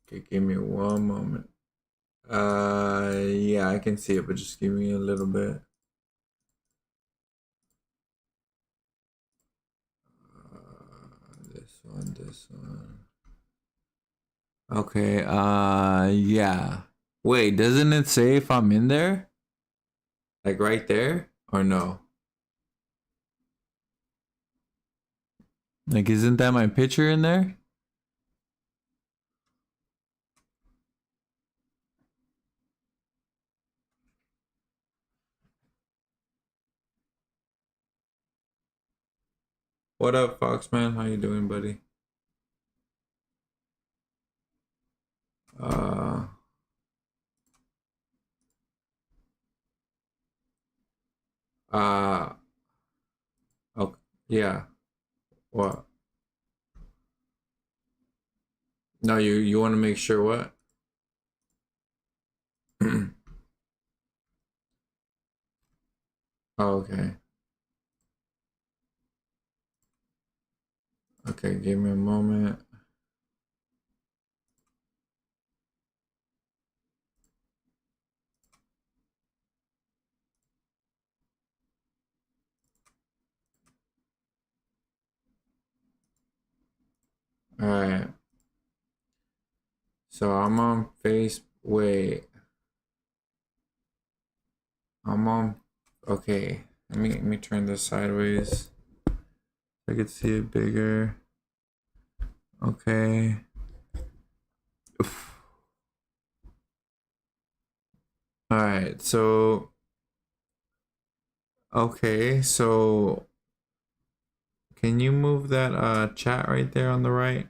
Okay, give me one moment. Yeah, I can see it, but just give me a little bit. This one. Okay, yeah. Wait, doesn't it say if I'm in there? Like right there? Or no? Like, isn't that my picture in there? What up, Foxman? How you doing, buddy? Uh, uh, okay, yeah. What? No, you want to make sure what? Oh, okay. Okay, give me a moment. All right. So I'm on face. Wait, I'm on. Okay. Let me turn this sideways. I could see it bigger. Okay. All right. So okay. So can you move that chat right there on the right,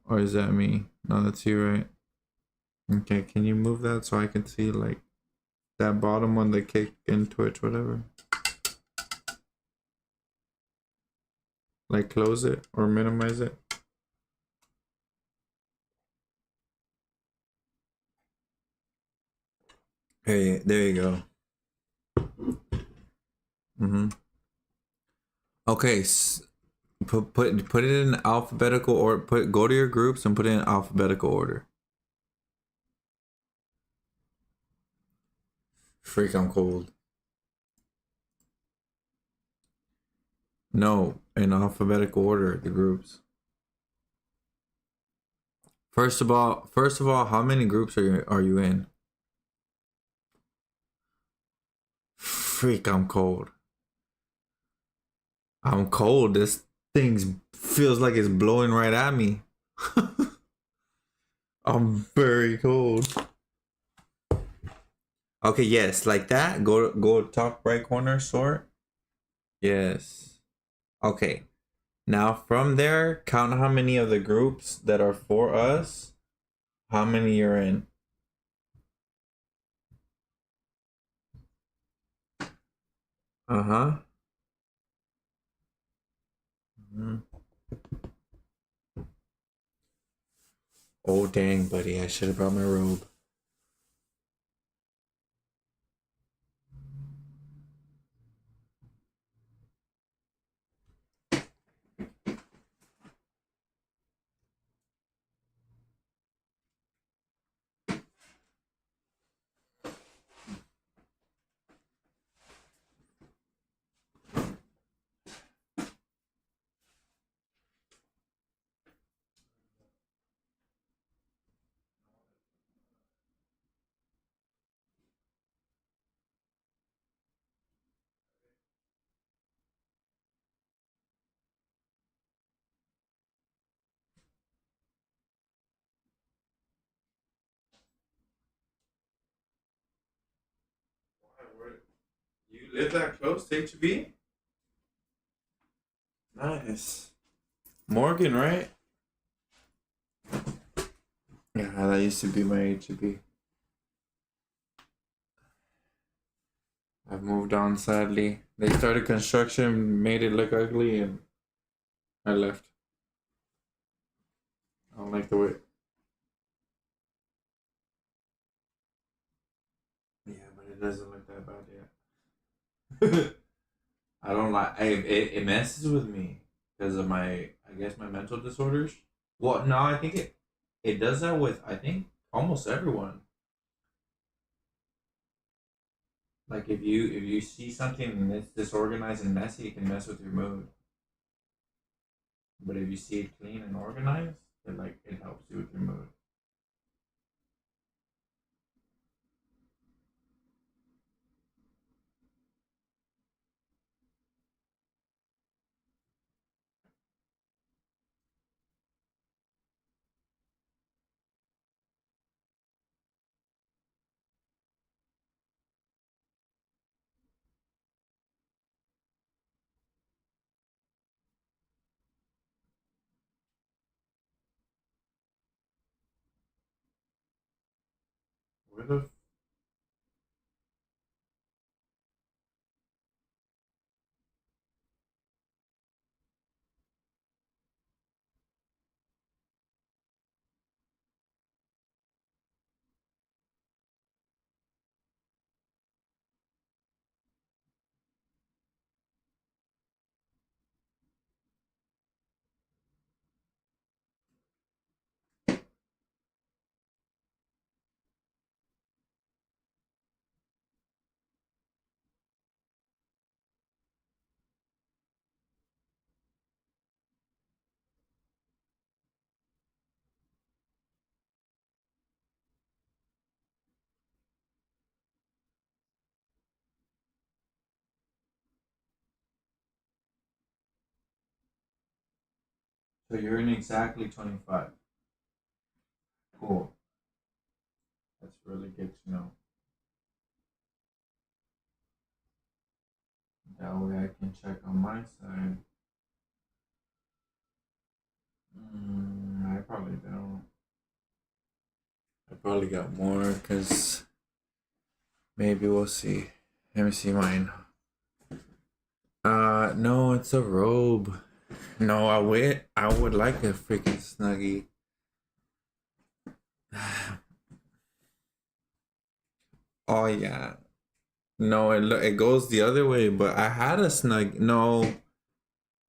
or is that me? No, that's you, right? Okay. Can you move that so I can see like that bottom one, the kick in Twitch, whatever? Like close it or minimize it. Hey, there you go. Mm-hmm. Okay, put it in alphabetical or go to your groups and put it in alphabetical order. Freak, I'm cold. No, in alphabetical order, the groups. First of all, how many groups are you in? Freak, I'm cold. I'm cold. This thing feels like it's blowing right at me. I'm very cold. Okay, yes, like that. Go top right corner, sort. Yes. Okay. Now from there, count how many of the groups that are for us, how many you're in. Uh-huh. Mhm. Oh dang, buddy, I should have brought my robe. You live that close to HB? Nice. Morgan, right? Yeah, that used to be my HB. I've moved on sadly. They started construction, made it look ugly, and I left. I don't like the way. Yeah, but it doesn't look that bad yet. I don't like. It messes with me because of my, I guess, my mental disorders. Well, no, I think it It does that with, I think, almost everyone. Like if you see something and it's disorganized and messy, it can mess with your mood. But if you see it clean and organized, it helps you with your mood. Where the So you're in exactly 25. Cool. That's really good to know. That way I can check on my side. I probably don't. I probably got more because maybe we'll see. Let me see mine. No, it's a robe. No, I would like a freaking snuggie. Oh yeah. No, it goes the other way, but I had a snug. No,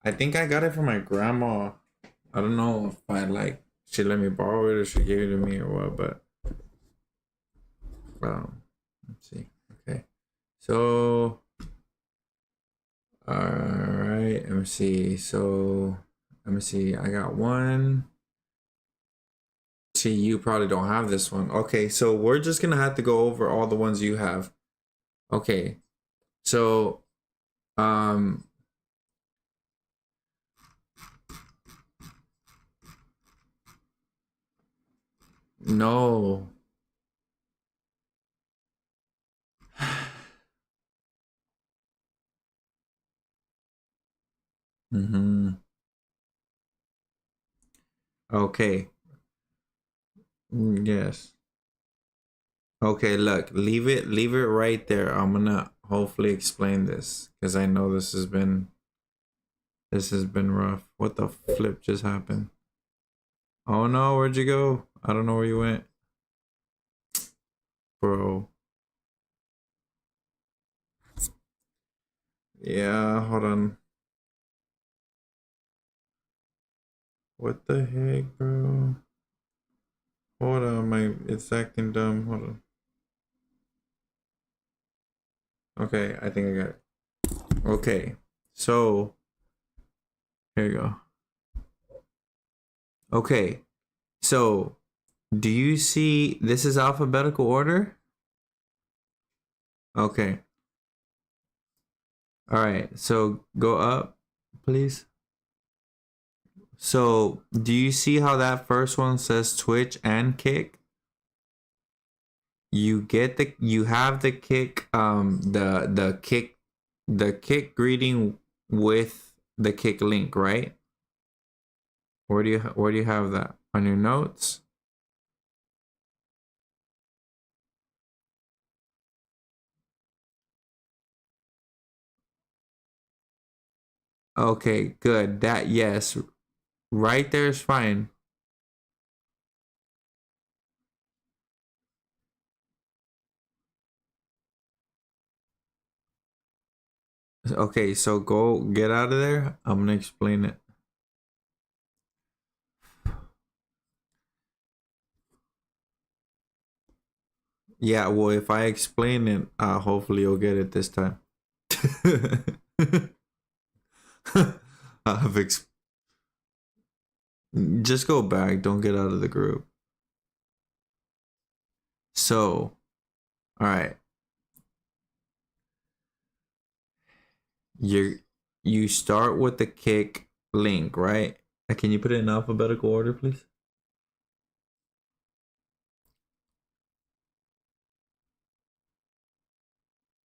I think I got it from my grandma. I don't know if she let me borrow it or she gave it to me or what, but let's see. Okay. So all right, let me see. So let me see. I got one. See, you probably don't have this one. Okay, so we're just gonna have to go over all the ones you have. Okay. So um no. Mm-hmm. Okay. Yes. Okay, look, leave it right there. I'm gonna hopefully explain this because I know this has been rough. What the flip just happened? Oh no, where'd you go? I don't know where you went, bro. Yeah, hold on. What the heck, bro? Hold on, it's acting dumb. Hold on. Okay, I think I got it. Okay, so here you go. Okay, so do you see this is alphabetical order? Okay. All right. So go up, please. So do you see how that first one says Twitch and Kick? You have the kick the kick greeting with the kick link, right? Where do you have that? On your notes? Okay, good. That yes. Right there is fine. Okay, so go get out of there. I'm gonna explain it. Yeah, well, if I explain it, hopefully you'll get it this time. I've ex- just go back. Don't get out of the group. So, all right, you you start with the kick link, right? Can you put it in alphabetical order, please?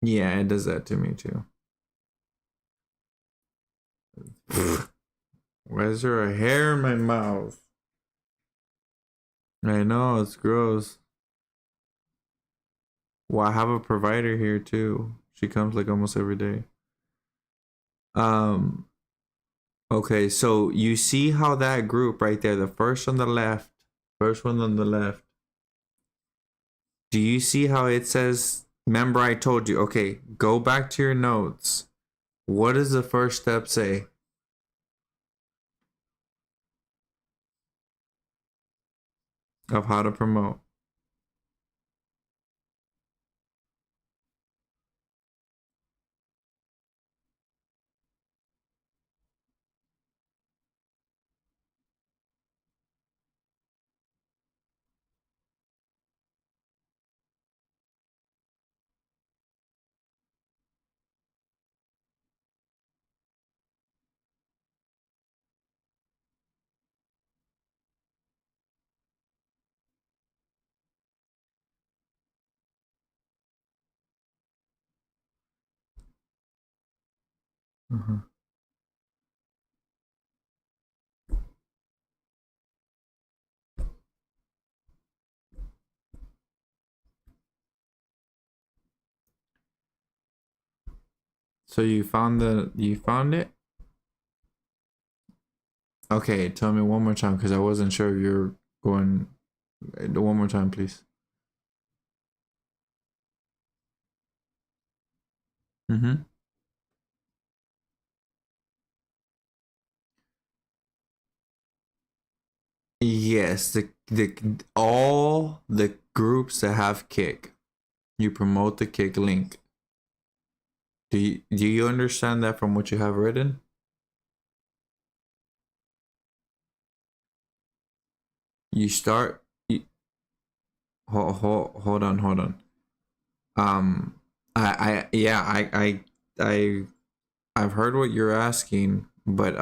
Yeah, it does that to me too. Why is there a hair in my mouth? I know, it's gross. Well, I have a provider here too. She comes like almost every day. Um, okay, so you see how that group right there, the first on the left, first one on the left. Do you see how it says, remember I told you, okay, go back to your notes. What does the first step say of how to promote? Uh-huh. So you found it? Okay, tell me one more time because I wasn't sure if you're going. One more time, please. Mm-hmm. Yes, the all the groups that have kick, you promote the kick link. Do you understand that from what you have written? You start. Hold on. Um, I I've heard what you're asking, but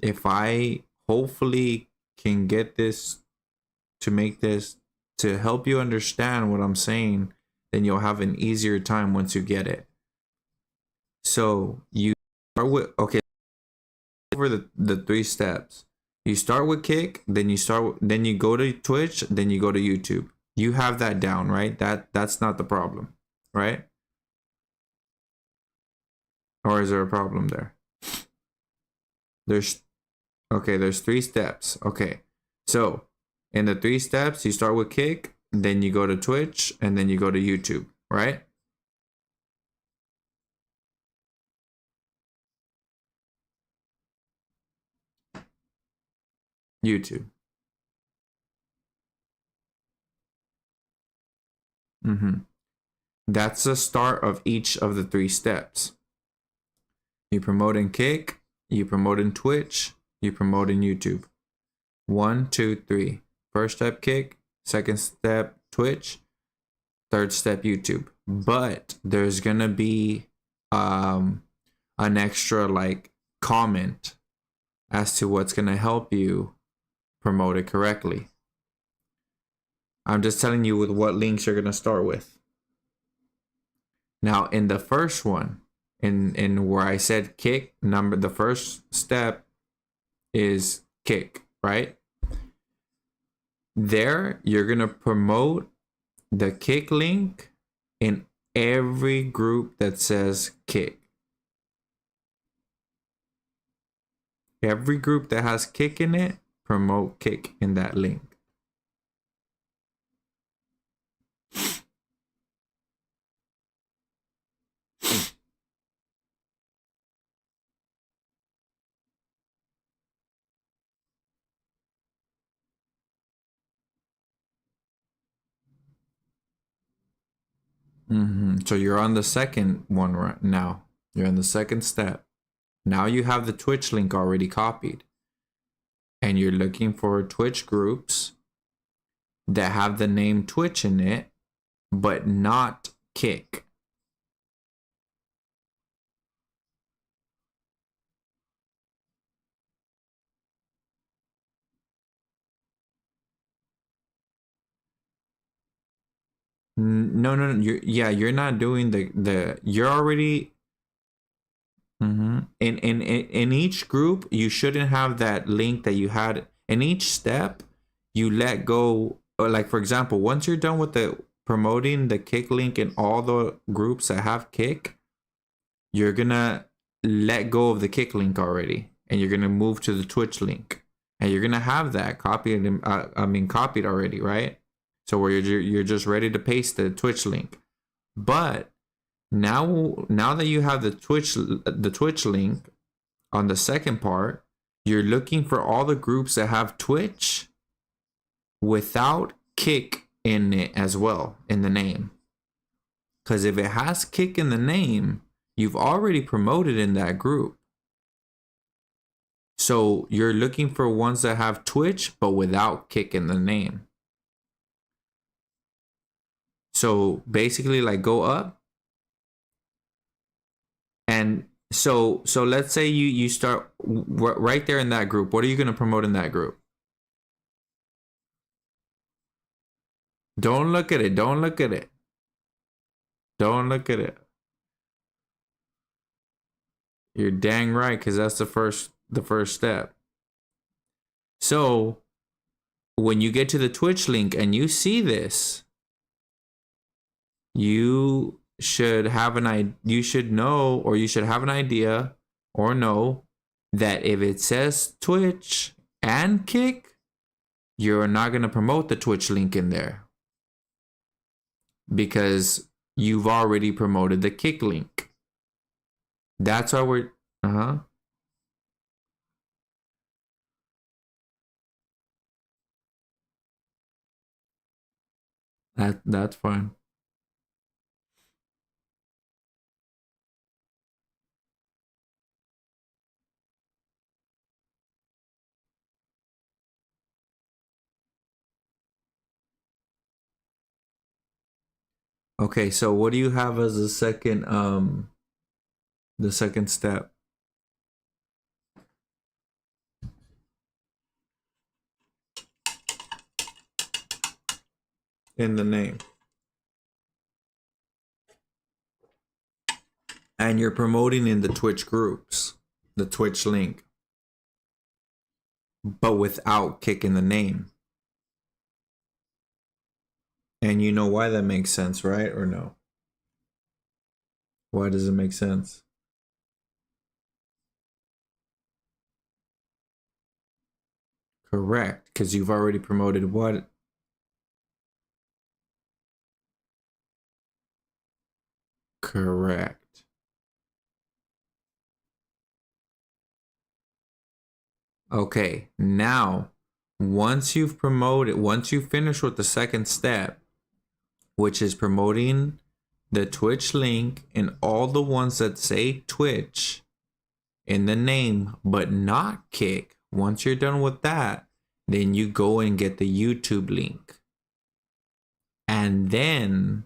if I hopefully can get this to make this to help you understand what I'm saying, then you'll have an easier time once you get it. So you start with okay over the three steps. You start with kick, then you go to Twitch, then you go to YouTube. You have that down, right? That's not the problem, right? Or is there a problem there? There's okay, there's three steps. Okay. So in the three steps, you start with kick, then you go to Twitch, and then you go to YouTube, right? YouTube. Mm-hmm. That's the start of each of the three steps. You promote in kick, you promote in Twitch, you promote in YouTube. One, two, three. First step kick, second step Twitch, third step YouTube. But there's gonna be um an extra like comment as to what's gonna help you promote it correctly. I'm just telling you with what links you're gonna start with. Now in the first one, in where I said kick, the first step is kick, right? There you're gonna promote the kick link in every group that says kick. Every group that has kick in it, promote kick in that link. So you're on the second one right now. You're on the second step. Now you have the Twitch link already copied. And you're looking for Twitch groups that have the name Twitch in it, but not Kick. No. You're not doing you're already. In each group, you shouldn't have that link that you had. In each step, you let go. Or like for example, once you're done with the promoting the Kick link in all the groups that have Kick, you're gonna let go of the Kick link already, and you're gonna move to the Twitch link, and you're gonna have that copied. Copied already, right? So where you're just ready to paste the Twitch link, but now that you have the Twitch link on the second part, you're looking for all the groups that have Twitch without Kick in it as well in the name. Because if it has Kick in the name, you've already promoted in that group. So you're looking for ones that have Twitch but without Kick in the name. So basically, like, go up. And so let's say you start right there in that group. What are you going to promote in that group? Don't look at it. Don't look at it. Don't look at it. You're dang right, because that's the first step. So when you get to the Twitch link and you see this, you should have you should know, or you should have an idea or know that if it says Twitch and Kick, you're not going to promote the Twitch link in there because you've already promoted the Kick link. That's why we're that's fine. Okay, so what do you have as the second step? In the name. And you're promoting in the Twitch groups, the Twitch link, but without Kick in the name. And you know why that makes sense, right? Or no? Why does it make sense? Correct, because you've already promoted what? Correct. Okay, now, once you finish with the second step, which is promoting the Twitch link and all the ones that say Twitch in the name, but not Kick. Once you're done with that, then you go and get the YouTube link. And then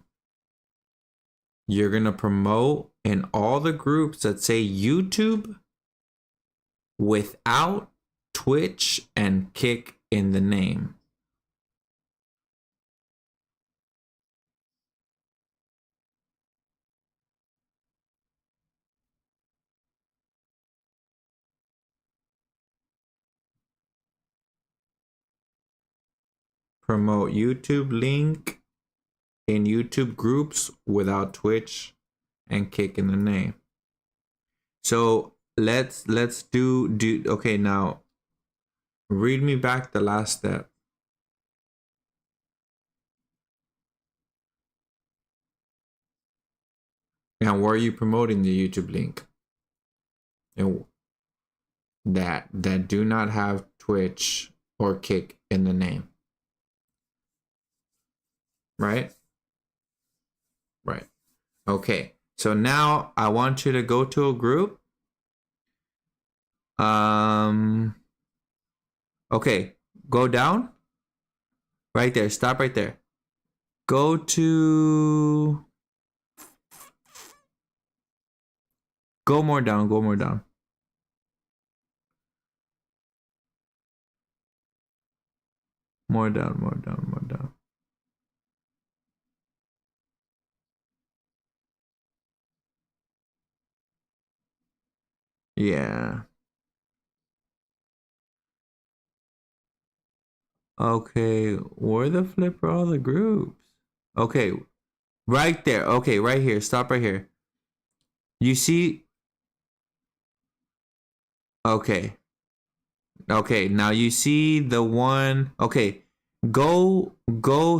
you're going to promote in all the groups that say YouTube without Twitch and Kick in the name. Promote YouTube link in YouTube groups without Twitch and Kick in the name. So let's do okay, now read me back the last step. And where are you promoting the YouTube link? And that do not have Twitch or Kick in the name. Right? Right. Okay. So now I want you to go to a group. Okay. Go down. Right there. Stop right there. Go to... Go more down. Go more down. More down, more down, more down. Yeah. Okay. Where the flip are all the groups? Okay. Right there. Okay, right here. Stop right here. You see? Okay. Okay, now you see the one. Okay. Go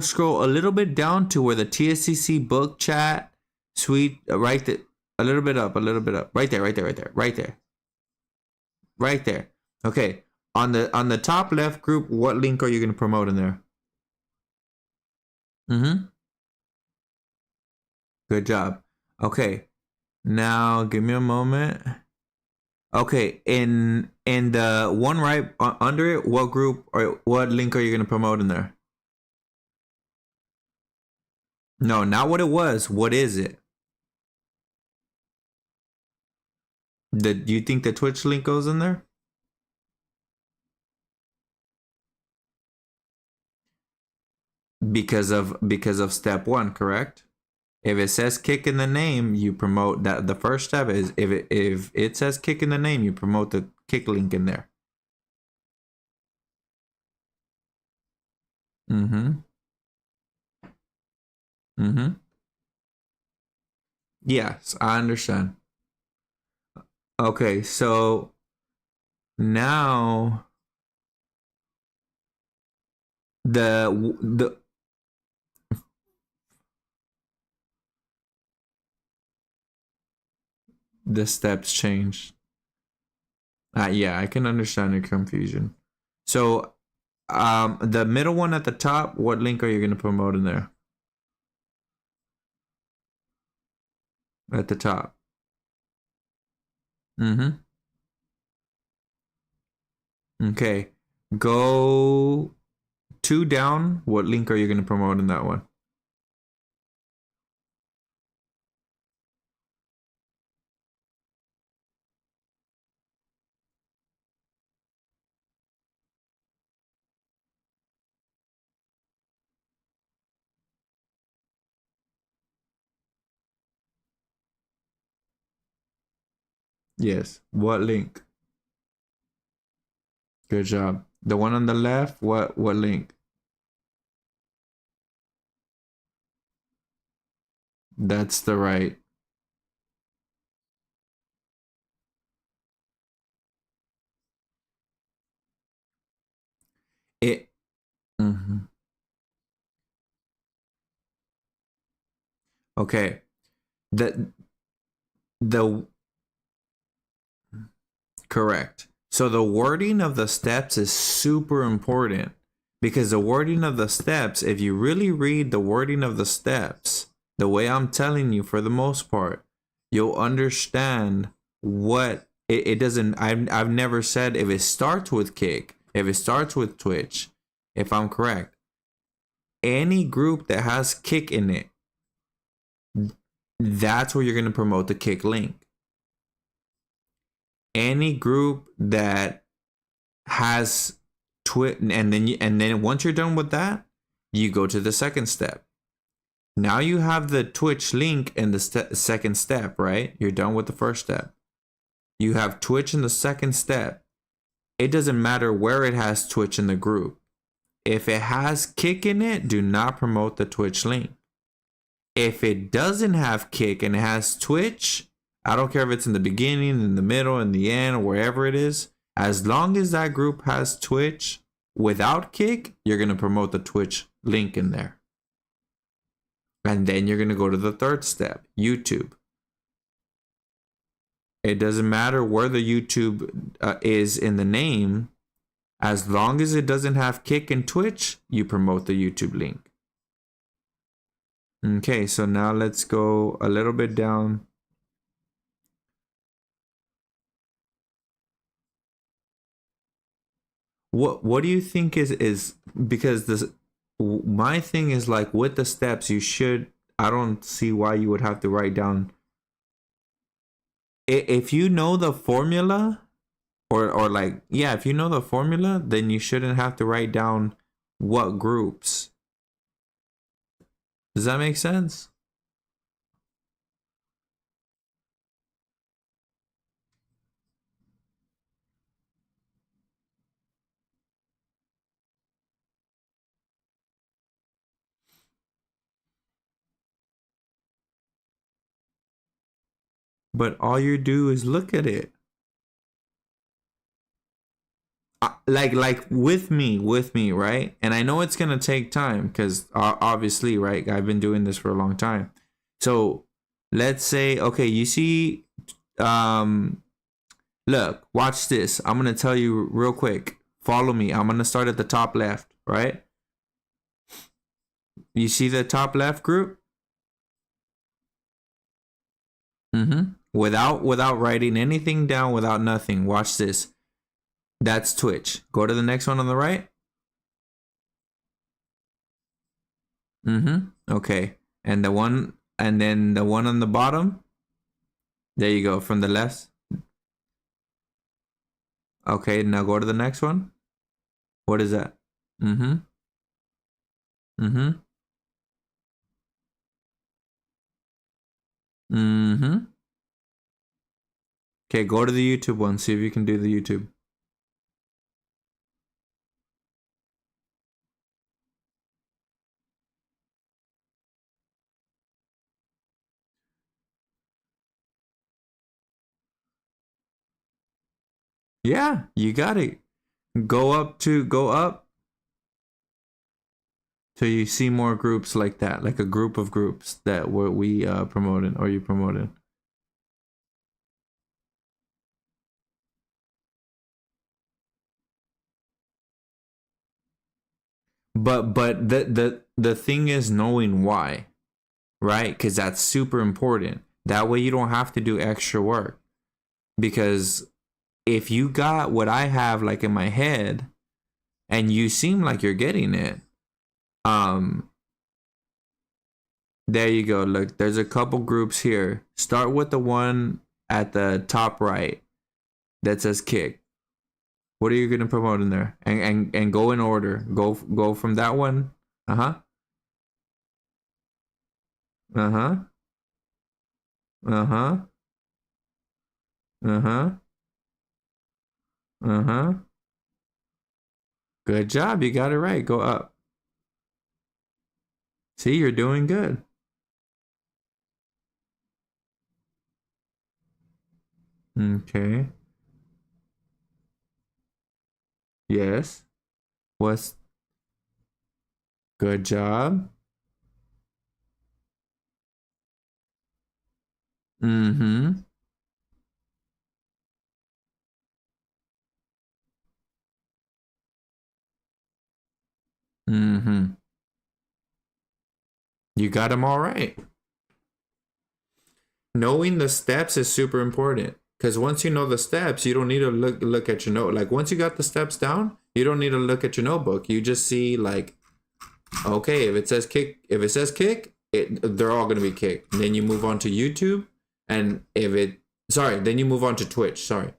scroll a little bit down to where the TSCC book chat suite right there. A little bit up, a little bit up. Right there, right there, right there. Right there. Right there. Okay. On the top left group, what link are you going to promote in there? Mhm. Good job. Okay. Now give me a moment. Okay, in the one right under it, what group or what link are you gonna promote in there? No, not what it was. What is it? Do you think the Twitch link goes in there? Because of step one, correct? If it says kick in the name, you promote that. The first step is if it says kick in the name, you promote the kick link in there. Mm-hmm. Mm-hmm. Yes, I understand. Okay, so now the the steps change. Yeah, I can understand your confusion. So, the middle one at the top, what link are you going to promote in there? At the top. Mm-hmm. Okay. Go two down. What link are you going to promote in that one? Yes. What link? Good job. The one on the left, what link? That's the right. It. Mm-hmm. Okay. The Correct. So the wording of the steps is super important because the wording of the steps, if you really read the wording of the steps, the way I'm telling you for the most part, you'll understand what it doesn't. I've never said if it starts with kick, if it starts with Twitch, if I'm correct, any group that has kick in it, that's where you're going to promote the kick link. Any group that has twit and then once you're done with that, you go to the second step. Now you have the Twitch link in the second step, right? You're done with the first step. You have Twitch in the second step. It doesn't matter where it has Twitch in the group. If it has kick in it, do not promote the Twitch link. If it doesn't have kick and it has Twitch, I don't care if it's in the beginning, in the middle, in the end, or wherever it is. As long as that group has Twitch without kick, you're going to promote the Twitch link in there. And then you're going to go to the third step, YouTube. It doesn't matter where the YouTube is in the name. As long as it doesn't have kick and Twitch, you promote the YouTube link. Okay, so now let's go a little bit down. What do you think is because this my thing is like with the steps you should, I don't see why you would have to write down if you know the formula, or like, yeah, if you know the formula, then you shouldn't have to write down what groups. Does that make sense? But all you do is look at it. Like with me, right? And I know it's gonna take time because obviously, right? I've been doing this for a long time. So let's say, okay, you see, um, look, watch this. I'm gonna tell you real quick. Follow me. I'm gonna start at the top left, right? You see the top left group? Mm-hmm. Without writing anything down, without nothing. Watch this. That's Twitch. Go to the next one on the right. Mm-hmm. Okay. And then the one on the bottom. There you go. From the left. Okay. Now go to the next one. What is that? Mm-hmm. Mm-hmm. Mm-hmm. Okay. Go to the YouTube one. See if you can do the YouTube. Yeah, you got it. Go up till you see more groups like that, like a group of groups that we promoted or you promoted. But the thing is knowing why, right? Because that's super important. That way you don't have to do extra work. Because if you got what I have like in my head and you seem like you're getting it, um, there you go. Look, there's a couple groups here. Start with the one at the top right that says kick. What are you gonna promote in there? And go in order. Go from that one. Uh huh. Uh huh. Uh huh. Uh huh. Uh huh. Good job. You got it right. Go up. See, you're doing good. Okay. Yes. What's good job? Mm-hmm. Mm-hmm. You got them all right. Knowing the steps is super important. Because once you know the steps, you don't need to look at your note. Like once you got the steps down, you don't need to look at your notebook. You just see like, okay, if it says kick, they're all gonna be kicked. And then you move on to YouTube, and then you move on to Twitch. Sorry,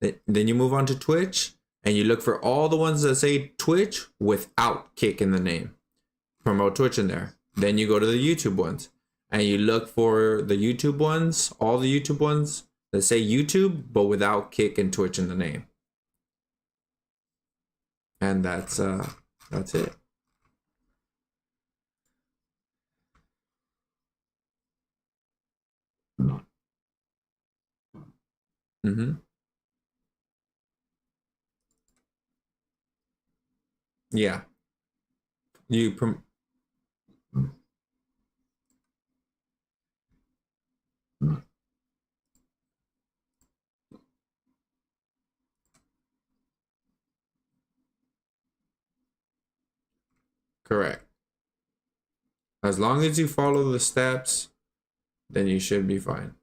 then you move on to Twitch, and you look for all the ones that say Twitch without kick in the name. Promote Twitch in there. Then you go to the YouTube ones, and you look for the YouTube ones, all the YouTube ones that say YouTube but without kick and Twitch in the name. And that's it. Mm-hmm. Yeah. You correct. As long as you follow the steps, then you should be fine.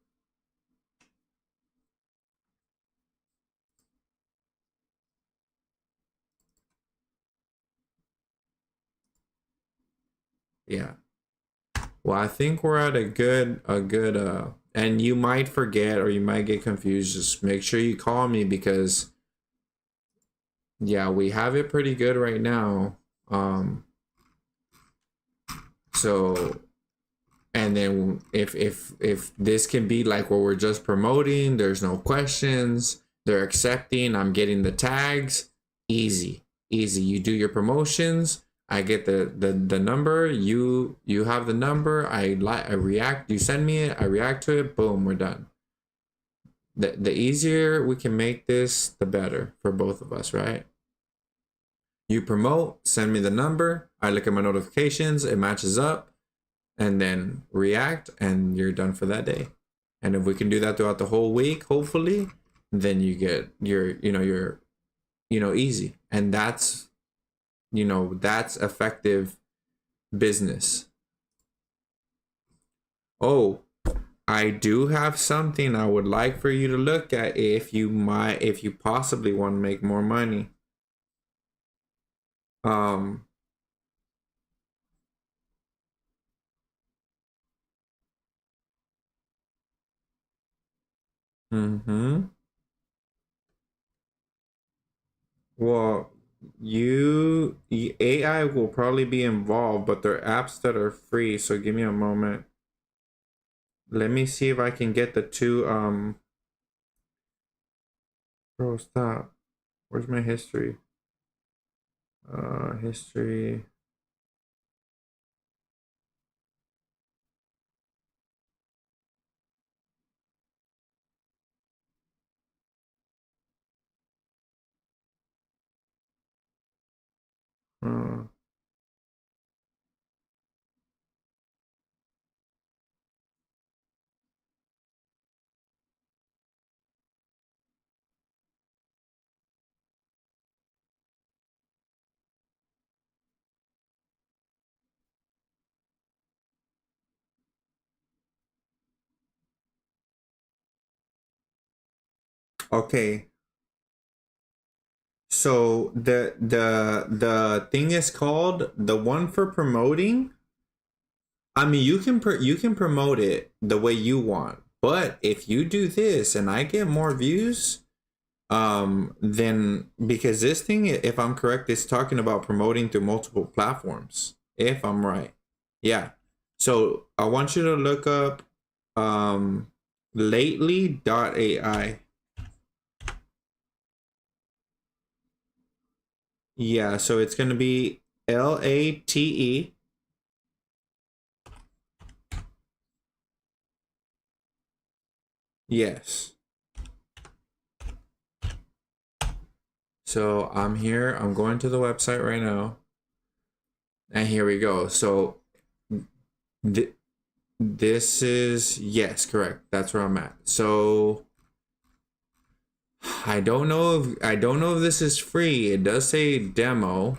Yeah. Well, I think we're at a good and you might forget or you might get confused. Just make sure you call me because yeah, we have it pretty good right now. So and then if this can be like where we're just promoting, there's no questions, they're accepting, I'm getting the tags, easy. You do your promotions, I get the number, you have the number, I react, you send me it, I react to it, boom, we're done. The easier we can make this, the better for both of us, right? You promote, send me the number, I look at my notifications, it matches up, and then react, and you're done for that day. And if we can do that throughout the whole week, hopefully, then you get your easy. And that's that's effective business. Oh, I do have something I would like for you to look at if you possibly want to make more money. Well, AI will probably be involved, but they're apps that are free. So give me a moment. Let me see if I can get the two. Bro, stop. Where's my history? History. Uh, okay. So the thing is called the one for promoting. I mean, you can promote it the way you want, but if you do this and I get more views, then because this thing, if I'm correct, is talking about promoting through multiple platforms. If I'm right, yeah. So I want you to look up lately.ai. Yeah, so it's gonna be LATE. Yes. So I'm here. I'm going to the website right now. And here we go. So this is, yes, correct. That's where I'm at. So I don't know if this is free. It does say demo.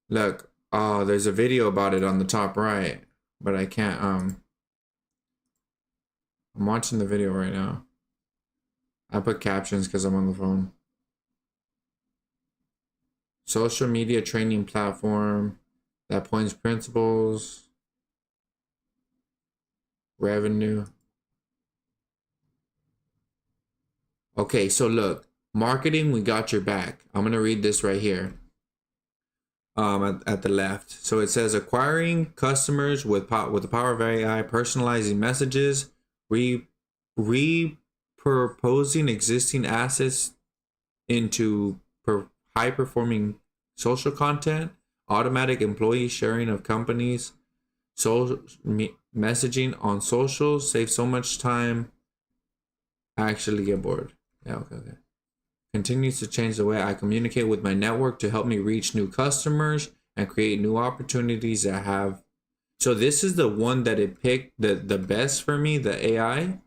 Look, oh, there's a video about it on the top right, but I can't I'm watching the video right now. I put captions because I'm on the phone. Social media training platform that points principles, revenue. Okay, so look, marketing, we got your back. I'm gonna read this right here. At the left. So it says acquiring customers with the power of AI, personalizing messages, repurposing existing assets into high performing social content, automatic employee sharing of companies, messaging on social, save so much time. I actually get bored. Yeah, okay. Continues to change the way I communicate with my network to help me reach new customers and create new opportunities that have. So this is the one that it picked the best for me, the AI.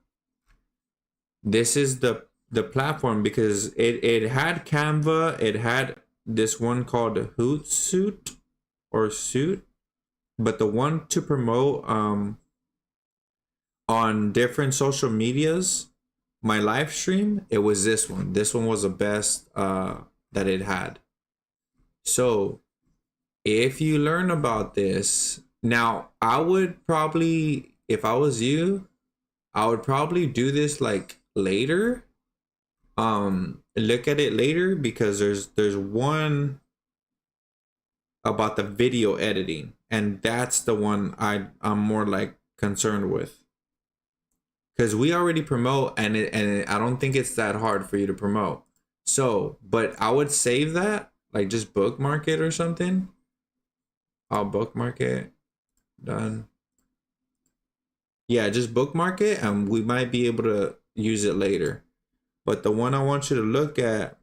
This is the platform because it had Canva, it had this one called Hootsuite or Suit, but the one to promote on different social medias, my live stream, it was this one. This one was the best that it had. So if you learn about this, now I would probably, if I was you, I would probably do this like later. Look at it later because there's one about the video editing, and that's the one I'm more like concerned with. Because we already promote, and I don't think it's that hard for you to promote. So, but I would save that, like just bookmark it or something. I'll bookmark it. Done. Yeah, just bookmark it, and we might be able to use it later. But the one I want you to look at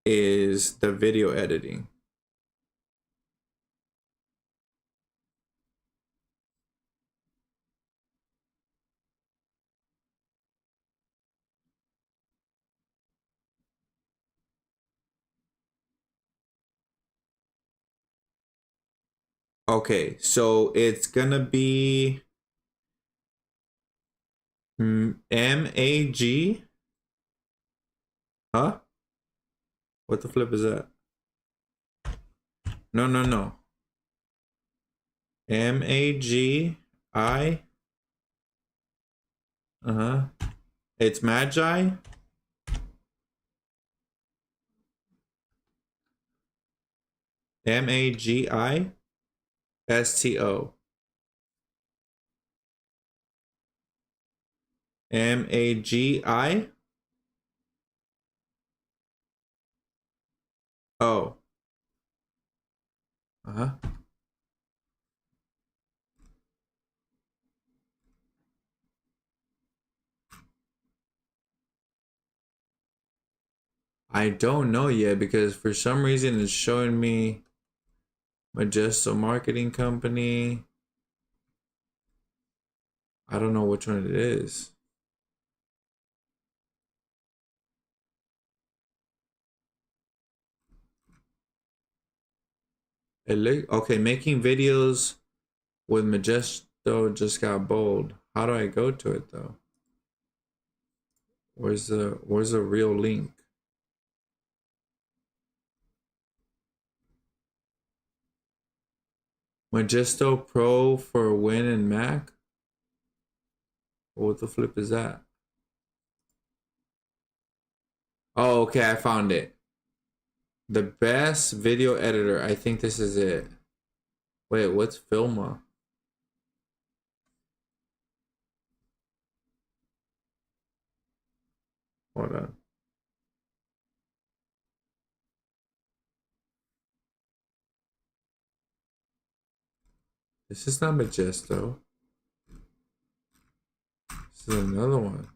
is the video editing. Okay, so it's gonna be MAG. Huh? What the flip is that? No, no, no. MAGI. Uh-huh. It's Magi. MAGISTO. MAGI. Oh. Uh-huh. I don't know yet because for some reason it's showing me Majesto Marketing Company. I don't know which one it is. Okay, making videos with Majesto just got bold. How do I go to it though? Where's the real link? Majesto Pro for Win and Mac? What the flip is that? Oh, okay, I found it. The best video editor. I think this is it. Wait, what's Filma? Hold on. This is not Majesto. This is another one.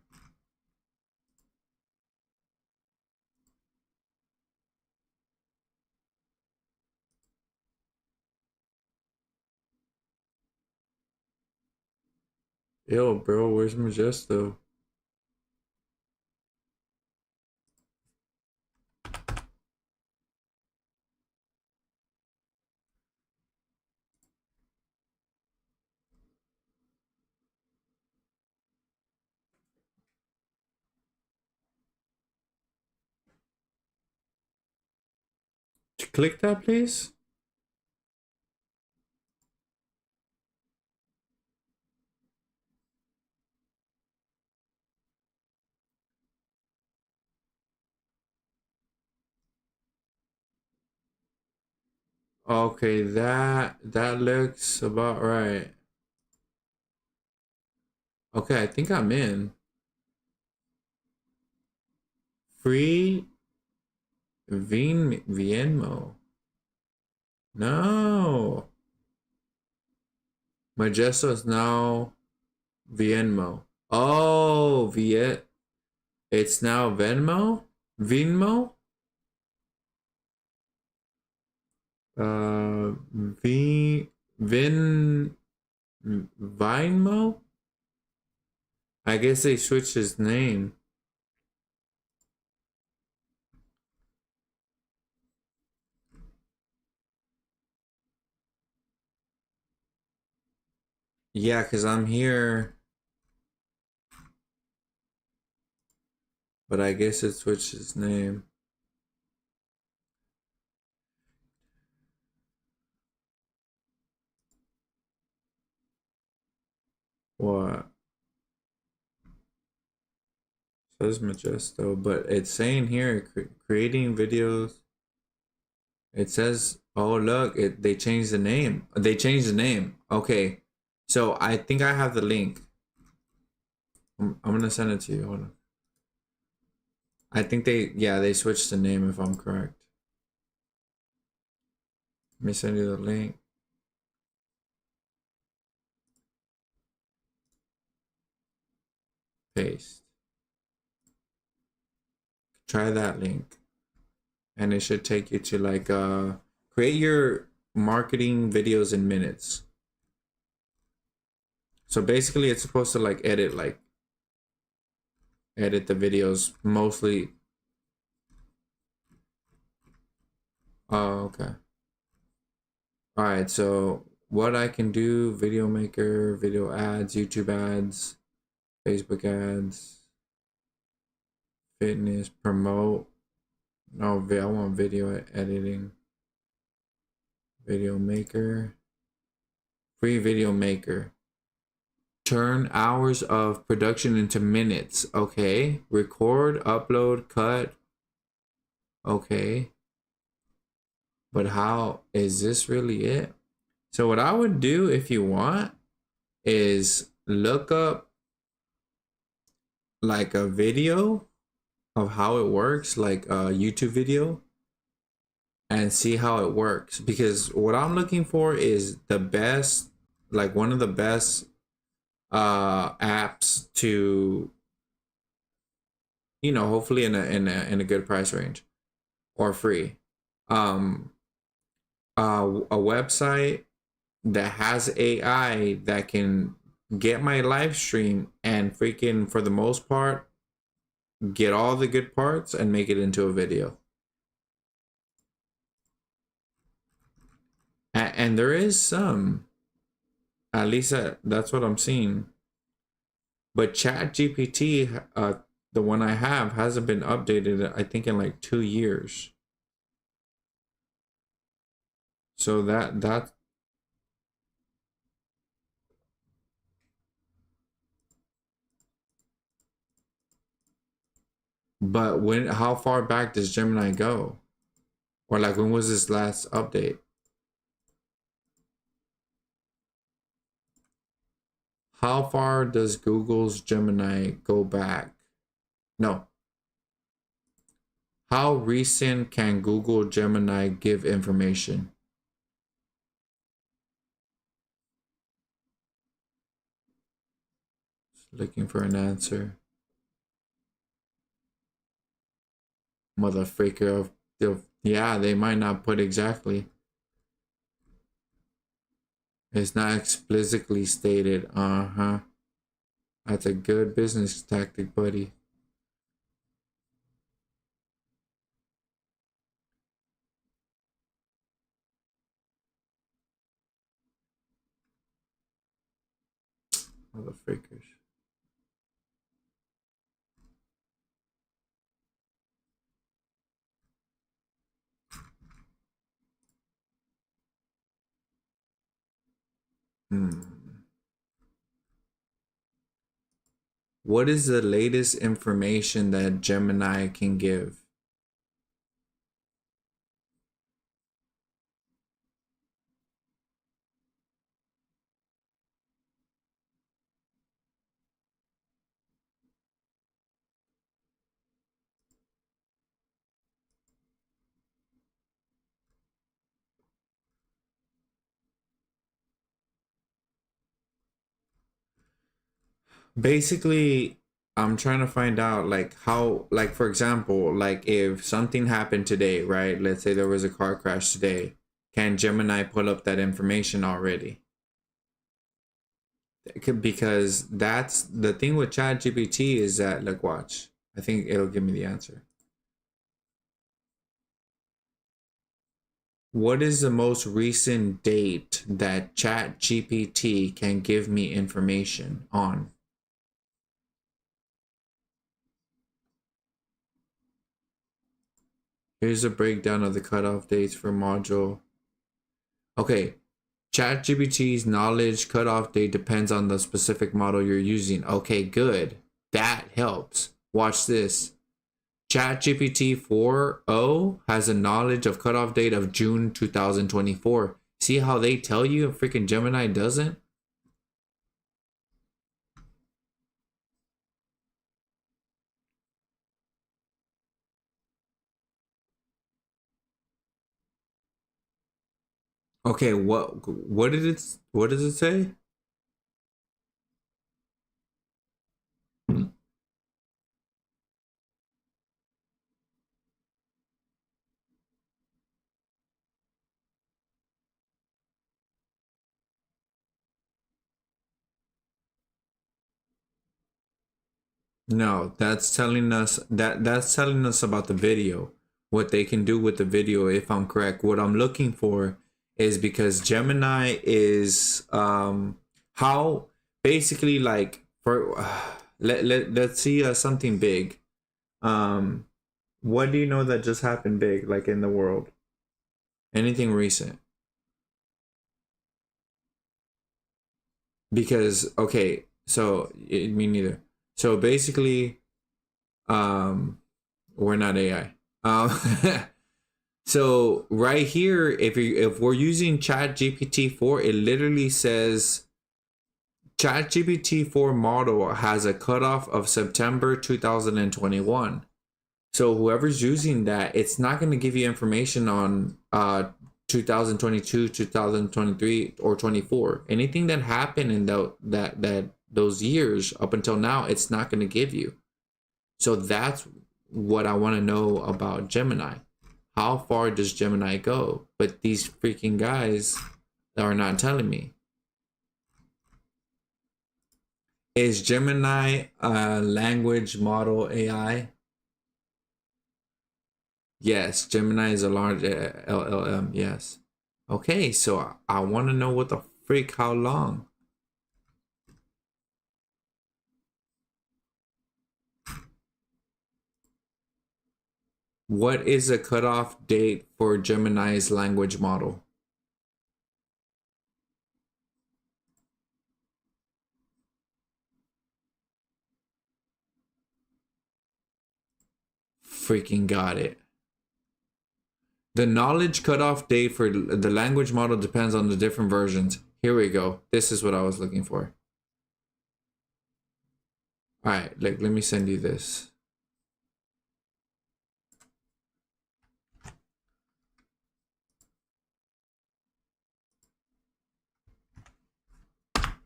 Yo, bro, where's Majesto? Click that, please. Okay, that looks about right. Okay, I think I'm in. Free Vienmo. No. Majesto is now Vienmo. Oh, it's now Venmo? Venmo? Vin Vinemo? I guess they switched his name. Yeah, because I'm here, but I guess it switched its name. What? Says Majesto, but it's saying here creating videos. It says, oh look, they changed the name. They changed the name. Okay, so I think I have the link. I'm gonna send it to you. Hold on. I think they switched the name if I'm correct. Let me send you the link. Paste. Try that link. And it should take you to like create your marketing videos in minutes. So basically it's supposed to like edit the videos mostly. Oh, okay. All right, so what I can do, video maker, video ads, YouTube ads, Facebook ads, fitness, promote. No, I want video editing. Video maker. Free video maker. Turn hours of production into minutes. Okay. Record, upload, cut. Okay. But how is this really it? So what I would do if you want is look up like a video of how it works, like a YouTube video, and see how it works. Because what I'm looking for is the best, like one of the best apps to, you know, hopefully in a good price range or free. A website that has AI that can get my live stream and freaking, for the most part, get all the good parts and make it into a video. And there is some, at least that's what I'm seeing. But Chat GPT, the one I have, hasn't been updated, I think, in like 2 years. So that but how far back does Gemini go? Or like when was this last update? How far does Google's Gemini go back? No. How recent can Google Gemini give information? Looking for an answer. Motherfucker. Yeah, they might not put exactly. It's not explicitly stated. Uh-huh. That's a good business tactic, buddy. Motherfuckers. What is the latest information that Gemini can give? Basically, I'm trying to find out like how, like for example, like if something happened today, right? Let's say there was a car crash today. Can Gemini pull up that information already? Because that's the thing with ChatGPT is that, like, watch. I think it'll give me the answer. What is the most recent date that ChatGPT can give me information on? Here's a breakdown of the cutoff dates for module. Okay, ChatGPT's knowledge cutoff date depends on the specific model you're using. Okay, good. That helps. Watch this. ChatGPT 4.0 has a knowledge of cutoff date of June 2024. See how they tell you, freaking Gemini doesn't? Okay, what does it say? No, that's telling us about the video. What they can do with the video, if I'm correct. What I'm looking for is because Gemini is how basically like for let's see something big. Um what do you know that just happened big like in the world? Anything recent? Because okay, so me neither. So basically we're not AI. So right here, if we're using Chat GPT 4, it literally says Chat GPT 4 model has a cutoff of September 2021. So whoever's using that, it's not going to give you information on 2022, 2023, or 24. Anything that happened in those years up until now, it's not going to give you. So that's what I want to know about Gemini. How far does Gemini go? But these freaking guys are not telling me. Is Gemini a language model AI? Yes, Gemini is a large LLM. Yes. Okay, so I want to know what the freak, how long? What is a cutoff date for Gemini's language model? Freaking got it. The knowledge cutoff date for the language model depends on the different versions. Here we go. This is what I was looking for. All right, let me send you this.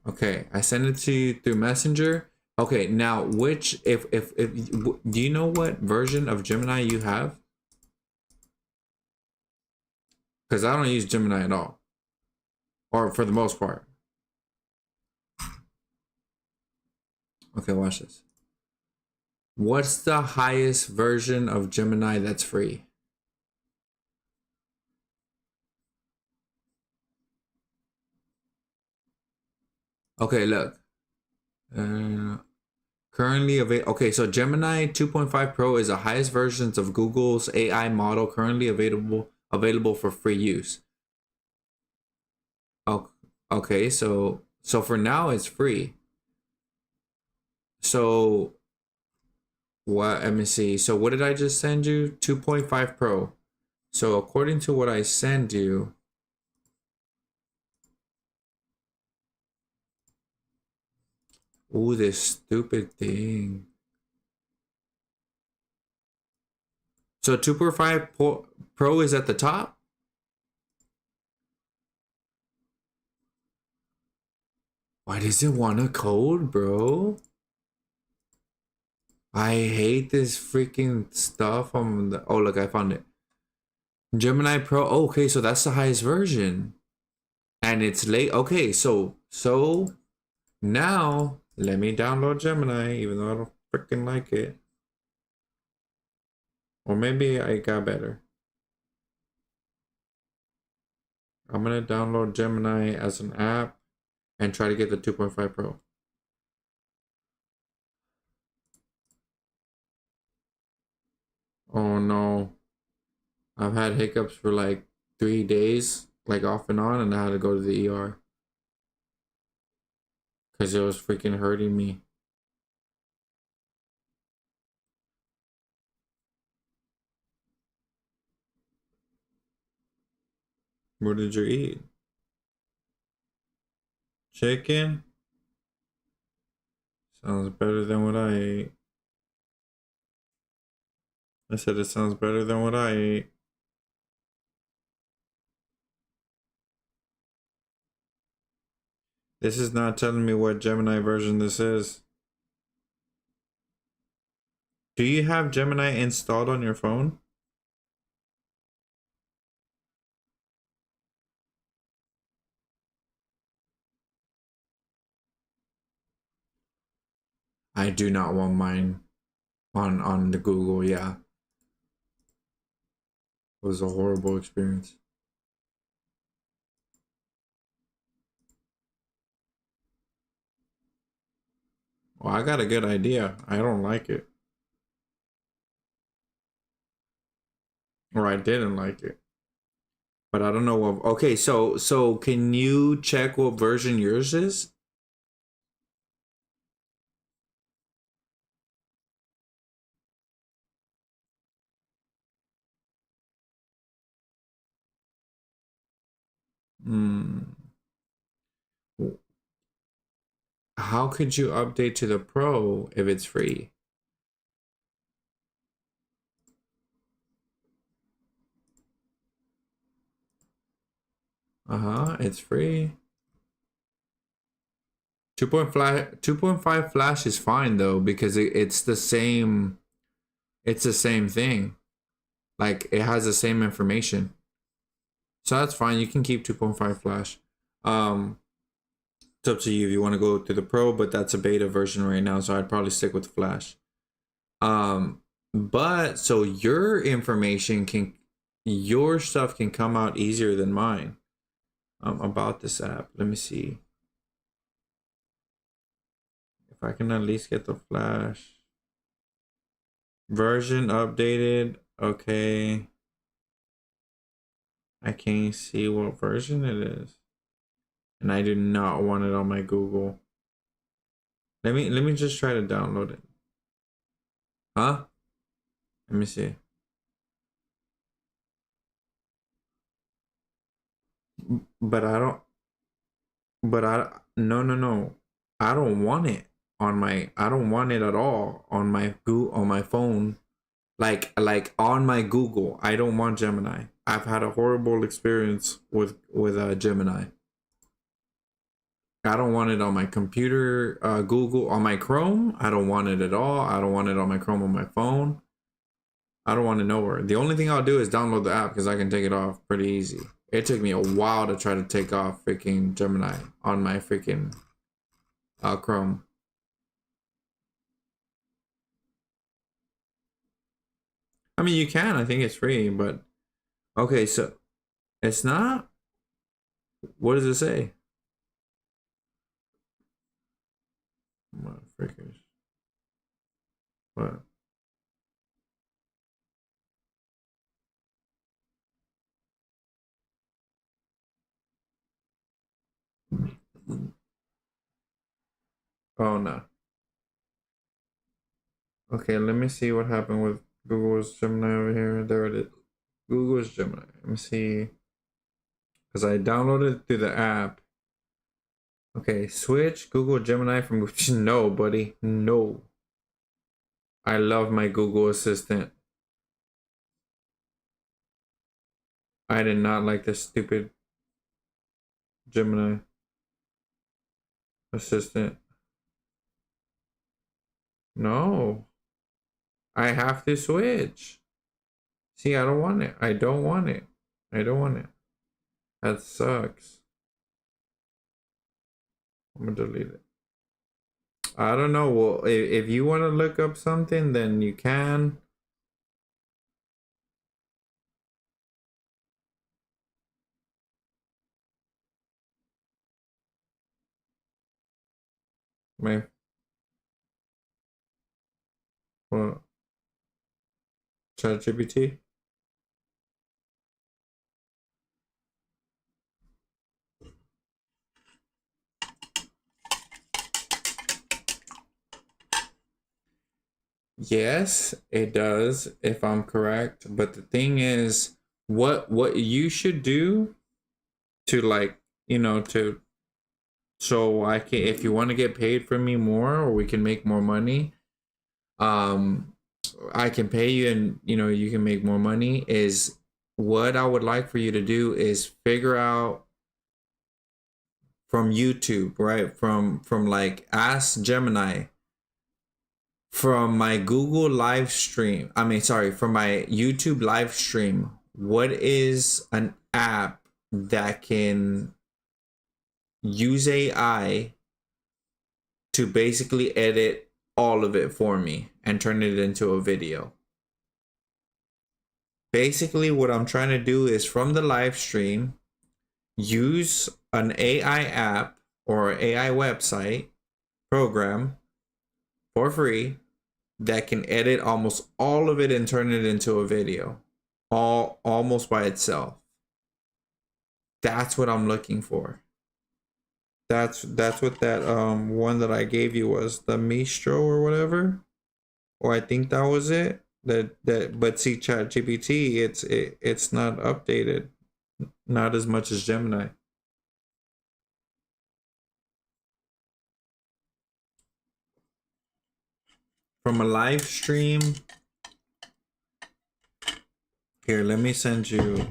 Okay, I sent it to you through Messenger. Okay, now which if do you know what version of Gemini you have? Because I don't use Gemini at all, or for the most part. Okay, watch this. What's the highest version of Gemini that's free? Okay, look. Currently available. Okay, so Gemini 2.5 Pro is the highest versions of Google's AI model currently available for free use. Oh, okay, so for now it's free. So what? Let me see. So what did I just send you? 2.5 Pro. So according to what I send you, ooh, this stupid thing. So 2.5 Pro is at the top. Why does it want a code, bro? I hate this freaking stuff on the. Oh, look, I found it. Gemini Pro. Oh, okay, so that's the highest version, and it's late. Okay, so now let me download Gemini, even though I don't freaking like it, or maybe I got better. I'm gonna download Gemini as an app and try to get the 2.5 Pro. Oh no. I've had hiccups for like 3 days, like off and on, and I had to go to the ER. Because it was freaking hurting me. What did you eat? Chicken? Sounds better than what I ate. I said it sounds better than what I ate. This is not telling me what Gemini version this is. Do you have Gemini installed on your phone? I do not want mine on the Google, yeah. It was a horrible experience. Well, I got a good idea. I don't like it. Or I didn't like it. But I don't know what. Okay, so can you check what version yours is? Hmm. How could you update to the Pro if it's free? Uh-huh, it's free. 2.5 flash is fine though because it's the same. It's the same thing. Like it has the same information. So that's fine. You can keep 2.5 flash. Um, it's up to you if you want to go to the Pro, but that's a beta version right now, so I'd probably stick with flash. But so your information can, your stuff can come out easier than mine. About this app, let me see if I can at least get the flash version updated. Okay, I can't see what version it is, and I do not want it on my Google. Let me just try to download it. Huh? Let me see. But I don't. But I no. I don't want it on my. I don't want it at all on my on my phone. Like on my Google. I don't want Gemini. I've had a horrible experience with Gemini. I don't want it on my computer, Google, on my Chrome. I don't want it at all. I don't want it on my Chrome on my phone. I don't want it nowhere. The only thing I'll do is download the app because I can take it off pretty easy. It took me a while to try to take off freaking Gemini on my freaking Chrome. I mean, you can. I think it's free, but okay. So it's not. What does it say? Motherfuckers. What? Oh no. Okay, let me see what happened with Google's Gemini over here. There it is. Google's Gemini. Let me see. Because I downloaded through the app. Okay, switch Google Gemini from no, buddy. No. I love my Google Assistant. I did not like this stupid Gemini Assistant. No. I have to switch. See, I don't want it. I don't want it. I don't want it. That sucks. I'm gonna delete it. I don't know. Well, if you want to look up something, then you can. My well, ChatGPT. Yes, it does, if I'm correct. But the thing is, what you should do to like, to so I can, if you want to get paid for me more or we can make more money, um I can pay you and you can make more money, is what I would like for you to do is figure out from YouTube, right? From like Ask Gemini, from my Google live stream. I mean, sorry, from my YouTube live stream. What is an app that can use AI to basically edit all of it for me and turn it into a video? Basically, what I'm trying to do is from the live stream, use an AI app or AI website program for free that can edit almost all of it and turn it into a video, all almost by itself. That's what I'm looking for. That's what that one that I gave you was, the Mistro or whatever, or I think that was it. But see, Chat GPT, it's not updated, not as much as Gemini. From a live stream, here, let me send you.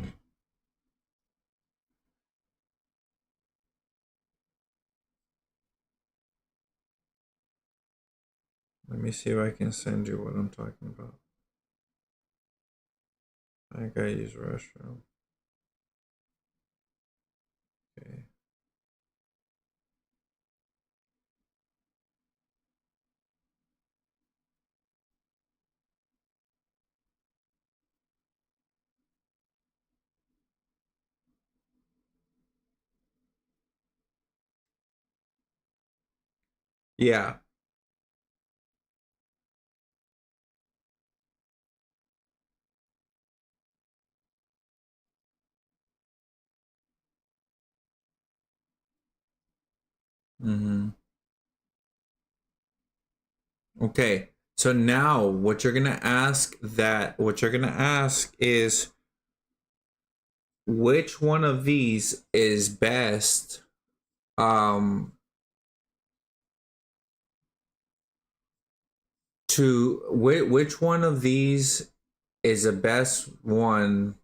Let me see if I can send you what I'm talking about. I gotta use restroom. Okay. Yeah. Mm-hmm. Okay. So now what you're gonna ask is which one of these is best, um to which one of these is the best one,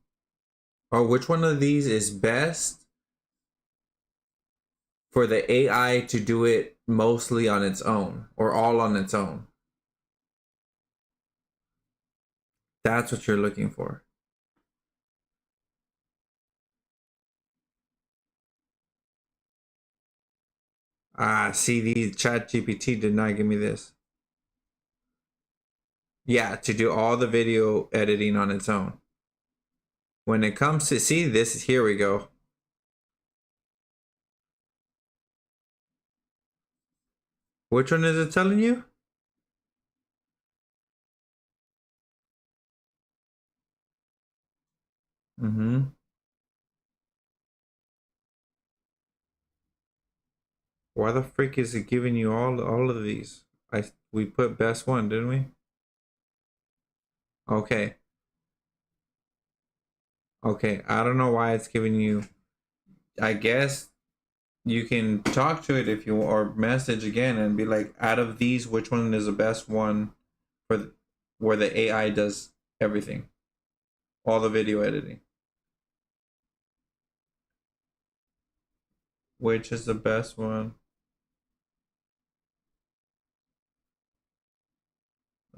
or which one of these is best for the AI to do it mostly on its own or all on its own. That's what you're looking for. Ah, see, the Chat GPT did not give me this. Yeah, to do all the video editing on its own. When it comes to, see, this, here we go. Which one is it telling you? Mm-hmm. Why the freak is it giving you all of these? We put best one, didn't we? Okay. Okay. I don't know why it's giving you. I guess you can talk to it if you, or message again and be like, out of these, which one is the best one for where the AI does everything, all the video editing? Which is the best one?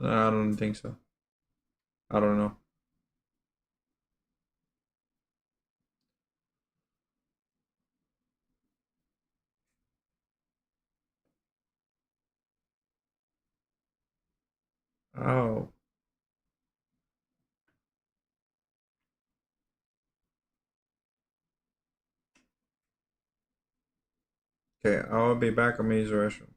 I don't think so. I don't know. Oh, okay. I'll be back on Maze Restroom.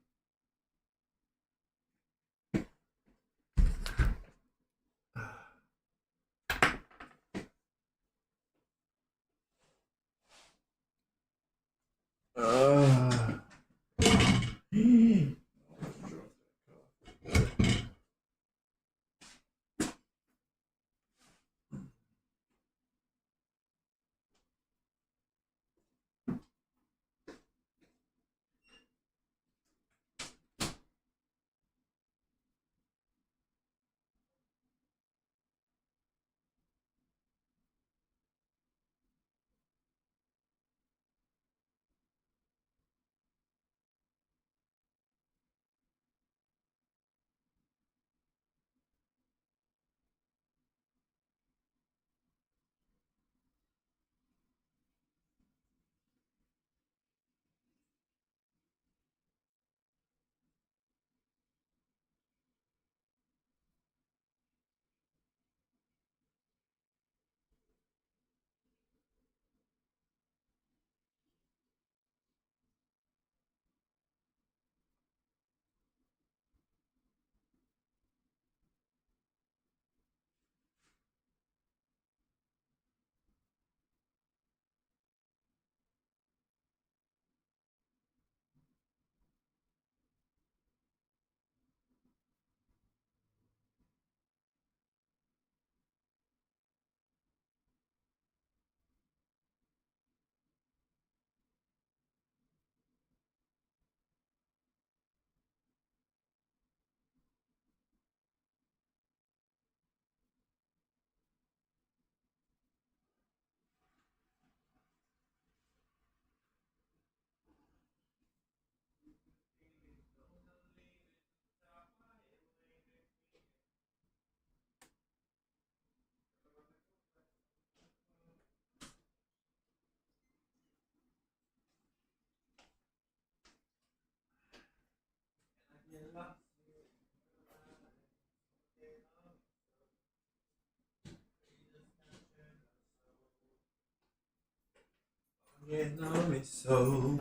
You know me so.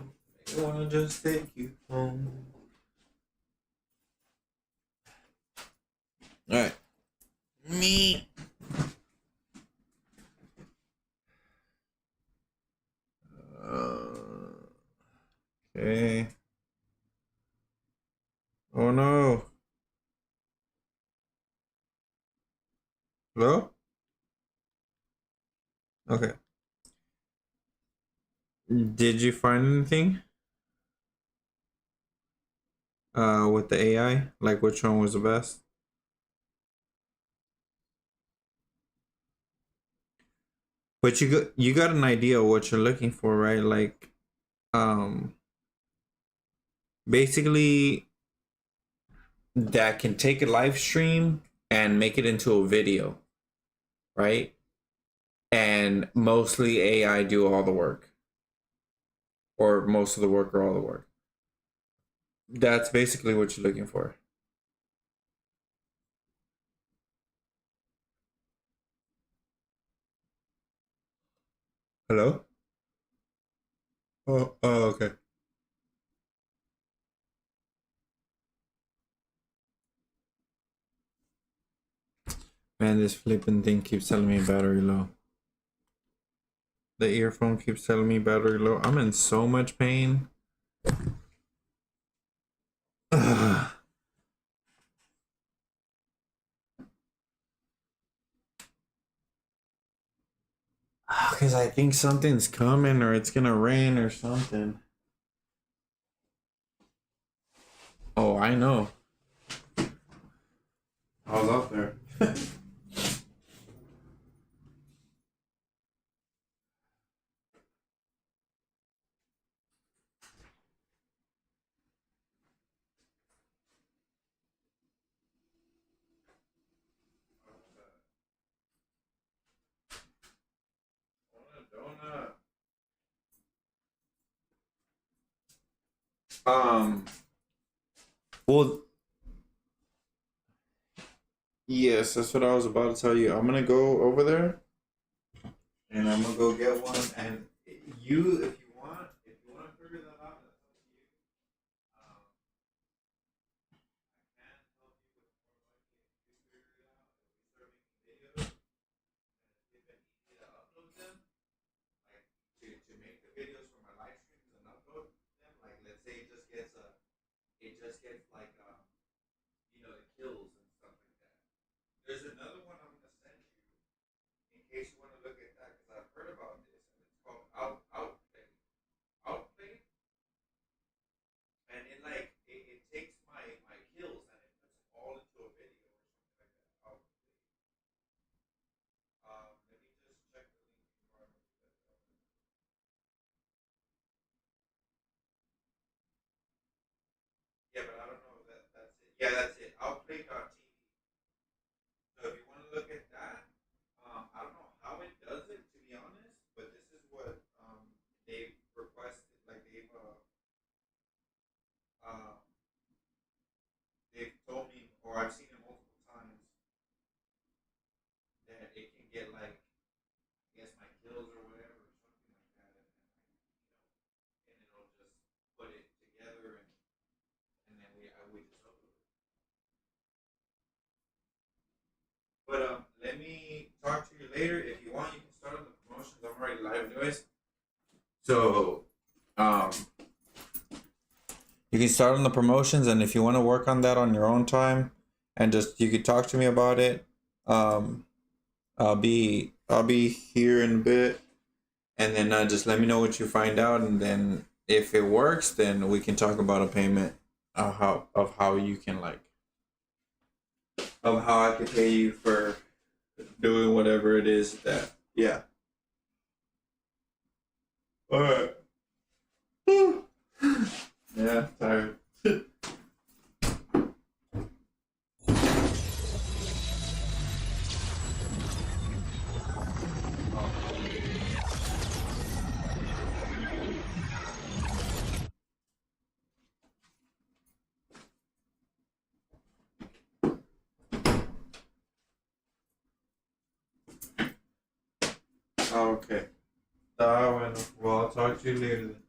I wanna just take you home. Alright. Me. Okay. Oh no. Hello? Okay. Did you find anything? With the AI? Like which one was the best? But you got an idea of what you're looking for, right? Like um basically that can take a live stream and make it into a video, right? And mostly AI do all the work. Or most of the work or all the work. That's basically what you're looking for. Hello? Oh, okay. Man, this flipping thing keeps telling me battery low. The earphone keeps telling me battery low. I'm in so much pain. Because I think something's coming or it's gonna rain or something. Oh, I know. I was out there. Um. Well, yes, that's what I was about to tell you. I'm gonna go over there, and I'm gonna go get one. And you, if you want to figure that out, that's up to you. I can't help you with more money if you figure it out. If we start making videos, and it's been easy to upload them, like to make the videos for my live streams and upload them. Like, let's say it just gets like the kills and stuff like that. There's another one I'm gonna send you in case you want to look at that because I've heard about this and it's called Outplay, and it takes my kills and it puts them all into a video or something like that. Outplay. Let me just check the link before I make that. Yeah, but I don't know if that's it. Yeah, that's it. Outplay.tv. So if you want to look at that, I don't know how it does it to be honest, but this is what they've requested. Like uh, they've told me, or I've seen it multiple times, that it can get like I guess my kills or whatever or something like that, and it'll just put it together and then we just upload it. But let me talk to you later. If you want, you can start on the promotions. I'm already live anyways. So um you can start on the promotions, and if you want to work on that on your own time, and just you could talk to me about it. Um, I'll be here in a bit, and then just let me know what you find out, and then if it works, then we can talk about a payment of how you can of how I can pay you for doing whatever it is that yeah. All right. Yeah, tired. Oh, okay. Está bueno. Well, I'll talk to you later then.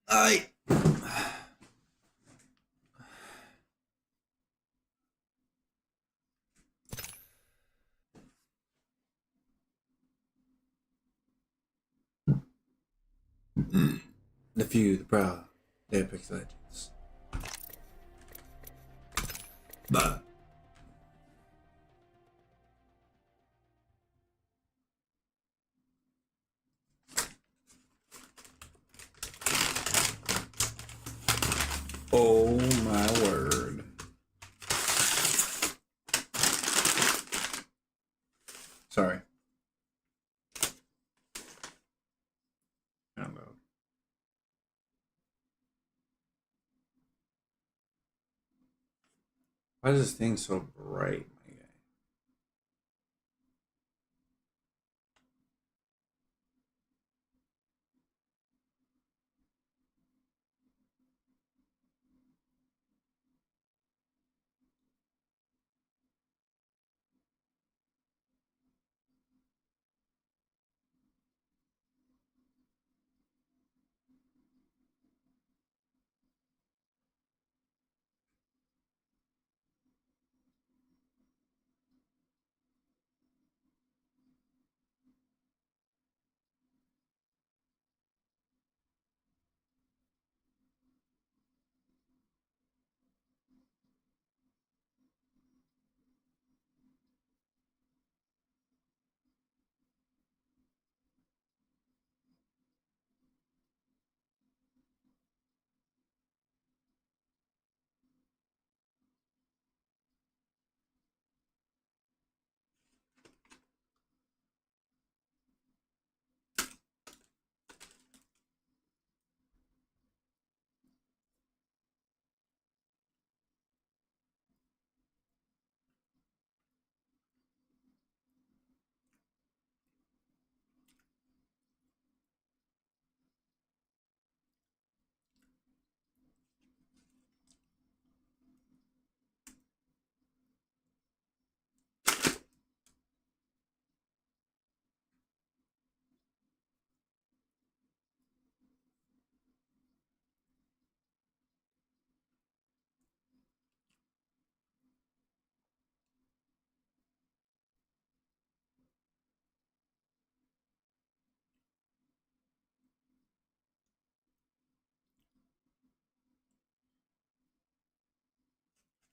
I. The few, the proud, the epic legends. Bah. Oh my word. Sorry. Hello. Why is this thing so bright, my guy?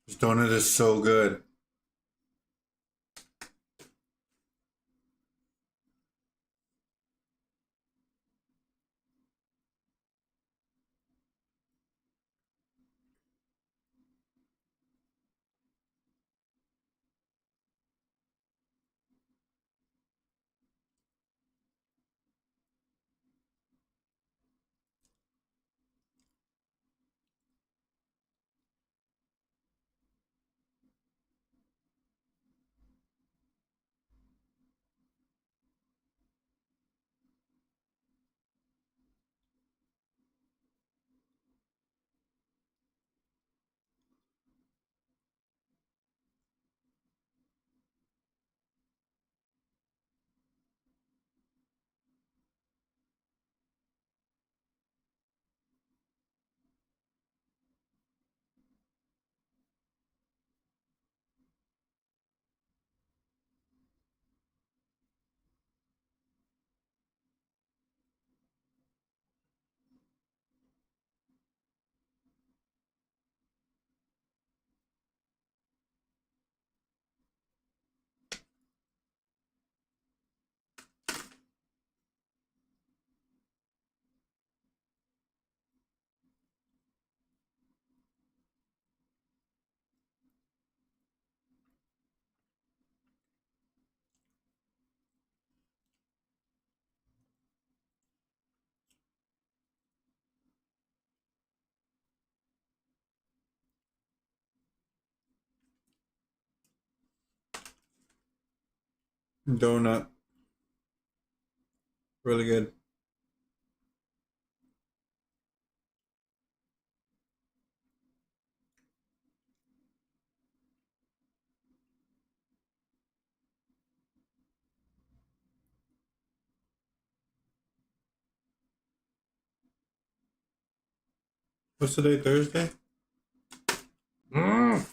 This donut is so good. Donut. Really good. What's today? Thursday? Mm.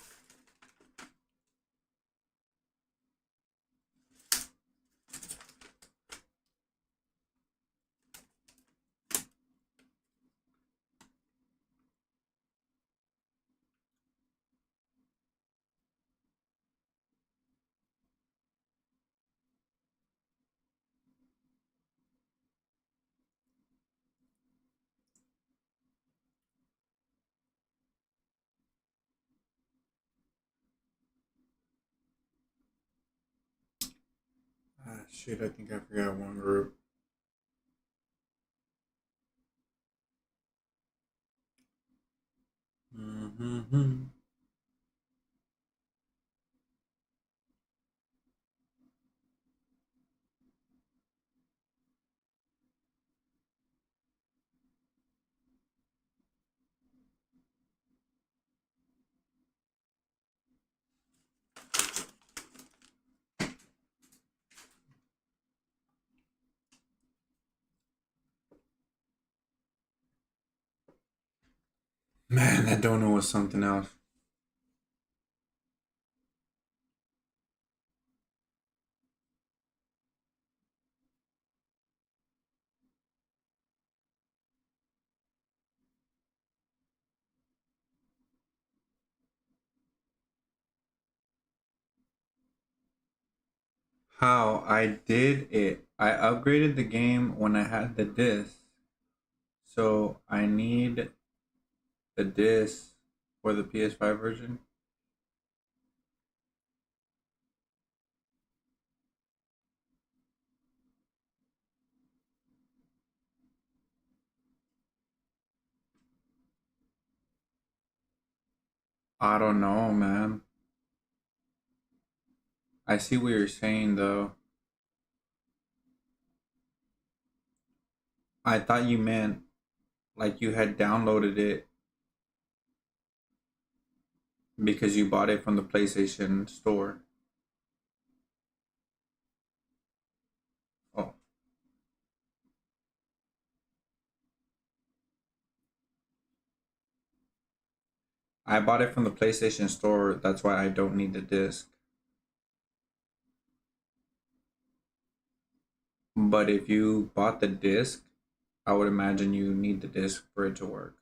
Ah, shit, I think I forgot one group. Mm-hmm. Man, that donut was something else. How I did it. I upgraded the game when I had the disc. So I need the disc for the PS5 version. I don't know, man. I see what you're saying though. I thought you meant like you had downloaded it because you bought it from the PlayStation store. Oh, I bought it from the PlayStation store. That's why I don't need the disc. But if you bought the disc, I would imagine you need the disc for it to work.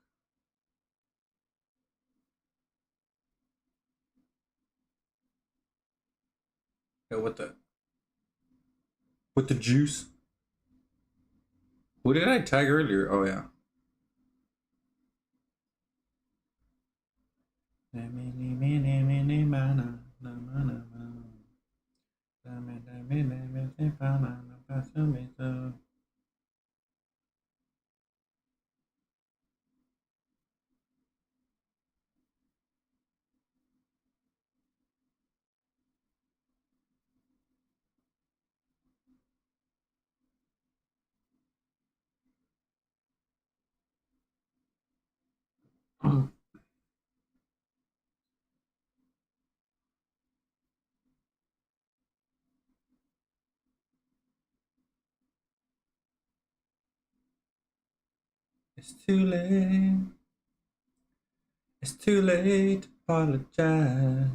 Hey, what the juice? Who did I tag earlier? Oh yeah. It's too late. It's too late to apologize.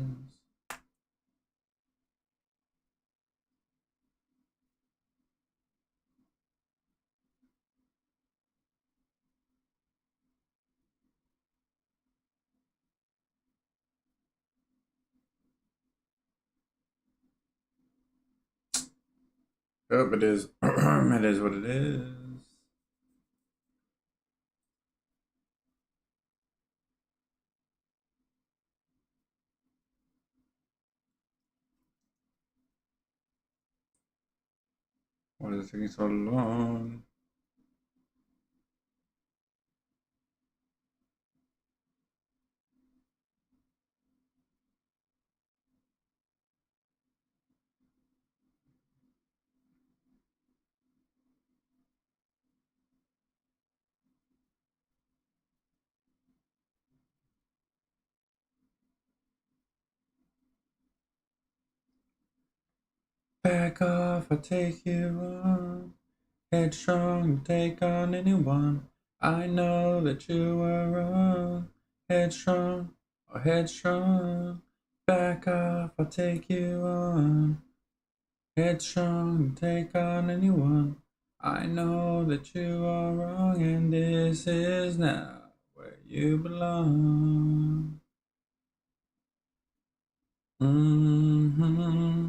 Yep, it is. It is what it is. Why is it taking so long? Back off, I'll take you on. Headstrong, take on anyone. I know that you were wrong. Headstrong, or headstrong. Back off, I'll take you on. Headstrong, take on anyone. I know that you are wrong, and this is now where you belong. Mm-hmm.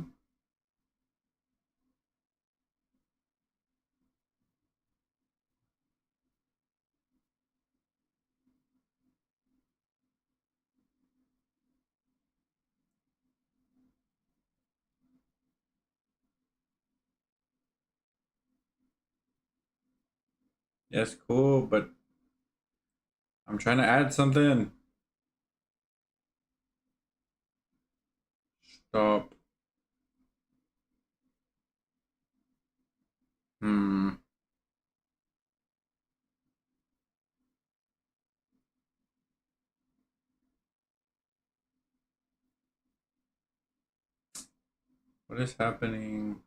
Yes, cool, but I'm trying to add something. Stop. Hmm. What is happening?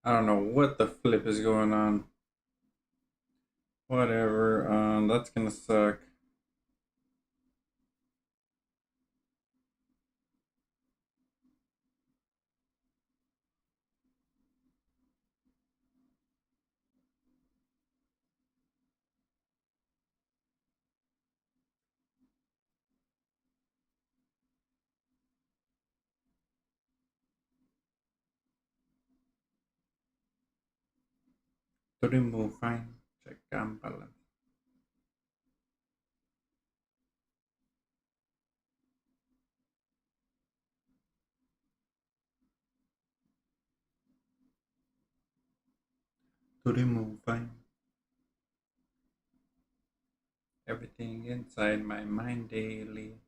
I don't know what the flip is going on. Whatever. That's gonna suck. To remove fine. Check and balance. To remove fine. Everything inside my mind daily.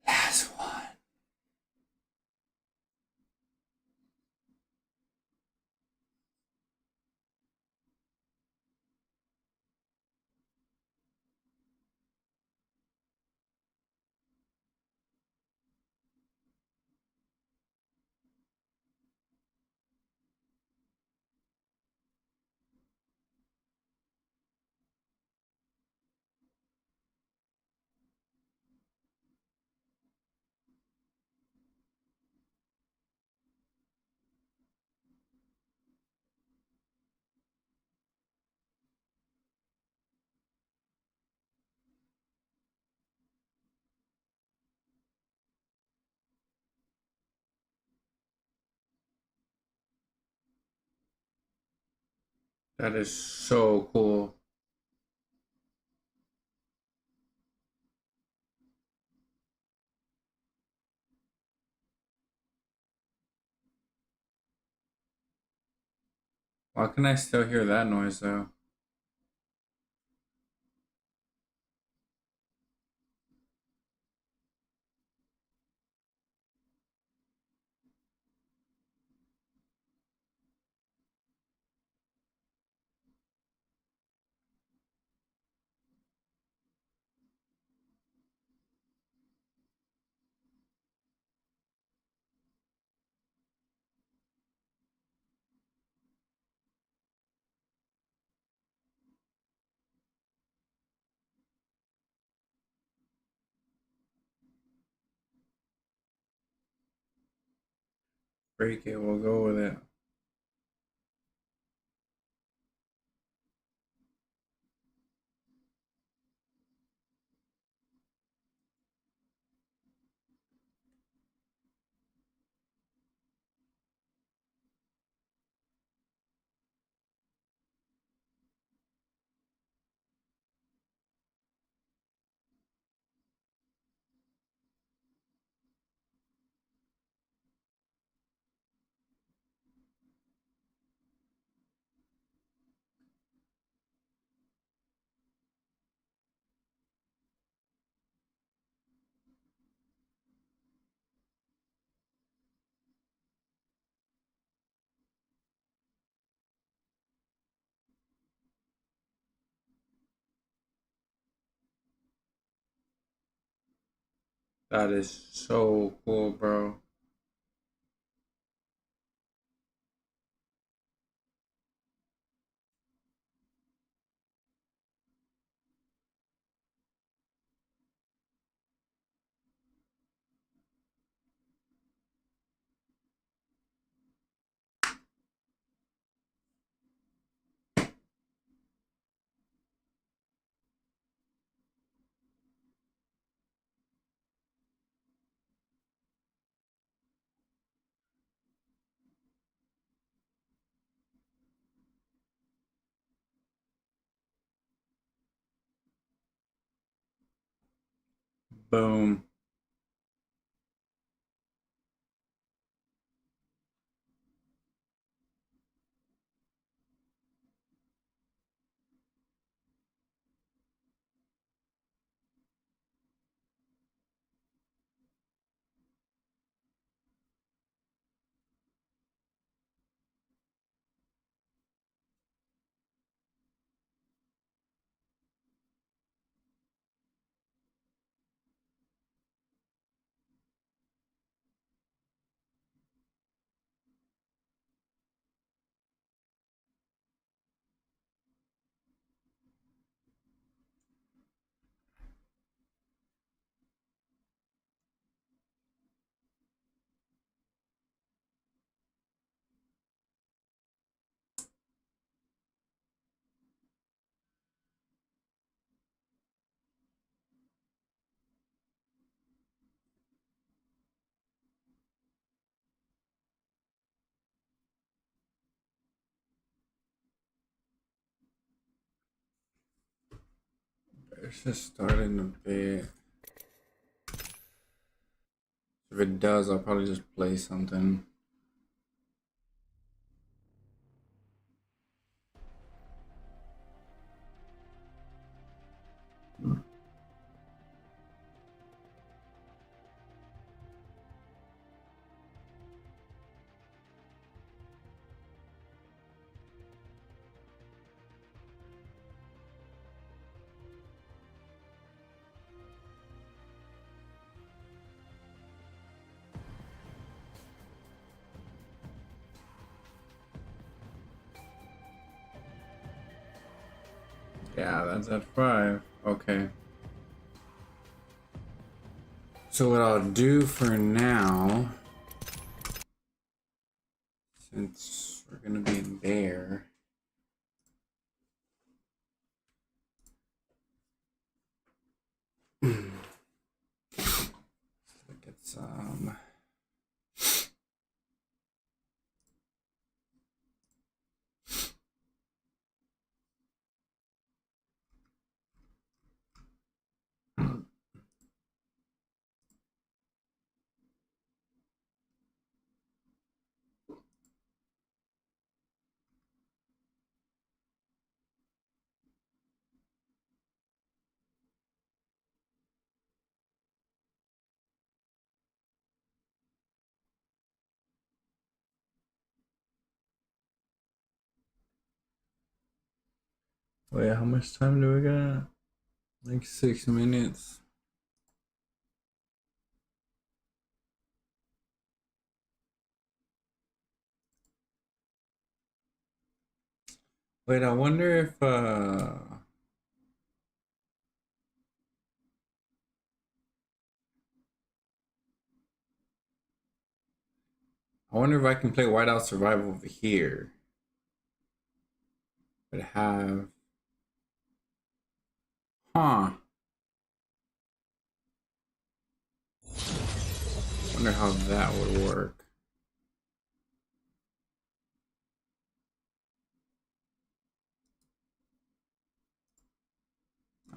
Last one. That is so cool. Why can I still hear that noise though? Break it, we'll go with it. That is so cool, bro. Boom. It's just starting a bit. If it does, I'll probably just play something. Yeah, that's at 5. Okay. So what I'll do for now, since we're gonna be in there, look at some. Wait, how much time do we got? Like 6 minutes. Wait, I wonder if I wonder if I can play Whiteout Survival over here. But have... Huh. Wonder how that would work.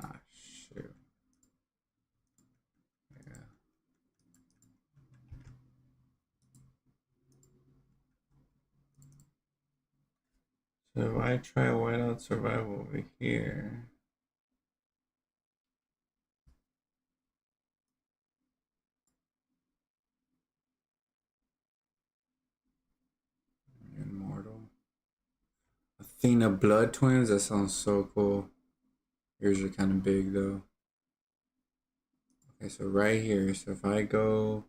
Ah, shoot. Yeah. So if I try Whiteout Survival over here... Immortal. Athena Blood Twins, that sounds so cool. Yours are kind of big though. Okay, so right here, so if I go...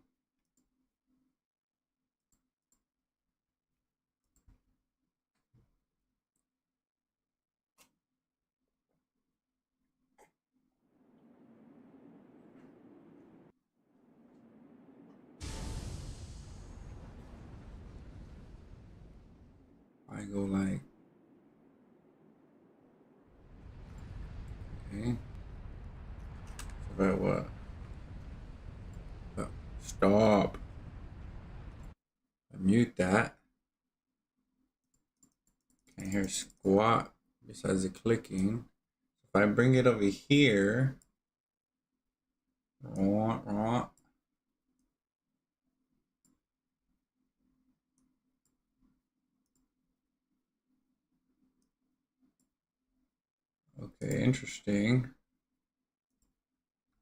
I go like... Okay. So about what? Oh, stop. I mute that. Can't hear squat besides the clicking. If I bring it over here... Okay, interesting.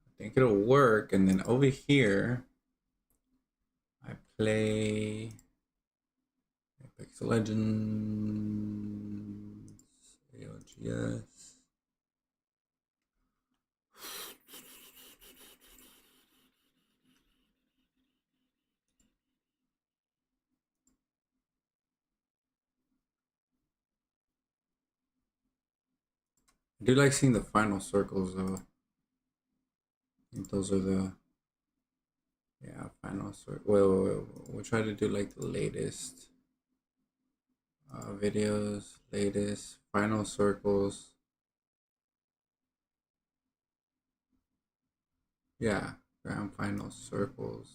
I think it'll work. And then over here, I play Apex Legends, AOGS. I do like seeing the final circles though. I think those are the, yeah, final circle. Wait. We'll try to do like the latest videos, latest final circles. Yeah, grand final circles.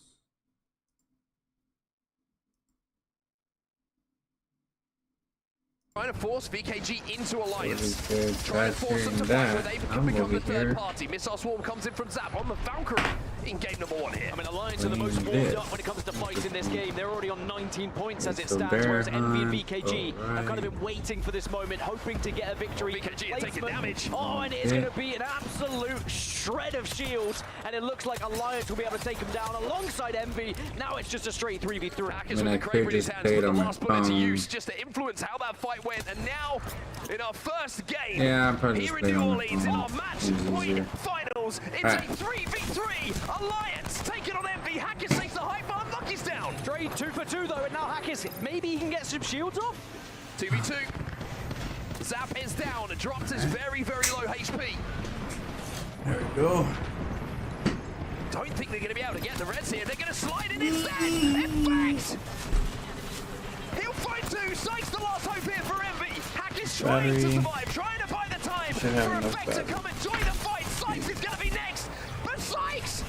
Trying to force VKG into alliance. Trying to force them to fight where they can become the third party. Missile Swarm comes in from Zap on the Valkyrie in game number 1 here. I mean, Alliance are the most warmed up when it comes to fights in this game. They're already on 19 points as it stands, whereas Envy and VKG have kind of been waiting for this moment, hoping to get a victory. VKG are taking damage. Oh, and it is going to be an absolute shred of shields, and it looks like Alliance will be able to take them down alongside Envy. Now it's just a straight 3v3. Hackers with the Kraber in his hands, put the last bullet to use just to influence how that fight went. And now, in our first game, here in New Orleans, in our match point finals, it's a 3v3 Alliance taking on Envy. Hackers takes the high bar, Lucky's down. Trade 2 for 2 though, and now Hackers, maybe he can get some shields off? 2v2. Zap is down and drops his very, very low HP. There we go. Don't think they're going to be able to get the Reds here. They're going to slide in instead. In fact, he'll find 2. Sykes the last hope here for Envy. Hack is trying to survive, trying to buy the time for Effect to come and join the fight. Sykes is going to be next. But Sykes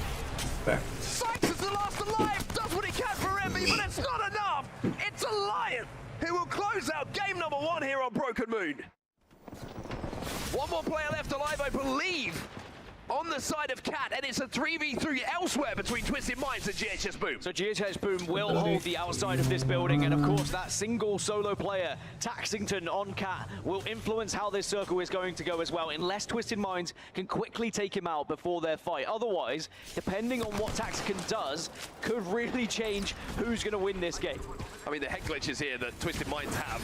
is the last alive. Does what he can for Envy, but it's not enough. It's Alliance who will close out game number 1 here on Broken Moon. One more player left alive, I believe, on the side of Cat, and it's a 3v3 elsewhere between Twisted Minds and GHS Boom. So GHS Boom will hold the outside of this building, and of course that single solo player, Taxington on Cat, will influence how this circle is going to go as well, unless Twisted Minds can quickly take him out before their fight. Otherwise, depending on what Taxington does, could really change who's going to win this game. I mean, the head glitches here that Twisted Minds have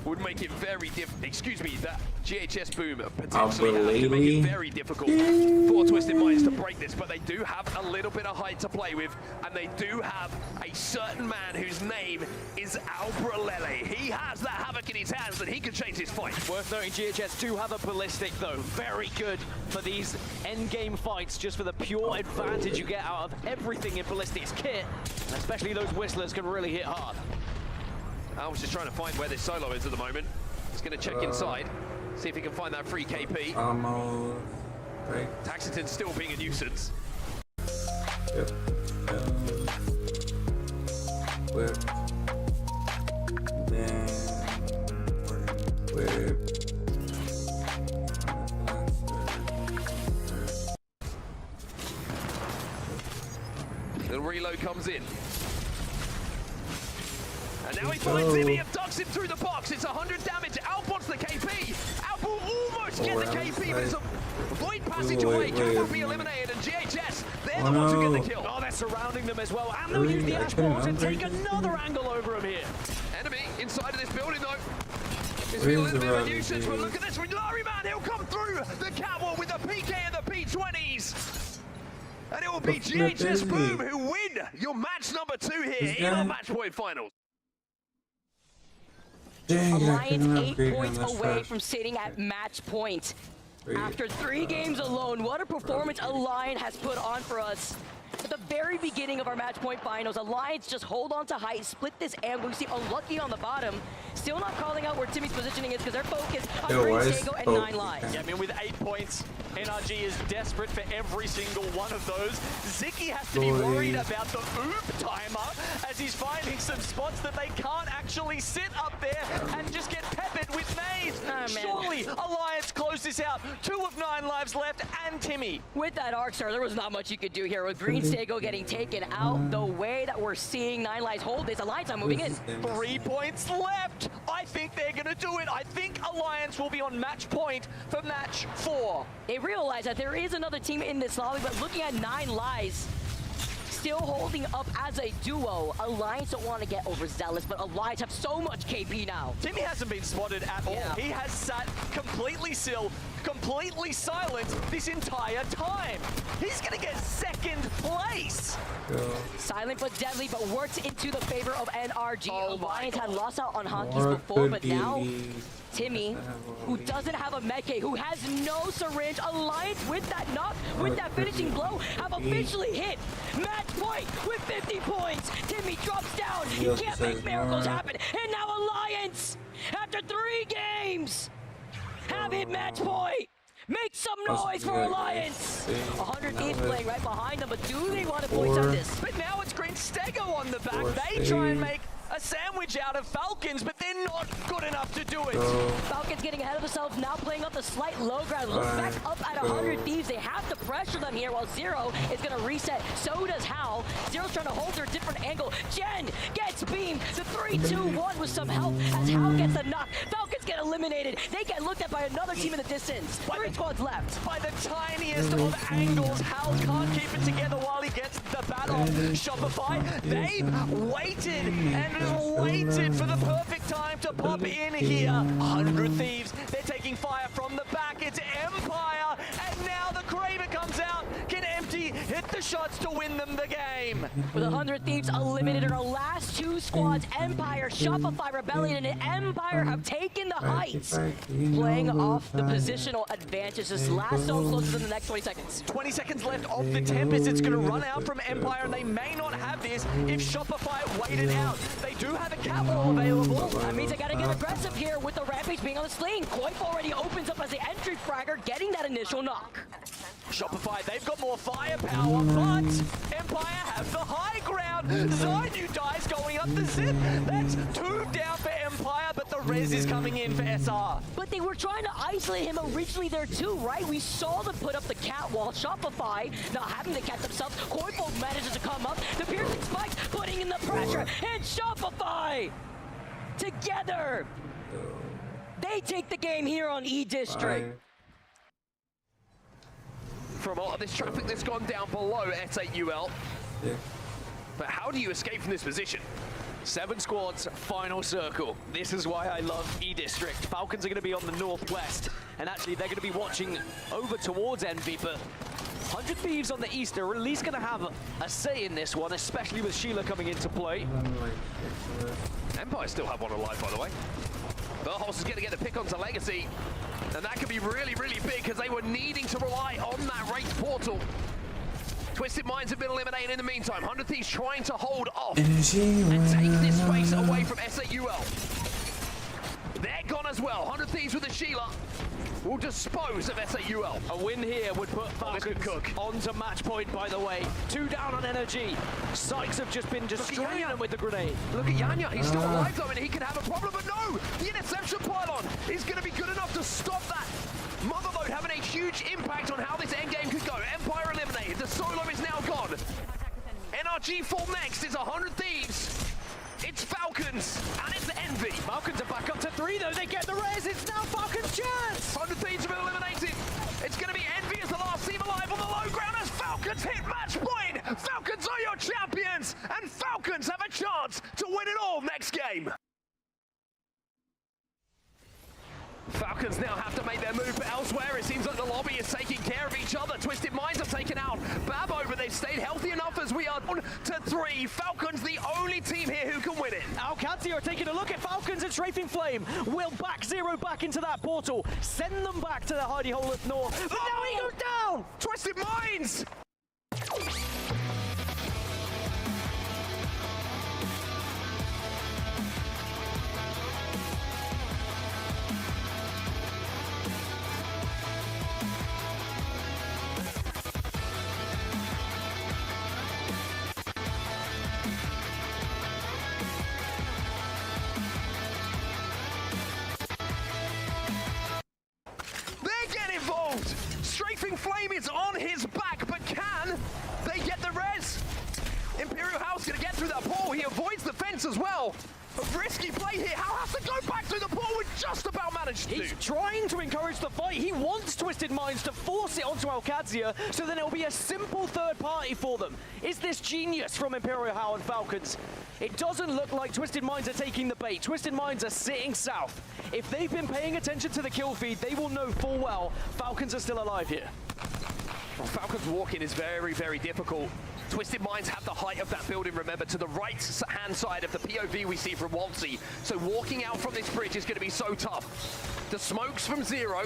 would make it very excuse me, that GHS boom potentially could make it very difficult for Twisted Minds to break this, but they do have a little bit of height to play with, and they do have a certain man whose name is Albrelele. He has that havoc in his hands that he can change this fight. Worth noting, GHS do have a ballistic though. Very good for these endgame fights, just for the pure advantage you get out of everything in ballistics kit. And especially those whistlers can really hit hard. I was just trying to find where this solo is at the moment. He's going to check inside, see if he can find that free KP. Almost. Right. Taxiton's still being a nuisance. Yep. Whip. Then whip. The reload comes in. And now he finds him, he abducts him through the box. It's 100 damage. Alp wants the KP. Alp will almost get the KP, but it's a void passageway. Cat will be eliminated, and GHS, they're the ones who get the kill. Oh, they're surrounding them as well. And they'll use the ash balls and take another angle over him here. Enemy inside of this building, though. It's been a little bit of a nuisance, but look at this. Larry Man, he'll come through the catwalk with the PK and the P20s. And it will be GHS Boom who win your match number 2 here in our match point finals. Alliance 8 points away from sitting at match point. After 3 games alone, what a performance Alliance has put on for us. At the very beginning of our match point finals, Alliance just hold on to height, split this angle. We see Unlucky on the bottom. Still not calling out where Timmy's positioning is because they're focused on Green Stego and 9 lives. Yeah, I mean, with 8 points, NRG is desperate for every single one of those. Zicky has to be worried about the oop timer as he's finding some spots that they can't actually sit up there and just get peppered with nades. Surely Alliance close this out. 2 of 9 lives left and Timmy. With that arc star, there was not much you could do here. With Green Stego getting taken out, the way that we're seeing 9 lives hold this, Alliance are moving in. 3 points left. I think they're going to do it. I think Alliance will be on match point for match 4. They realize that there is another team in this lobby, but looking at 9 lives, still holding up as a duo. Alliance don't want to get overzealous, but Alliance have so much KP now. Timmy hasn't been spotted at all. He has sat completely still, completely silent this entire time. He's going to get 2nd place. Silent but deadly, but works into the favor of NRG. Alliance had lost out on Honkies before, but now Timmy, who doesn't have a medkit, who has no syringe, Alliance with that knock, with that finishing blow, have officially hit match point with 50 points. Timmy drops down. He can't make miracles happen. And now Alliance, after 3 games, have hit match point. Make some noise for Alliance! 100 Thieves playing right behind them, but do they want to voice on this? But now it's Green Stego on the back. They try and make a sandwich out of Falcons, but they're not good enough to do it. Falcons getting ahead of themselves, now playing up the slight low ground. Look back up at 100 Thieves. They have to pressure them here while Zero is going to reset. So does Hal. Zero's trying to hold their different angle. Jen gets beamed. The 3-2-1 with some help as Hal gets the knock. Falcons get eliminated. They get looked at by another team in the distance. 3 squads left. By the tiniest of angles, Hal can't keep it together while he gets the bat off. Shopify, they've waited and waited for the perfect time to pop in here. 100 Thieves, they're taking fire from the back. It's Empire, and now the Kraber comes out. Can Empty hit the shots to win them the game? With 100 Thieves eliminated in our last 2 squads, Empire, Shopify, Rebellion, and Empire have taken the heights. Playing off the positional advantage. This last zone closes in the next 20 seconds. 20 seconds left of the Tempest. It's going to run out from Empire, and they may not have this if Shopify waited out. They do have a catwall available. That means they gotta get aggressive here with the Rampage being on the sling. Coif already opens up as the entry fragger, getting that initial knock. Shopify, they've got more firepower, but Empire have the high ground. Zainu dies going up the zip. That's 2 down for Empire, but the res is coming in for SR. But they were trying to isolate him originally there too, right? We saw them put up the catwall. Shopify not having to catch themselves. Coif manages to come up. The piercing spikes putting in the pressure, and Shopify together. They take the game here on E-District. From all of this traffic that's gone down below S8UL. But how do you escape from this position? 7 squads, final circle. This is why I love E-District. Falcons are going to be on the northwest, and actually they're going to be watching over towards Envy, but 100 Thieves on the east are at least going to have a say in this one, especially with Sheila coming into play. Empire still have one alive, by the way. Verhulst is going to get the pick onto Legacy, and that could be really, really big because they were needing to rely on that Wraith portal. Twisted Minds have been eliminated in the meantime. 100 Thieves trying to hold off and take this space away from SAUL. They're gone as well. 100 Thieves with the Sheila will dispose of SAUL. A win here would put Falcons onto match point, by the way. 2 down on energy. Sykes have just been destroying them with the grenade. Look at Yanya, he's still alive though, and he can have a problem, but no! The interception pylon is going to be good enough to stop that. Motherload having a huge impact on how this endgame could go. Empire eliminated, the solo is now gone. NRG fall next is 100 Thieves. It's Falcons, and it's Envy. Falcons are back up to 3 though, they get the res, it's now Falcons' chance! 100 Thieves have been eliminated. It's going to be Envy as the last team alive on the low ground as Falcons hit match point. Falcons are your champions, and Falcons have a chance to win it all next game. Falcons now have to make their move, but elsewhere it seems like the lobby is taking care of each other. Twisted Minds have taken out Babo, but they've stayed healthy enough as we are down to 3. Falcons the only team here who can win it. Alcatzy are taking a look at Falcons and Strafing Flame. Will back 0 back into that portal, send them back to the hidey hole of north. But now he goes down! Twisted Minds! Strafing Flame is on his back, but can they get the res? Imperial House gonna get through that pole. He avoids the fence as well. A risky play here. How has to go back through the pole with just about managed to. He's trying to encourage the fight. He wants Twisted Minds to force it onto Alcadzia, so then it'll be a simple third party for them. Is this genius from Imperial House and Falcons? It doesn't look like Twisted Minds are taking the bait. Twisted Minds are sitting south. If they've been paying attention to the kill feed, they will know full well Falcons are still alive here. Well, Falcons walking is very, very difficult. Twisted Minds have the height of that building, remember, to the right-hand side of the POV we see from Waltzy. So walking out from this bridge is going to be so tough. The smokes from Zero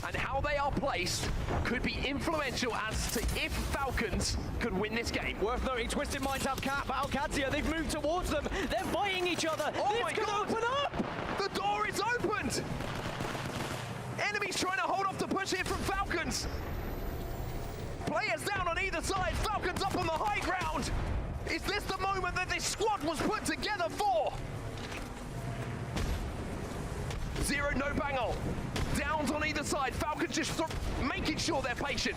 and how they are placed could be influential as to if Falcons could win this game. Worth noting, Twisted Minds have Cap, Alcadzia, they've moved towards them. They're fighting each other. Oh this my could God. open up! The door is opened! Enemies trying to hold off the push here from Falcons. Players down on either side, Falcons up on the high ground. Is this the moment that this squad was put together for? Zero, no bangle. Downs on either side, Falcons just making sure they're patient.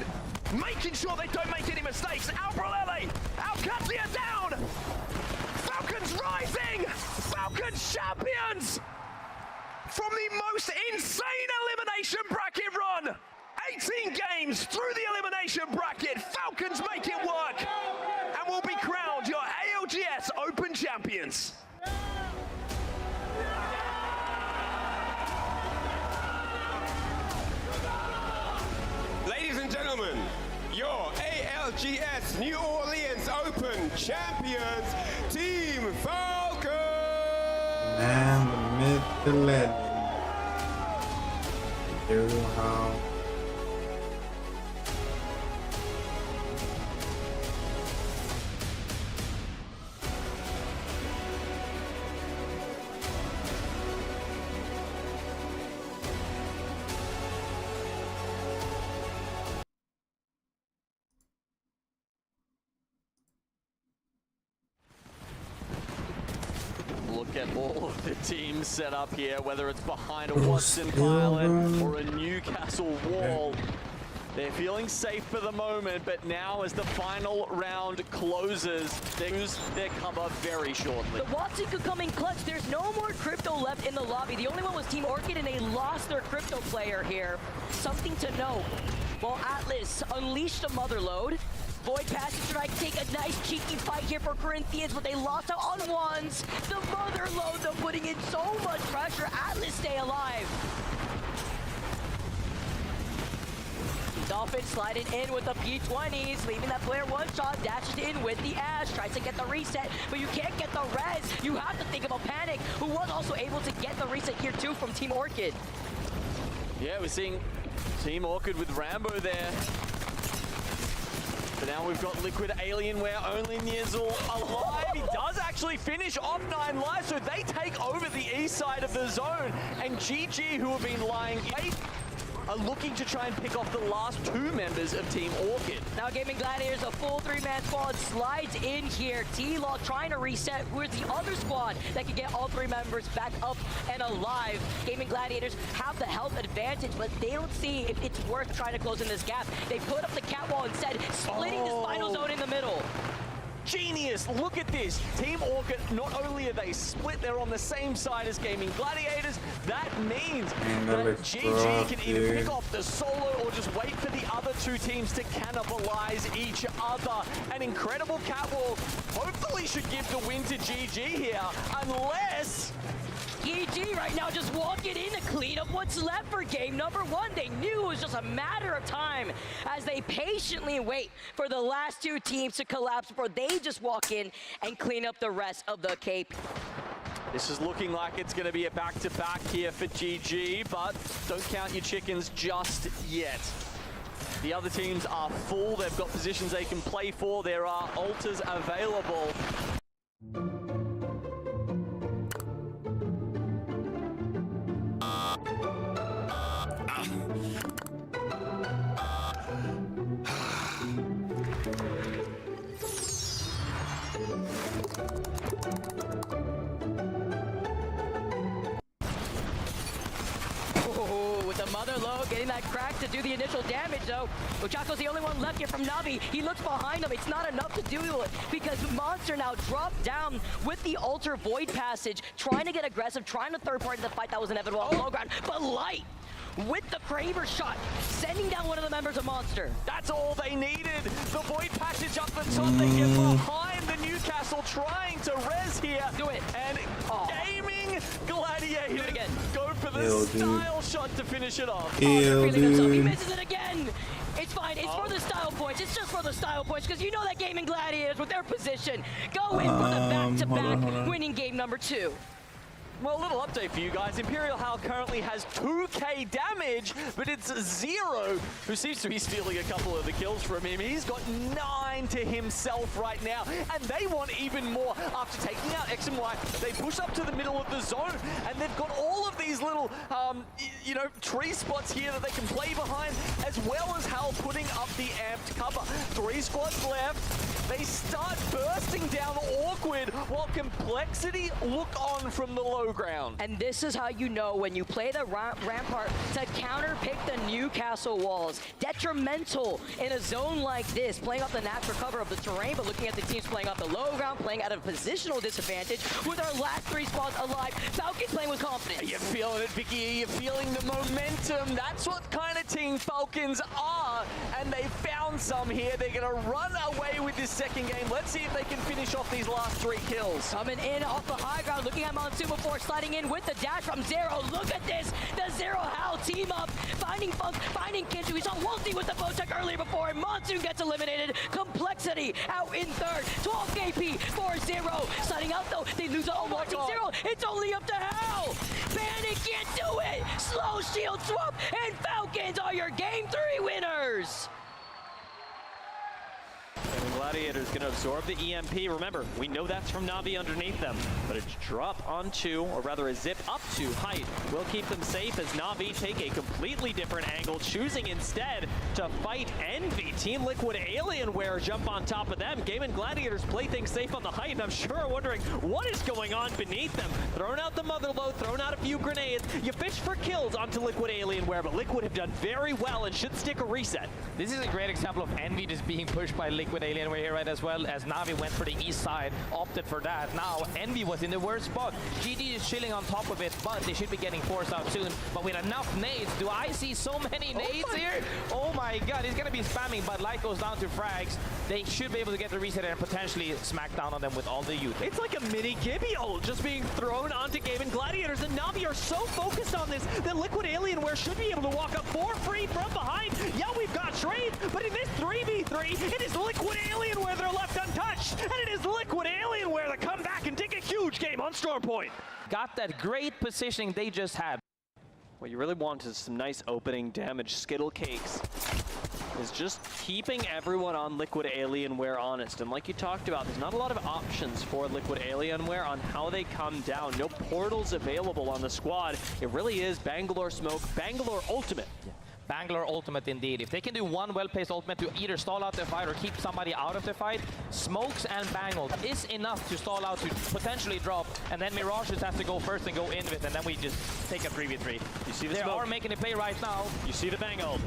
Making sure they don't make any mistakes. Albralele, Alcadzia down. Falcons rising. Falcons champions. From the most insane elimination bracket run. 18 games through the elimination bracket, Falcons make it work and will be crowned your ALGS Open Champions. Ladies and gentlemen, your ALGS New Orleans Open Champions, Team Falcons! And the myth, the legend. Imperial House. Look at all of the teams set up here, whether it's behind a Watson pylon or a Newcastle wall. They're feeling safe for the moment, but now as the final round closes, they lose their cover very shortly. The Watson could come in clutch. There's no more crypto left in the lobby. The only one was Team Orchid, and they lost their crypto player here. Something to note. While Atlas unleashed a mother load, Void Passage trying to take a nice cheeky fight here for Corinthians, but they lost out on ones. The Mother Load, though, putting in so much pressure. Atlas stay alive. Dolphin sliding in with the P20s, leaving that player one shot, dashes in with the Ash, tries to get the reset, but you can't get the res. You have to think about Panic, who was also able to get the reset here too from Team Orchid. Yeah, we're seeing Team Orchid with Rambo there. But now we've got Liquid Alienware, only Nizzle alive. He does actually finish off 9 lives, so they take over the east side of the zone. And GG, who have been lying late, are looking to try and pick off the last 2 members of Team Orchid. Now Gaming Gladiators, a full 3-man squad slides in here. T-Law trying to reset with the other squad that can get all 3 members back up and alive. Gaming Gladiators have the health advantage, but they don't see if it's worth trying to close in this gap. They put up the catwall instead, splitting this final zone in the middle. Genius, look at this. Team Orchid, not only are they split, they're on the same side as Gaming Gladiators. That means that GG can either pick off the solo or just wait for the other 2 teams to cannibalize each other. An incredible catwalk hopefully should give the win to GG here, unless... GG right now just walking in to clean up what's left for game number 1. They knew it was just a matter of time as they patiently wait for the last 2 teams to collapse before they just walk in and clean up the rest of the Cape. This is looking like it's going to be a back-to-back here for GG, but don't count your chickens just yet. The other teams are full. They've got positions they can play for. There are altars available. With the Mother Low getting that crack to do the initial damage though. Uchako's the only one left here from Navi. He looks behind him. It's not enough to do it because Monster now dropped down with the Altar Void Passage, trying to get aggressive, trying to third party the fight that was inevitable on low ground. But Light with the Kraber shot, sending down one of the members of Monster. That's all they needed. The Void Passage up the top. They get behind the Newcastle trying to res here. Do it. And Gaming Gladiators Do it again. go for the style shot to finish it off. He misses it again. It's fine. It's for the style points. It's just for the style points because you know that Gaming Gladiators with their position go in for the back-to-back winning game number 2. Well, a little update for you guys. Imperial Hal currently has 2k damage, but it's Zero who seems to be stealing a couple of the kills from him. He's got 9 to himself right now, and they want even more. After taking out X and Y, they push up to the middle of the zone, and they've got all of these little, you know, tree spots here that they can play behind, as well as Hal putting up the amped cover. 3 squads left. They start bursting down Awkward, while Complexity look on from the low ground. And this is how you know when you play the Rampart to counter-pick the Newcastle walls. Detrimental in a zone like this, playing off the natural cover of the terrain, but looking at the teams playing off the low ground, playing at a positional disadvantage with our last 3 spots alive. Falcons playing with confidence. Are you feeling it, Vicky? Are you feeling the momentum? That's what kind of team Falcons are, and they found some here. They're going to run away with this second game. Let's see if they can finish off these last 3 kills. Coming in off the high ground, looking at Monsoon before sliding in with the dash from Zero. Look at this, the Zero Hal team up, finding Funk, finding Kinchu. We saw Wolsey with the bow check earlier before, and Monsoon gets eliminated. Complexity out in third, 12 KP for Zero. Sliding out though, they lose all watching Zero. It's only up to Hal. Panic can't do it. Slow shield swap, and Falcons are your game 3 winners. And Gladiators going to absorb the EMP. Remember, we know that's from Navi underneath them, but a drop onto, or rather a zip up to height will keep them safe as Navi take a completely different angle, choosing instead to fight Envy. Team Liquid Alienware jump on top of them. Game and Gladiators play things safe on the height, and I'm sure wondering what is going on beneath them. Throwing out the mother load, throwing out a few grenades. You fish for kills onto Liquid Alienware, but Liquid have done very well and should stick a reset. This is a great example of Envy just being pushed by Liquid Alienware. Alienware here right as well, as Na'Vi went for the east side, opted for that. Now Envy was in the worst spot. GG is chilling on top of it, but they should be getting forced out soon. But with enough nades, do I see so many nades here? Oh my god, he's gonna be spamming, but light goes down to frags. They should be able to get the reset and potentially smack down on them with all the youth. It's like a mini Gibby ult just being thrown onto Gaben Gladiators, and Na'Vi are so focused on this that Liquid Alienware should be able to walk up for free from behind. Yeah, we've got trades, but in this 3v3, it is Liquid Alienware that are left untouched, and it is Liquid Alienware that come back and take a huge game on Storm Point. Got that great positioning they just had. What you really want is some nice opening damage. Skittle Cakes is just keeping everyone on Liquid Alienware honest. And like you talked about, there's not a lot of options for Liquid Alienware on how they come down. No portals available on the squad. It really is Bangalore Smoke, Bangalore Ultimate. Yeah. Bangalore ultimate indeed. If they can do one well-placed ultimate to either stall out the fight or keep somebody out of the fight, Smokes and Bangle is enough to stall out, to potentially drop, and then Mirage just has to go first and go in with, and then we just take a 3v3. You see the They smoke. are making a play right now. You see the Bangle.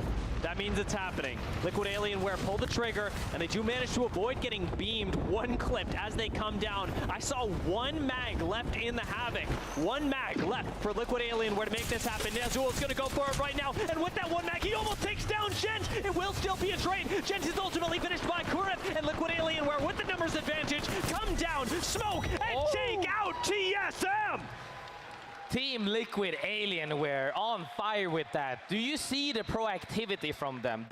That means it's happening. Liquid Alienware pull the trigger, and they do manage to avoid getting beamed one clipped as they come down. I saw one mag left in the Havoc. One mag left for Liquid Alienware to make this happen. Nazul is going to go for it right now, and with that one mag, he almost takes down Gent. It will still be a trade. Gent is ultimately finished by Kurith, and Liquid Alienware with the numbers advantage come down, smoke, and take out TSM. Team Liquid Alienware on fire with that. Do you see the proactivity from them?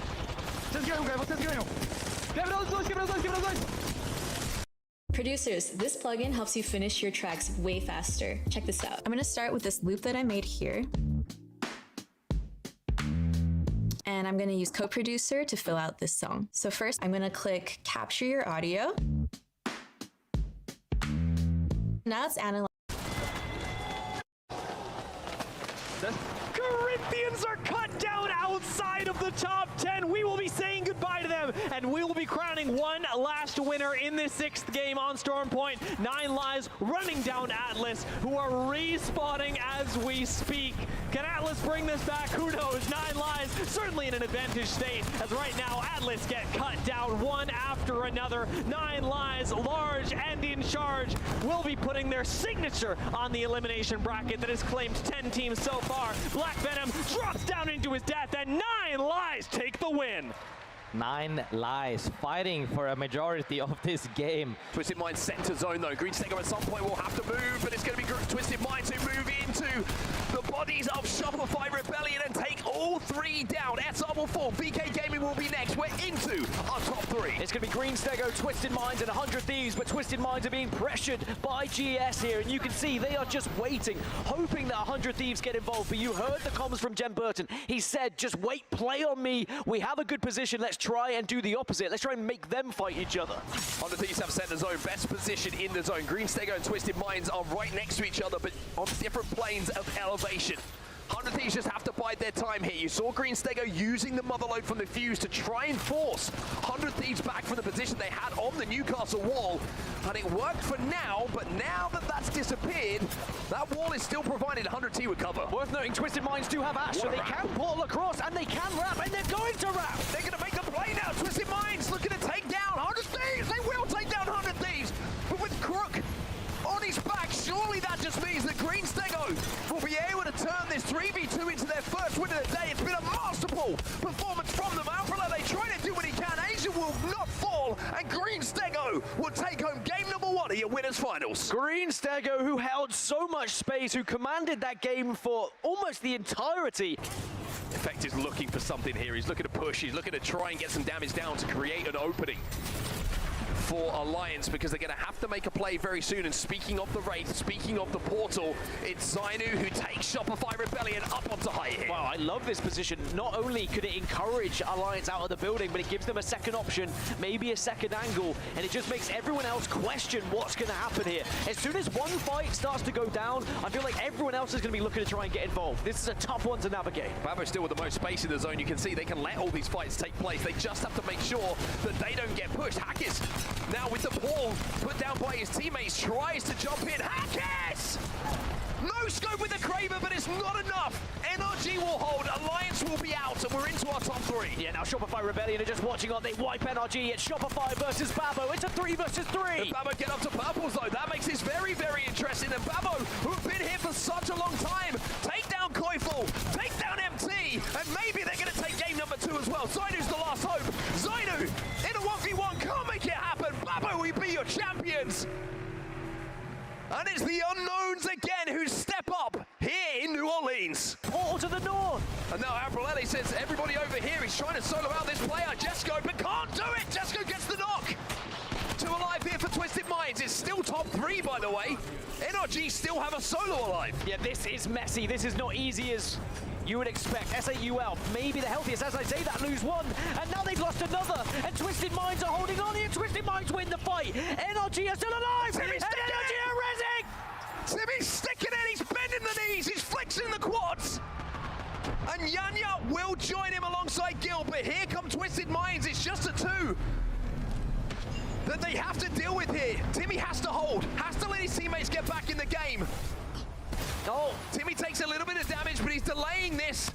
Producers, this plugin helps you finish your tracks way faster. Check this out. I'm gonna start with this loop that I made here. And I'm gonna use Co-Producer to fill out this song. So first, I'm gonna click Capture Your Audio. Now it's analyzing. The Corinthians are cut down outside of the top 10. We will be saying goodbye to them, and we will be crowning one last winner in this 6th game on Storm Point. 9 Lives running down Atlas, who are respawning as we speak. Can Atlas bring this back? Who knows? 9 Lives certainly in an advantage state, as right now Atlas get cut down one after another. 9 Lives, large and in charge, will be putting their signature on the elimination bracket that has claimed 10 teams so far. Black Venom drops down into his death, and 9 Lives take the win. 9 Lives fighting for a majority of this game. Twisted Minds center zone though. Green Stego at some point will have to move, but it's going to be Twisted Minds who move into the bodies of Shopify Rebellion and take all 3 down. SR will fall. BK Gaming will be next. We're into our top 3. It's going to be Green Stego, Twisted Minds, and 100 Thieves, but Twisted Minds are being pressured by GS here, and you can see they are just waiting, hoping that 100 Thieves get involved. But you heard the comms from Jen Burton. He said, just wait, play on me. We have a good position. Let's try and do the opposite. Let's try and make them fight each other. 100 Thieves have center zone, best position in the zone. Green Stego and Twisted Minds are right next to each other, but on different planes of elevation. 100 Thieves just have to bide their time here. You saw Green Stego using the Motherload from the Fuse to try and force 100 Thieves back from the position they had on the Newcastle wall. And it worked for now, but now that that's disappeared, that wall is still provided 100 T would cover. Worth noting, Twisted Minds do have Ash, so they can portal across, and they can wrap, and they're going to wrap. They're going to make a play now. Twisted Minds looking to take down 100 Thieves. They will take down 100 Thieves, but with Crook on his back, surely that just means that Green Stego will be able to turn this 3v2 into their first win of the day. It's been a masterful performance from them. Umbrella, they try to do what he can. Asia will not fall, and Green Stego will take home game number 1 of your winners finals. Green Stego, who held so much space, who commanded that game for almost the entirety. Effect is looking for something here. He's looking to push. He's looking to try and get some damage down to create an opening for Alliance, because they're going to have to make a play very soon. And speaking of the Wraith, speaking of the portal, it's Zainu who takes Shopify Rebellion up onto high here. Wow, I love this position. Not only could it encourage Alliance out of the building, but it gives them a second option, maybe a second angle, and it just makes everyone else question what's going to happen here. As soon as one fight starts to go down, I feel like everyone else is going to be looking to try and get involved. This is a tough one to navigate. Babo still with the most space in the zone. You can see they can let all these fights take place. They just have to make sure that they don't get pushed. Hackers now with the ball put down by his teammates, tries to jump in. Hackers! No scope with the Kraber, but it's not enough. NRG will hold, Alliance will be out, and we're into our top 3. Yeah, now Shopify Rebellion are just watching on. They wipe NRG. It's Shopify versus Babo. It's a 3 versus 3. And Babo get up to purples, though. That makes this very, very interesting. And Babo, who have been here for such a long time, take down Koifel, take down MT, and maybe they're going to take game number 2 as well. Zainu's the last hope. Zainu in a 1v1 can't make it happen. Babo, we be your champions. And it's the unknowns again who step up here in New Orleans. Portal to the north. And now Abrolelli says everybody over here. He's trying to solo out this player, Jesco, but can't do it. Jesco gets the knock. 2 alive here for Twisted Minds. It's still top 3, by the way. NRG still have a solo alive. Yeah, this is messy. This is not easy as you would expect. SAUL, maybe the healthiest, as I say that, lose 1. And now they've lost another. And Twisted Minds are holding on here. Twisted Minds win the fight. NRG are still alive. And NRG are rezzing. Timmy's sticking it. He's bending the knees. He's flexing the quads. And Yanya will join him alongside Gil. But here come Twisted Minds. It's just a 2 that they have to deal with here. Timmy has to hold. Has to let his teammates get back in the game. Oh, Timmy takes a little bit of damage, but he's delaying this.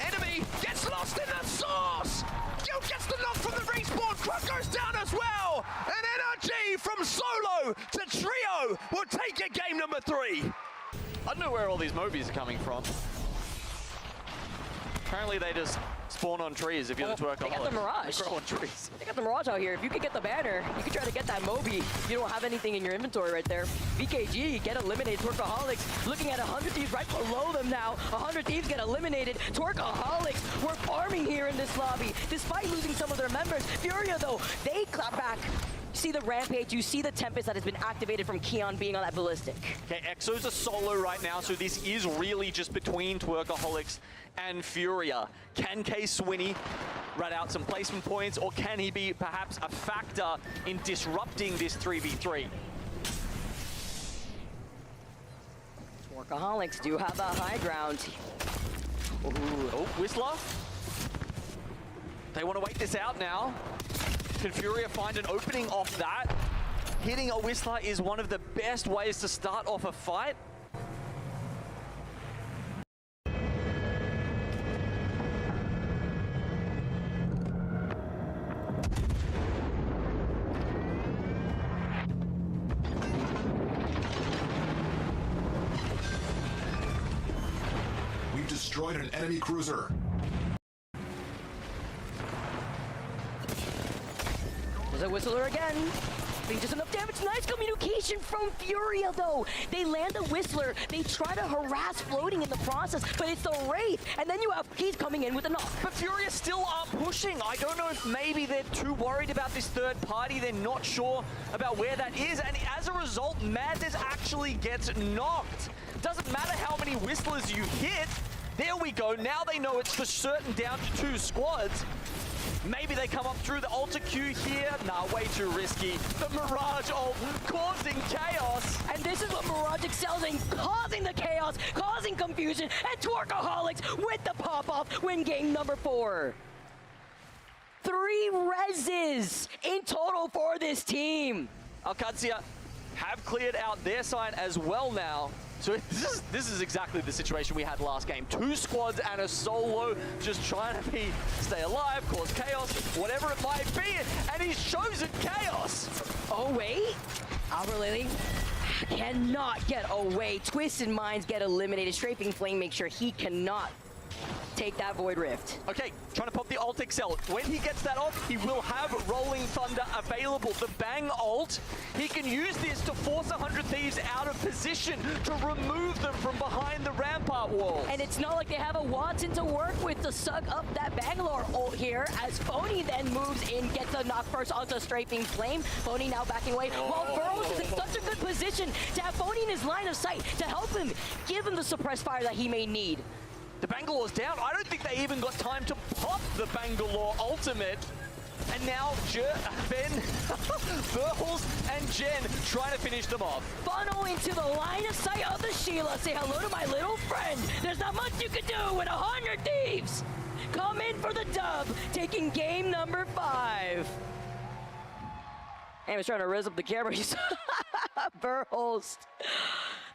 Enemy gets lost in the source. Gil gets the knock from the respawn. Crud goes down as well. And NRG from solo to trio will take it game number 3. I don't know where all these Mobies are coming from. Apparently they just spawn on trees if you're the Twerkaholic. They got the Mirage. They grow on trees. They got the Mirage out here. If you could get the banner, you could try to get that Moby. If you don't have anything in your inventory right there. BKG get eliminated. Twerkaholics looking at 100 Thieves right below them now. 100 Thieves get eliminated. Twerkaholics were farming here in this lobby despite losing some of their members. Furia though, they clap back. You see the Rampage, you see the Tempest that has been activated from Keon being on that Ballistic. Okay, Exo's a solo right now, so this is really just between Twerkaholics and Furia. Can K Swinney rat out some placement points, or can he be perhaps a factor in disrupting this 3v3? Twerkaholics do have a high ground. Ooh, oh, Whistler. They want to wait this out now. Can Furia find an opening off that? Hitting a Whistler is one of the best ways to start off a fight. We've destroyed an enemy cruiser. There's a Whistler again. Doing just enough damage. Nice communication from Furia, though. They land a Whistler. They try to harass Floating in the process, but it's the Wraith. And then you have Keys coming in with a knock. But Furia still are pushing. I don't know if maybe they're too worried about this third party. They're not sure about where that is. And as a result, Madness actually gets knocked. Doesn't matter how many Whistlers you hit. There we go. Now they know it's for certain down to 2 squads. Maybe they come up through the Alter Q here. Nah, way too risky. The Mirage ult causing chaos. And this is what Mirage excels in, causing the chaos, causing confusion, and Twerkaholics with the pop-off win game number 4. 3 reses in total for this team. Alcadzia have cleared out their side as well now. So this is exactly the situation we had last game. 2 squads and a solo just trying to stay alive, cause chaos, whatever it might be, and he's chosen chaos. Oh wait, Alberlily cannot get away. Twisted Minds get eliminated. Strafing Flame makes sure he cannot take that Void Rift. Okay, trying to pop the ult Excel. When he gets that off, he will have Rolling Thunder available. The Bang ult, he can use this to force 100 Thieves out of position to remove them from behind the rampart wall. And it's not like they have a Watson to work with to suck up that Bangalore ult here, as Phony then moves in, gets a knock first onto Strafing Flame. Phony now backing away, while Burrows is in such a good position to have Phony in his line of sight to help him, give him the suppressed fire that he may need. The Bangalore's down. I don't think they even got time to pop the Bangalore ultimate. And now Ben, Burles, and Jen trying to finish them off. Funnel into the line of sight of the Sheila. Say hello to my little friend. There's not much you can do with 100 Thieves. Come in for the dub, taking game number 5. And I was trying to raise up the camera. Burles.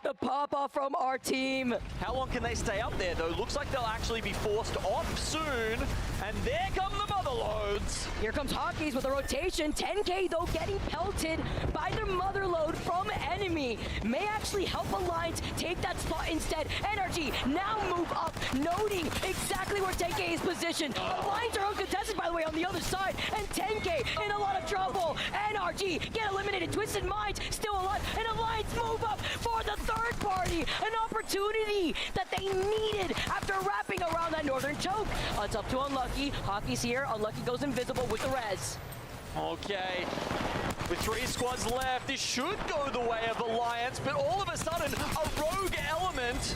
The pop-off from our team. How long can they stay up there, though? Looks like they'll actually be forced off soon. And there come the motherloads. Here comes Hockeys with a rotation. 10K, though, getting pelted by their motherload from enemy. May actually help Alliance take that spot instead. Energy now move up, noting exactly where 10K is positioned. Alliance are uncontested, by the way, on the other side. And 10K in a lot of trouble. NRG get eliminated. Twisted Minds still alive. And Alliance move up for the third party. An opportunity that they needed after wrapping around that northern choke. It's up to Unlucky. Hockey's here. Unlucky goes invisible with the res. Okay. With 3 squads left, this should go the way of Alliance, but all of a sudden, a rogue element.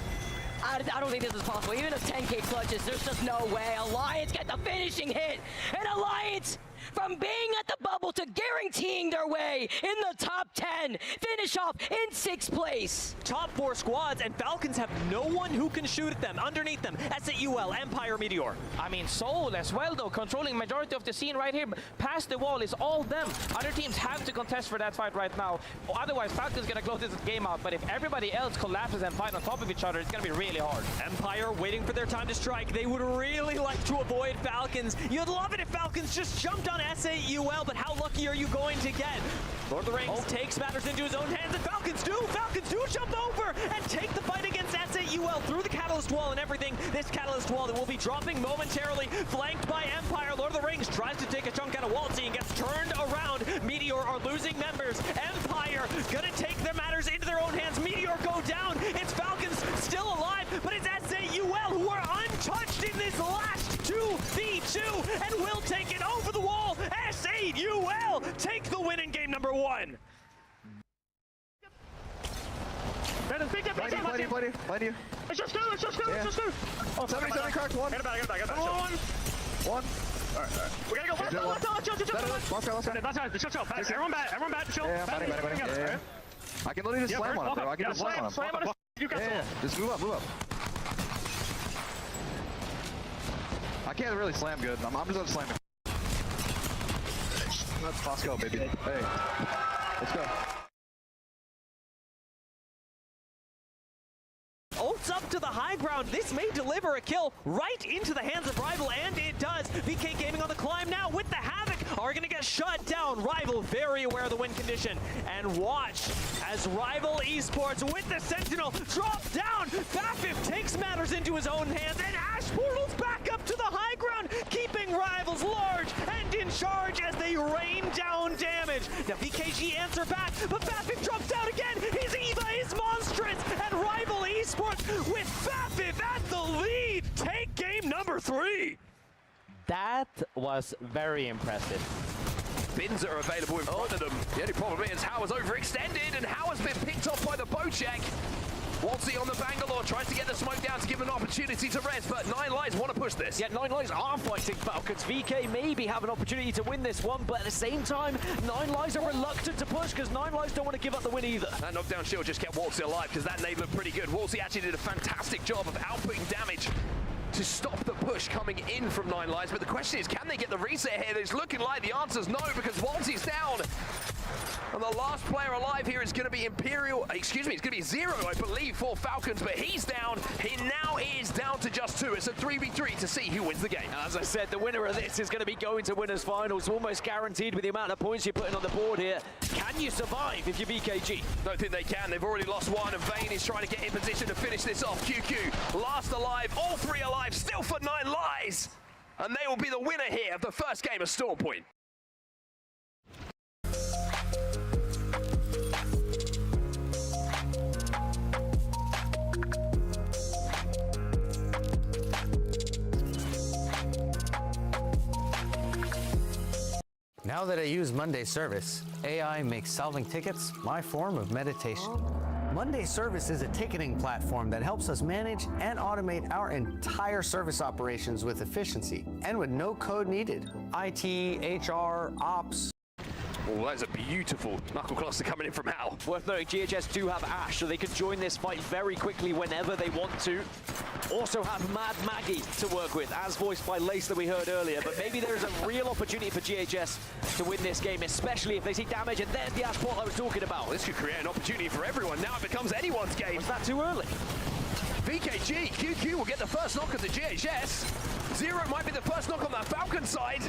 I don't think this is possible. Even if 10K clutches, there's just no way. Alliance get the finishing hit. And Alliance, from being at the bubble to guaranteeing their way in the top 10, finish off in 6th place. Top 4 squads, and Falcons have no one who can shoot at them. Underneath them, SAUL, Empire, Meteor. I mean, Soul as well, though, controlling majority of the scene right here. Past the wall is all them. Other teams have to contest for that fight right now. Otherwise, Falcons gonna close this game out. But if everybody else collapses and fight on top of each other, it's gonna be really hard. Empire waiting for their time to strike. They would really like to avoid Falcons. You'd love it if Falcons just jumped on SAUL, but how lucky are you going to get? Lord of the Rings takes matters into his own hands, and Falcons do jump over and take the fight against SAUL through the Catalyst Wall and everything. This Catalyst Wall that will be dropping momentarily, flanked by Empire. Lord of the Rings tries to take a chunk out of Waltzy and gets turned around. Meteor are losing members. Empire gonna take their matters into their own hands. Meteor go down. It's Falcons still alive, but it's SAUL who are untouched in this last 2v2 and will take it over the wall. SAUL take the win in game number 1. Blind you. Let's just go. Oh, 77 cracked, 1. Get it back. One. Alright. We gotta go. Let's go. Everyone back. Chill. Yeah, fighting. I can literally just slam on it, bro. I can just slam on it. You got Just move up. I can't really slam good. I'm just gonna slam it. Let's go, baby. Hey. Let's go. Ults up to the high ground. This may deliver a kill right into the hands of Rival, and it does. VK Gaming on the climb now with the Havoc are going to get shut down. Rival very aware of the win condition. And watch as Rival Esports with the Sentinel drop down. Fafif takes matters into his own hands, and Ash portals back up to the high ground, keeping Rivals large and in charge as they rain down damage. Now VKG answer back, but Fafif drops down again. His Eva is monstrous, and Rival Esports with Fafif at the lead take game number 3. That was very impressive. Bins are available in front of them. The only problem is How is overextended, and How has been picked off by the Bojack. Waltzy on the Bangalore tries to get the smoke down to give an opportunity to res, but 9 Lives want to push this. Yeah, 9 Lives are fighting Falcons. VK maybe have an opportunity to win this one, but at the same time, 9 Lives are reluctant to push because 9 Lives don't want to give up the win either. That knockdown shield just kept Waltzy alive because that nade looked pretty good. Waltzy actually did a fantastic job of outputting damage to stop the push coming in from 9 Lives, but the question is, can they get the reset here? It's looking like the answer's no, because Waltzy's down. And the last player alive here is going to be it's going to be Zero, I believe, for Falcons, but he's down. He now is down to just 2. It's a 3v3 to see who wins the game. As I said, the winner of this is going to be going to winners finals, almost guaranteed with the amount of points you're putting on the board here. Can you survive if you're VKG? Don't think they can. They've already lost 1, and Vayne is trying to get in position to finish this off. QQ, last alive, all 3 alive, still for 9 Lives. And they will be the winner here of the first game of Storm Point. Now that I use Monday Service, AI makes solving tickets my form of meditation. Monday Service is a ticketing platform that helps us manage and automate our entire service operations with efficiency and with no code needed. IT, HR, ops. Oh, that is a beautiful knuckle cluster coming in from Hal. Worth noting, GHS do have Ash, so they can join this fight very quickly whenever they want to. also have Mad Maggie to work with, as voiced by Lace that we heard earlier. But maybe there is a real opportunity for GHS to win this game, especially if they see damage, and there's the ash port I was talking about. Well, this could create an opportunity for everyone. Now it becomes anyone's game. Was that too early? VKG, QQ will get the first knock of the GHS. Zero might be the first knock on that Falcon side.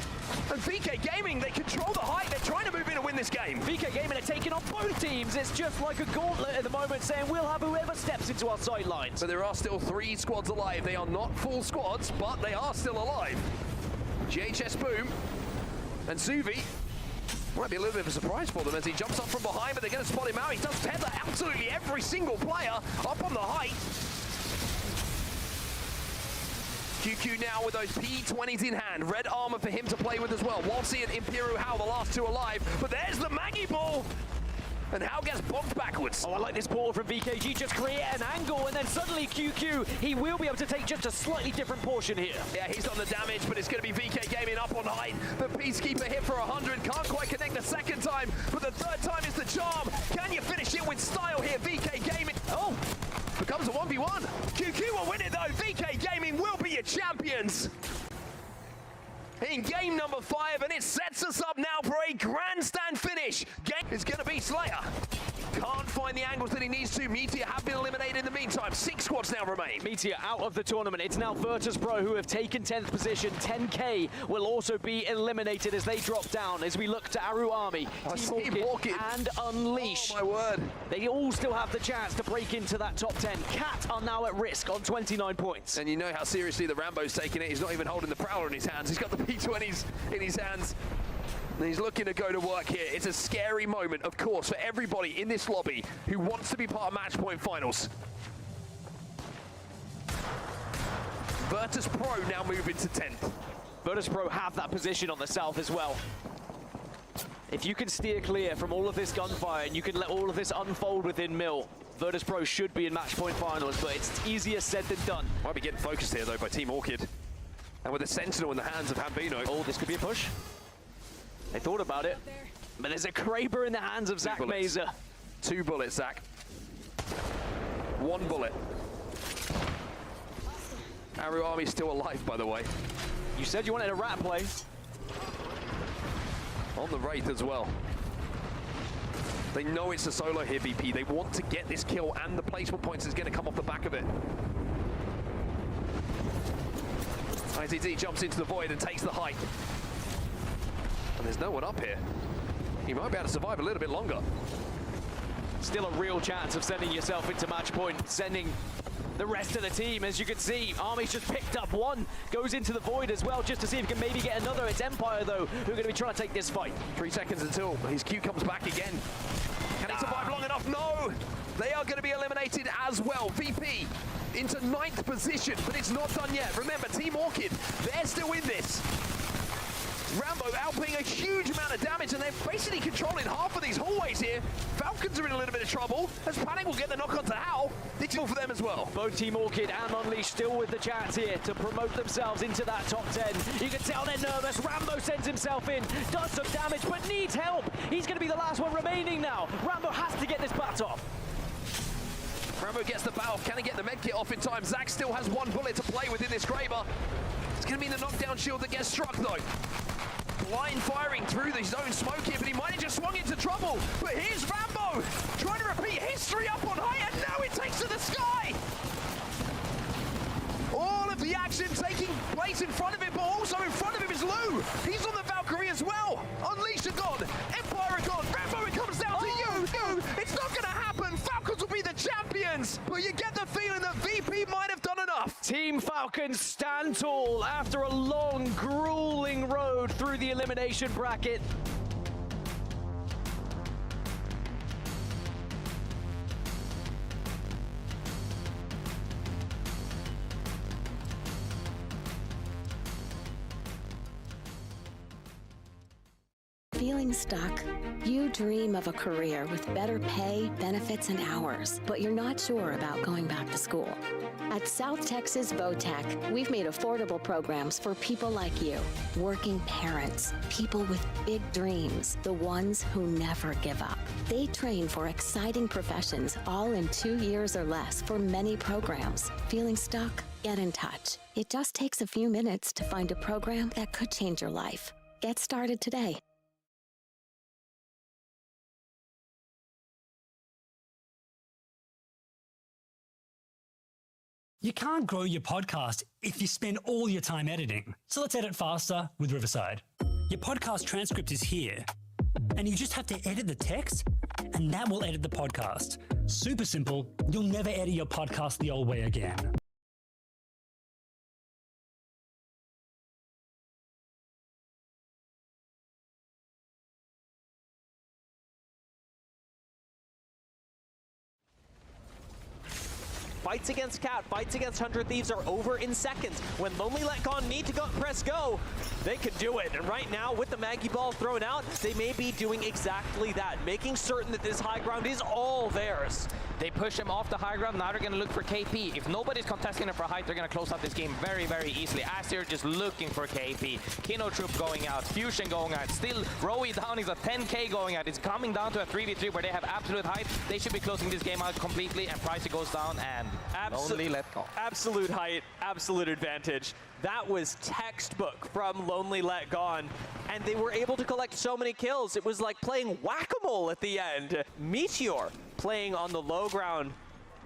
And VK Gaming, they control the height. They're trying to move in and win this game. VK Gaming are taking on both teams. It's just like a gauntlet at the moment, saying we'll have whoever steps into our sidelines. But there are still 3 squads alive. They are not full squads, but they are still alive. GHS Boom and Zuvi might be a little bit of a surprise for them as he jumps up from behind, but they're going to spot him out. He does tether absolutely every single player up on the height. QQ now with those P20s in hand. Red armor for him to play with as well. Waltzy and Imperial Hal, the last 2 alive. But there's the Maggie ball. And Hal gets bonked backwards. Oh, I like this portal from VKG. Just create an angle, and then suddenly QQ, he will be able to take just a slightly different portion here. Yeah, he's done the damage, but it's going to be VK Gaming up on height. The Peacekeeper hit for 100. Can't quite connect the second time, but the third time is the charm. Can you finish it with style here, VK Gaming? Oh, becomes a 1v1. QQ will win it though. VK Gaming will be your champions in game number 5, and it sets us up now for a grandstand finish. Game is going to be Slayer. Can't find the angles that he needs to. Meteor have been eliminated in the meantime. 6 squads now remain. Meteor out of the tournament. It's now Virtus.pro who have taken 10th position. 10K will also be eliminated as they drop down as we look to Aru Army, Team Orchid, and Unleash. Oh my word. They all still have the chance to break into that top 10. Cat are now at risk on 29 points. And you know how seriously the Rambo's taking it. He's not even holding the Prowler in his hands. He's got the P20s in his hands. And he's looking to go to work here. It's a scary moment, of course, for everybody in this lobby who wants to be part of Match Point Finals. Virtus.pro now moving to 10th. Virtus.pro have that position on the south as well. If you can steer clear from all of this gunfire and you can let all of this unfold within Mill, Virtus.pro should be in Match Point Finals, but it's easier said than done. Might be getting focused here, though, by Team Orchid. And with a Sentinel in the hands of Hambino. Oh, this could be a push. They thought about it, but there's a Kraber in the hands of Zach Mazer. 2 bullets, Zach. 1 bullet. Aru Army's still alive, by the way. You said you wanted a rat play. On the Wraith as well. They know it's a solo here, VP. They want to get this kill, and the placement points is going to come off the back of it. IZZ jumps into the void and takes the height. And there's no one up here. You might be able to survive a little bit longer. Still a real chance of sending yourself into match point, sending the rest of the team. As you can see, Army's just picked up 1, goes into the void as well, just to see if he can maybe get another. It's Empire, though, who are going to be trying to take this fight. 3 seconds until his Q comes back again. Can he survive long enough? No! They are going to be eliminated as well. VP into 9th position, but it's not done yet. Remember, Team Orchid, they're still in this. Rambo outputting a huge amount of damage, and they're basically controlling half of these hallways here. Falcons are in a little bit of trouble, as Panic will get the knock onto Hal. Digital for them as well. Both Team Orchid and Unleash still with the chance here to promote themselves into that top 10. You can tell they're nervous. Rambo sends himself in, does some damage, but needs help. He's going to be the last one remaining now. Rambo has to get this bat off. Rambo gets the bat off. Can he get the medkit off in time? Zach still has 1 bullet to play with in this Kraber. It's going to be the knockdown shield that gets struck, though. Blind firing through his own smoke here, but he might have just swung into trouble. But here's Rambo, trying to repeat history up on high, and now it takes to the sky. All of the action taking place in front of him, but also in front of him is Lou. He's on the Valkyrie as well. Unleash are gone, Empire are gone. Rambo, it comes down to you. It's not going to happen. Falcons will be the champions, but you get the feeling that VP might have done enough. Team Falcons stand tall after a long, grueling road through the elimination bracket. Feeling stuck? You dream of a career with better pay, benefits, and hours, but you're not sure about going back to school. At South Texas Vo-Tech, we've made affordable programs for people like you, working parents, people with big dreams, the ones who never give up. They train for exciting professions all in 2 years or less for many programs. Feeling stuck? Get in touch. It just takes a few minutes to find a program that could change your life. Get started today. You can't grow your podcast if you spend all your time editing. So let's edit faster with Riverside. Your podcast transcript is here, and you just have to edit the text, and that will edit the podcast. Super simple. You'll never edit your podcast the old way again. Fights against Cat, fights against 100 Thieves are over in seconds. When Lonely Let Gone need to press go, they can do it. And right now, with the Maggie Ball thrown out, they may be doing exactly that, making certain that this high ground is all theirs. They push him off the high ground, now they're going to look for KP. If nobody's contesting him for height, they're going to close out this game very, very easily. As they're just looking for KP. Kino Troop going out, Fusion going out, still Rowie down, he's a 10k going out. It's coming down to a 3v3 where they have absolute height. They should be closing this game out completely, and Pricey goes down, and Lonely Let Go. Absolute height, absolute advantage. That was textbook from Lonely Let Gone, and they were able to collect so many kills. It was like playing whack-a-mole at the end. Meteor playing on the low ground,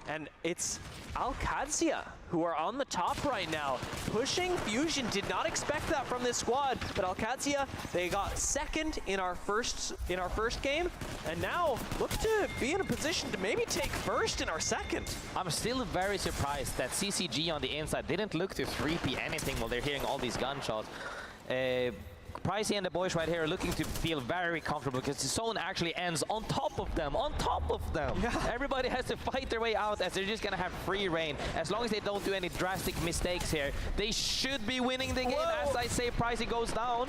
and it's Alcadzia who are on the top right now, pushing Fusion. Did not expect that from this squad, but Alcadzia, they got second in our first game, and now look to be in a position to maybe take first in our second. I'm still very surprised that CCG on the inside didn't look to 3P anything while they're hearing all these gunshots. Pricey and the boys right here are looking to feel very comfortable because the zone actually ends on top of them, Yeah. Everybody has to fight their way out as they're just gonna have free reign. As long as they don't do any drastic mistakes here, they should be winning the game. Whoa. As I say, Pricey goes down.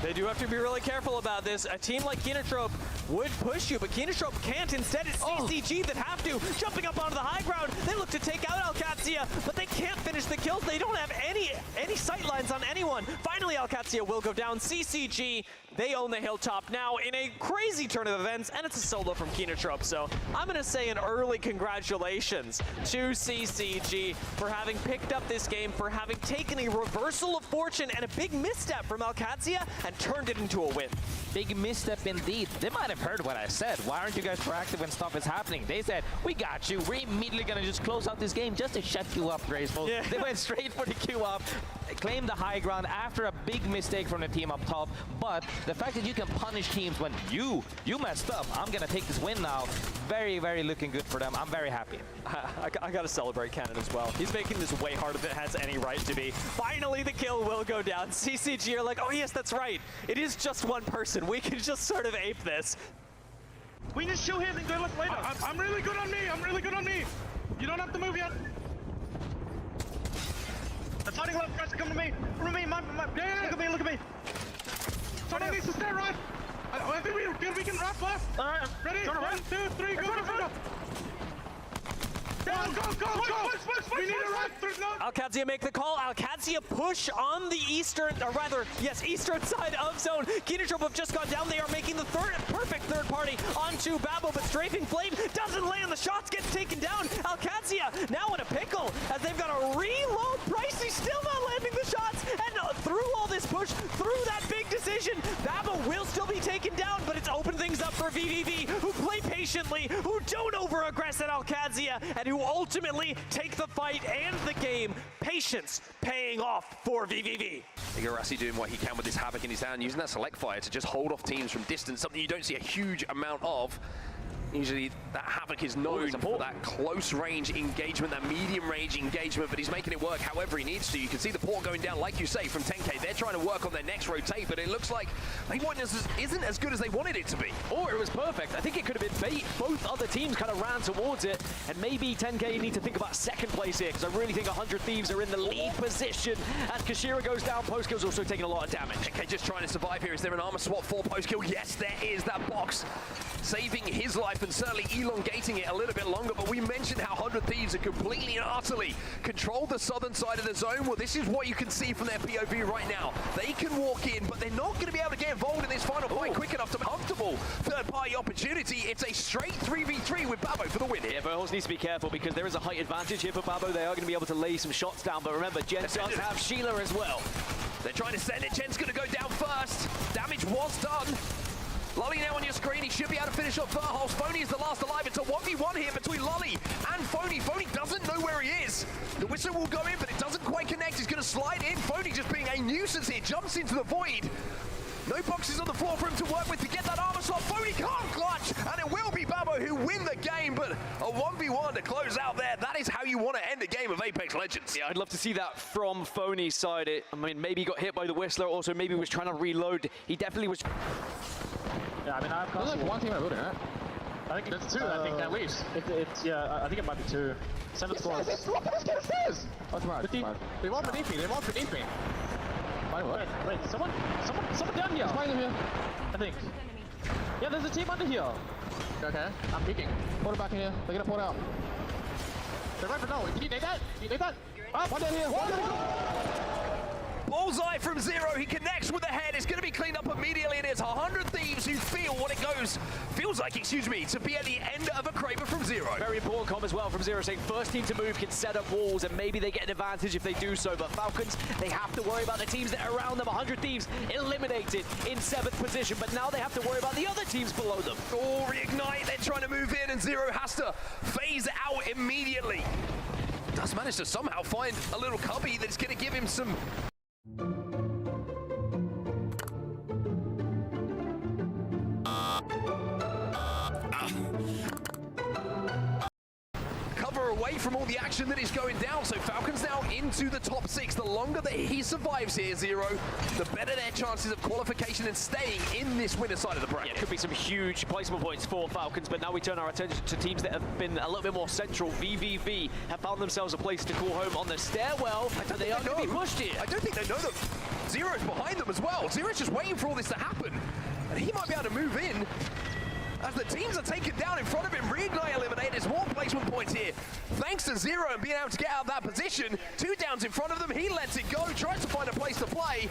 They do have to be really careful about this. A team like Kinotrope would push you, but Kinotrope can't. Instead, it's CCG that have to. Jumping up onto the high ground, they look to take out Alcadzia, but they can't finish the kills. They don't have any sight lines on anyone. Finally, Alcadzia will go down. CCG, they own the hilltop now in a crazy turn of events, and it's a solo from Kinotrope. So I'm going to say an early congratulations to CCG for having picked up this game, for having taken a reversal of fortune and a big misstep from Alcadzia and turned it into a win. Big misstep indeed. They might have heard what I said. Why aren't you guys proactive when stuff is happening? They said, we got you. We're immediately going to just close out this game just to shut you up, Graceful. Yeah. They went straight for the Q up, claimed the high ground after a big mistake from the team up top. But the fact that you can punish teams when you messed up, I'm going to take this win now. Very, very looking good for them. I'm very happy. I got to celebrate Cannon as well. He's making this way harder than it has any right to be. Finally, the kill will go down. CCG are like, oh yes, that's right. It is just one person. We can just sort of ape this. We just shoot him and good luck later. I'm really good on me. I'm really good on me. You don't have to move yet. The fighting left, guys, come to me. From me, yeah. Look at me. Someone needs to stay right. I think we can wrap left. All right, ready? 1, 2, 3, go. Go! We need a wrap. Alcadzia make the call. Alcadzia push on the eastern side of zone. Kinotrope have just gone down. They are making the perfect third party onto Babbo, but Strafing Flame doesn't land. The shots get taken down. Alcadzia now in a pickle as they've got to reload. Pricey still not landing the shots, and through all this push, through that big decision, Babbo will still be taken down, but it's opened things up for VVV, who play patiently, who don't over-aggress at Alcadzia, and who ultimately take the fight and the game. Patience paying off for VVV. Igarashi doing what he can with this Havoc in his hand, using that select fire to just hold off teams from distance, something you don't see a huge amount of. Usually that Havoc is known for that close range engagement, that medium range engagement, but he's making it work however he needs to. You can see the port going down, like you say, from 10k. They're trying to work on their next rotate, but it looks like isn't as good as they wanted it to be. Or it was perfect. I think it could have been bait. Both other teams kind of ran towards it, and maybe 10k need to think about second place here, because I really think 100 Thieves are in the lead position. As Kashira goes down, Postkill's also taking a lot of damage. 10k just trying to survive here. Is there an armor swap for Postkill? Yes, there is. That box saving his life. life and certainly elongating it a little bit longer, but we mentioned how 100 Thieves have completely and utterly controlled the southern side of the zone. Well, this is what you can see from their POV right now. They can walk in, but they're not going to be able to get involved in this final fight quick enough to be comfortable third-party opportunity. It's a straight 3v3 with Babbo for the win here. Yeah, Verhulst needs to be careful because there is a height advantage here for Babbo. They are going to be able to lay some shots down, but remember, Jen does have Sheila as well. They're trying to send it. Jen's going to go down first. Damage was done. Lolly now on your screen. He should be able to finish off Verhulst. Phony is the last alive. It's a 1v1 here between Lolly and Phony. Phony doesn't know where he is. The whistle will go in, but it doesn't quite connect. He's going to slide in. Phony just being a nuisance here. Jumps into the void. No boxes on the floor for him to work with to get that armor slot. Phony can't clutch, and it will be Babbo who win the game, but a 1v1 to close out there. That is how you want to end a game of Apex Legends. Yeah, I'd love to see that from Phony's side. I mean, maybe he got hit by the Whistler, also maybe he was trying to reload. He definitely was... Yeah, I mean, I've got like one team in a building, right? I think it's two, I think, at least. Yeah, I think it might be two. 7 squads. It's stairs! Oh, tomorrow. They walk beneath me, they walk beneath me. Wait, someone down here. Find them here. I think. Yeah, there's a team under here. Okay, I'm peeking. Pull it back in here. They're gonna pull it out. They're right for no. Can you nade that? Can you nade that? Ah, one down here. One down here. Bullseye from Zero. He connects with the head. It's going to be cleaned up immediately. It is 100 Thieves who feel what it feels like, to be at the end of a Kraber from Zero. Very important comm as well from Zero, saying first team to move can set up walls, and maybe they get an advantage if they do so. But Falcons, they have to worry about the teams that are around them. 100 Thieves eliminated in 7th position, but now they have to worry about the other teams below them. Oh, reignite. They're trying to move in, and Zero has to phase out immediately. Does manage to somehow find a little cubby that's going to give him some... cover away from all the action that is going down. So Falcons now into the top 6. The longer that he survives here, Zero, the better their chances of qualification and staying in this winner side of the bracket. Yeah, could be some huge placement points for Falcons, but now we turn our attention to teams that have been a little bit more central. VVV have found themselves a place to call home on the stairwell, and they are going to be pushed here. I don't think they know that Zero's behind them as well. Zero's just waiting for all this to happen, and he might be able to move in. As the teams are taken down in front of him, Reignite eliminated. There's more placement points here. Thanks to Zero and being able to get out of that position. 2 downs in front of them. He lets it go, tries to find a place to play.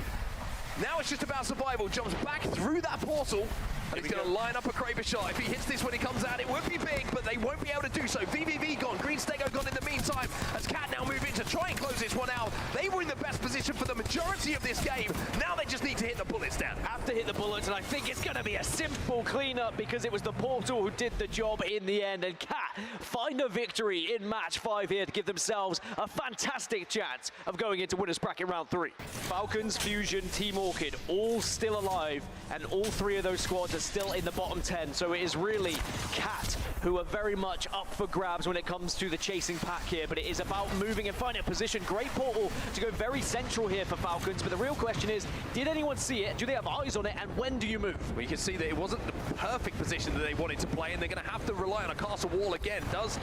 Now it's just about survival. Jumps back through that portal. And he's going to line up a Kraber shot. If he hits this when he comes out, it would be big, but they won't be able to do so. VVV gone. Green Stego gone in the meantime. As Cat now move in to try and close this one out. They were in the best position for the majority of this game. Now they just need to hit the bullets down. Have to hit the bullets, and I think it's going to be a simple cleanup because it was the portal who did the job in the end. And Cat find a victory in match 5 here to give themselves a fantastic chance of going into winners bracket round 3. Falcons, Fusion, Team Orchid, all still alive, and all 3 of those squads are still in the bottom 10. So it is really Cat who are very much up for grabs when it comes to the chasing pack here, but it is about moving and finding a position. Great portal to go very central here for Falcons, but the real question is, did anyone see it? Do they have eyes on it? And when do you move? Well, you can see that it wasn't the perfect position that they wanted to play, and they're going to have to rely on a castle wall again. Does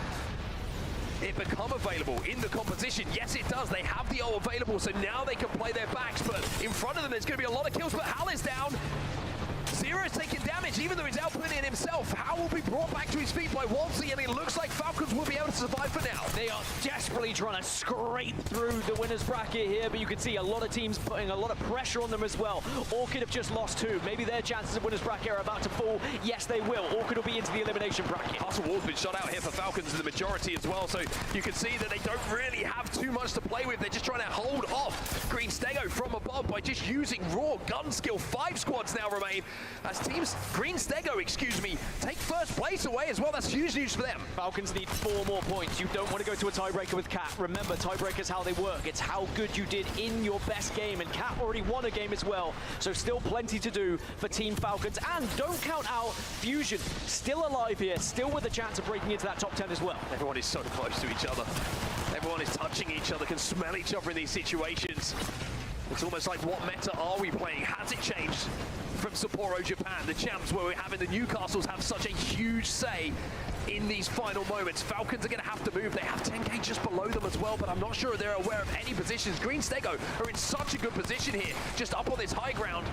it become available in the competition? Yes, it does. They have the ult available, so now they can play their backs, but in front of them, there's going to be a lot of kills, but Hal is down. Zero's taking damage, even though he's outputting it himself. Hal will be brought back to his feet by Waltzy, and it looks like Falcons will be able to survive for now. They are desperately trying to scrape through the winners bracket here, but you can see a lot of teams putting a lot of pressure on them as well. Orchid have just lost 2. Maybe their chances of winners bracket are about to fall. Yes, they will. Orchid will be into the elimination bracket. Castle Wall's been shot out here for Falcons in the majority as well, so you can see that they don't really have too much to play with. They're just trying to hold off Green Stego from above by just using raw gun skill. 5 squads now remain as teams, Green Stego, excuse me, take first place away as well. That's huge news for them. Falcons need 4 more points. You don't want to go to a tiebreaker with Cat. Remember, tiebreakers how they work. It's how good you did in your best game, and Cat already won a game as well. So still plenty to do for Team Falcons. And don't count out Fusion, still alive here, still with a chance of breaking into that top 10 as well. Everyone is so close to each other. Everyone is touching each other, can smell each other in these situations. It's almost like, what meta are we playing? Has it changed from Sapporo, Japan, the champs, where we're having the Newcastles have such a huge say in these final moments? Falcons are going to have to move. They have 10k just below them as well, but I'm not sure they're aware of any positions. Green Stego are in such a good position here, just up on this high ground.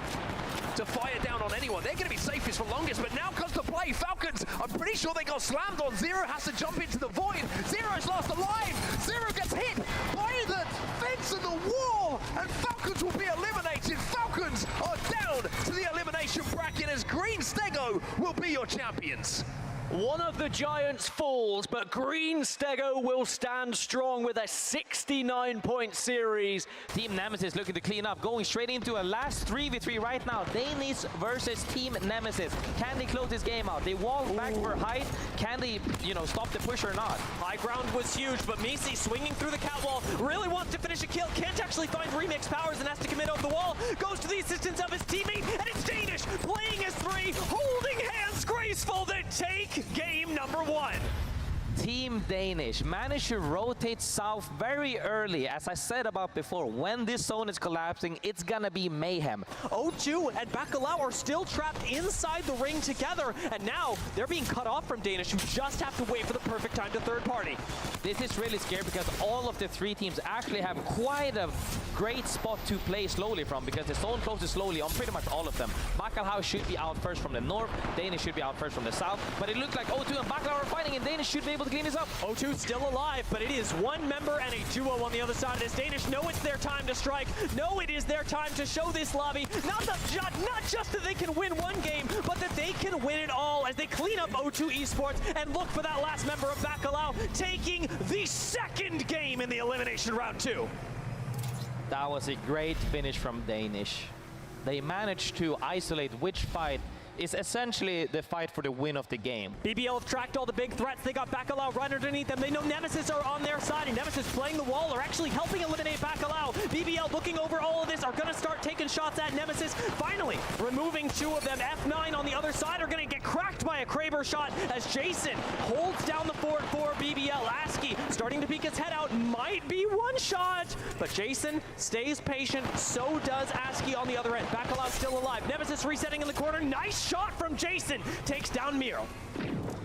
to fire down on anyone. They're going to be safest for longest, but now comes the play. Falcons, I'm pretty sure they got slammed on. Zero has to jump into the void. Zero's last alive. Zero gets hit by the fence and the wall, and Falcons will be eliminated. Falcons are down to the elimination bracket as Green Stego will be your champions. One of the giants falls, but Green Stego will stand strong with a 69-point series. Team Nemesis looking to clean up, going straight into a last 3v3 right now. Danish versus Team Nemesis. Can they close this game out? They walk back for height. Can they, stop the push or not? High ground was huge, but Misi swinging through the catwall, really wants to finish a kill, can't actually find remix powers and has to commit over the wall. Goes to the assistance of his teammate, and it's Danish playing as three, holding hands graceful that take game number 1. Team Danish managed to rotate south very early. As I said about before, when this zone is collapsing, it's gonna be mayhem. O2 and Bacalao are still trapped inside the ring together, and now they're being cut off from Danish, who just have to wait for the perfect time to third party. This is really scary because all of the three teams actually have quite a great spot to play slowly from, because the zone closes slowly on pretty much all of them. Bacalao should be out first from the north, Danish should be out first from the south, but it looked like O2 and Bacalao are fighting, and Danish should be able to clean this up. O2 still alive, but it is one member and a duo on the other side of this. Danish know it's their time to strike. Know it is their time to show this lobby. Not just that they can win one game, but that they can win it all as they clean up O2 Esports and look for that last member of Bacalao, taking the second game in the elimination round 2. That was a great finish from Danish. They managed to isolate which fight is essentially the fight for the win of the game. BBL have tracked all the big threats. They got Bacalao right underneath them. They know Nemesis are on their side, and Nemesis playing the wall are actually helping eliminate Bacalao. BBL looking over all of this are going to start taking shots at Nemesis. Finally, removing 2 of them. F9 on the other side are going to get cracked by a Kraber shot as Jason holds down the fort for BBL. Askey starting to peek his head out. Might be one shot, but Jason stays patient. So does Askey on the other end. Bacalao still alive. Nemesis resetting in the corner. Nice shot from Jason. Takes down Miro.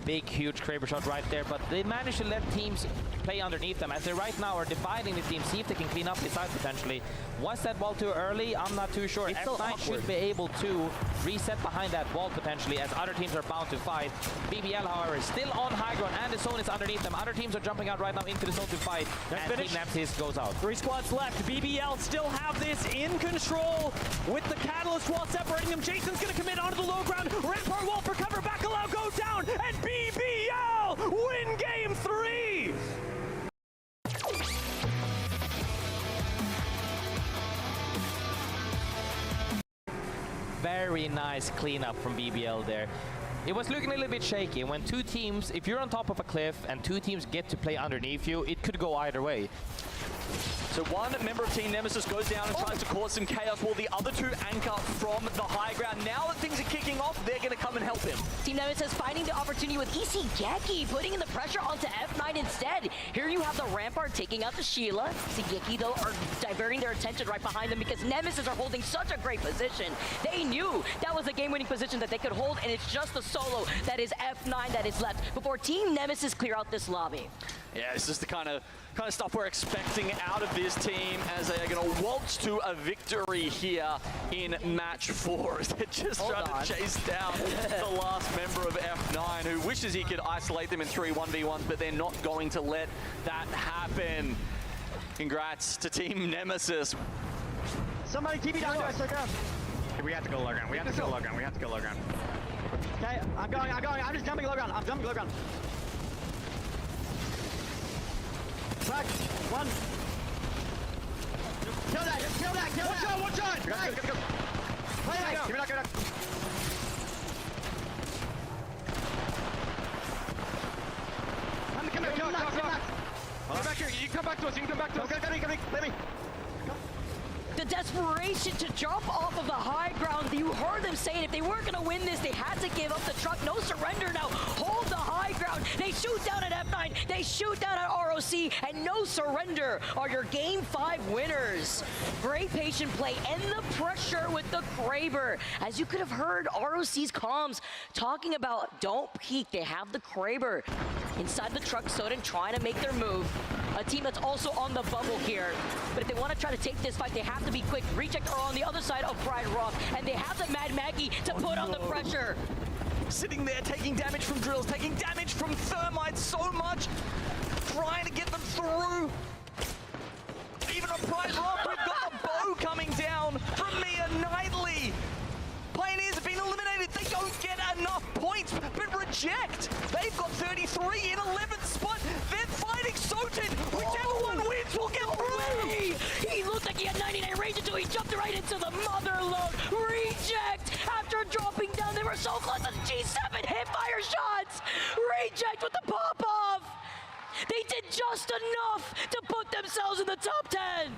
Big, huge Kraber shot right there, but they managed to let teams play underneath them as they right now are dividing the team, see if they can clean up this side potentially. Was that wall too early? I'm not too sure. F9 should be able to reset behind that wall potentially as other teams are bound to fight. BBL, however, is still on high ground and the zone is underneath them. Other teams are jumping out right now into the zone to fight. And Team Nemesis goes out. 3 squads left. BBL still have this in control with the Catalyst wall separating them. Jason's going to commit onto the low ground. Rampart wall for cover. Bacalao goes down and BBL win game 3! Very nice cleanup from BBL there. It was looking a little bit shaky. When 2 teams, if you're on top of a cliff and 2 teams get to play underneath you, it could go either way. So one member of Team Nemesis goes down and tries to cause some chaos while the other 2 anchor from the high ground. Now that things are kicking off, they're going to come and help him. Team Nemesis finding the opportunity with EC Geki, putting in the pressure onto F9 instead. Here you have the Rampart taking out the Sheila. Sigeki, though, are diverting their attention right behind them because Nemesis are holding such a great position. They knew that was a game-winning position that they could hold, and it's just the solo that is F9 that is left before Team Nemesis clear out this lobby. Yeah, this is the kind of stuff we're expecting out of this team as they are going to waltz to a victory here in match 4. They're just trying to chase down the last member of F9 who wishes he could isolate them in 3 1v1s, but they're not going to let that happen. Congrats to Team Nemesis. Somebody TP down to us, low ground. We have to go low ground. We have to go low ground. We have to go low ground. Okay, I'm going. I'm just jumping low ground. I'm jumping low ground. Back. 1. Kill that. Kill that. Kill that. One shot. Go. Play that. Give me that. Come back. Come back here. You can come back to us. Come me. Let me. The desperation to jump off of the high ground. You heard them saying if they weren't going to win this, they had to give up the truck. No surrender now. Hold the high ground They shoot down at F9, they shoot down at ROC, and no surrender are your Game 5 winners. Great patient play and the pressure with the Kraber. As you could have heard ROC's comms talking about don't peek, they have the Kraber inside the truck, Soden trying to make their move. A team that's also on the bubble here. But if they want to try to take this fight, they have to be quick. Reject are on the other side of Pride Rock, and they have the Mad Maggie to put on the pressure. Sitting there, taking damage from drills, taking damage from thermites so much, trying to get them through. Even on Pride Rock, we've got the bow coming down from Mia Knightley. Pioneers have been eliminated. They don't get enough points, but reject. They've got 33 in 11th spot. They're fighting Soten. Whichever one wins will get through. He looked like he had 99 range until he jumped right into the mother load. Reject after dropping down. They were so close to G7 hip fire shots. Reject with the pop off. They did just enough to put themselves in the top 10.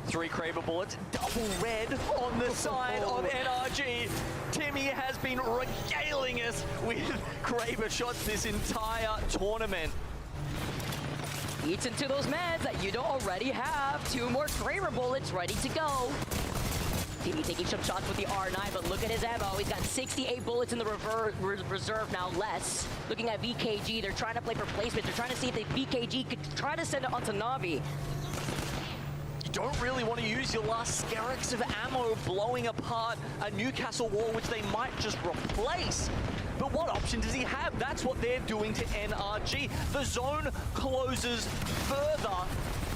3 Kraber bullets, double red on the side of NRG. Timmy has been regaling us with Kraber shots this entire tournament. Eats into those meds that you don't already have. 2 more Kraber bullets ready to go. Timmy taking some shots with the R9, but look at his ammo. He's got 68 bullets in the reserve now, less. Looking at VKG, they're trying to play for placement. They're trying to see if the VKG could try to send it onto Na'Vi. Don't really want to use your last Skerrix of ammo blowing apart a Newcastle wall, which they might just replace. But what option does he have? That's what they're doing to NRG. The zone closes further.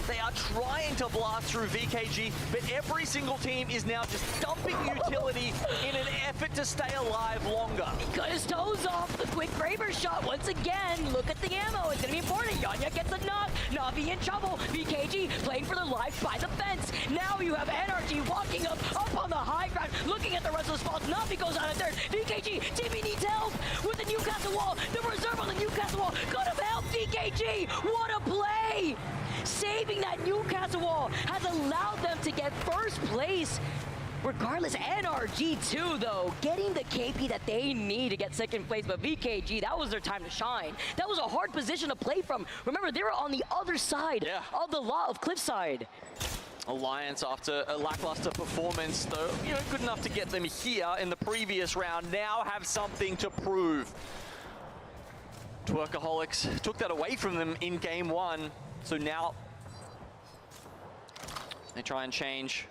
They are trying to blast through VKG, but every single team is now just dumping utility in an effort to stay alive longer. He cut his toes off. The quick Kraber shot once again. Look at the ammo. It's going to be important. Yanya gets a knock. Na'Vi in trouble. VKG playing for their life by the fence. Now you have NRG walking up on the high ground, looking at the rest of the spots. Na'Vi goes out of third. VKG, Timmy needs help with the Newcastle wall. The reserve on the Newcastle wall could have helped VKG. What a play! Saving that Newcastle wall has allowed them to get first place. Regardless, NRG too, though, getting the KP that they need to get second place. But VKG, that was their time to shine. That was a hard position to play from. Remember, they were on the other side of the law of Cliffside. Alliance, after a lackluster performance, though, good enough to get them here in the previous round, now have something to prove. Twerkaholics took that away from them in game 1. So now they try and change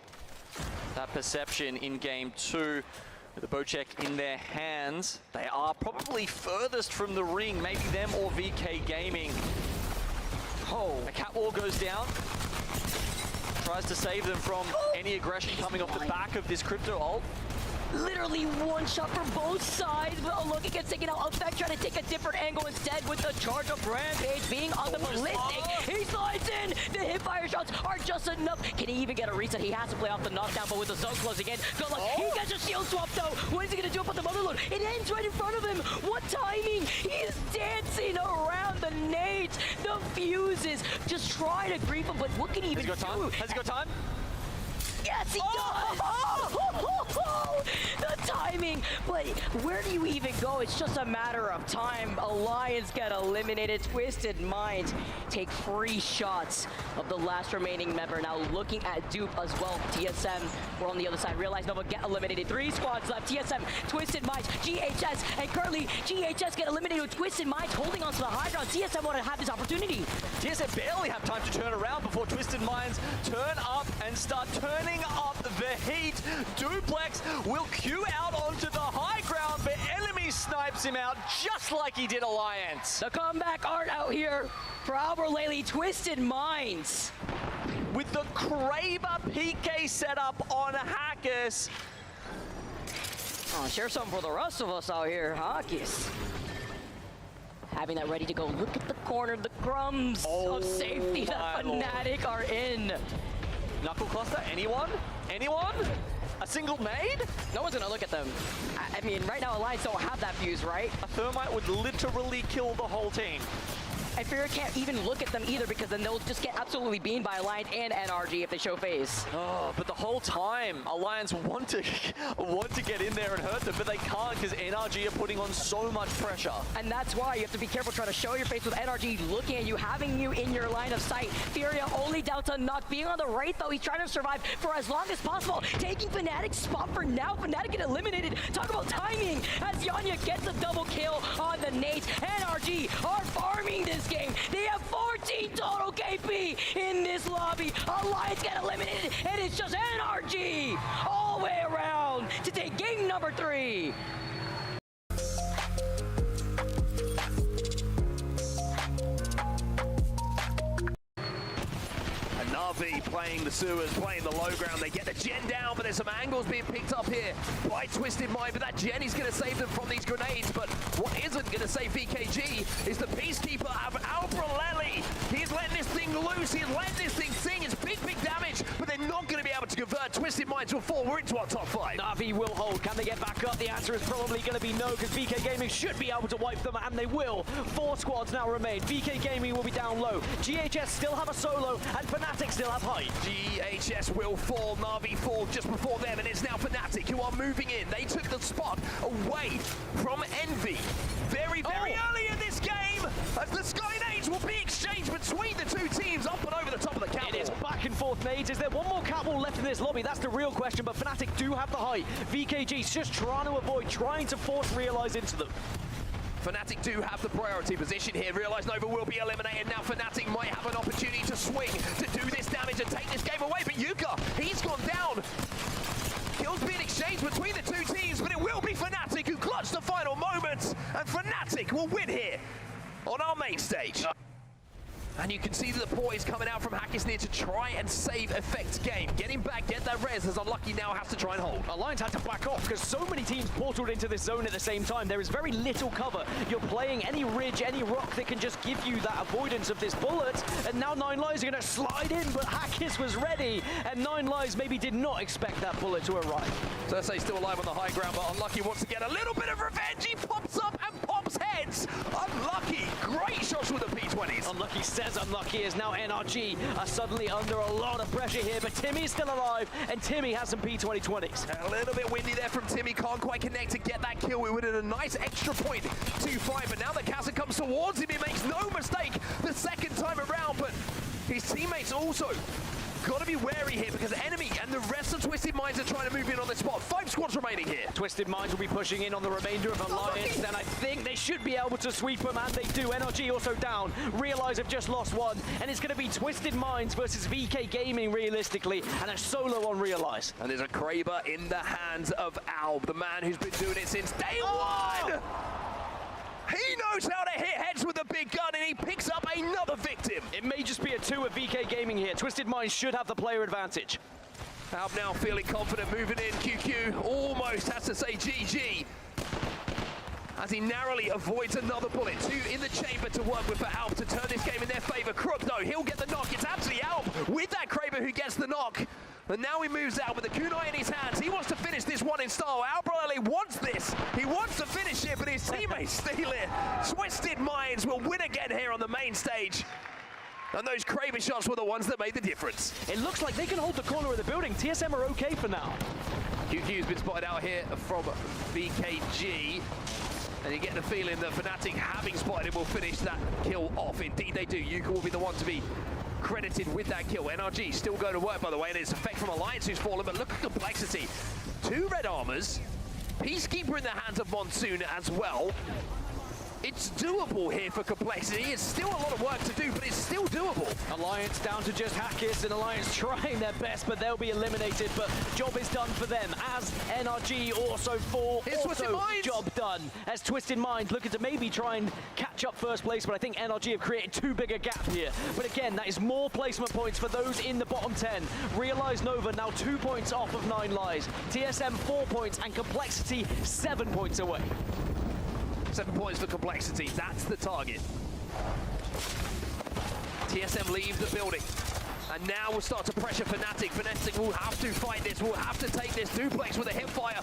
that perception in game 2. With the Bocek in their hands, they are probably furthest from the ring, maybe them or VK Gaming. Oh, a catwall goes down. Tries to save them from any aggression coming off the back of this crypto ult. Literally one shot from both sides, but Loki gets taken out. Effect trying to take a different angle instead with the charge of Rampage being on the ballistic. He slides in. The hipfire shots are just enough. Can he even get a reset? He has to play off the knockdown, but with the zone closing in, good luck. He gets a shield swap though. What is he gonna do about the motherload? It ends right in front of him. What timing? He is dancing around the nades, the fuses, just trying to grief him, but what can he even do? Has he got time? Yes, he does! The timing! But where do you even go? It's just a matter of time. Alliance get eliminated. Twisted Minds take free shots of the last remaining member. Now looking at Dupe as well. TSM, we're on the other side. Realize Nova get eliminated. 3 squads left. TSM, Twisted Minds, GHS, and currently GHS get eliminated with Twisted Minds holding on to the high ground. TSM want to have this opportunity. TSM barely have time to turn around before Twisted Minds turn up and start turning up the heat. Duplex will queue out onto the high ground, but enemy snipes him out just like he did Alliance. The comeback art out here for Albert Laley. Twisted Minds with the Kraber PK setup on Hackers. Oh, share something for the rest of us out here, Hackers. Having that ready to go. Look at the corner, the crumbs of safety that Fnatic are in. Knuckle cluster, anyone? Anyone? A single nade? No one's gonna look at them. I mean, right now Alliance don't have that fuse, right? A thermite would literally kill the whole team. And Fury can't even look at them either because then they'll just get absolutely beamed by Alliance and NRG if they show face. Oh, but the whole time, Alliance want to get in there and hurt them, but they can't because NRG are putting on so much pressure. And that's why you have to be careful trying to show your face with NRG looking at you, having you in your line of sight. Furia only down to Knock. Being on the right, though, he's trying to survive for as long as possible. Taking Fnatic's spot for now. Fnatic get eliminated. Talk about timing as Yanya gets a double kill on the nades. NRG are farming this game. They have 14 total KP in this lobby. Alliance get eliminated, and it's just NRG all the way around to take game number 3. Na'Vi playing the sewers, playing the low ground. They get the gen down, but there's some angles being picked up here by Twisted Mind. But that gen is going to save them from these grenades. But what isn't going to save VKG is the Peacekeeper of Albralelli. He's letting this thing loose. He's letting this thing sing. It's big damage, but they're not going to be able to convert Twisted Mind to a 4. We're into our top 5. Na'Vi will hold. Can they get back up? The answer is probably going to be no, because VK Gaming should be able to wipe them, and they will. 4 squads now remain. VK Gaming will be down low. GHS still have a solo, and Fnatic still have height. GHS will fall. Na'Vi fall just before them, and it's now Fnatic who are moving in. They took the spot away from Envy very early in this game, as the Sky Nades will be exchanged between the two teams up and over the top of the catwalk. It is back and forth nades. Is there one more catwalk left in this lobby? That's the real question, but Fnatic do have the height. VKG's just trying to avoid, trying to force Realize into them. Fnatic do have the priority position here. Realize Nova will be eliminated. Now Fnatic might have an opportunity to swing, to do this damage and take this game away. But Yuka, he's gone down. Kills being exchanged between the two teams, but it will be Fnatic who clutch the final moments. And Fnatic will win here on our main stage. And you can see the poise coming out from Hackisneer to try and save Effect's game. Getting back, get that res, as Unlucky now has to try and hold. Alliance had to back off because so many teams portaled into this zone at the same time. There is very little cover. You're playing any ridge, any rock that can just give you that avoidance of this bullet. And now 9 Lives are going to slide in, but Hackis was ready. And 9 Lives maybe did not expect that bullet to arrive. So let's say still alive on the high ground, but Unlucky wants to get a little bit of revenge. He pops up and pops heads. Unlucky, great shots with the P20s. Unlucky says Unlucky is now NRG are suddenly under a lot of pressure here, but Timmy's still alive, and Timmy has some P2020s. A little bit windy there from Timmy, can't quite connect to get that kill. We would have a nice extra point, 2-5, but now the Casa comes towards him, he makes no mistake the second time around, but his teammates also got to be wary here because enemy and the rest of Twisted Minds are trying to move in on this spot. 5 squads remaining here. Twisted Minds will be pushing in on the remainder of Alliance, and I think they should be able to sweep them, and they do. NRG also down. Realize have just lost one, and it's going to be Twisted Minds versus VK Gaming realistically, and a solo on Realize. And there's a Kraber in the hands of Alb, the man who's been doing it since day one. He knows how to hit heads with a big gun, and he picks up another victim. It may just be a 2 of VK Gaming here. Twisted Minds should have the player advantage. Alb now feeling confident, moving in. QQ almost has to say GG as he narrowly avoids another bullet. 2 in the chamber to work with for Alb to turn this game in their favor. Crook, though, he'll get the knock. It's actually Alb with that Kraber who gets the knock. And now he moves out with the kunai in his hands. He wants to finish this one in style. Albralelli wants this. He wants to finish it, but his teammates steal it. Twisted Minds will win again here on the main stage. And those Kraber shots were the ones that made the difference. It looks like they can hold the corner of the building. TSM are okay for now. QQ's been spotted out here from VKG. And you get the feeling that Fnatic, having spotted him, will finish that kill off. Indeed they do. Yuka will be the one to be credited with that kill. NRG still going to work, by the way, and it's Effect from Alliance who's fallen, but look at Complexity. 2 red armors, Peacekeeper in the hands of Monsoon as well. It's doable here for Complexity. It's still a lot of work to do, but it's still doable. Alliance down to just Hackis, and Alliance trying their best, but they'll be eliminated. But job is done for them, as NRG also fall. Also job done, as Twisted Minds looking to maybe try and catch up first place, but I think NRG have created too big a gap here. But again, that is more placement points for those in the bottom 10. Realize Nova now 2 points off of 9 Lives. TSM 4 points, and Complexity 7 points away. 7 points for Complexity, that's the target. TSM leave the building. And now we'll start to pressure Fnatic. Fnatic will have to fight this, will have to take this. Duplex with a hipfire.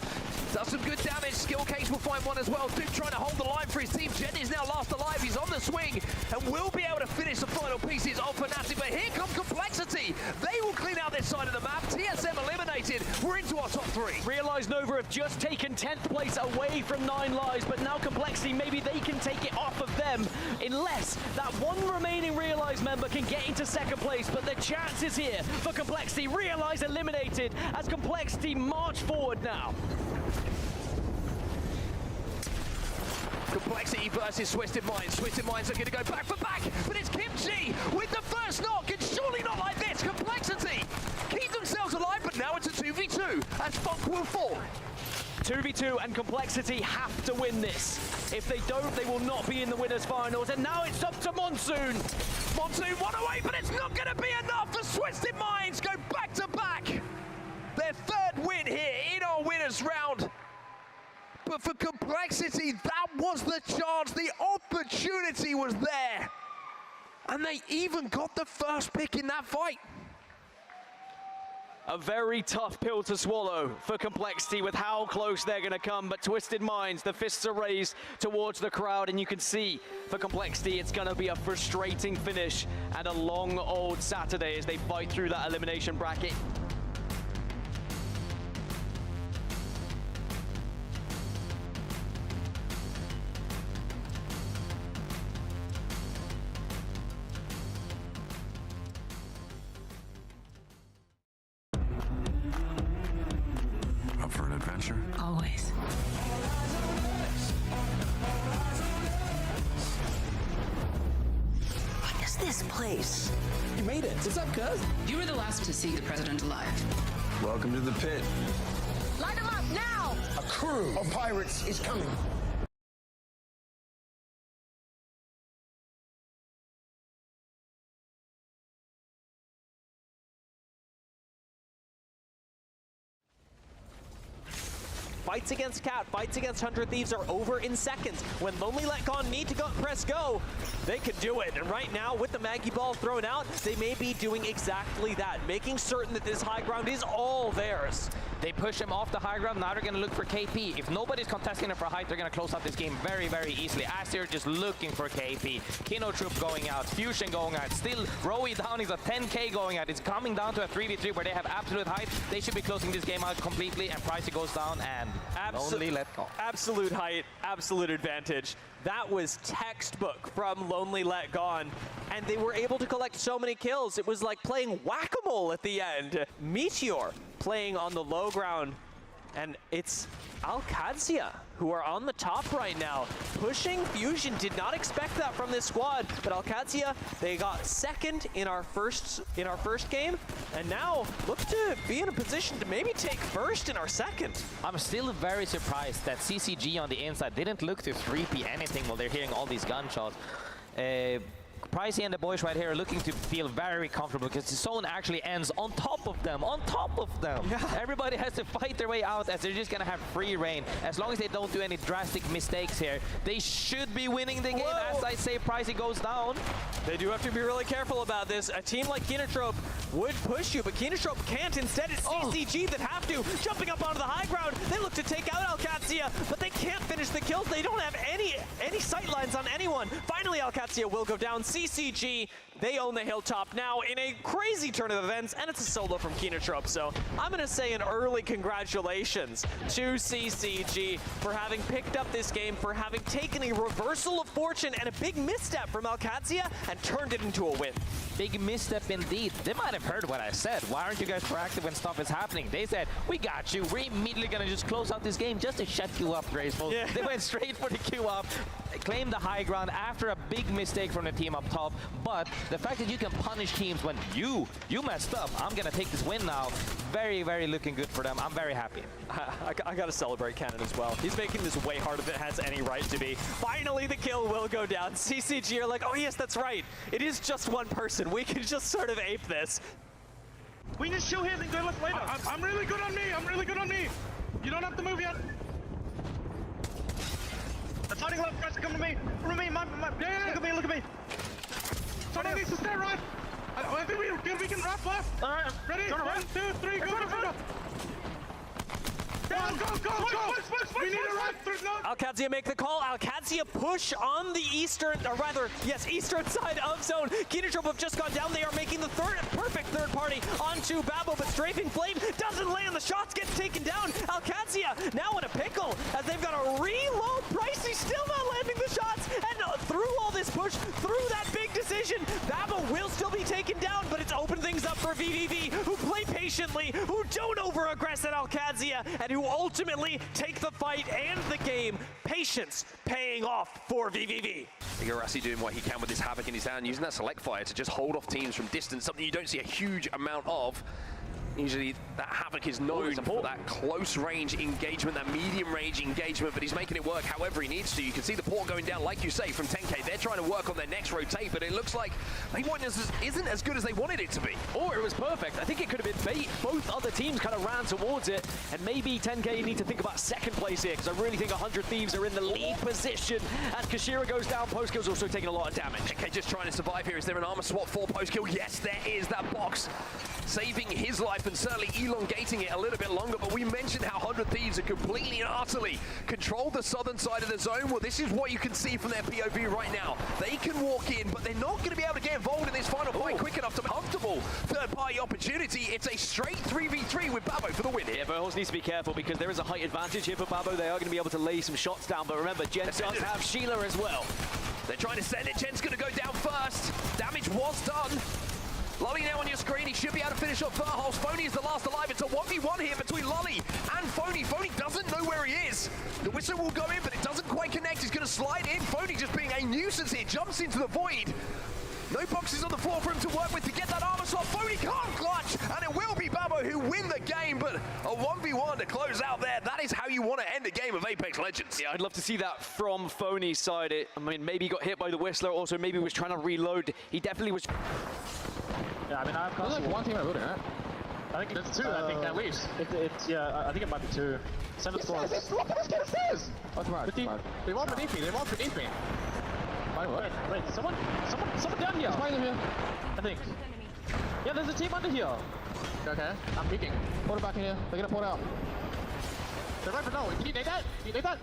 Does some good damage. Skill Case will find one as well. Duke trying to hold the line for his team. Jen is now last alive. He's on the swing and will be able to finish the final pieces of Fnatic. But here comes Complexity. They will clean out this side of the map. TSM eliminated. We're into our top 3. Realize Nova have just taken 10th place away from 9 Lives, but now Complexity, maybe they can take it off of them unless that one remaining Realize member can get into 2nd place. But the chance is here for Complexity. Realize eliminated as Complexity march forward now. Complexity versus Twisted Minds. Twisted Minds are going to go back for back, but it's Kimchi with the first knock, and surely not like this. Complexity keep themselves alive, but now it's a 2v2 as Funk will fall. 2v2 and Complexity have to win this. If they don't, they will not be in the winners finals. And now it's up to Monsoon. Monsoon one away, but it's not going to be enough as Twisted Minds go back to back. Their 3rd win here in our winners round. But for Complexity, that was the chance. The opportunity was there. And they even got the first pick in that fight. A very tough pill to swallow for Complexity with how close they're going to come. But Twisted Minds, the fists are raised towards the crowd. And you can see for Complexity, it's going to be a frustrating finish and a long old Saturday as they fight through that elimination bracket. Up for an adventure? Always. What is this place? You made it. What's up, cuz? You were the last to see the president alive. Welcome to the pit. Line them up now! A crew of pirates is coming. Fights against Cat, fights against 100 Thieves are over in seconds. When Lonely Let Gone need to go press go, they can do it. And right now, with the Maggie Ball thrown out, they may be doing exactly that, making certain that this high ground is all theirs. They push him off the high ground, now they're going to look for KP. If nobody's contesting him for height, they're going to close out this game very, very easily. As they're just looking for KP. Kino Troop going out, Fusion going out, still Rowie down, he's a 10k going out. It's coming down to a 3v3 where they have absolute height. They should be closing this game out completely, and Pricey goes down, and Lonely Let Go. Absolute height, absolute advantage. That was textbook from Lonely Let Gone, and they were able to collect so many kills. It was like playing whack-a-mole at the end. Meteor playing on the low ground, and it's Alcadzia who are on the top right now. Pushing Fusion, did not expect that from this squad, but Alcadzia, they got second in our first game, and now look to be in a position to maybe take first in our second. I'm still very surprised that CCG on the inside didn't look to 3P anything while they're hearing all these gunshots. Pricey and the boys right here are looking to feel very comfortable because the zone actually ends on top of them, Yeah. Everybody has to fight their way out as they're just going to have free reign. As long as they don't do any drastic mistakes here, they should be winning the game. As I say, Pricey goes down. They do have to be really careful about this. A team like Kinotrope would push you, but Kinotrope can't. Instead, it's CCG that have to. Jumping up onto the high ground, they look to take out Alcadzia, but they can't finish the kills. They don't have any sight lines on anyone. Finally, Alcadzia will go down. CCG, they own the hilltop now in a crazy turn of events, and it's a solo from Kinotrope. So I'm going to say an early congratulations to CCG for having picked up this game, for having taken a reversal of fortune and a big misstep from Alcadzia and turned it into a win. Big misstep indeed. They might have heard what I said. Why aren't you guys proactive when stuff is happening? They said, we got you. We're immediately going to just close out this game just to shut you up, Graceful. Yeah. They went straight for the Q up, claimed the high ground after a big mistake from the team up top. But the fact that you can punish teams when you messed up, I'm going to take this win now. Very, very looking good for them. I'm very happy. I got to celebrate Cannon as well. He's making this way harder than it has any right to be. Finally, the kill will go down. CCG are like, oh yes, that's right. It is just one person. We can just sort of ape this. We need to show him and go left later. I'm really good on me. I'm really good on me. You don't have to move yet. That's hiding left. Guys, come to me. From me. Yeah. Look at me. Look at me. Someone needs to stay right. I think we can wrap left. Alright, ready? 1, 2, 3, go, go. Go! We need a wrap. Alcadzia make the call. Alcadzia push on the eastern side of zone. Keenertrup have just gone down. They are making the perfect third party onto Babo, but Strafing Flame doesn't land. The shots get taken down. Alcadzia now in a pickle as they've got to reload. Pricey still not landing the shots, and through all this push, through that big decision, Babo will still be taken down, but it's opened things up for VVV, who play patiently, who don't over-aggress at Alcadzia, and who ultimately take the fight and the game. Patience paying off for VVV. Igarashi doing what he can with his Havoc in his hand, using that select fire to just hold off teams from distance, something you don't see a huge amount of. Usually that Havoc is known for that close range engagement, that medium range engagement, but he's making it work however he needs to. You can see the port going down, like you say, from 10K. They're trying to work on their next rotate, but it looks like isn't as good as they wanted it to be. Or it was perfect. I think it could have been bait. Both other teams kind of ran towards it, and maybe 10K need to think about second place here, because I really think 100 Thieves are in the lead position. As Kashira goes down, Postkill's also taking a lot of damage. 10K just trying to survive here. Is there an armor swap for Postkill? Yes, there is. That box saving his life and certainly elongating it a little bit longer, but we mentioned how 100 Thieves are completely and utterly control the southern side of the zone. Well, this is what you can see from their POV right now. They can walk in, but they're not going to be able to get involved in this final fight quick enough to be comfortable third-party opportunity. It's a straight 3v3 with Babo for the win here. Yeah, Verhulst needs to be careful because there is a height advantage here for Babo. They are going to be able to lay some shots down, but remember, Jen does have Sheila as well. They're trying to send it. Jen's going to go down first. Damage was done. Lolly now on your screen, he should be able to finish off Verhulst. Phony is the last alive. It's a 1v1 here between Lolly and Phony. Phony doesn't know where he is. The whistle will go in, but it doesn't quite connect. He's going to slide in. Phony just being a nuisance here, jumps into the void. No boxes on the floor for him to work with to get that armor swap. Phony can't clutch, and it will be Babo who win the game, but a 1v1 to close out there. That is how you want to end a game of Apex Legends. Yeah, I'd love to see that from Phony's side. I mean, maybe he got hit by the Whistler, also maybe he was trying to reload. He definitely was... Yeah, I mean, there's like one team in the building, right? I think it's two, I think, at least. Yeah, I think it might be two. 7 squads. Look at this kid upstairs! Oh, come on. They walk beneath me, Wait, someone down here! There's here. I think. Yeah, there's a team under here. Okay, I'm peeking. Put it back in here. They're gonna pull it out. They're right for no. Can you nade that? Can you nade that?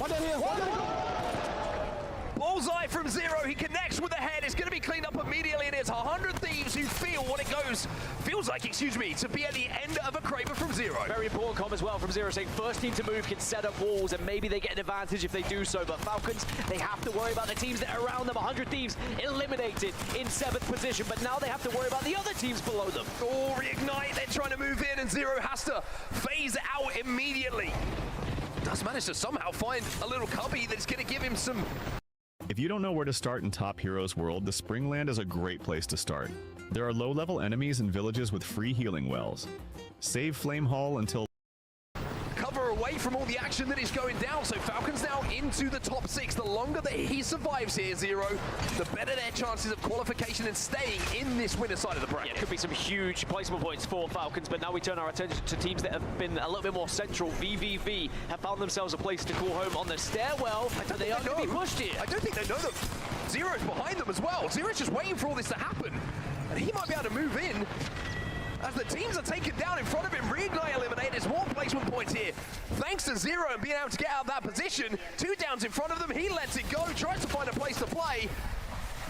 One down here. One down here. Bullseye from Zero, he connects with the head. It's going to be cleaned up immediately. It is 100 Thieves who feels like, to be at the end of a Kraber from Zero. Very important comm as well from Zero, saying first team to move can set up walls, and maybe they get an advantage if they do so, but Falcons, they have to worry about the teams that are around them. 100 Thieves eliminated in 7th position, but now they have to worry about the other teams below them. Oh, reignite, they're trying to move in, and Zero has to phase out immediately. Does manage to somehow find a little cubby that's going to give him some... If you don't know where to start in Top Heroes World, the Springland is a great place to start. There are low-level enemies and villages with free healing wells. Save Flame Hall until... Cover away from all the action that is going down, so Falcons now into the top 6. The longer that he survives here, Zero, the better their chances of qualification and staying in this winner side of the bracket. Yeah, could be some huge placement points for Falcons, but now we turn our attention to teams that have been a little bit more central. VVV have found themselves a place to call home on the stairwell, and they are going to be pushed here. I don't think they know them. Zero's behind them as well. Zero's just waiting for all this to happen, and he might be able to move in. As the teams are taken down in front of him, reignite eliminated. There's more placement points here. Thanks to Zero and being able to get out of that position. 2 downs in front of them. He lets it go, tries to find a place to play.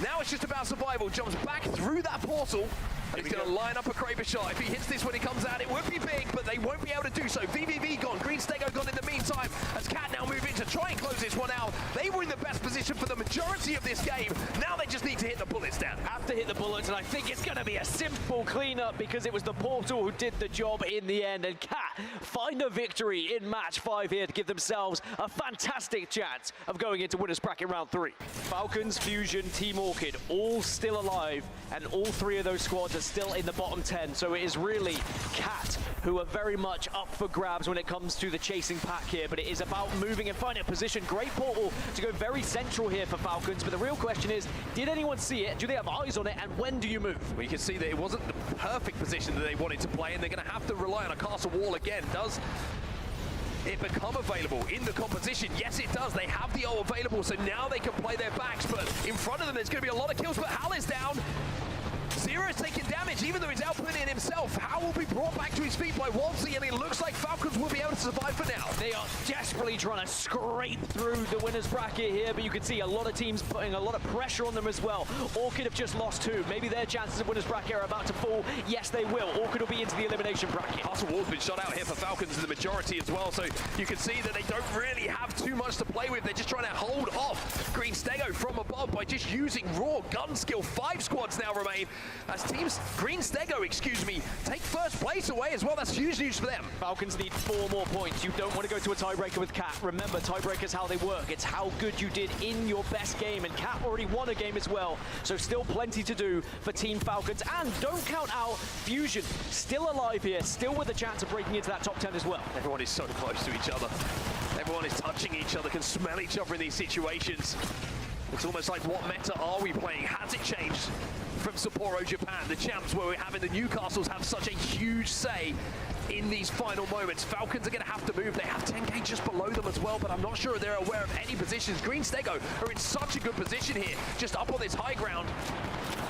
Now it's just about survival. Jumps back through that portal. And he's going to line up a Kraber shot. If he hits this when he comes out, it would be big, but they won't be able to do so. VVV gone. Green Stego gone in the meantime. As Cat now move in to try and close this one out. They were in the best position for the majority of this game. Now they just need to hit the bullets down. Have to hit the bullets, and I think it's going to be a simple cleanup because it was the portal who did the job in the end. And Cat find a victory in match 5 here to give themselves a fantastic chance of going into winners bracket round 3. Falcons, Fusion, Team Orchid, all still alive, and all 3 of those squads are still in the bottom 10. So it is really Cat who are very much up for grabs when it comes to the chasing pack here, but it is about moving and finding a position. Great portal to go very central here for Falcons, but the real question is, did anyone see it? Do they have eyes on it? And when do you move? Well, you can see that it wasn't the perfect position that they wanted to play, and they're going to have to rely on a castle wall again. Does it become available in the competition? Yes, it does. They have the ult available, so now they can play their backs, but in front of them, there's going to be a lot of kills, but Hal is down. Zero's taking damage, even though he's outputting it himself. How will be brought back to his feet by Waltzy, and it looks like Falcons will be able to survive for now. They are desperately trying to scrape through the winner's bracket here, but you can see a lot of teams putting a lot of pressure on them as well. Orchid have just lost 2. Maybe their chances of winner's bracket are about to fall. Yes, they will. Orchid will be into the elimination bracket. Castle Wall's been shot out here for Falcons in the majority as well, so you can see that they don't really have too much to play with. They're just trying to hold off Green Stego from above by just using raw gun skill. 5 squads now remain as teams Green Stego, excuse me, take first place away as well. That's huge news for them. Falcons need 4 more points. You don't want to go to a tiebreaker with Cat. Remember, tiebreakers how they work. It's how good you did in your best game, and Cat already won a game as well. So still plenty to do for Team Falcons. And don't count out Fusion. Still alive here, still with a chance of breaking into that top 10 as well. Everyone is so close to each other. Everyone is touching each other, can smell each other in these situations. It's almost like, what meta are we playing? Has it changed from Sapporo, Japan, the champs, where we're having the Newcastles have such a huge say in these final moments? Falcons are going to have to move. They have 10k just below them as well, but I'm not sure they're aware of any positions. Green Stego are in such a good position here, just up on this high ground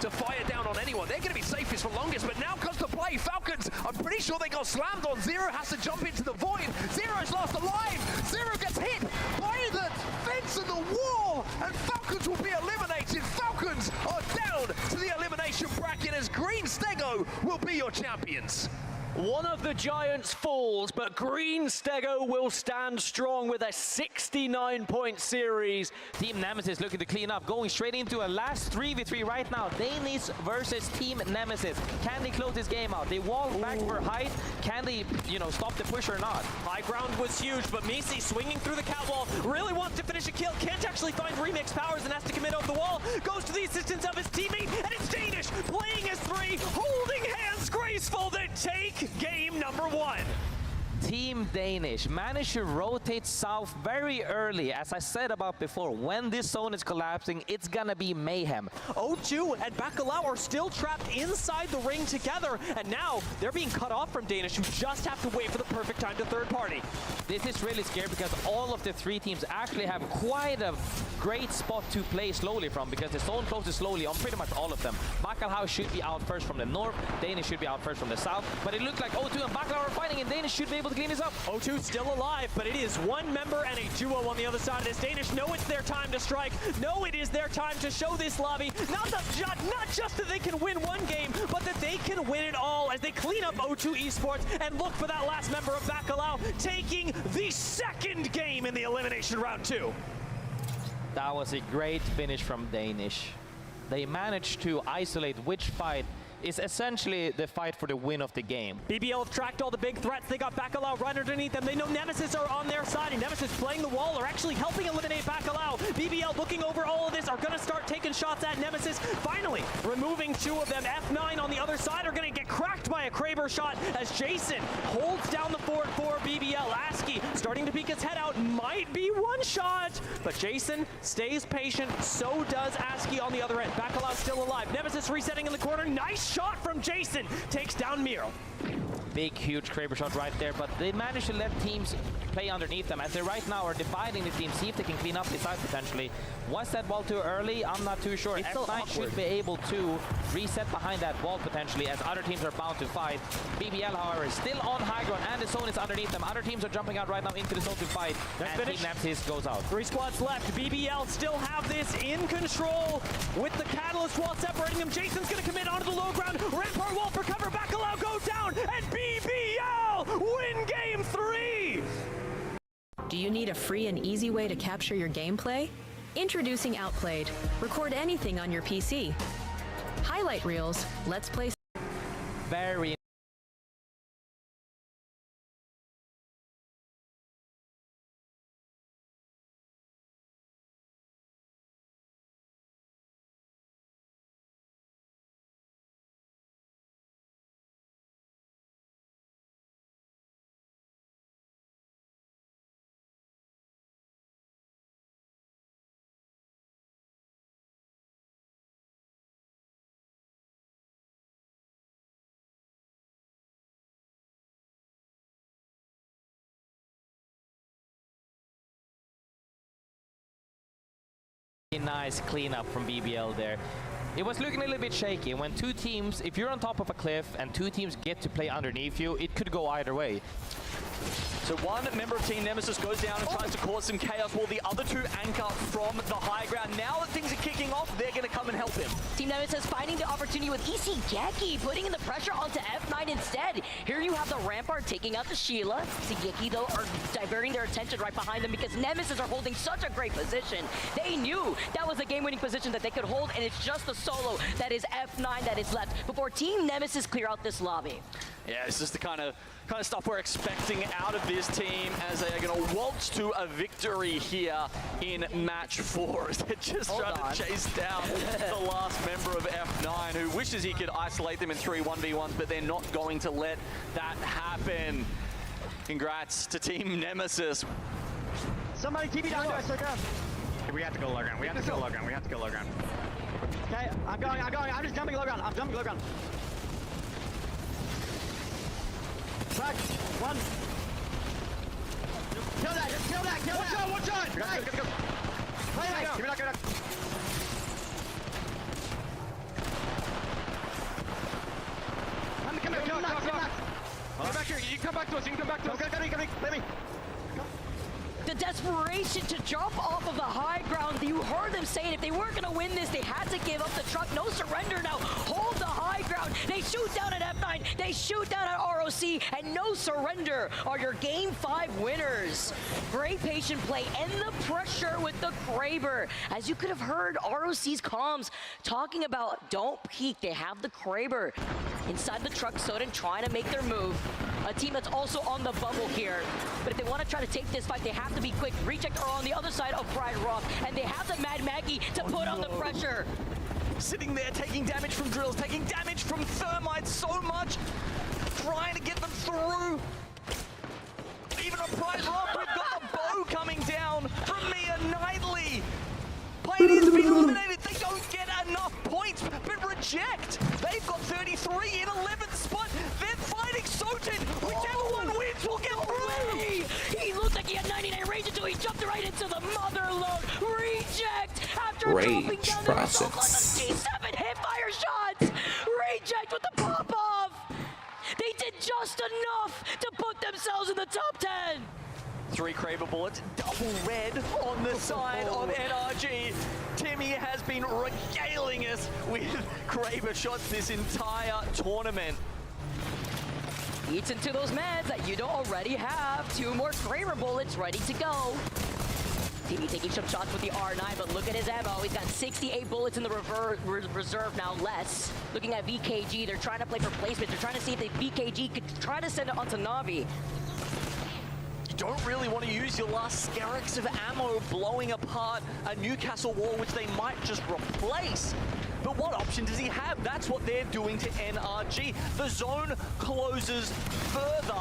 to fire down on anyone. They're going to be safest for longest, but now comes the play. Falcons, I'm pretty sure they got slammed on. Zero has to jump into the void. Zero's last alive. Zero gets hit by the fence and the wall, and Falcons will be eliminated. Falcons are down to the elimination bracket as Green Stego will be your champions. One of the giants falls, but Green Stego will stand strong with a 69-point series. Team Nemesis looking to clean up, going straight into a last 3v3 right now. Danish versus Team Nemesis. Can they close this game out? They walk back for height. Can they, stop the push or not? High ground was huge, but Misi swinging through the catwall, really wants to finish a kill, can't actually find Remix Powers and has to commit over the wall. Goes to the assistance of his teammate, and it's Danish playing as 3, holding hands graceful to take game number 1. Team Danish managed to rotate south very early. As I said about before, when this zone is collapsing, it's gonna be mayhem. O2 and Bacalao are still trapped inside the ring together, and now they're being cut off from Danish, who just have to wait for the perfect time to third party. This is really scary because all of the 3 teams actually have quite a great spot to play slowly from, because the zone closes slowly on pretty much all of them. Bacalao should be out first from the north, Danish should be out first from the south, but it looked like O2 and Bacalao are fighting, and Danish should be able to clean this up. O2 still alive, but it is 1 member and a duo on the other side of this. Danish know it's their time to strike. No, it is their time to show this lobby. Not just that they can win 1 game, but that they can win it all as they clean up O2 Esports and look for that last member of Bacalao, taking the 2nd game in the elimination round 2. That was a great finish from Danish. They managed to isolate which fight is essentially the fight for the win of the game. BBL have tracked all the big threats. They got Bacalao right underneath them. They know Nemesis are on their side, and Nemesis playing the wall are actually helping eliminate Bacalao. BBL looking over all of this are going to start taking shots at Nemesis. Finally, removing 2 of them. F9 on the other side are going to get cracked by a Kraber shot as Jason holds down the fort for BBL. ASCII starting to peek his head out. Might be 1 shot, but Jason stays patient. So does ASCII on the other end. Bacalao still alive. Nemesis resetting in the corner. Nice shot from Jason. Takes down Miro. Big, huge Kraber shot right there, but they managed to let teams play underneath them as they right now are dividing the team, see if they can clean up this side potentially. Was that wall too early? I'm not too sure. F9 should be able to reset behind that wall potentially, as other teams are bound to fight. BBL, however, is still on high ground, and the zone is underneath them. Other teams are jumping out right now into the zone to fight, and Team Nemesis goes out. 3 squads left. BBL still have this in control with the Catalyst wall separating them. Jason's going to commit onto the low ground. Rampart wall for cover. Bacalao goes down, and BBL win game 3! Do you need a free and easy way to capture your gameplay? Introducing Outplayed. Record anything on your PC. Highlight reels, let's play. Very nice cleanup from BBL there. It was looking a little bit shaky. When two teams, if you're on top of a cliff and two teams get to play underneath you, it could go either way. So one member of Team Nemesis goes down and tries to cause some chaos while the other two anchor from the high ground. Now that things are kicking off, they're going to come and help him. Team Nemesis finding the opportunity with Geki, putting in the pressure onto F9 instead. Here you have the Rampart taking out the Sheila. Geki, though, are diverting their attention right behind them because Nemesis are holding such a great position. They knew that was a game-winning position that they could hold, and it's just the solo that is F9 that is left before Team Nemesis clear out this lobby. Yeah, this is the kind of stuff we're expecting out of this team as they are going to waltz to a victory here in match 4. As they're just trying to chase down the last member of F9 who wishes he could isolate them in 3 1v1s, but they're not going to let that happen. Congrats to Team Nemesis. Somebody TP down to us, we have to go low ground. We have to go low ground. We have to go low ground. Okay, I'm going. I'm just jumping low ground. I'm jumping low ground. Back. One. Kill that. Just kill that. Kill that. One shot. Go. Play that. Give me that. Come here. Come back here. You can come back to us. Come me. Let me. The desperation to jump off of the high ground. You heard them saying if they weren't going to win this, they had to give up the truck. No surrender now. Hold the high ground. They shoot down at F9. They shoot down at ROC. And no surrender are your Game 5 winners. Great patient play and the pressure with the Kraber. As you could have heard ROC's comms talking about don't peek. They have the Kraber inside the truck, Soden trying to make their move. A team that's also on the bubble here. But if they want to try to take this fight, they have to be quick. Reject are on the other side of Pride Rock, and they have the Mad Maggie to put on the pressure. Sitting there, taking damage from drills, taking damage from thermites so much. Trying to get them through. Even on Pride Rock, we've got the bow coming down from Mia Knightley. Pioneers to be eliminated. They don't get enough points, but reject. They've got 33 in 11th spot. They're fighting Soten. Whichever one wins will get through. He looked like he had 99 range until he jumped right into the mother load. Reject after Rage dropping down process. the G7 hipfire shots. Reject with the pop off. They did just enough to put themselves in the top 10. 3 Kraber bullets, double red on the side of NRG. Timmy has been regaling us with Kraber shots this entire tournament. Eats into those meds that you don't already have. 2 more Kraber bullets ready to go. Timmy taking some shots with the R9, but look at his ammo. He's got 68 bullets in the reserve now, less. Looking at VKG, they're trying to play for placement. They're trying to see if the VKG could try to send it onto Na'Vi. Don't really want to use your last Skerrix of ammo blowing apart a Newcastle wall, which they might just replace. But what option does he have? That's what they're doing to NRG. The zone closes further.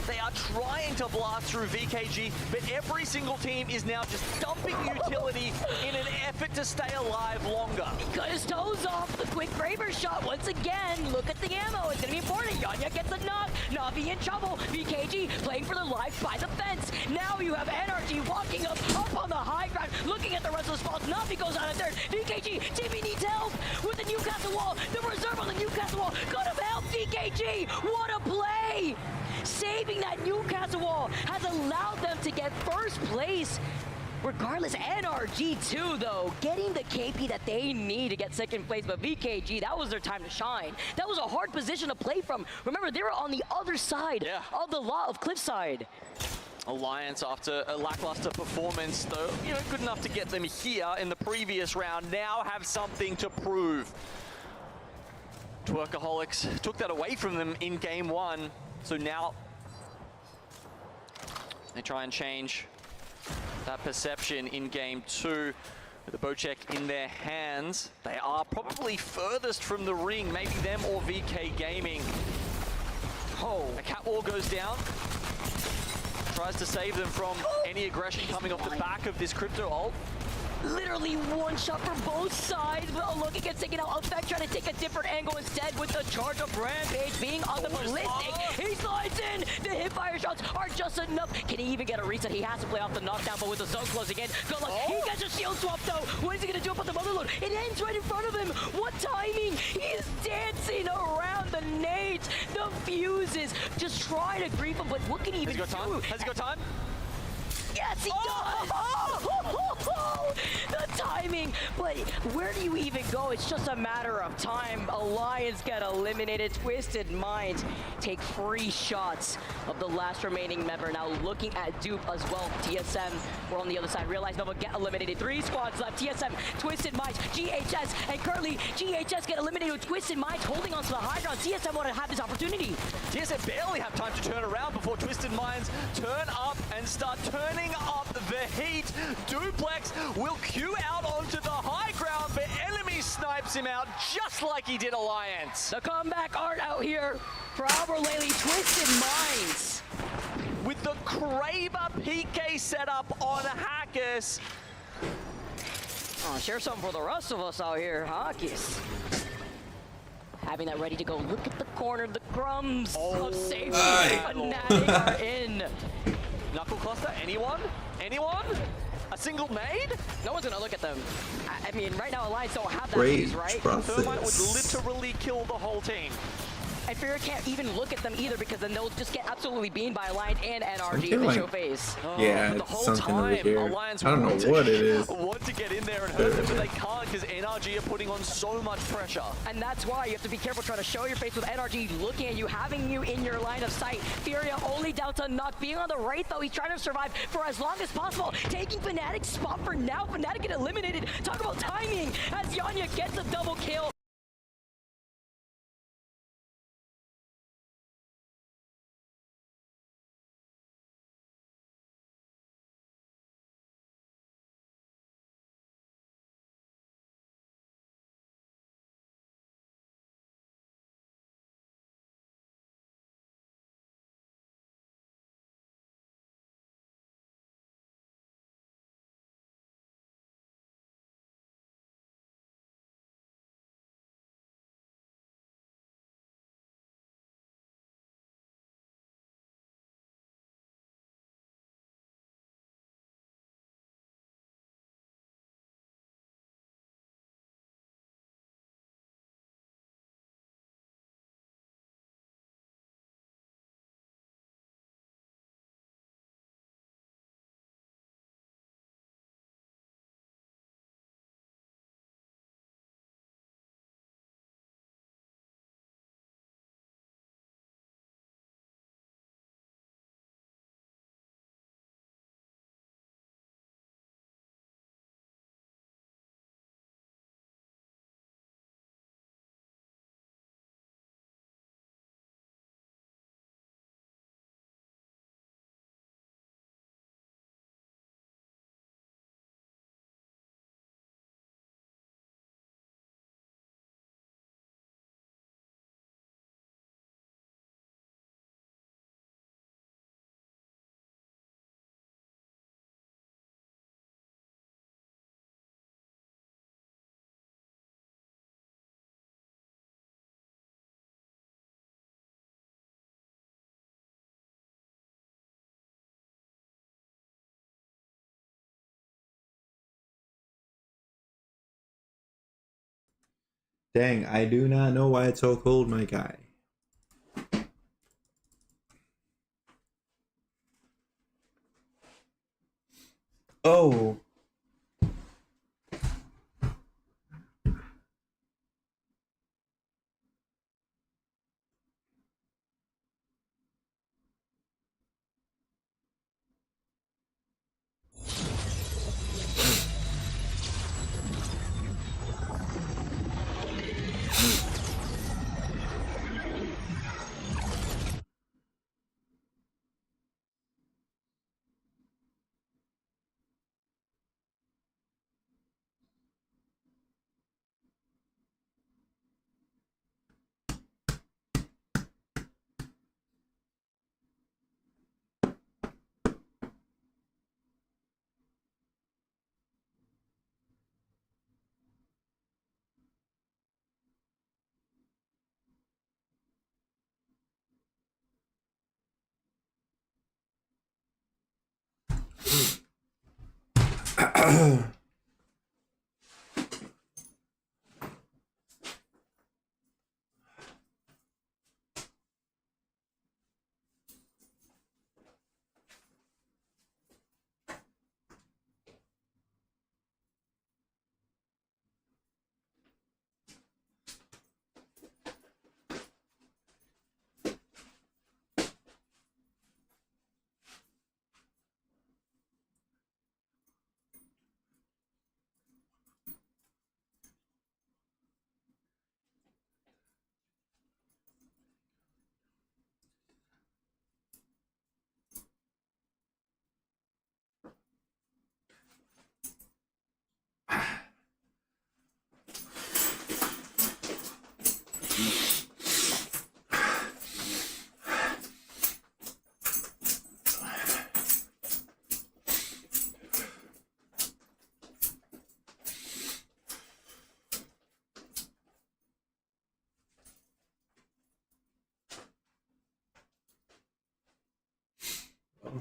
They are trying to blast through VKG, but every single team is now just dumping utility in an effort to stay alive longer. He cut his toes off. The quick Kraber shot once again. Look at the ammo. It's going to be important. Yanya gets a knock. Na'Vi in trouble. VKG playing for their life by the fence. Now you have NRG walking up on the high ground, looking at the rest of the spots. Na'Vi goes out of third. VKG, TV needs help with the Newcastle wall. The reserve on the Newcastle wall could have helped VKG. What a play! Saving that Newcastle wall has allowed them to get first place. Regardless, NRG too, though, getting the KP that they need to get second place. But VKG, that was their time to shine. That was a hard position to play from. Remember, they were on the other side of the lot of Cliffside. Alliance, after a lackluster performance, though, good enough to get them here in the previous round, now have something to prove. Twerkaholics took that away from them in game 1. So now they try and change that perception in game 2. With the Bocek in their hands, they are probably furthest from the ring, maybe them or VK Gaming. Oh, a catwall goes down. Tries to save them from any aggression coming off the back of this crypto ult. Literally one shot from both sides, but Loki gets taken out. Effect trying to take a different angle instead with the charge of Rampage being on the ballistic. He slides in, the hip fire shots are just enough. Can he even get a reset? He has to play off the knockdown, but with the zone closing in, good luck. He gets a shield swap though. What is he gonna do about the motherload? It ends right in front of him. What timing? He's dancing around the nades, the fuses, just trying to grief him, but what can he even do? Has he got time? Yes, he does! Oh, the timing! But where do you even go? It's just a matter of time. Alliance get eliminated. Twisted Minds take free shots of the last remaining member. Now looking at Dupe as well. TSM, we're on the other side. Realize Nova get eliminated. 3 squads left. TSM, Twisted Minds, GHS, and currently GHS get eliminated with Twisted Minds holding on to the high ground. TSM want to have this opportunity. TSM barely have time to turn around before Twisted Minds turn up and start turning up the heat. Duplex will queue out onto the high ground, but enemy snipes him out just like he did Alliance. The comeback art out here for Albert Laley. Twisted Minds with the Kraber PK setup on Hackers. Oh, share something for the rest of us out here, Hackers. Having that ready to go. Look at the corner, the crumbs of safety. Fnatic are in. Knuckle cluster, anyone? Anyone? A single nade? No one's gonna look at them. I mean, right now Alliance don't have that Great use, right? Thermite would literally kill the whole team. And Fear can't even look at them either because then they'll just get absolutely beamed by Alliance and NRG feel if they like- show face. Yeah, the it's whole something over time, here. Alliance I don't know what it is. want to get in there and hurt them, but they can't because NRG are putting on so much pressure. And that's why you have to be careful trying to show your face with NRG looking at you, having you in your line of sight. Furia only down to knock. Being on the right though, he's trying to survive for as long as possible. Taking Fnatic's spot for now. Fnatic get eliminated. Talk about timing as Yanya gets a double kill. Dang, I do not know why it's so cold, my guy. Oh.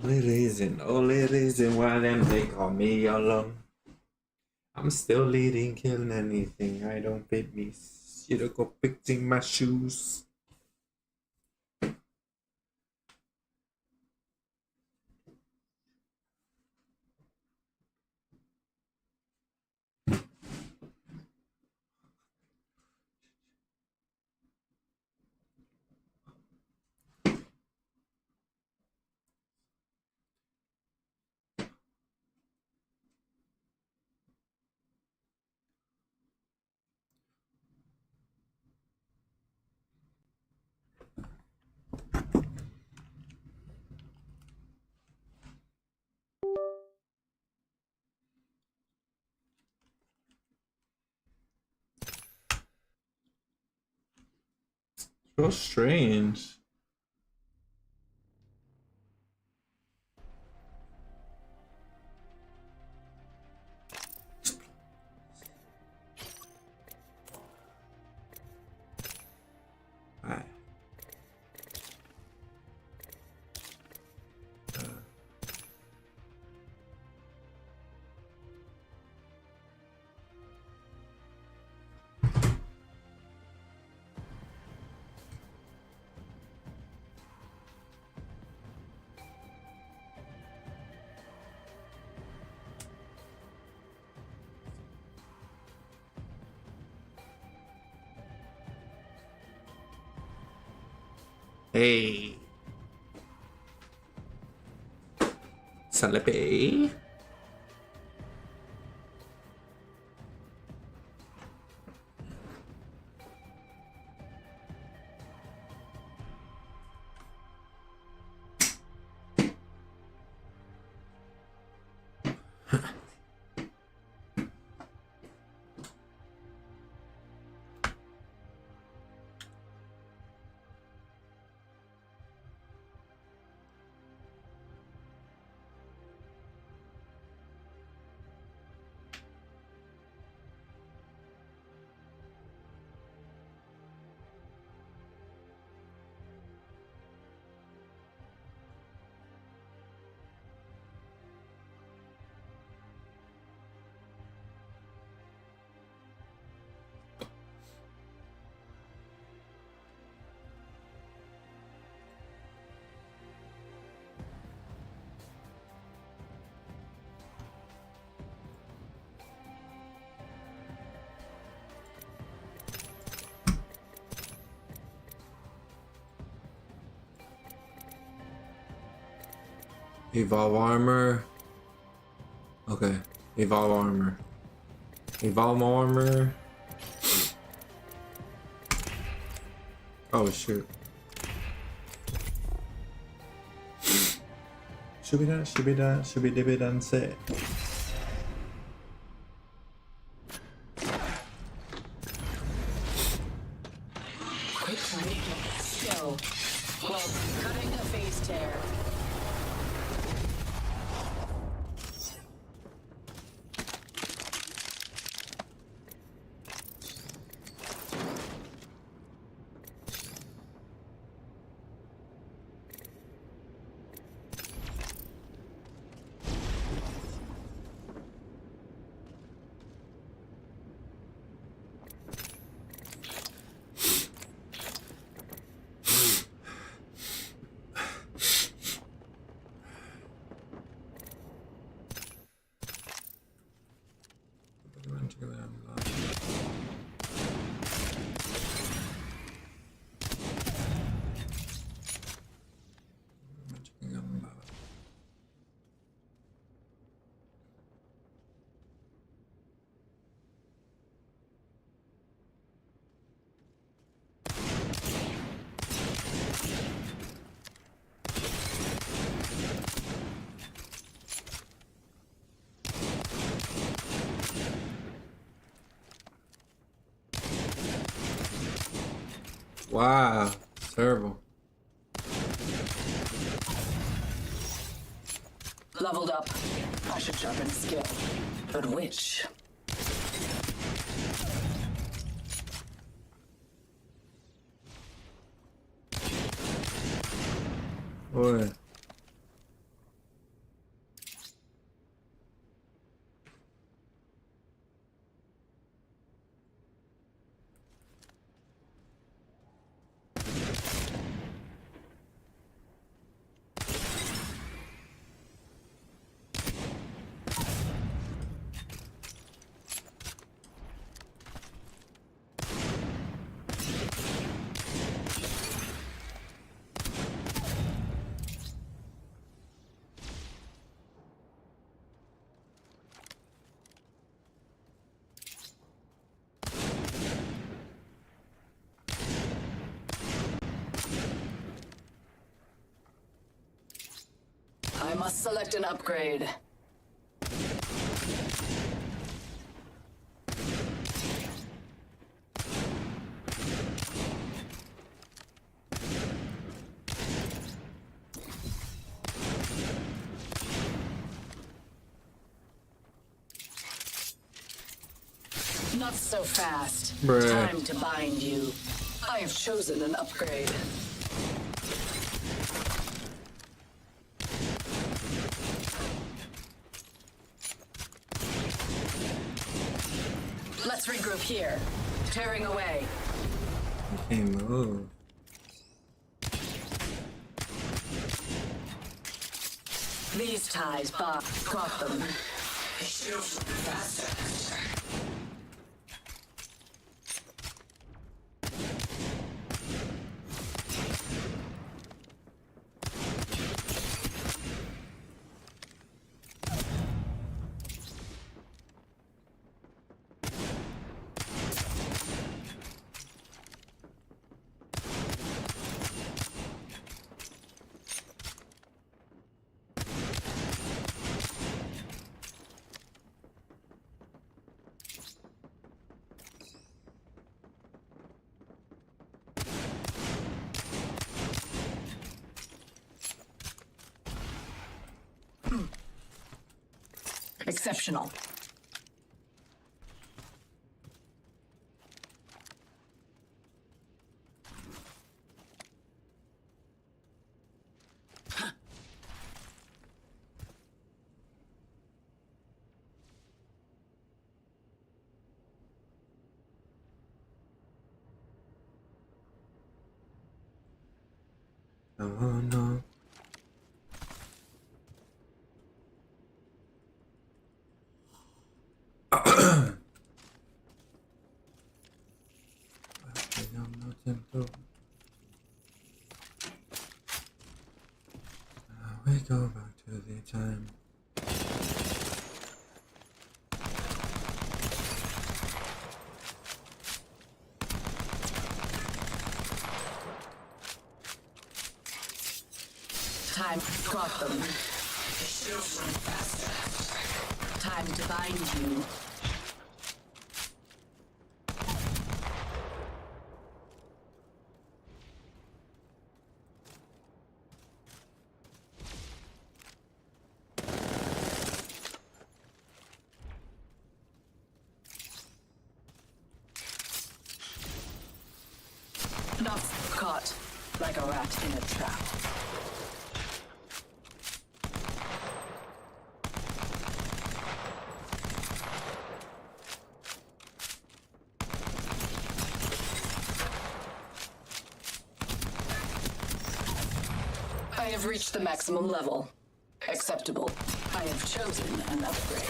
Only reason why them they call me alone. I'm still leading, killing anything. I don't fit me. Shoulda go fixing my shoes. So strange. Hey. Sleepy. Evolve armor. Okay. Evolve armor. Evolve armor. Oh shoot. Should be done, should be done, set. So, well, cutting a phase tear. Wow, terrible. Leveled up. I should sharpen skill. But which? Boy. I must select an upgrade. Not so fast. Bruh. Time to bind you. I have chosen an upgrade. Let's regroup here. Tearing away. Okay, move. These ties, Bob. Got them. Exceptional. Oh no. We go back to the time. Time. Got them. Time to bind you. Not caught like a rat in a trap. I have reached the maximum level. Acceptable. I have chosen an upgrade.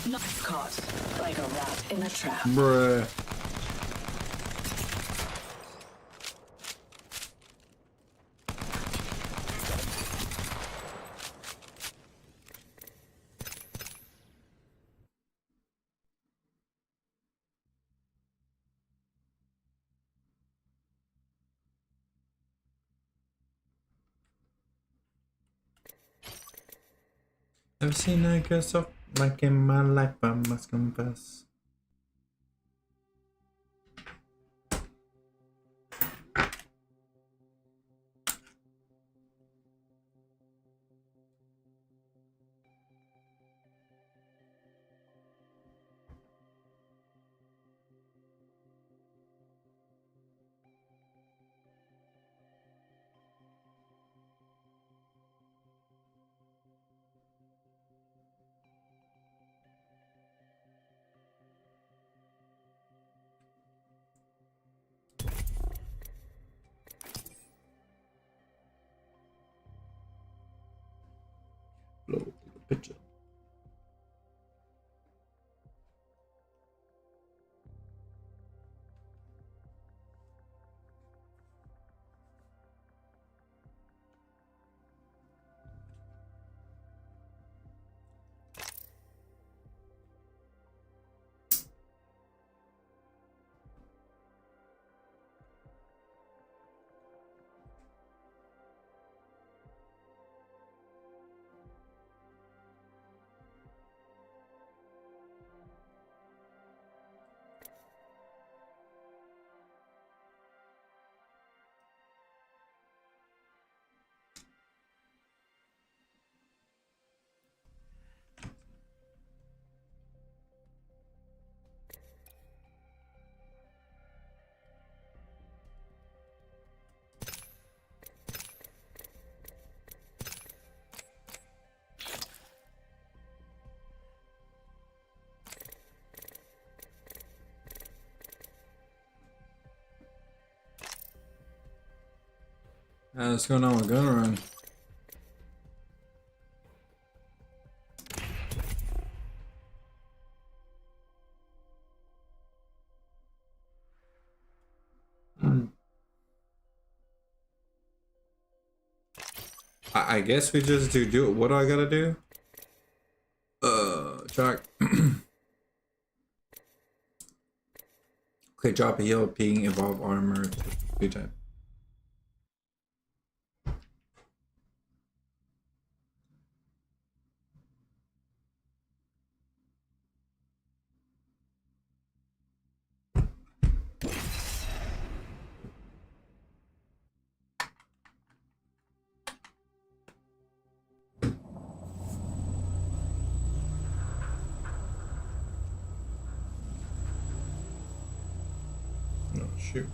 Not caught like a rat in a trap. Bruh. I've seen a girl so like in my life, I must confess. Load the picture. What's going on with gun run? I guess we just do it. What do I gotta do? Track. Okay, drop a heal, ping, evolve armor, 2 times. Oh, shoot.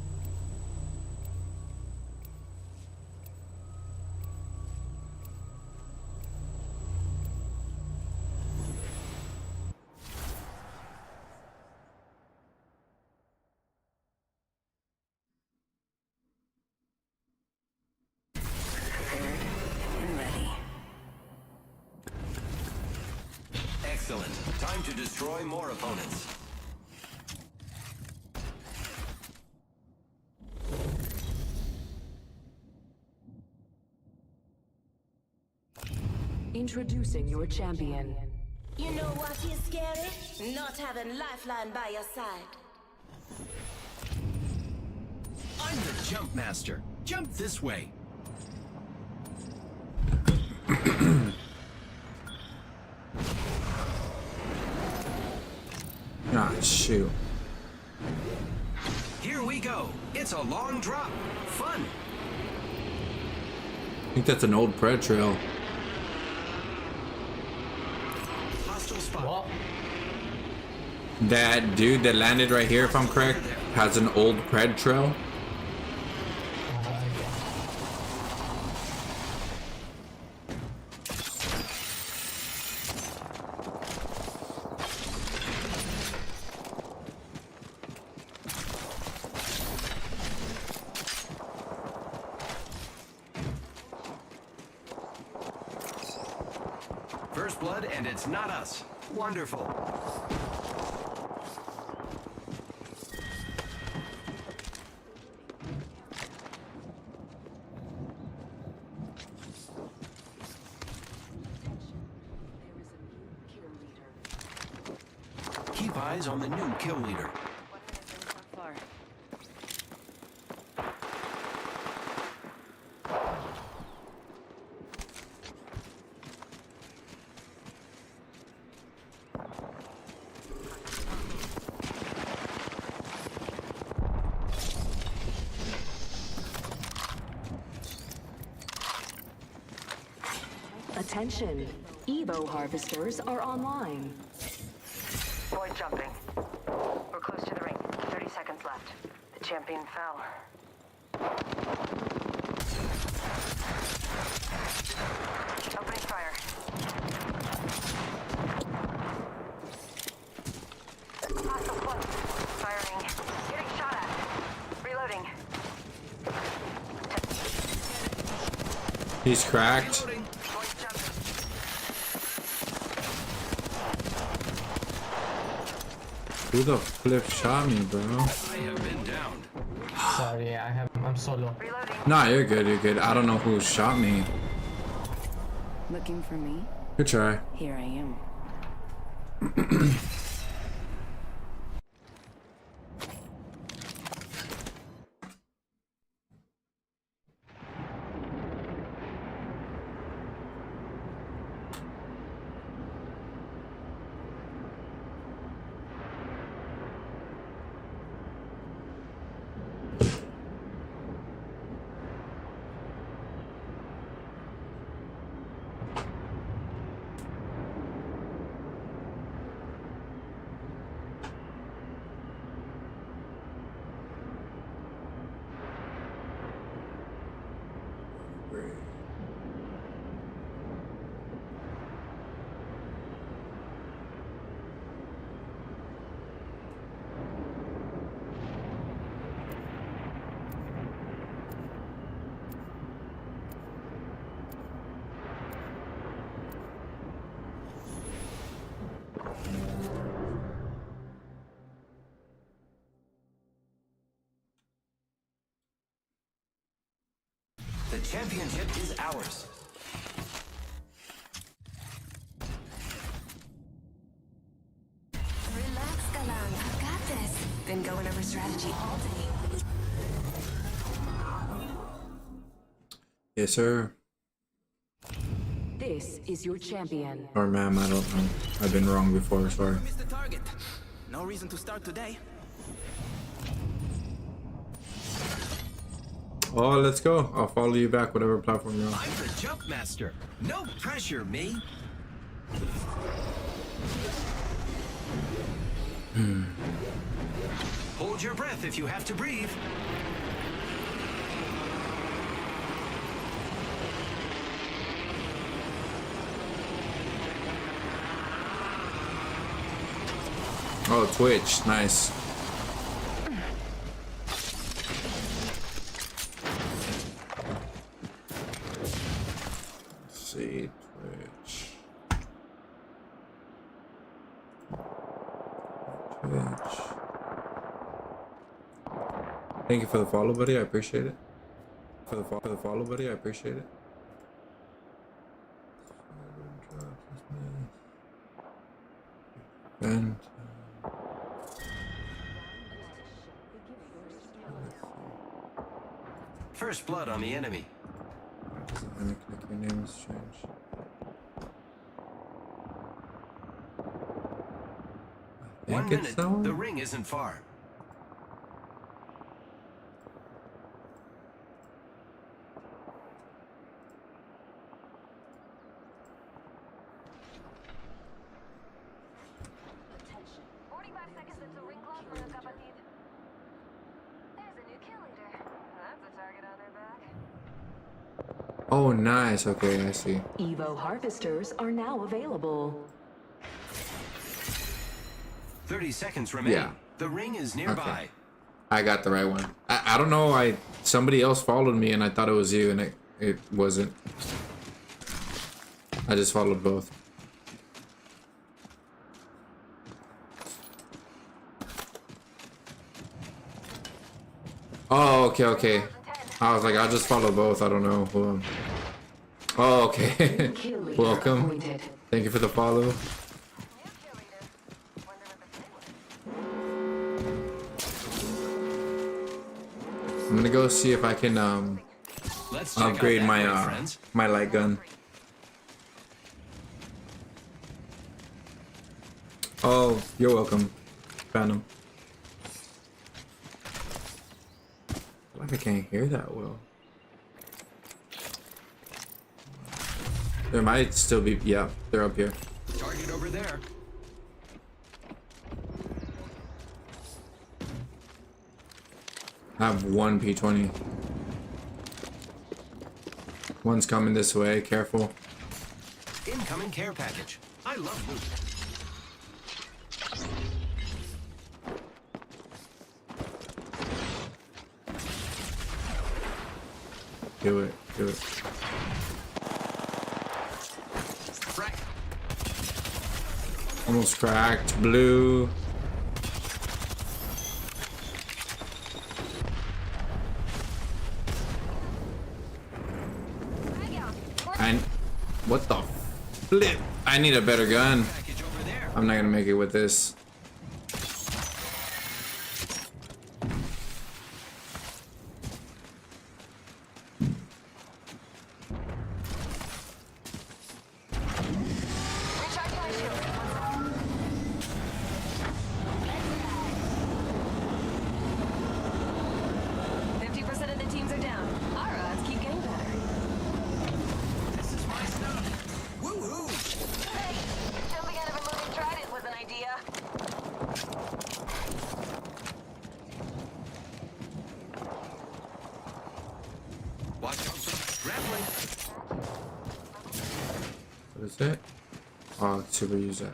Excellent. Time to destroy more opponents. Introducing your champion. You know what is scary? Not having Lifeline by your side. I'm the jump master. Jump this way. Ah, shoot. Here we go. It's a long drop. Fun. I think that's an old Pred trail. Hostile spot. That dude that landed right here, if I'm correct, has an old Pred trail. First blood, and it's not us. Wonderful. Keep eyes on the new kill leader. Attention, Evo harvesters are online. Void jumping. We're close to the ring. 30 seconds left. The champion fell. Opening fire. Hostile close. Firing. Getting shot at. Reloading. He's cracked. Who the flip shot me, bro? I have been down. Sorry, I'm solo. Nah, you're good, you're good. I don't know who shot me. Looking for me? Good try. Here I am. The championship is ours. Relax, Galang. I've got this. Been going over strategy all day. Yes, sir. This is your champion. Or ma'am, I don't know. I've been wrong before, sorry. Missed the target. No reason to start today. Oh, let's go. I'll follow you back, whatever platform you're on. I'm the jump master. No pressure, me. Hold your breath if you have to breathe. Oh, Twitch. Nice. Let's see, Twitch. Thank you for the follow, buddy. I appreciate it. For the follow, buddy. I appreciate it. And First blood on the enemy. let me click your name is changed. I One think it's minute. that one. The ring isn't far. Oh, nice. Okay, I see. Evo harvesters are now available. 30 seconds remain. Yeah. The ring is nearby. Okay. I got the right one. I don't know. Somebody else followed me and I thought it was you, and it wasn't. I just followed both. Oh, okay, okay. I was like, I'll just follow both. I don't know. Hold on. Oh, okay. Welcome. Thank you for the follow. I'm gonna go see if I can upgrade my my light gun. Oh, you're welcome, Phantom. I can't hear that well. There might still be, yeah, they're up here. Target over there. I have one P20. One's coming this way, careful. Incoming care package. I love loot. Do it, do it. Right. Almost cracked, blue. And what the flip? I need a better gun. I'm not gonna make it with this. What is it? Oh, let's super use that.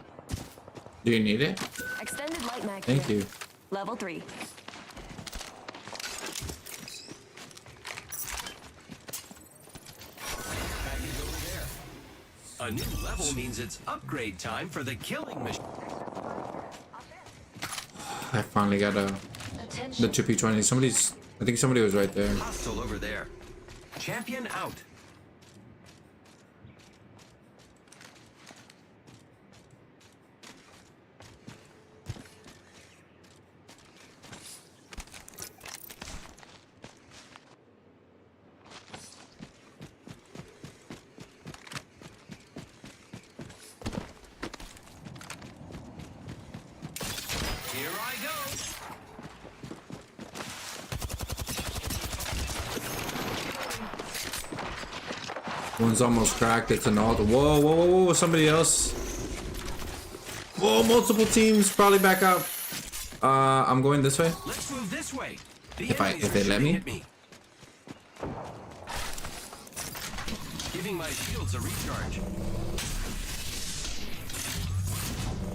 Do you need it? Extended light mag. Thank here. you. Level 3. A new level means it's upgrade time for the killing machine. I finally got the 2P20. I think somebody was right there. Hostile over there. Champion out. Here I go. One's almost cracked. It's an alt. Whoa, whoa, whoa, whoa! Somebody else. Whoa! Multiple teams. Probably back up. I'm going this way. Let's move this way. If they let me. Giving my shields a recharge.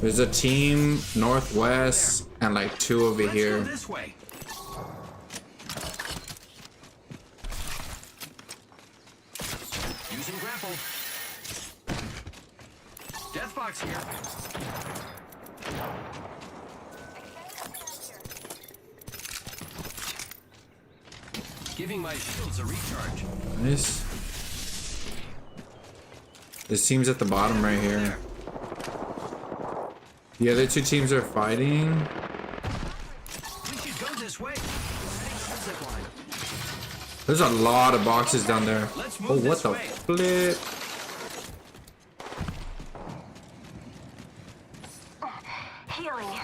There's a team northwest and like two over here. Let's go this way. Using grapple. Deathbox here. Giving my shields a recharge. Nice. This team's at the bottom right here. The other two teams are fighting. We should go this way. There's a lot of boxes down there. Oh, what the flip? Healing.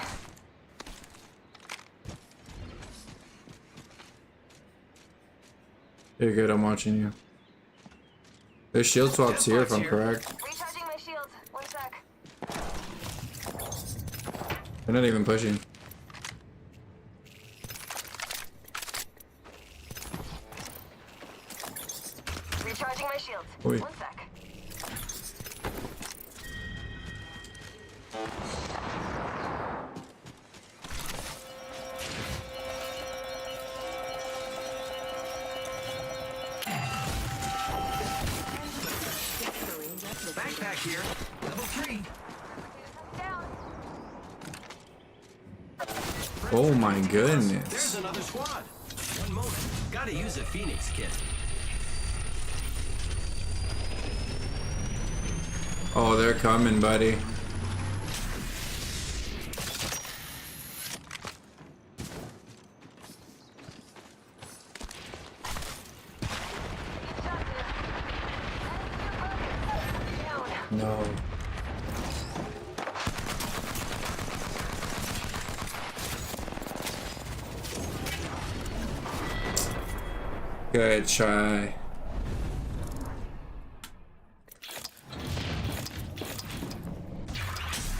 You're good, I'm watching you. There's shield swaps here if I'm correct. Recharging my shields. 1 sec. They're not even pushing. Recharging my shields. Oi. 1 sec. Backpack here. Level 3. Oh my There's goodness. another squad. 1 moment. Gotta use a Phoenix kit. Oh, they're coming, buddy. No. Good try.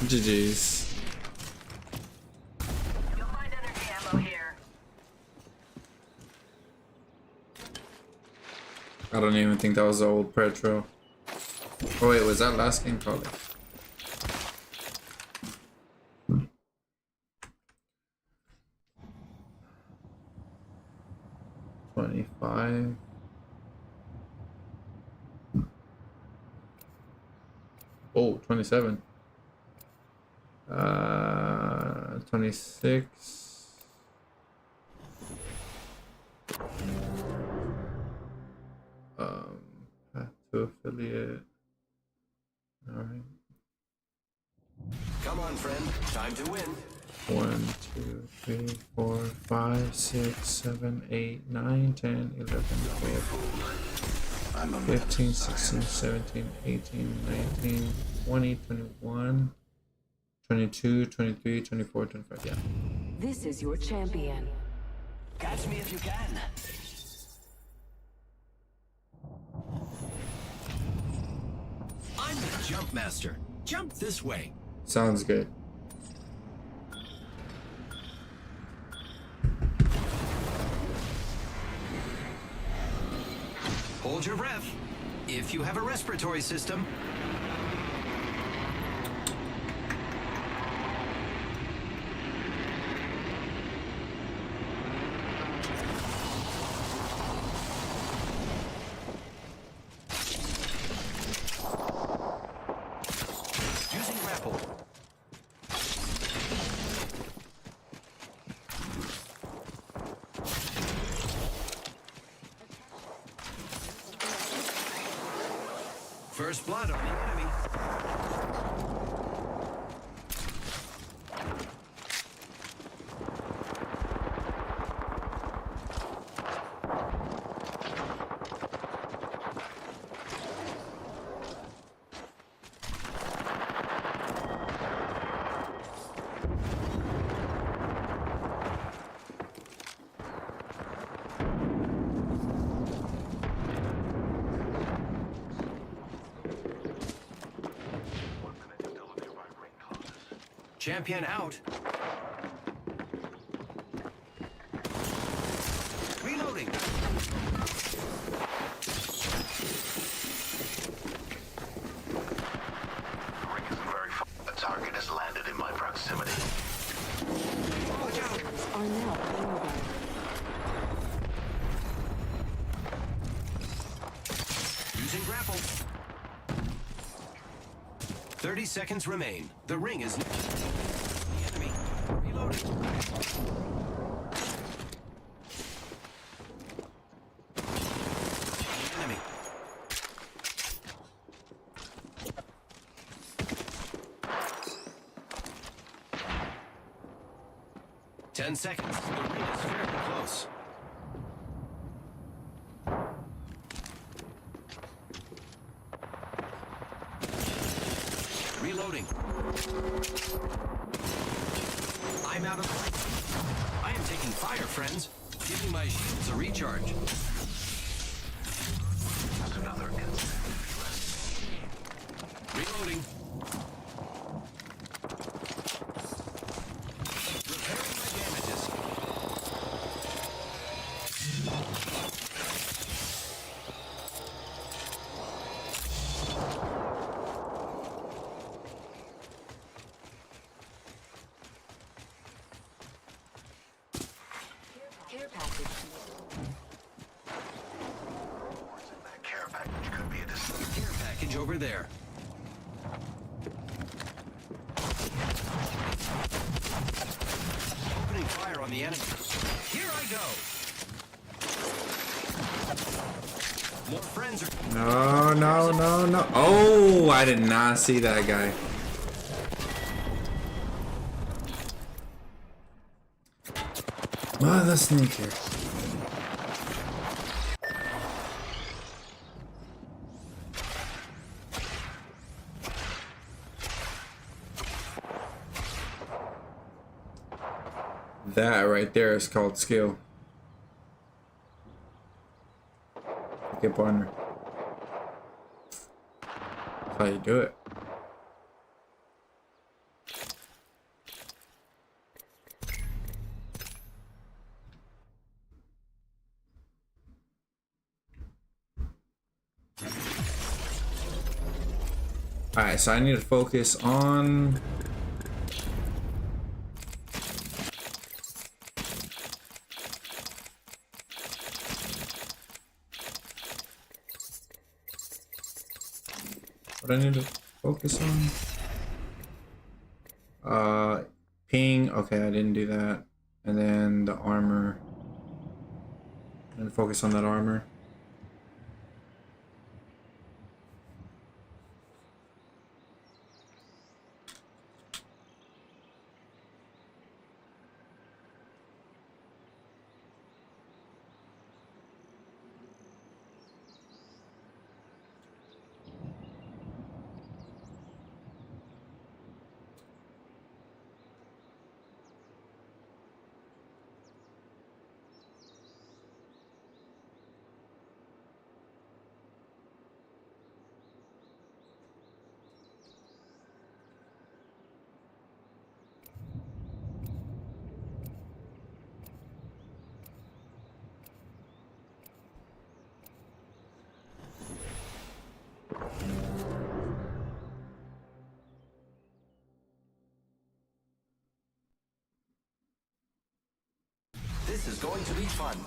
GG's. You'll find energy ammo here. I don't even think that was the old Petro. Oh wait, was that last game? Probably. $25. Oh, 27. 26. Path to affiliate. All right. Come on, friend. Time to win. 1, 2, 3, 4, 5, 6, 7, 8, 9, 10, 11, 12, 15, 16, 17, 18, 19, 20, 21, 22, 23, 24, 25. Yeah. This is your champion. Catch me if you can. I'm the jump master. Jump this way. Sounds good. Hold your breath. If you have a respiratory system. Using grapple. First blood on the enemy. Champion out. Reloading. The target has landed in my proximity. Watch out. Are now available. Using grapple. 30 seconds remain. The ring is... The enemy. Reloading. Enemy. Ten seconds. The ring is fairly close. Reloading. I'm out of light. I am taking fire, friends. Giving my shields a recharge. That's another incident. Reloading. Repairing my damages. Care package. That care package could be a decision. Care package over there. Opening fire on the enemy. Here I go. More friends are... No, no, no, no. Oh, I did not see that guy. Mother sneaker. That right there is called skill. Okay, partner. That's how you do it. Alright, so I need to focus on... What I need to focus on? Ping. Okay, I didn't do that. And then the armor. And focus on that armor. This is going to be fun.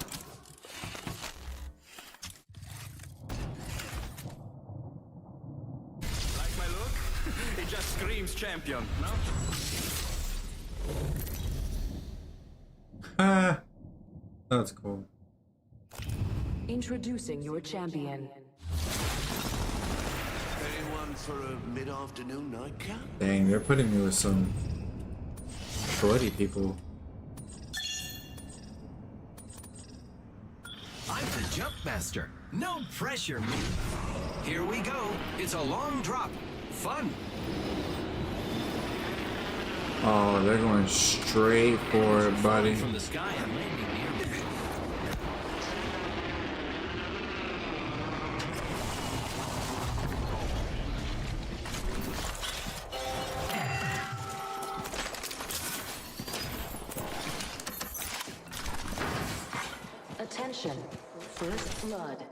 Like my look? It just screams champion, no? Ah, that's cool. Introducing your champion. Anyone for a mid-afternoon nightcap? Dang, they're putting me with some shorty people. I'm the jump master. No pressure, me. Here we go. It's a long drop. Fun. Oh, they're going straight for it, buddy. From the sky and landing near me. Attention. First blood.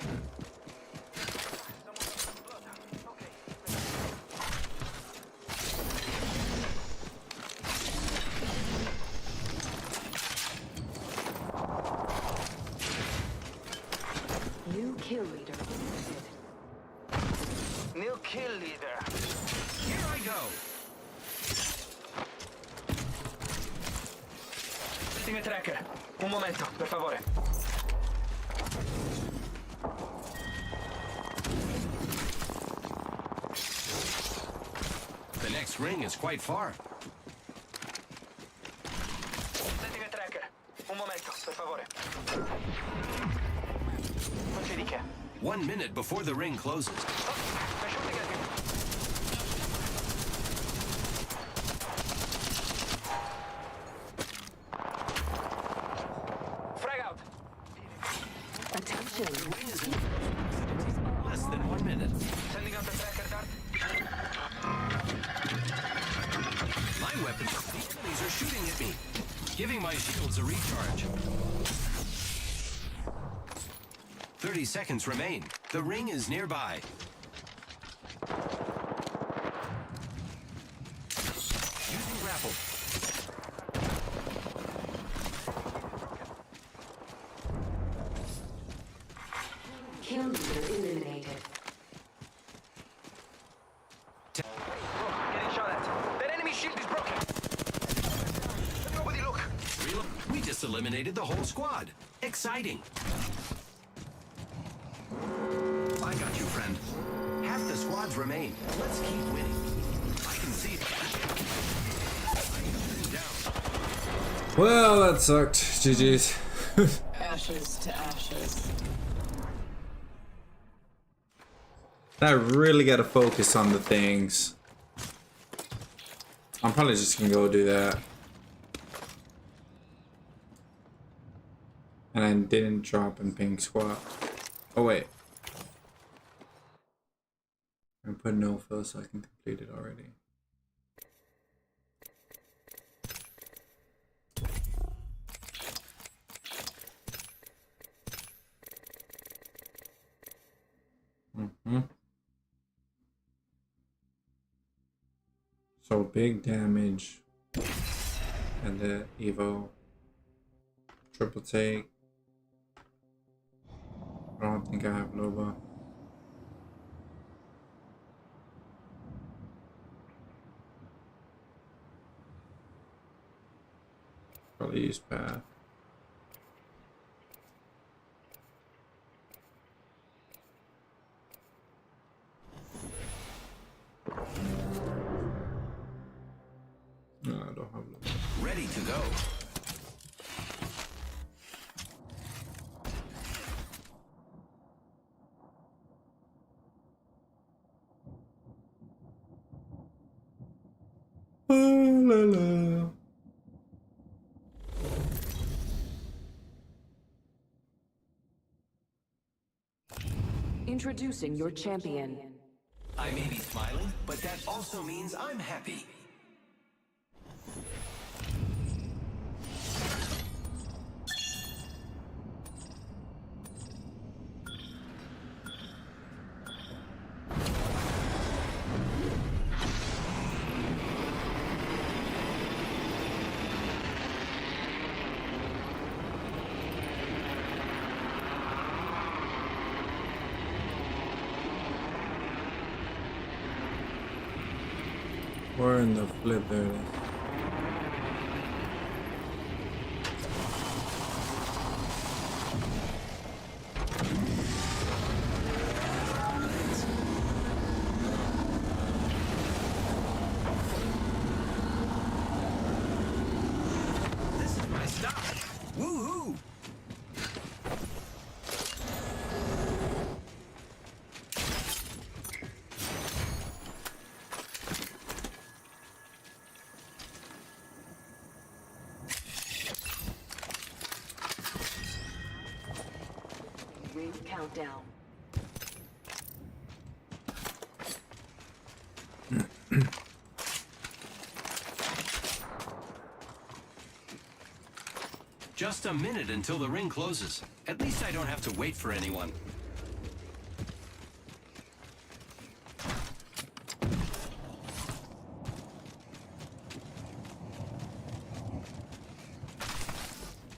New kill leader. New kill leader. Here I go. Setting a tracker. Un momento, per favore. The next ring is quite far. Setting a tracker. Un momento, per favore. Non c'è di che. 1 minute before the ring closes. They're shooting at me. Frag out. Attention. Less than 1 minute. Sending out the tracker dart. My weapons, these enemies are shooting at me. Giving my shields a recharge. 30 seconds remain. The ring is nearby. Using grapple. Kill leader eliminated. Getting shot at. That enemy shield is broken. Nobody look. We just eliminated the whole squad. Exciting. I got you, friend. Half the squads remain. Let's keep winning. I can see down. Well, that sucked. GG's. Ashes to ashes. I really gotta focus on the things. I'm probably just gonna go do that. And I didn't drop in ping squat. Oh wait. I put no fill so I can complete it already. So big damage. And the Evo. Triple take. I don't think I have Loba. Probably use path. No, I don't have Loba. Ready to go. La, la. Introducing your champion. I may be smiling, but that also means I'm happy. We're in the flip there. It is. This is my stop. Woohoo! Ring countdown. Just a minute until the ring closes. At least I don't have to wait for anyone.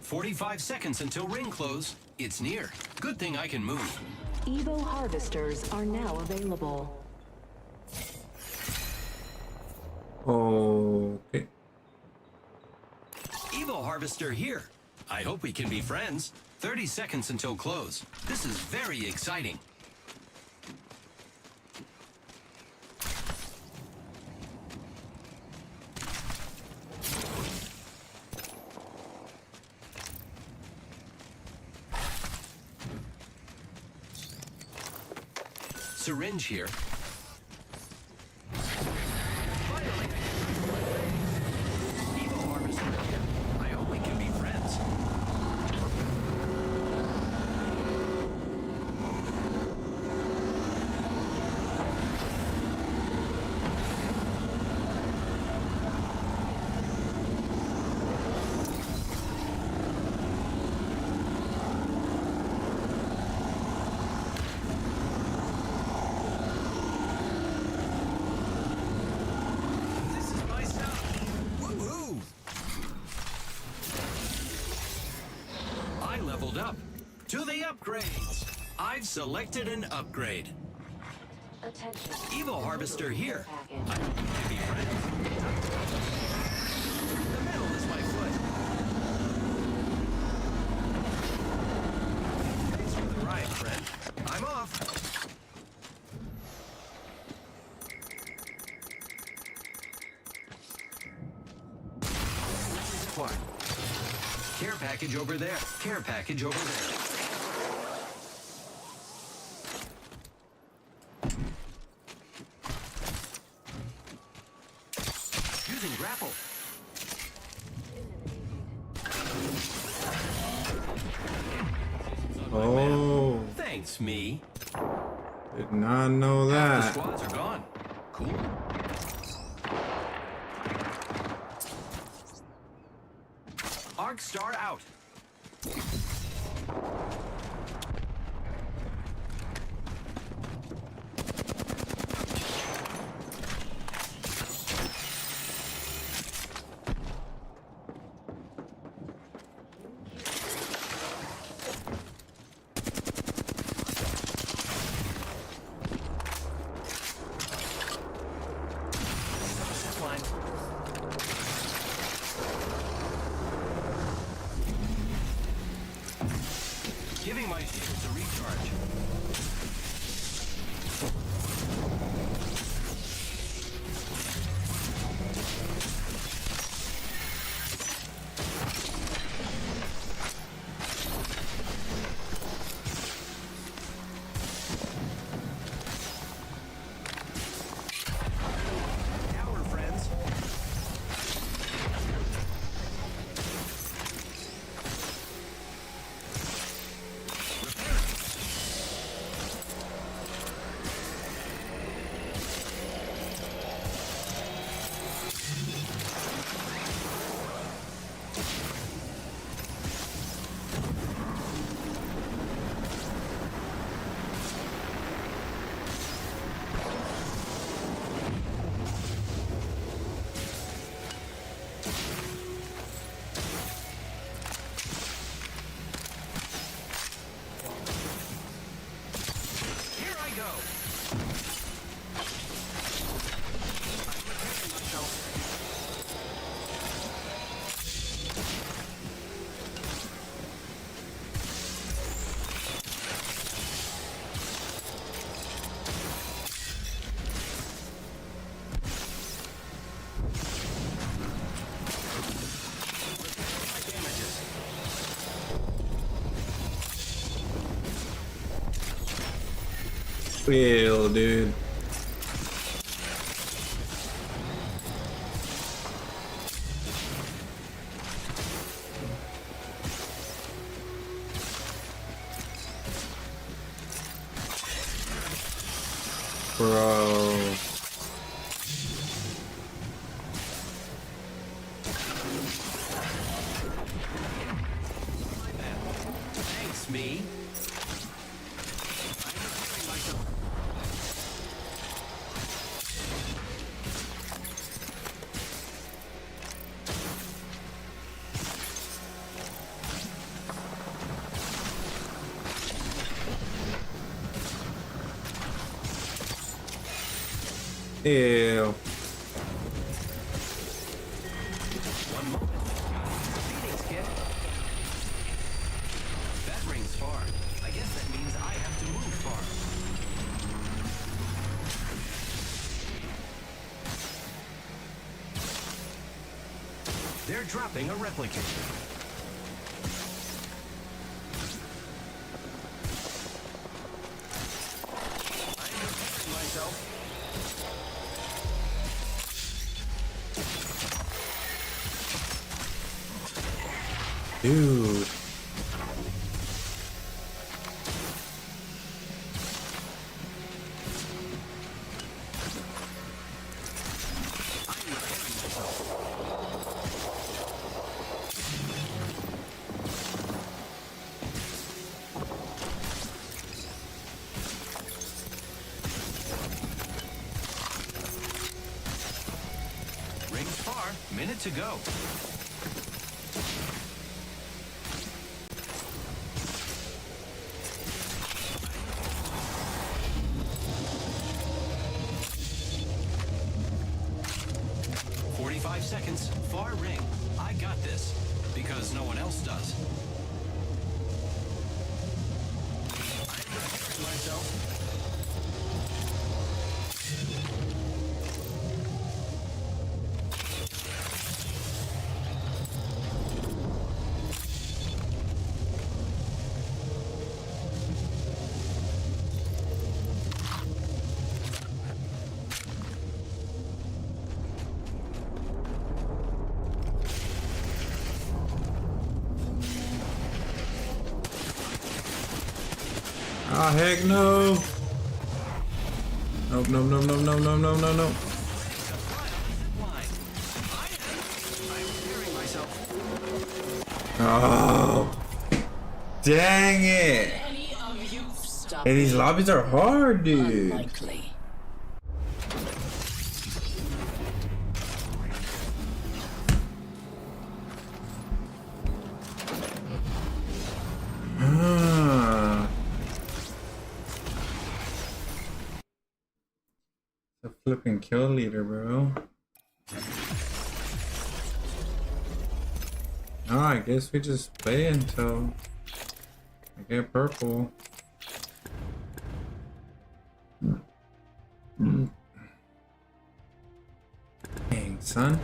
"45 seconds until ring close. It's near. Good thing I can move." Evo harvesters are now available. Okay. Evo Harvester here. I hope we can be friends. 30 seconds until close. This is very exciting. Syringe here. Finally. Evo Harvester here. I hope we can be friends. This is my stop. Woohoo! I leveled up. To the upgrades. I've selected an upgrade. Attention. Evo Harvester here. I hope we can be friends. The middle is my foot. Thanks for the ride, friend. I'm off. Squad. Care package over there. Care package over there. Using grapple. Oh, Thanks, me. did not know The that. squads are gone. Cool. Arc Star out. Giving my shields a recharge. Tower friends. Here I go. I'm preparing myself. Wheel, dude. Bro. Thanks, me. I'm preparing myself. Ew. One moment. Greetings, kid. That rings far. I guess that means I have to move far. They're dropping a replicator. I'm preparing myself. Dude. Rings far. Minute to go. Seconds, far ring. I got this, because no one else does. I'm preparing myself. Ah, heck no. Nope, no, no, no, no, no, no, no, no. Oh, dang it. Hey, these lobbies are hard, dude. Unlikely. The flipping kill leader, bro. Oh, I guess we just play until I get purple. Dang, son.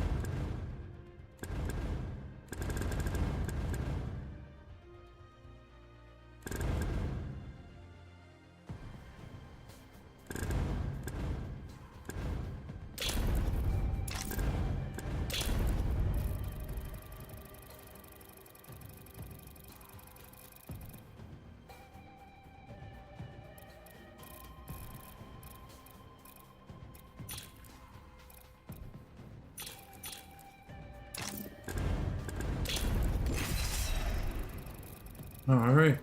All right.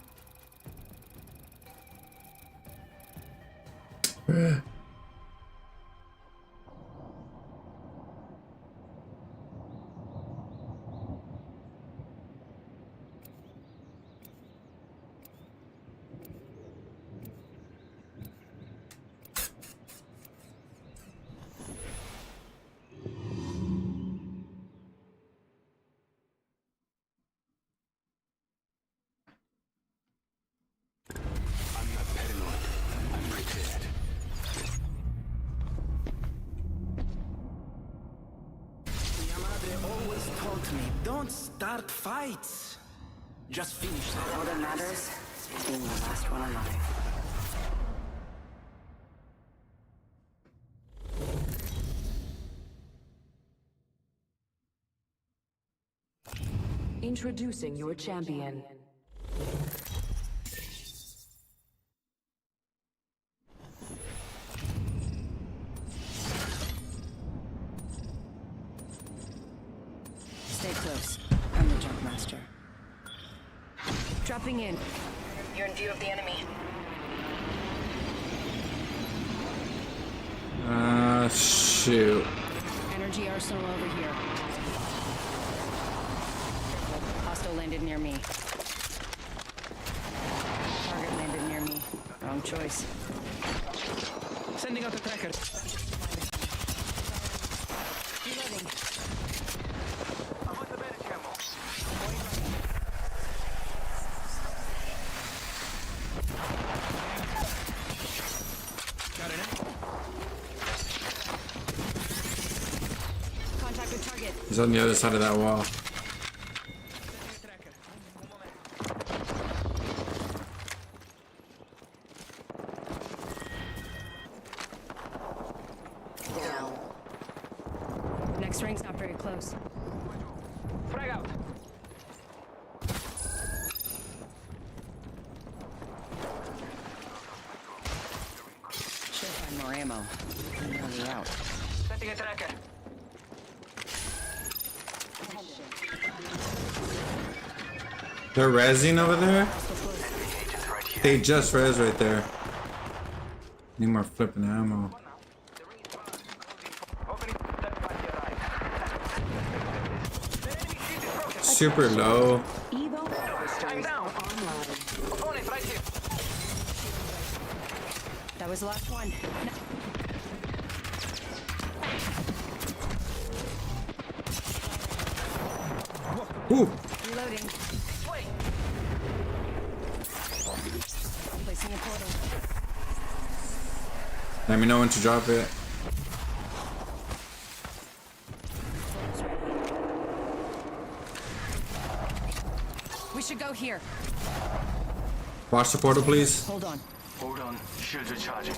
Always told me, don't start fights. Just finish them. All that matters is being the last one alive. Introducing your champion. Stay close. I'm the jump master. Dropping in. You're in view of the enemy. Shoot. Energy arsenal over here. Hostile landed near me. Target landed near me. Wrong choice. Sending out the tracker. Reloading. Contact with target. He's on the other side of that wall. Down. Next ring's not very close. Frag out. Should find more ammo. Nearly out. Setting a tracker. They're rezzing over there? They just res right there. Need more flipping ammo. Super low. I'm down. Opponent right here. That was the last one. Ooh. Reloading. Placing a portal. Let me know when to drop it. We should go here. Watch the portal, please. Hold on. Hold on. Shields are charging.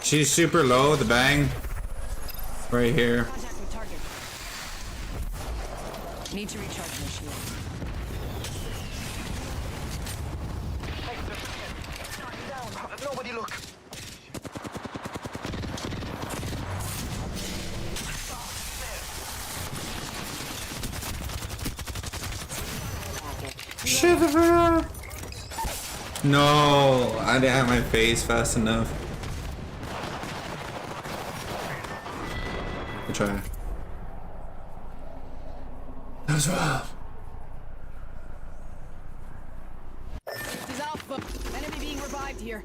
She's super low, the bang. Right here. Contact with target. Need to recharge my shield. Nobody look. Shit, no, I didn't have my face fast enough. Good try. That was rough. This is Alpha. Enemy being revived. arrived here.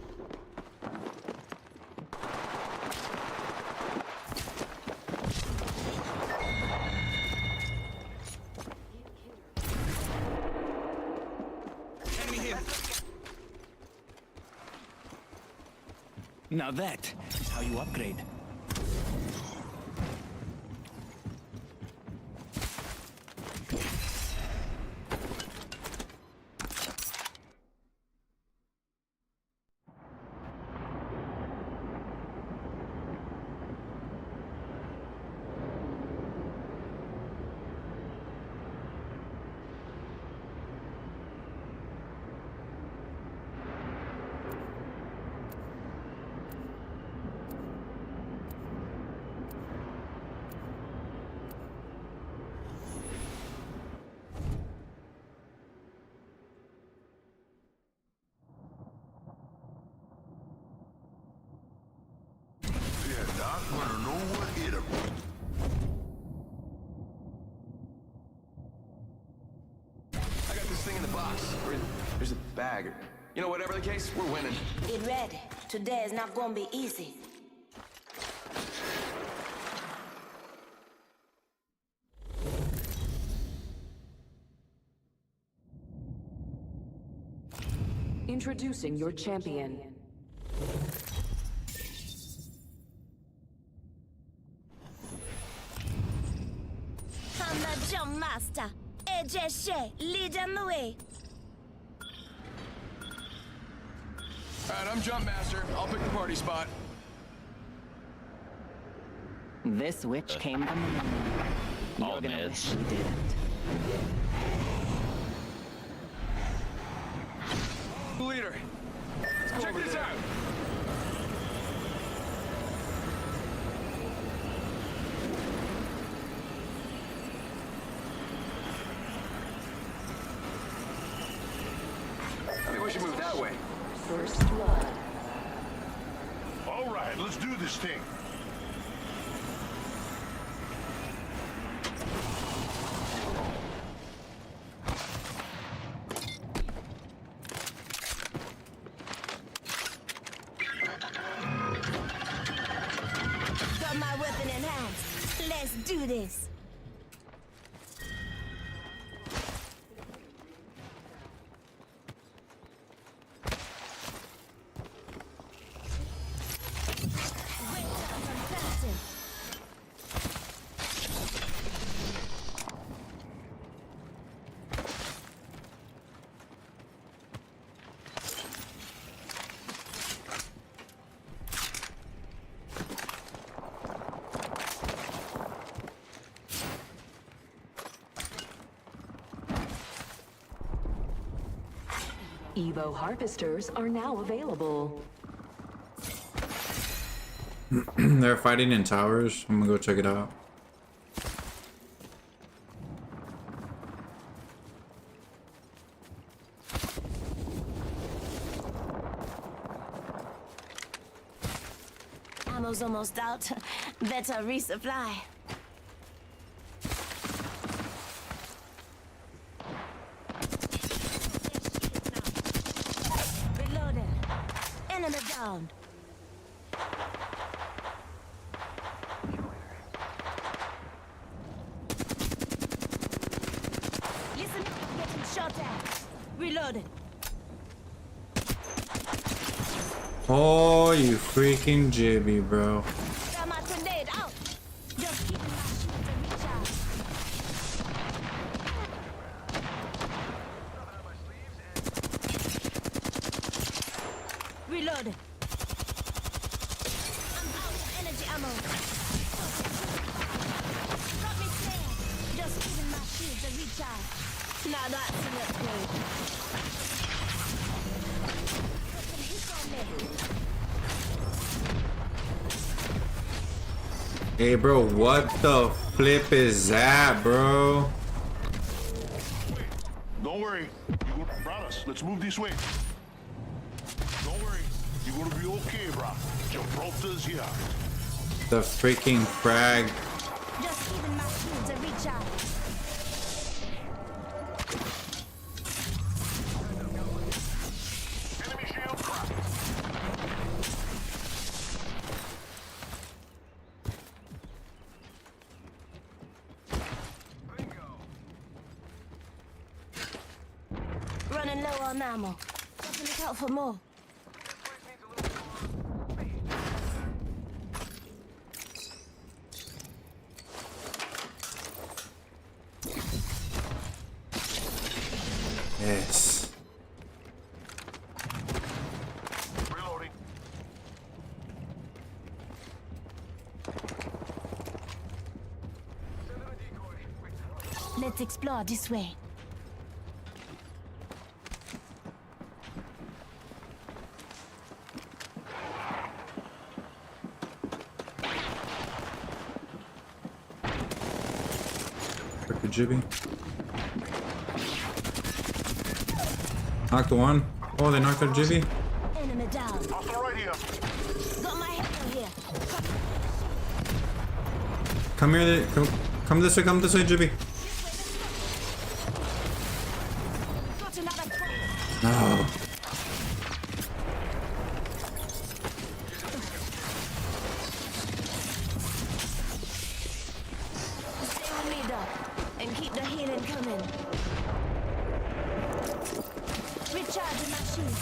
Enemy here. Now that is how you upgrade. I got this thing in the box. Or there's a bag. You know, whatever the case, we're winning. Get ready. Today is not gonna be easy. Introducing your champion. I'm the jump master. AJ Shea, lead them the way. Alright, I'm jump master. I'll pick the party spot. This witch came from the moon. You're gonna wish you didn't. Leader, check this out. I think we should move that way. First blood. All right, let's do this thing. Got my weapon in hand. Let's do this. Evo harvesters are now available. They're fighting in towers. I'm gonna go check it out. Ammo's almost out. Better resupply. Reloading. Enemy down. Listen, getting shot at. Reloading. Oh, you freaking jibby, bro. Got my grenade out. Just keeping my shields and recharge. Reloading. I'm out of energy ammo. Got me scared. Just keeping my shields and recharge. Now that's an upgrade. Put some hits on me. Hey, bro, what the flip is that, bro? Don't worry. Brothers, let's move this way. Don't worry. You're gonna be okay, bro. Gibraltar's here. The freaking frag. Just keeping my shields and recharge. Enemy shield cracked. on ammo. Have to look out for more. Yes. Reloading. Let's explore this way. Quick jibby. Knocked one. Oh, they knocked out Jibby. Enemy down. Hostile right here. Got my head here. Come here. Come this way. Come this way, Jibby. Got another. No. Stay with me, Doc, and keep the healing coming. Recharging my shield.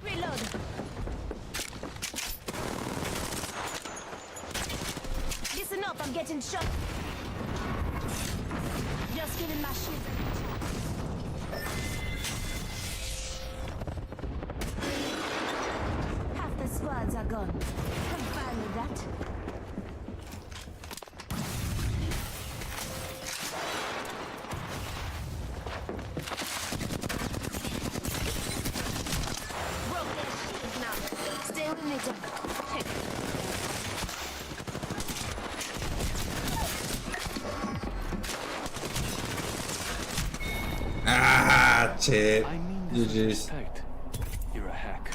Reload. Listen up, I'm getting shot. Just giving my shield. Half the squads are gone. I'm fine with that. Broke their shield now. Stay with me, Doc. Check. Ah, shit. GG's. You're a hack.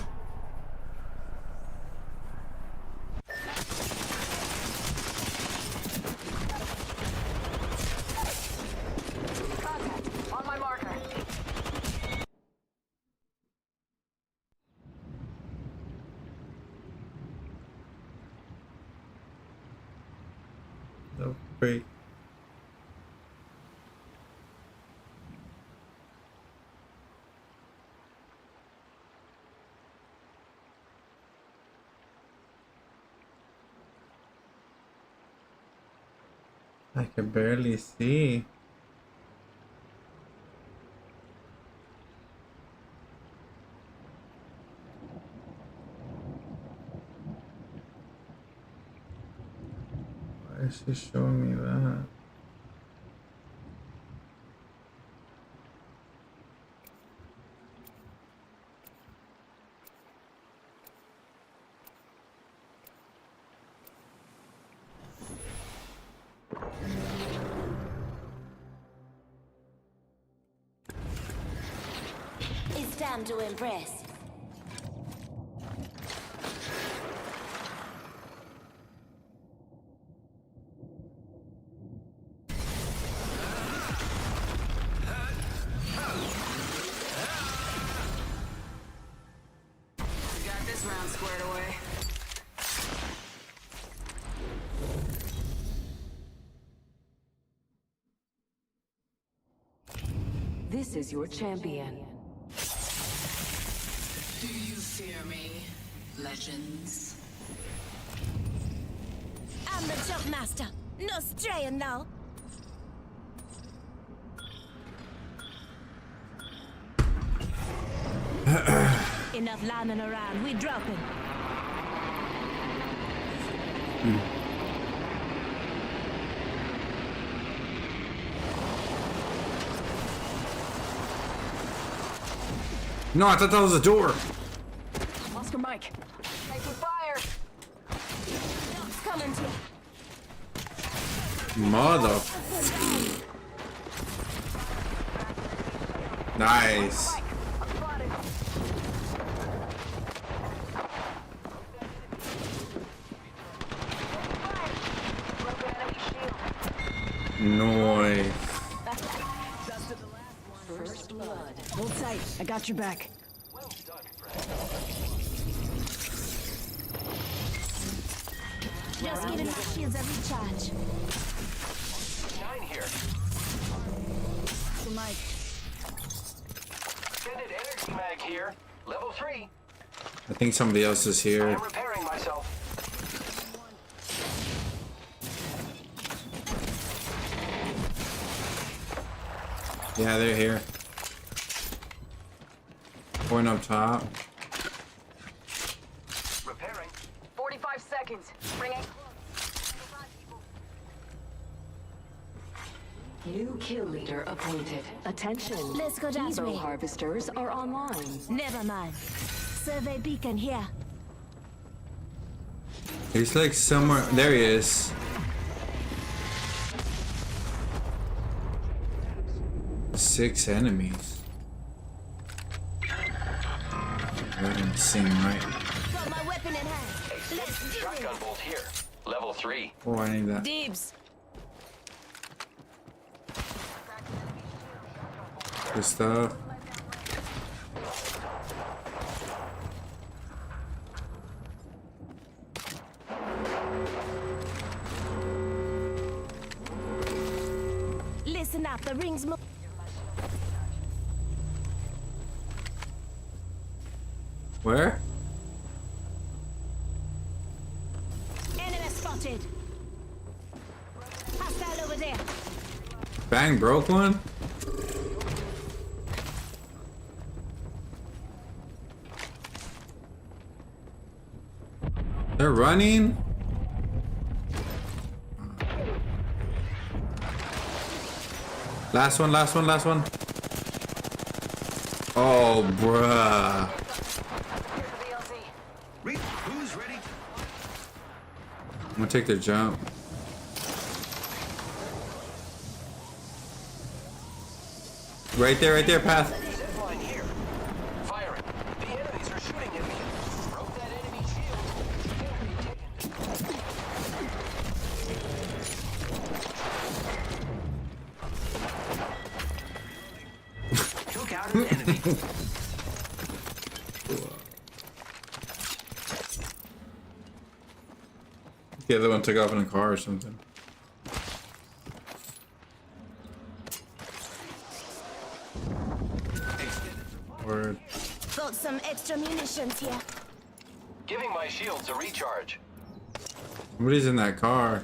On my marker. No break. I can barely see. Why is she showing me that? It's time to impress. Got this round squared away. This is your champion. Do you fear me, legends? I'm the jump master. No straying now. Enough lambing around. We dropping. No, I thought that was a door. Oscar Mike. Taking fire. Doc's coming to. Mother. Nice. Noise. First blood. Hold tight. I got your back. Well done, friend. Just giving my shields a recharge. 9 here. So Mike. Extended energy mag here. Level 3. I think somebody else is here. I'm repairing myself. Yeah, they're here. Point up top. Repairing. 45 seconds. Bring it. New kill leader appointed. Attention. Let's go that Evo way. harvesters are online. Never mind. Survey beacon here. He's like somewhere. There he is. Six enemies. That didn't seem right. Got my weapon in hand. Let's do Shotgun it. bolt here. Level 3. Oh, I need that. Dibs. Good stuff. Listen up, the ring's mo- Where? Enemy spotted. Hostile over there. Bang broke one? They're running? Last one, last one, last one. Oh, bruh. Who's ready? I'm gonna take their jump. Right there, Path. Zipline here. Firing. The enemies are shooting at me. Broke that enemy shield. Took out an enemy. The other one took off in a car or something. Word. Got some extra munitions here. Giving my shields a recharge. Somebody's in that car.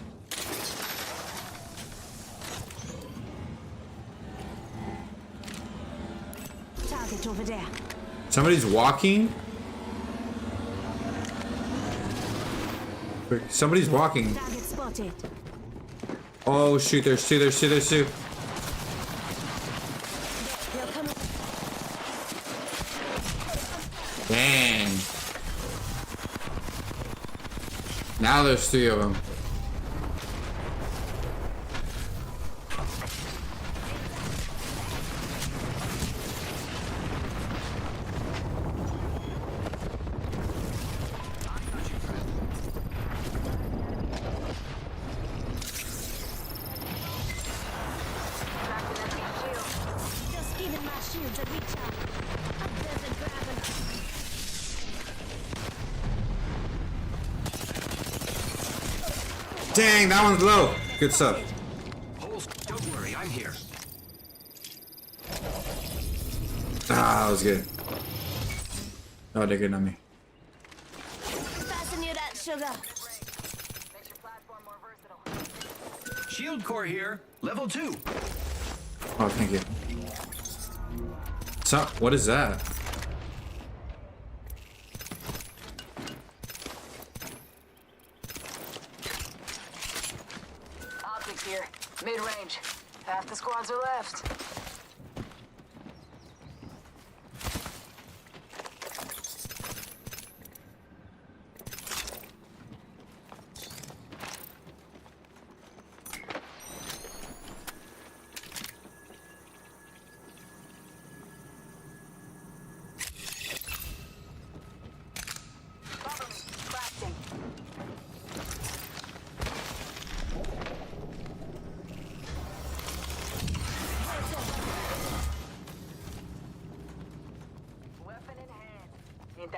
Target over there. Somebody's walking? Somebody's walking. Target spotted. Oh shoot, there's two. They're coming. Dang. Now there's three of them. Just giving my shields a recharge. Up there's a grabbing. Dang, that one's low. Good stuff. Holes, don't worry, I'm here. Ah, that was good. Oh, they're getting on me. Fasten you that sugar. Shield core here. Level 2. Oh, thank you. So, what is that? Optics here. Mid-range. Half the squads are left.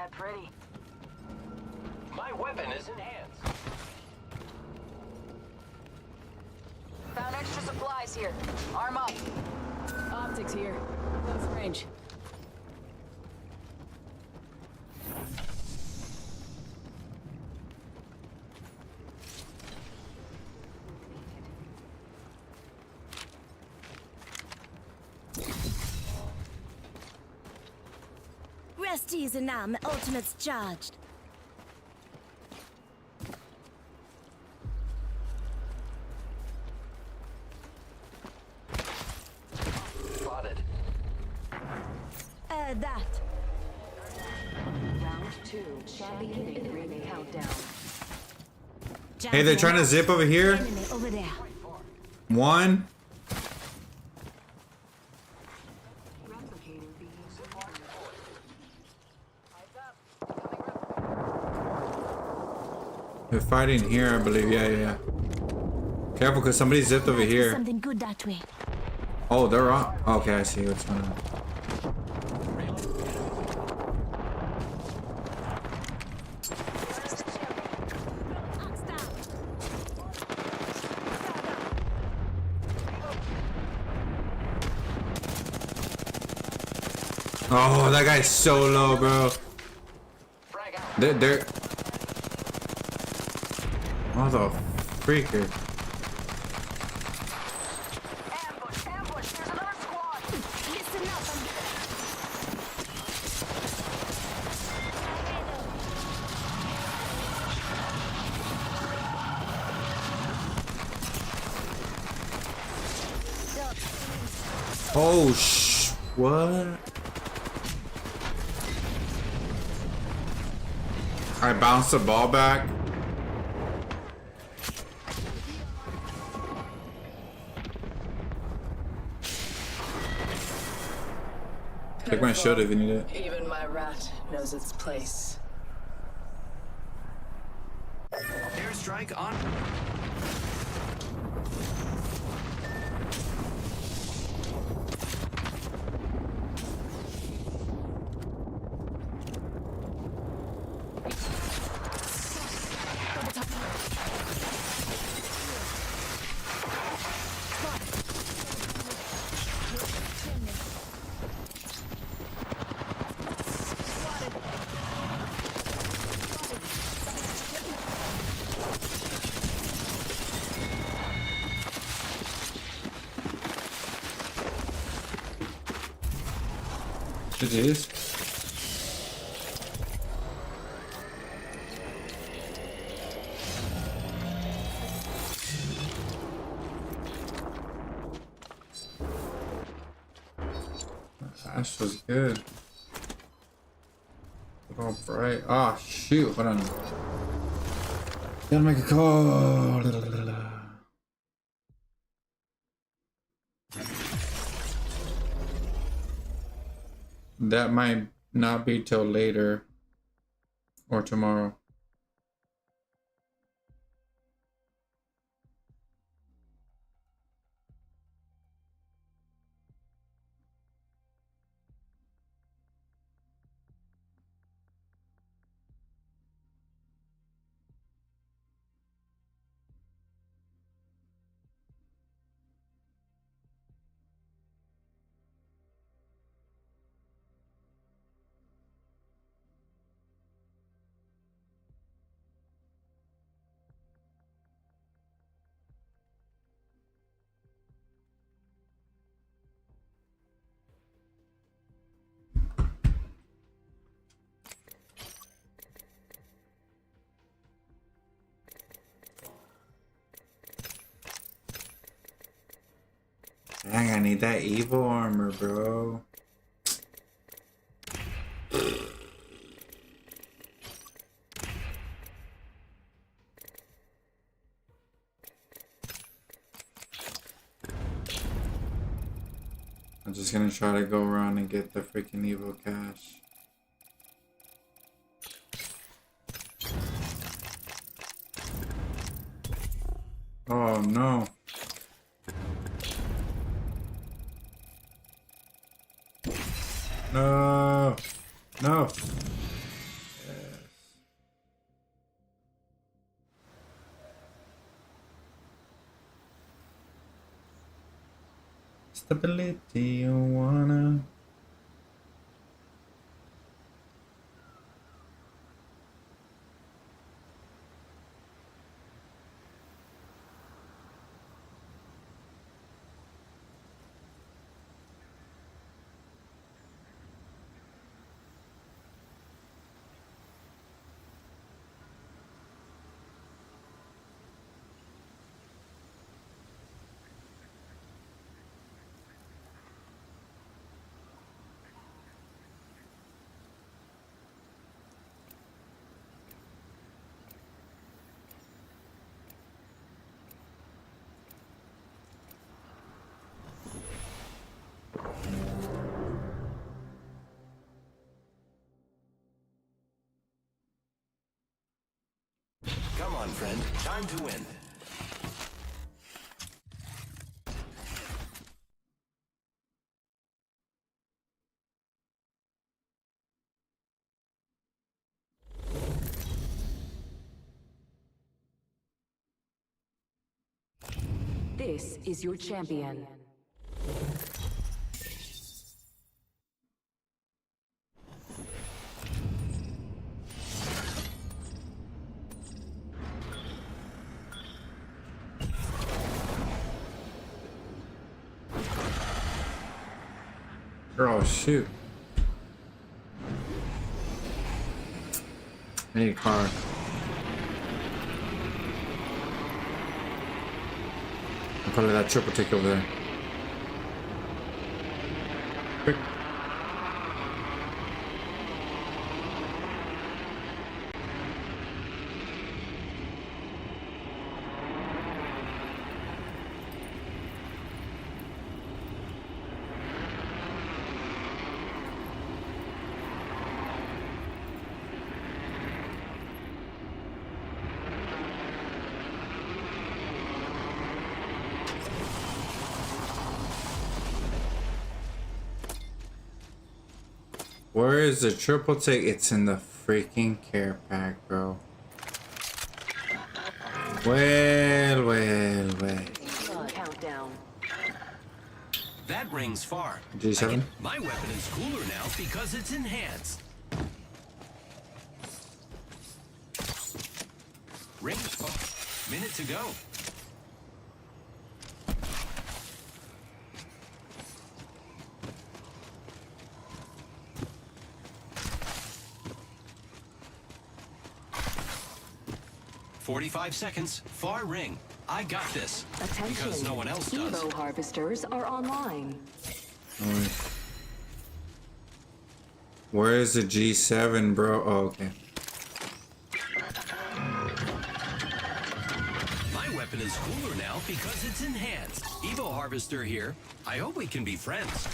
that pretty. My weapon is enhanced. Found extra supplies here. Arm up. Optics here. Close range. Rest easy now, my ultimate's charged. Spotted. That. Round 2 shall begin in ring countdown. Hey, they're trying to zip over here. Enemy over there. One. They're fighting here, I believe. Yeah. Careful, because somebody zipped over here. Something good that way. Oh, they're on. Okay, I see what's going on. Oh, that guy's so low, bro. They're oh, the freaker. Oh, what? I bounced the ball back. Take my shield if you need it. Even my rat knows its place. Airstrike on. It is. Ash was good. All bright. Oh shoot! Hold on. Gotta make a call. That might not be till later or tomorrow. Dang, I need that evil armor, bro. I'm just gonna try to go around and get the freaking evil cash. Oh no. No. No. stability you wanna. Come on, friend. Time to win. This is your champion. Oh shoot. I need a car. I'll probably that triple take over there. Quick. Where is the triple take? It's in the freaking care pack, bro. Well. Countdown. That rings far. G7? My weapon is cooler now because it's enhanced. Rings far. Minute to go. "45 seconds. Far ring. I got this." Attention. Because no one else does. Evo harvesters are online. Where is the G7, bro? Oh, okay. My weapon is cooler now because it's enhanced. Evo Harvester here. I hope we can be friends.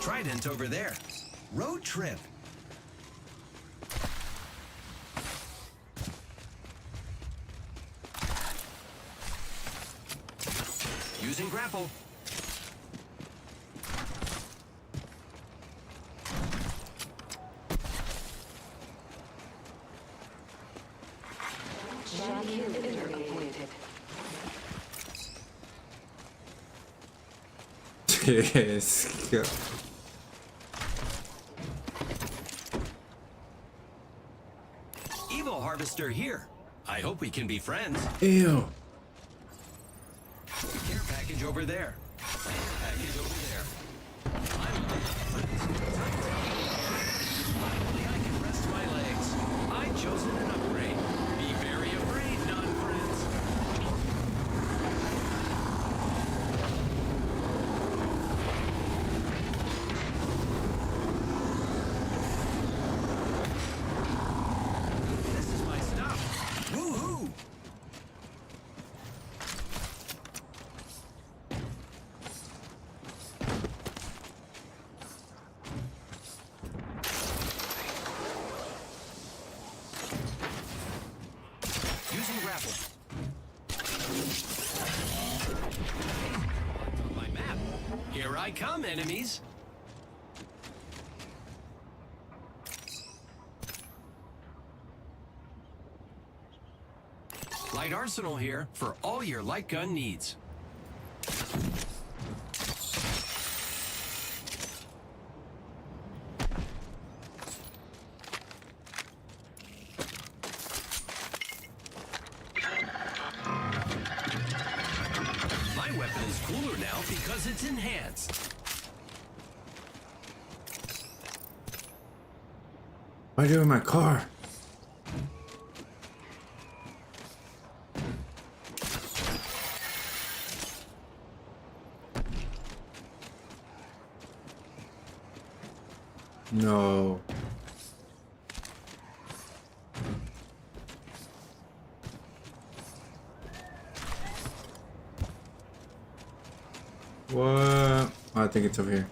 Trident over there. Road trip. Using grapple. Yes. Go. Evo Harvester here. I hope we can be friends. Ew. Care package over there. Package over there. Finally, I can rest my legs. I've chosen an upgrade. Be very afraid, non-friends. This is my stuff. Woohoo! I come, enemies. Light Arsenal here for all your light gun needs. My weapon is cooler now because it's enhanced. What are you doing in my car? No. What? Oh, I think it's over here.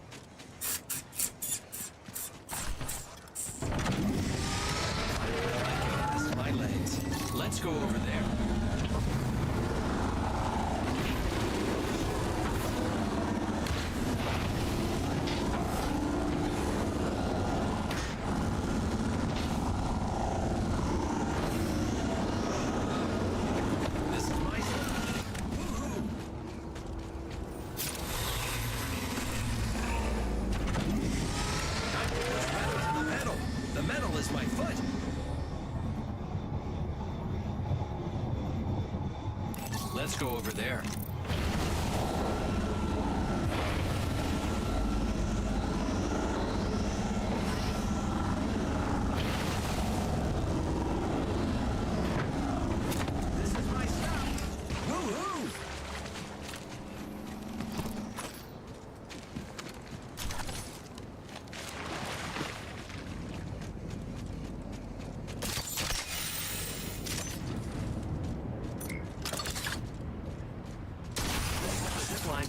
My legs. Let's go over there. This is my side. Woohoo! Time to push metal to the metal. The metal is my foot. Let's go over there. This is my stop. Woo-hoo! Zip line.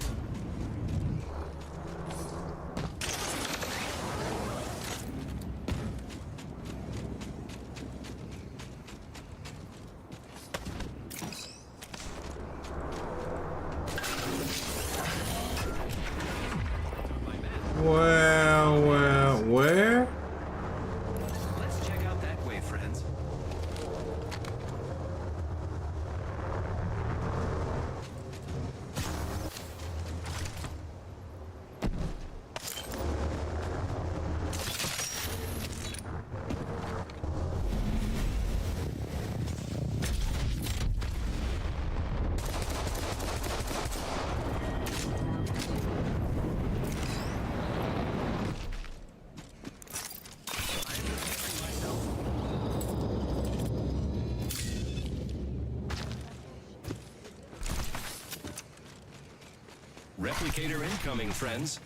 Well, where? Let's check out that way, friends. Replicator incoming, friends.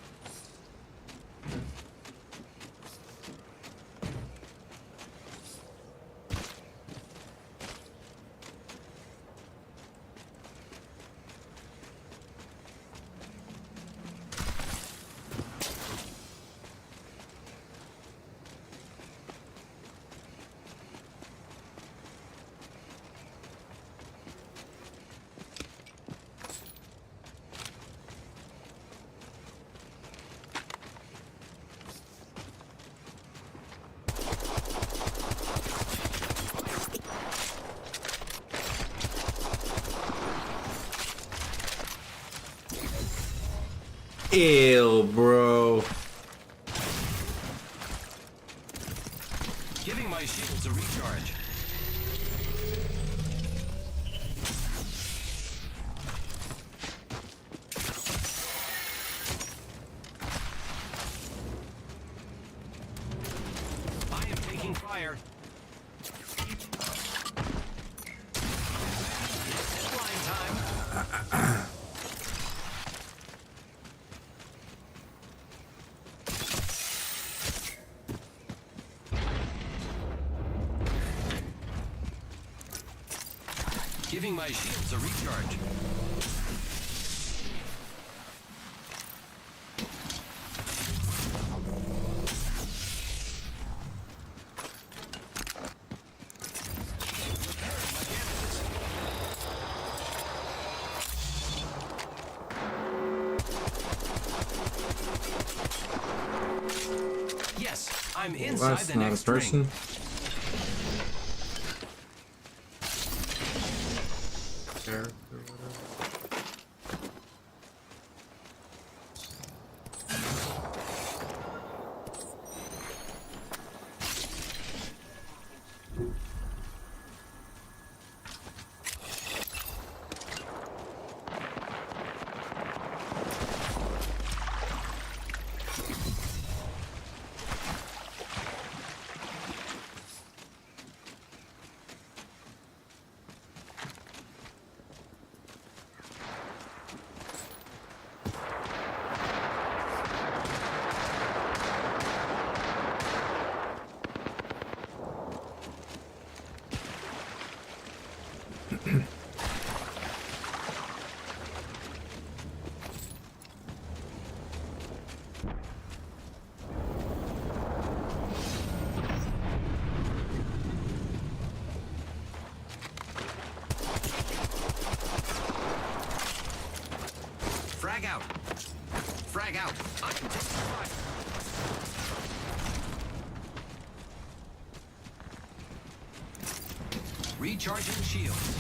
Ew, bro. Giving my shields a recharge. I am taking fire. It's line time. Giving my shields a recharge. I'm Well, inside that's the not a next person. ring. Character, whatever. Frag out. Frag out. I'm taking fire. Recharging shields.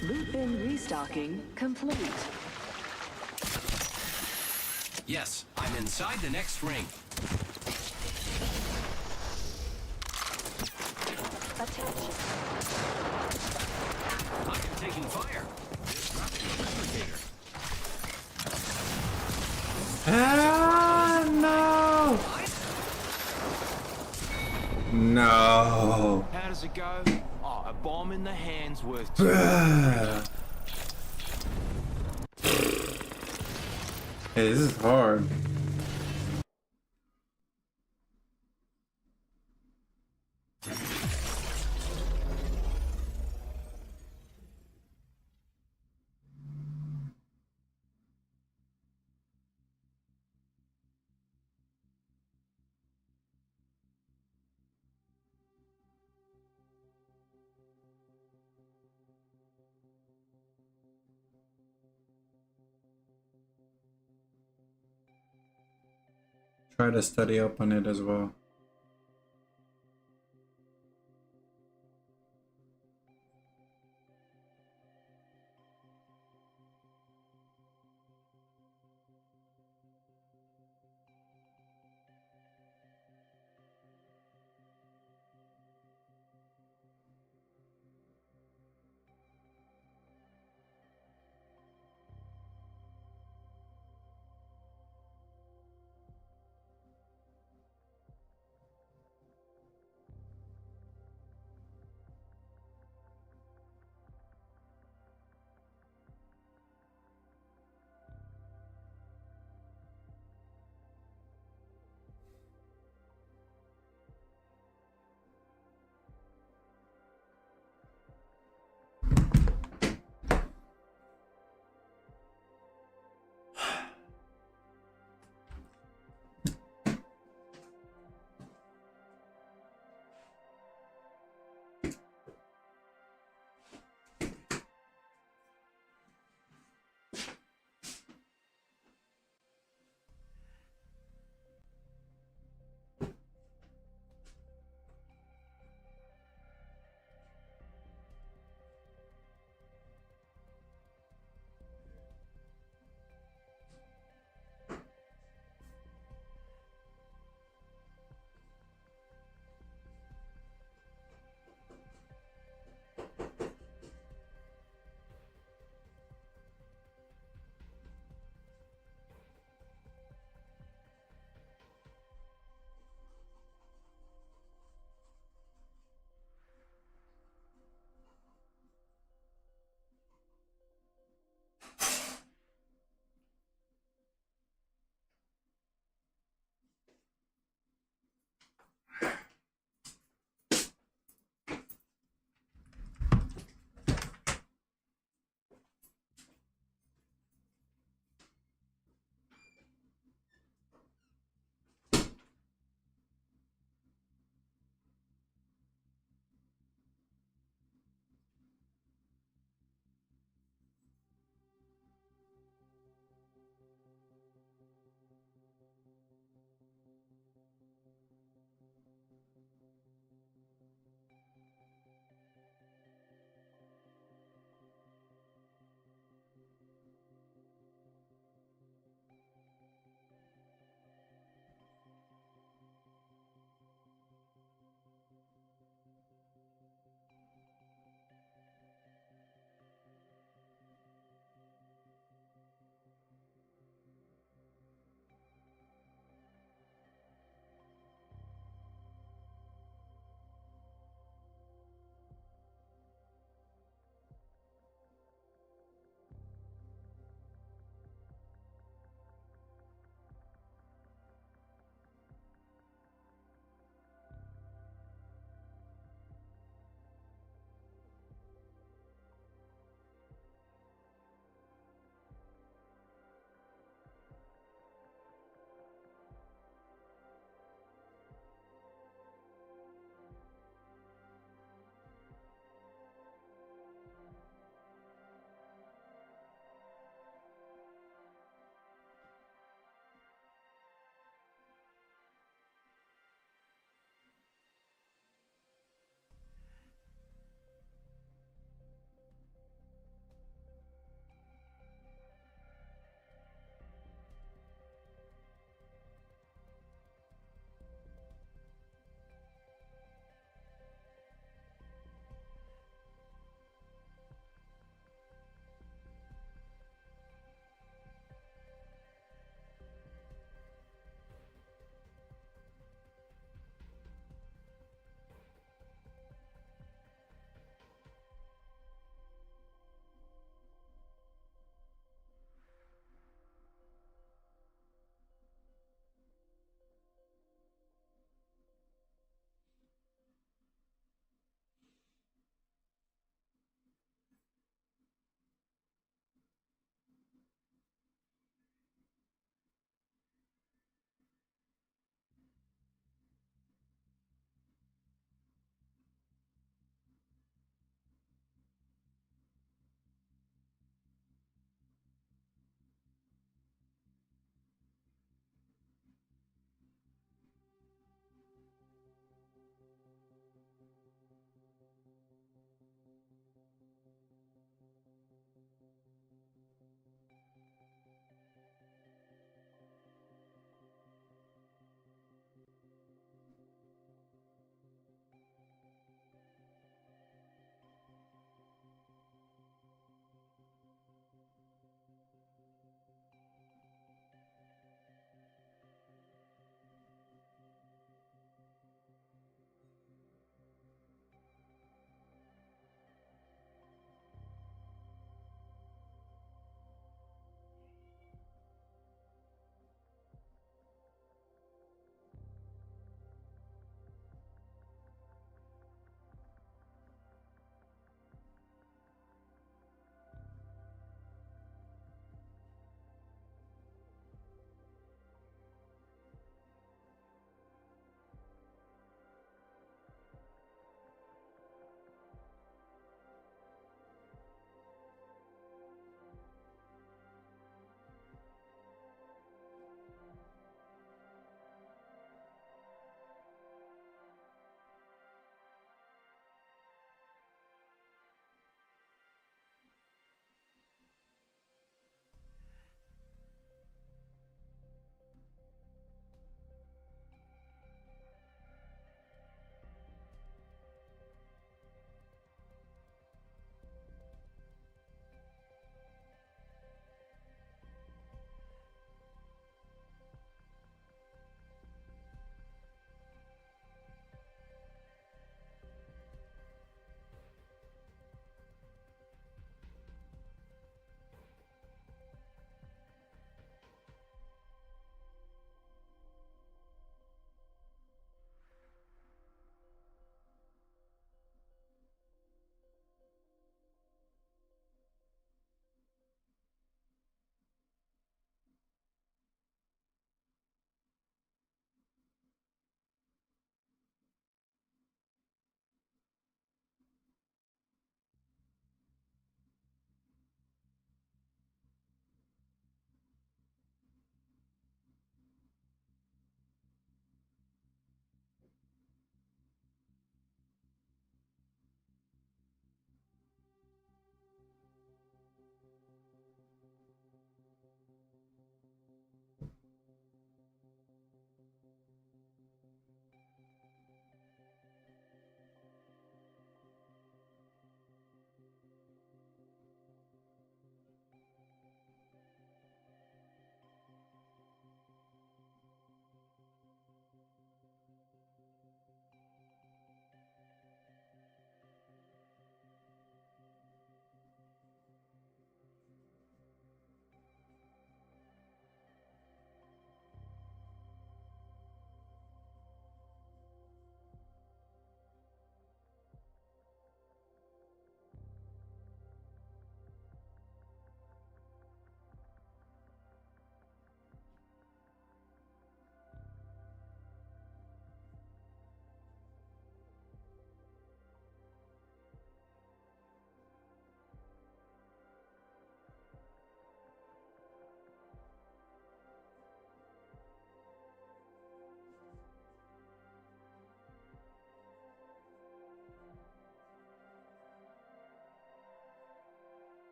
Loot bin restocking complete. Yes, I'm inside the next ring. Attention. I am taking fire. Disrupting the replicator. Ah, no! No. How does it go? Oh, a bomb in the hand's worth Bruh. Hey, this is hard. Try to study up on it as well.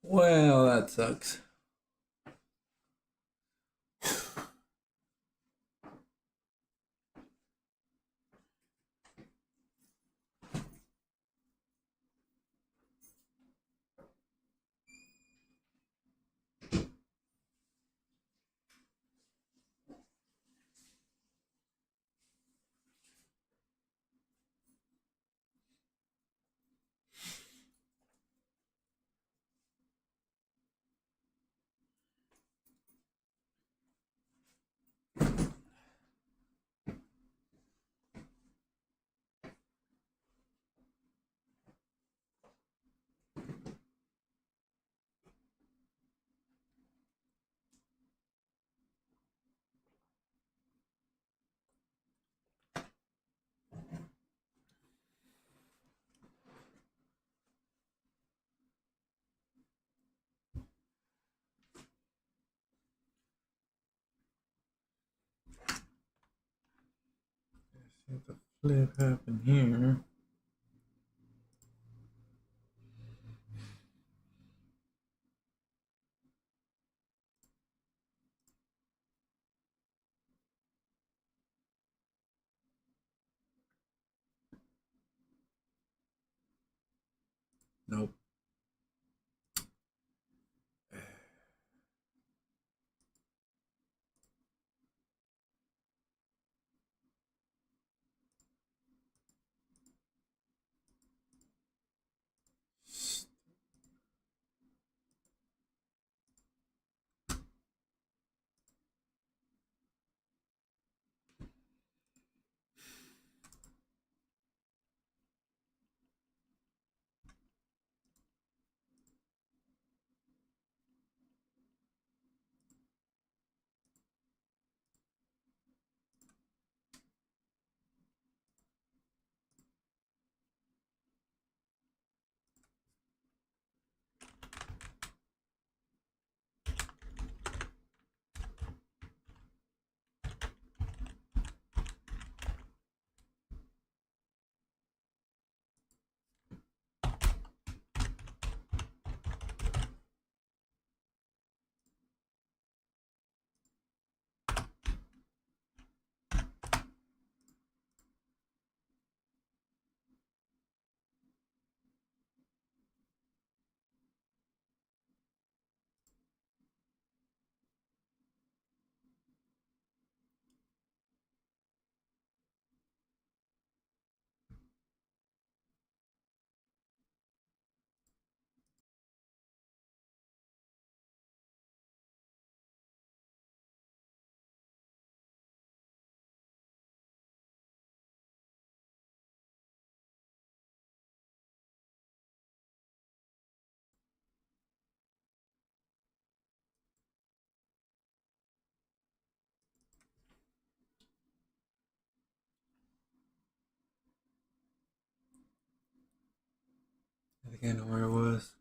Well, that sucks. See the flip happen here. Nope. I think I know where it was.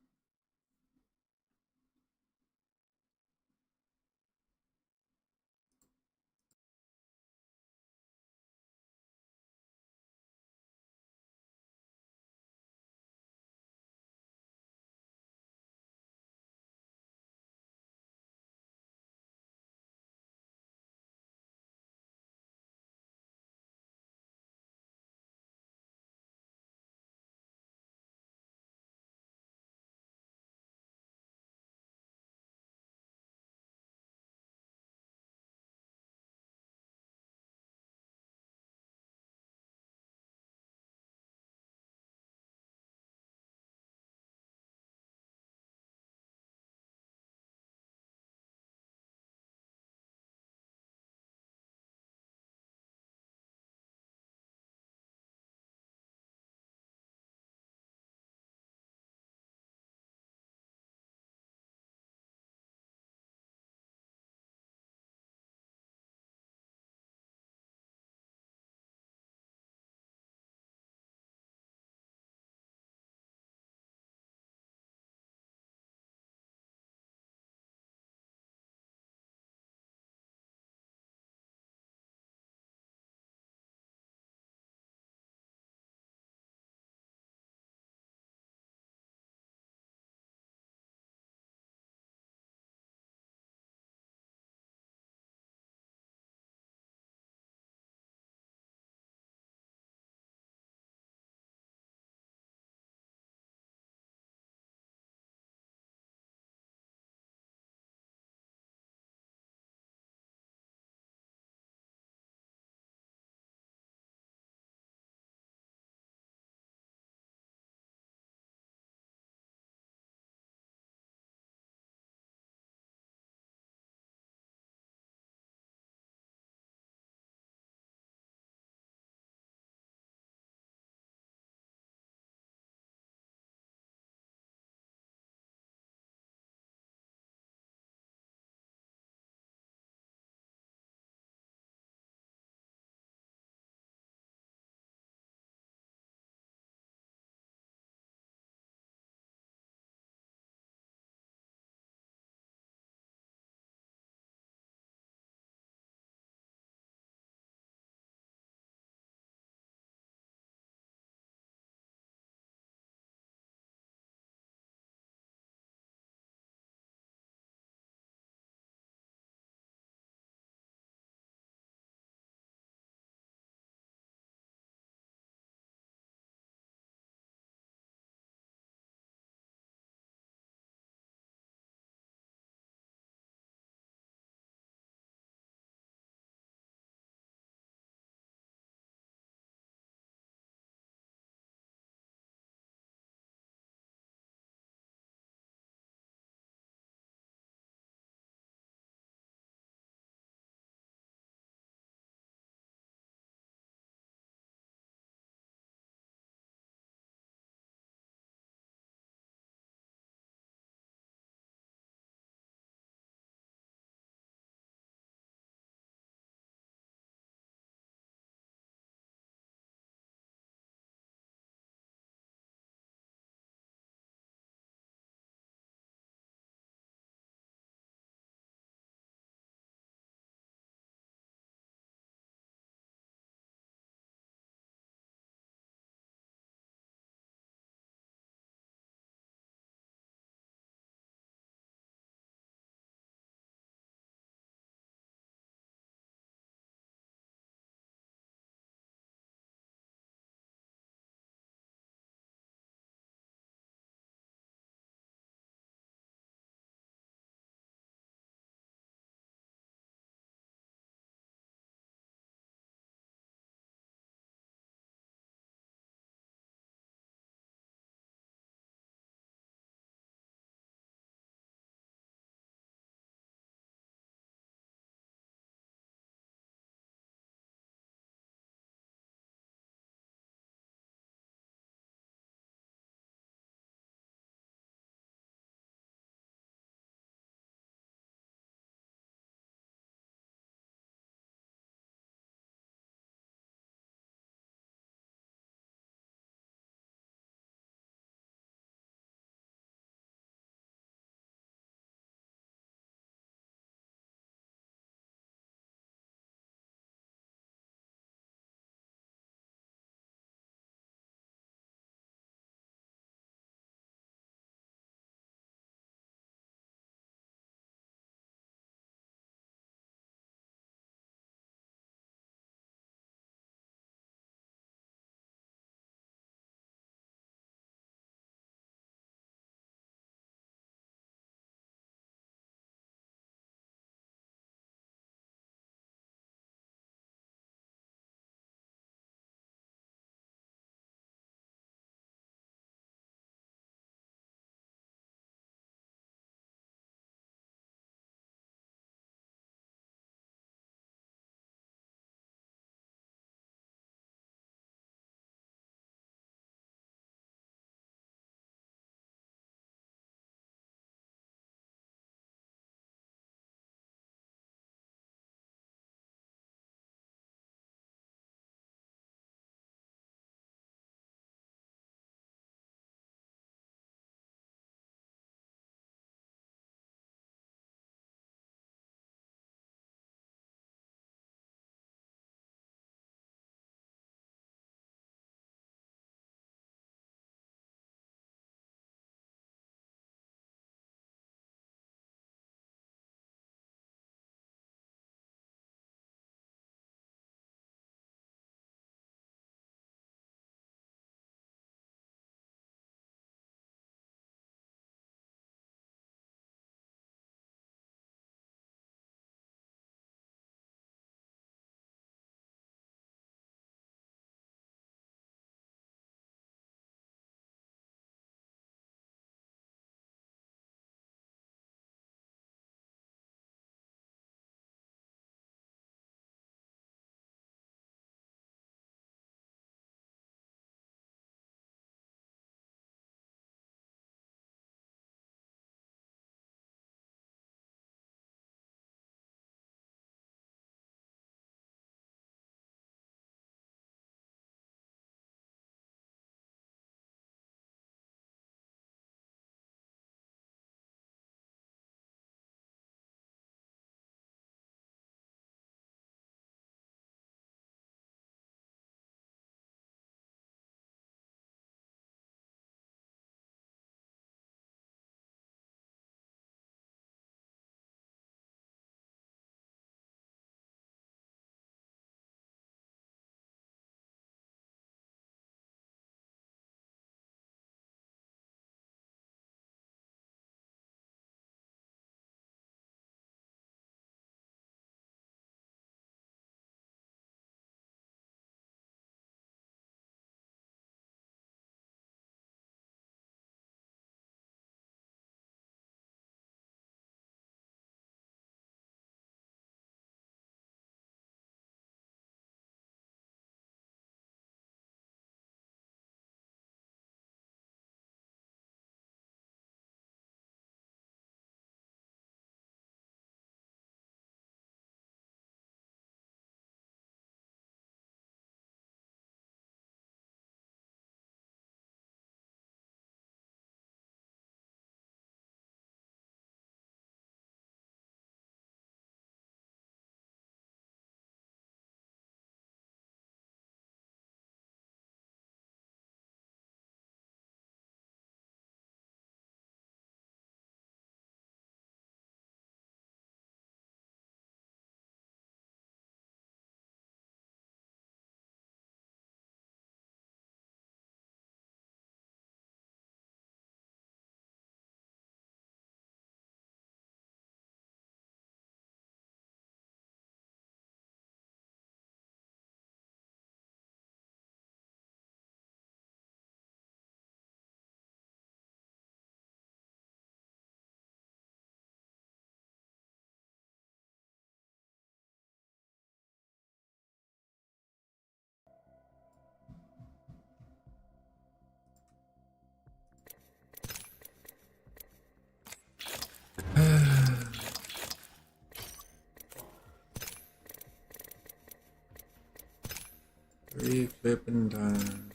3 flipping times.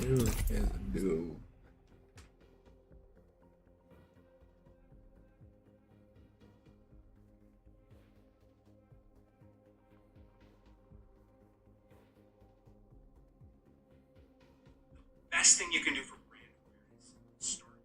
You can do. Best thing you can do for brand awareness is start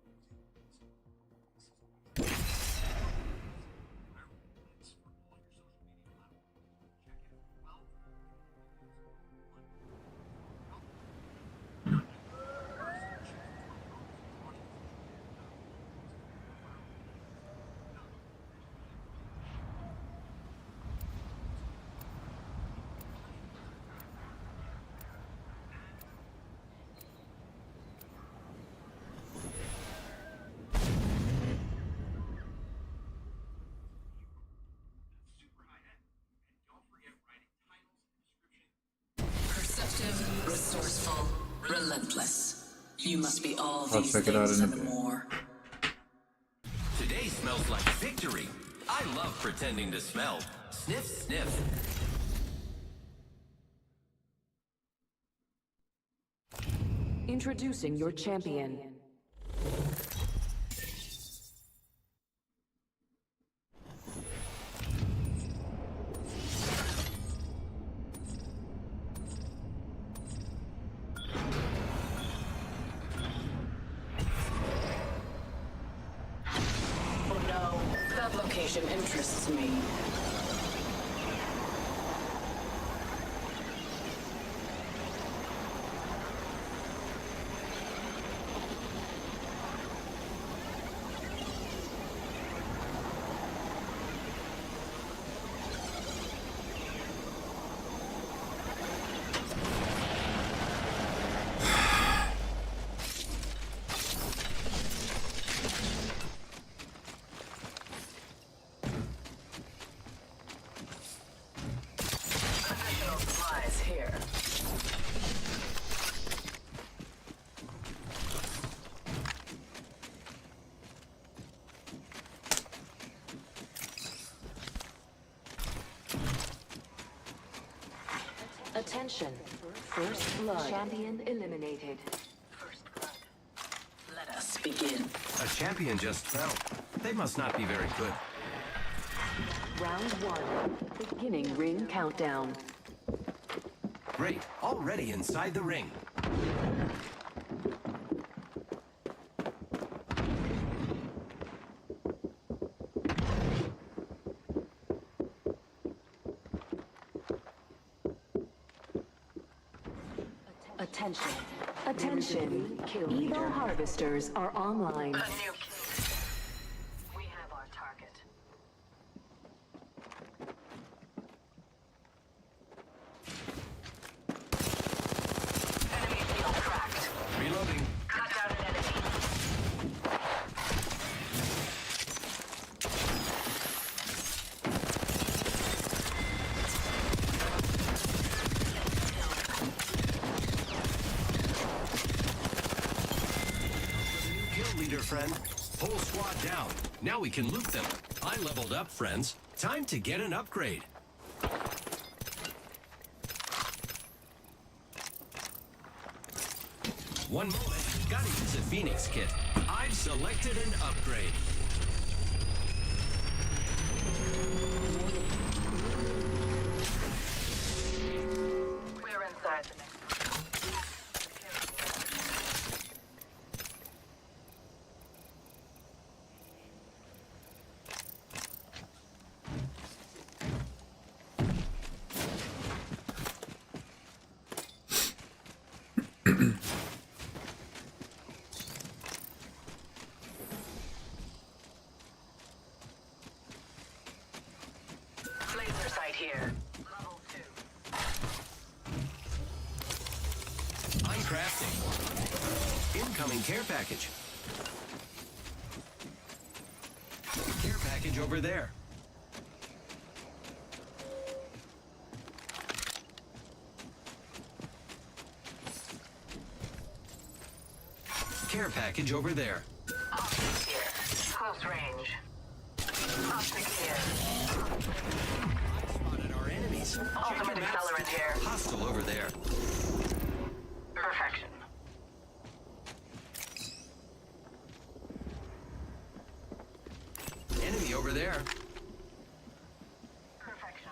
Perceptive, resourceful, relentless. You must be all I'll these check it out things in a and bit. more. Today smells like victory. I love pretending to smell. Sniff, sniff. Introducing your champion. Oh no, that location interests me. Additional supplies here. Attention. First blood. Champion eliminated. Let us begin. A champion just fell. They must not be very good. Round 1. Beginning ring countdown. Great, already inside the ring. Attention. Attention. Evo harvesters are online. We have our target. Enemy field cracked. Reloading. Cut down an enemy. Kill leader, friend. Whole squad down. Now we can loot them. I leveled up, friends. Time to get an upgrade. One moment. Gotta use a Phoenix kit. I've selected an upgrade. We're inside the next. Laser sight here. Level 2. I'm crafting. Incoming care package. Care package over there. Care package over there. Optics here. Close range. Optics here. Spotted our enemies. Ultimate accelerator. challenge here. Hostile over there. Perfection. Enemy over there. Perfection.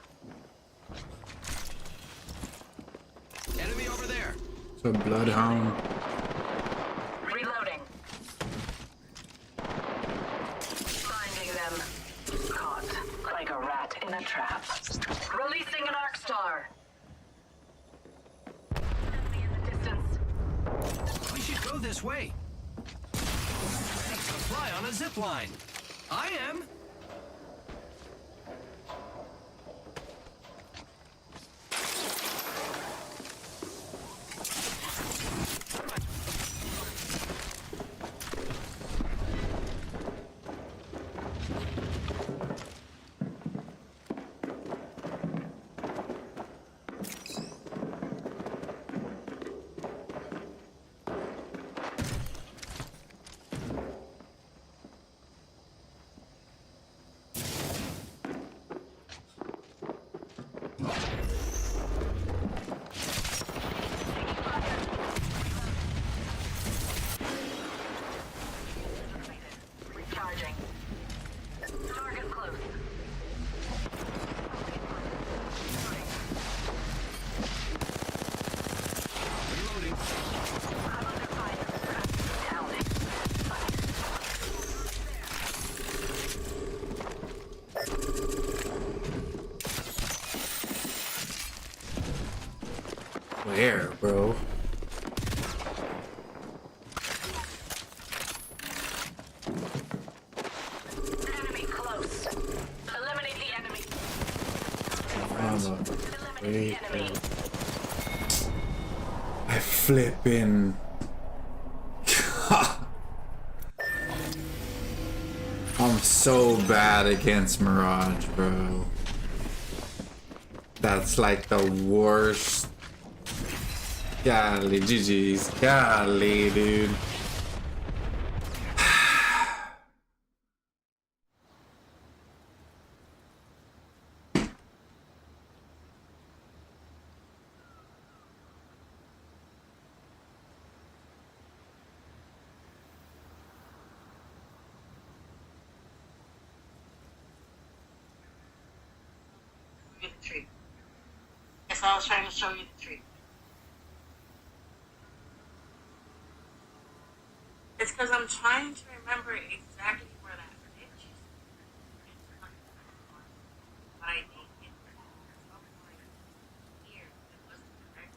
Enemy over there. It's a bloodhound. Reloading. Finding them. Caught like a rat in a trap. Releasing an arc star. Enemy in the distance. We should go this way. Fly on a zip line. I am. Recharging. Target close. Reloading. I'm under fire. Down. Where, bro? Enemy close. Eliminate the enemy. Wait, I flipping. I'm so bad against Mirage, bro. That's like the worst. Golly, GG's. Golly, dude. The tree. Yes, I was trying to show you the tree. It's because I'm trying to remember exactly where that bridge is. But I think it's somewhere here. It wasn't correct.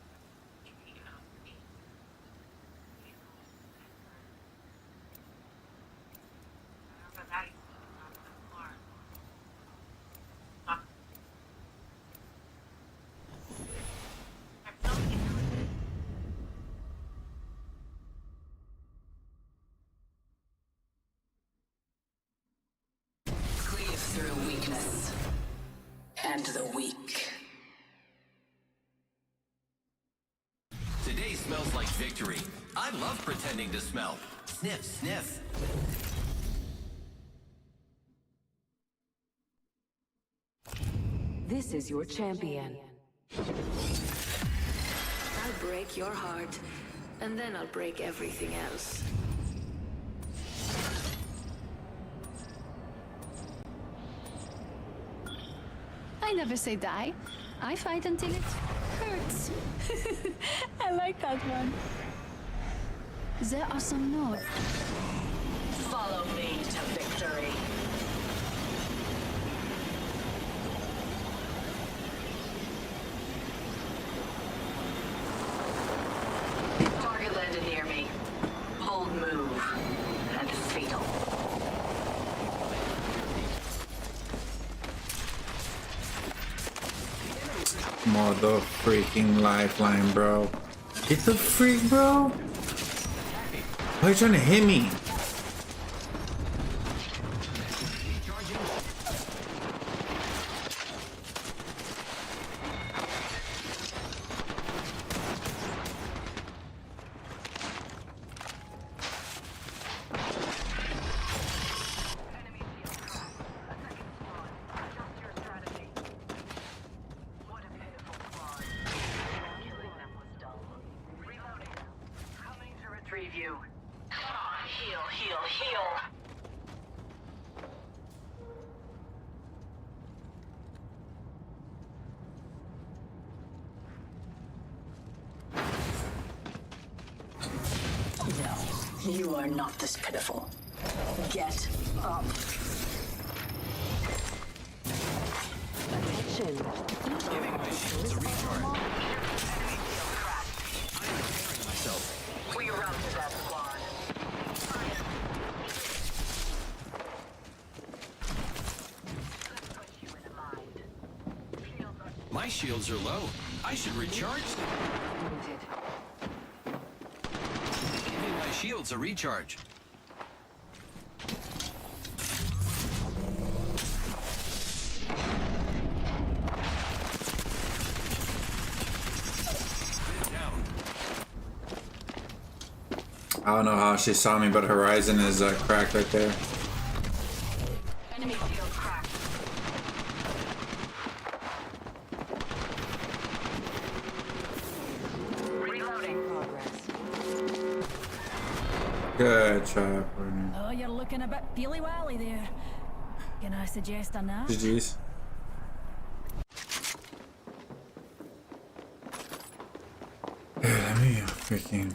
Tree out. Remember that? Cleave through weakness and the weak. Today smells like victory. I love pretending to smell. Sniff, sniff. This is your champion. I'll break your heart, and then I'll break everything else. I never say die. I fight until it hurts. I like that one. There are some notes. Follow me to victory. Target landed near me. Hold move. And fatal. Mother freaking lifeline, bro. Get the freak, bro. Why are you trying to hit me? You are not this pitiful. Get up. Attention. Giving my shields a recharge. I'm repairing myself. We routed that squad. My shields are low. I should recharge them. Giving my shields a recharge. I don't know how she saw me, but Horizon is cracked right there. Enemy shield cracked. Reloading. Good job, partner. Oh, you're looking a bit peely-wally there. Can I suggest a nap? GG's. Let me freaking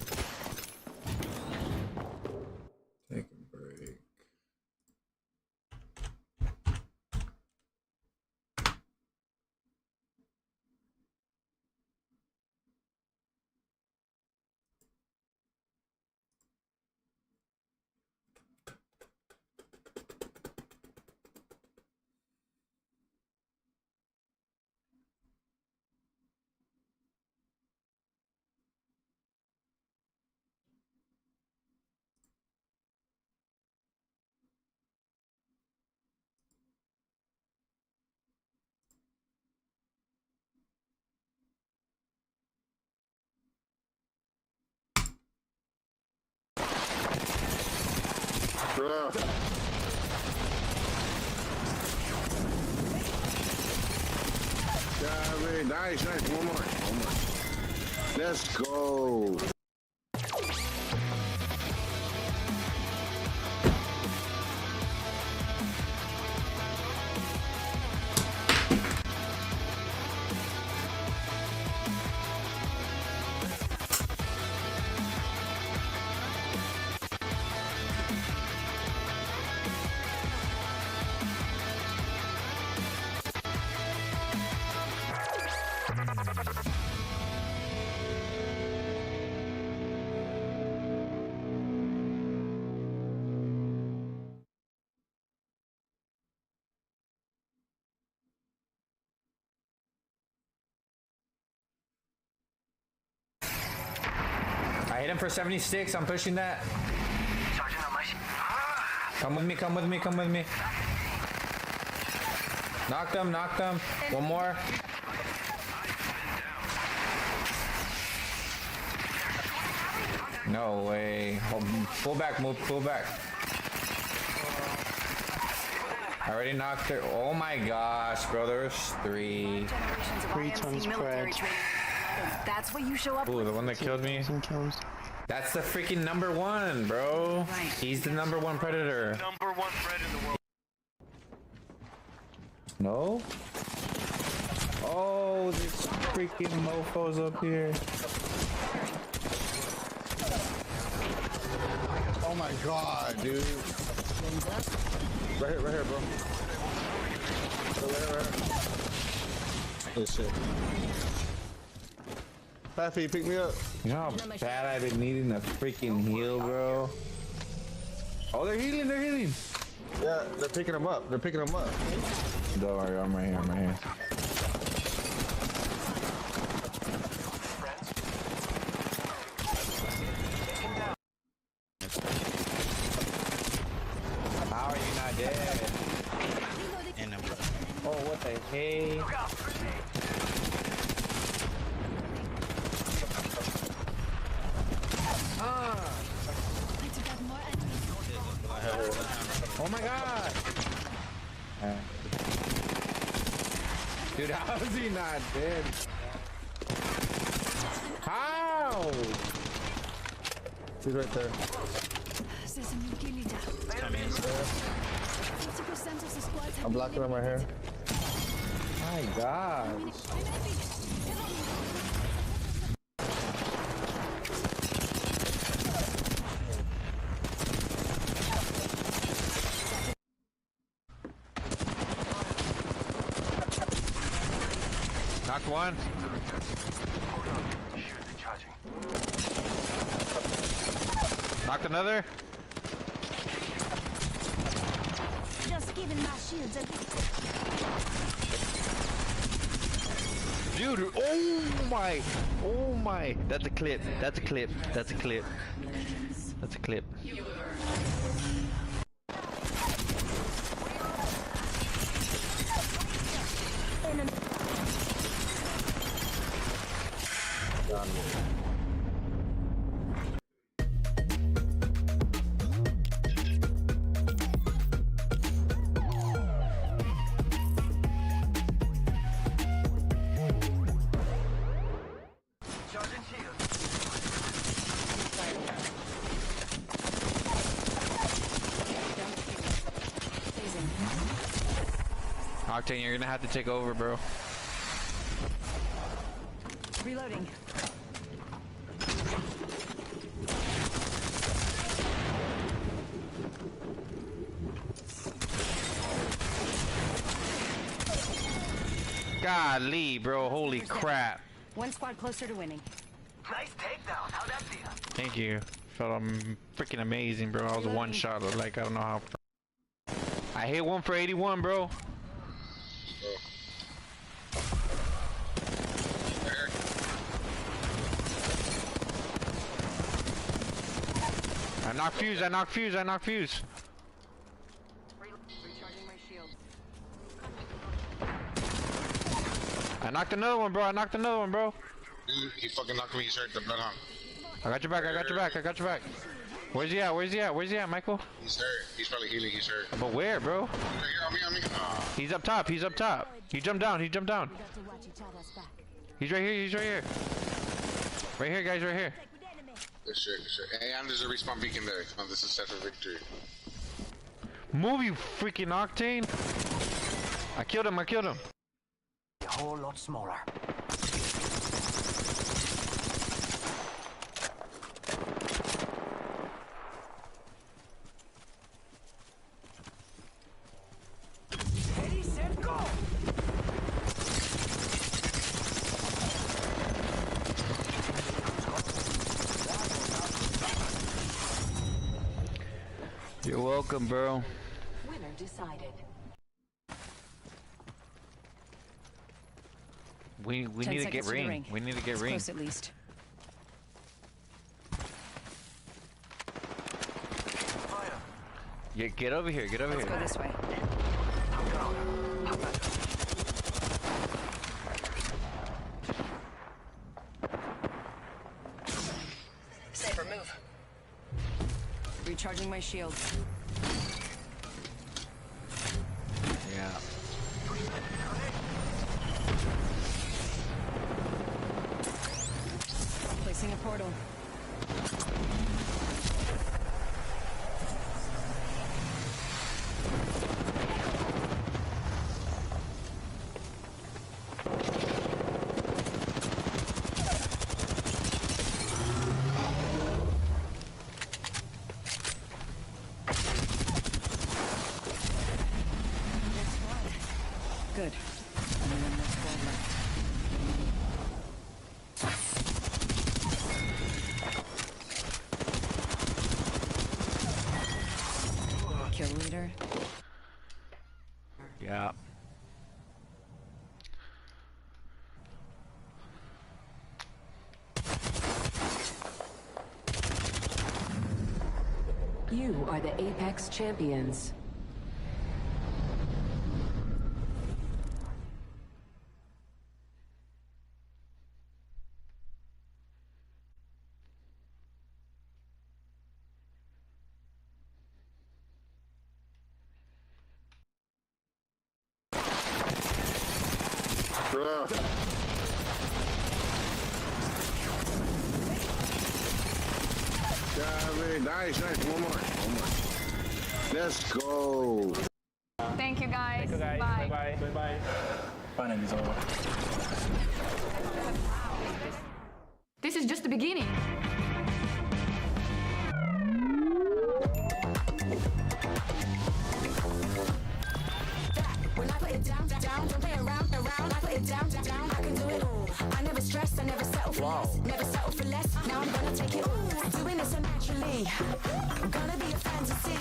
take a break. Yeah, nice. One more. Let's go. I hit him for 76. I'm pushing that. Come with me, come with me, come with me. Knocked him, knocked him. One more. No way. Oh, pull back, move, pull back. I already knocked her. Oh my gosh, bro. There's 3. 3 tons spread. That's what you show up. Ooh, the one that killed me. That's the freaking #1, bro. He's the #1 predator. #1 threat in the world. No? Oh, there's freaking mofos up here. Oh my god, dude. Right here, bro. Right here. Good shit. Pappy, pick me up. You know how bad I've been needing a freaking heal, bro? Oh, they're healing, they're healing. Yeah, they're picking them up. They're picking them up. Don't worry, I'm right here, I'm right here. How are you not dead? Oh, what the heck? Oh my god! Dude, how is he not dead? How? He's right there. I'm blocking him right here. My god. Knocked one. Knocked another. Just giving my shields a Dude, oh my. That's a clip. That's a clip. That's a clip. That's a clip. Octane, you're gonna have to take over, bro. Reloading. Golly, bro. Holy crap. One squad closer to winning. Nice takedown. How'd that feel? Thank you. Felt freaking amazing, bro. I was a one shot. Like, I don't know how. I hit one for 81, bro. I knocked fuse, I knocked fuse, I knocked fuse. Recharging my shield. I knocked another one, bro. I knocked another one, bro. He fucking knocked me. He's hurt. The blood hung. I got your back, I got your back, I got your back. Where's he at? Where's he at? Where's he at, Michael? He's hurt. He's probably healing. He's hurt. But where, bro? Right here, on me. He's up top, he's up top. He jumped down, he jumped down. He's right here, he's right here. Right here, guys, right here. Good shit, good shit. Hey, and there's a respawn beacon there. Come on, this is set for victory. Move, you freaking Octane. I killed him, I killed him. A whole lot smaller. Ready, set, go! You're welcome, bro. Winner decided. We need to get ring. We need to get ring. Close at least. Yeah, get over here, get over Let's here. go this way. Saber, move. Recharging my shield. Yeah. Placing a portal. Good. And then next squad left. Kill leader. Yeah. You are the Apex Champions. Nice. One more. Let's go. Thank you, guys. Thank you, guys. Bye. Bye. Finally, it's over. This is just the beginning. When I put it down, don't play around. I put it down, I can do I never stress, I never settle for less. Never settle for less. Now I'm gonna take it all. Doing it so naturally. I'm gonna be a fantasy.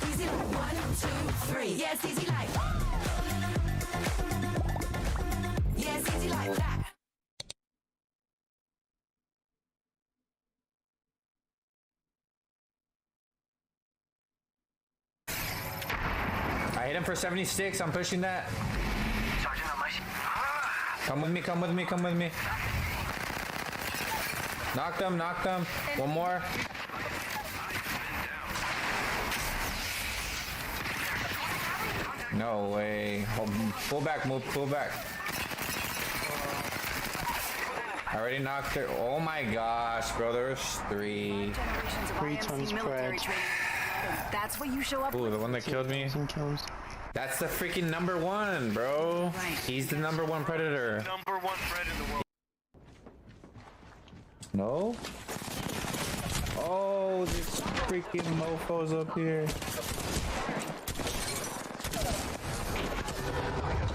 Easy like 1, 2, 3. Yeah, it's easy like. Yeah, it's easy like that. I hit him for 76. I'm pushing that. Come with me, come with me, come with me. Knocked him, knocked him. One more. No way. Oh, pull back, move, pull back. I already knocked her. Oh my gosh, bro, there's 3. 3 tons spread. That's what you show up. Ooh, the one that killed me. That's the freaking #1, bro. He's the #1 predator. #1 threat in the world. No? Oh, this freaking mofo's up here.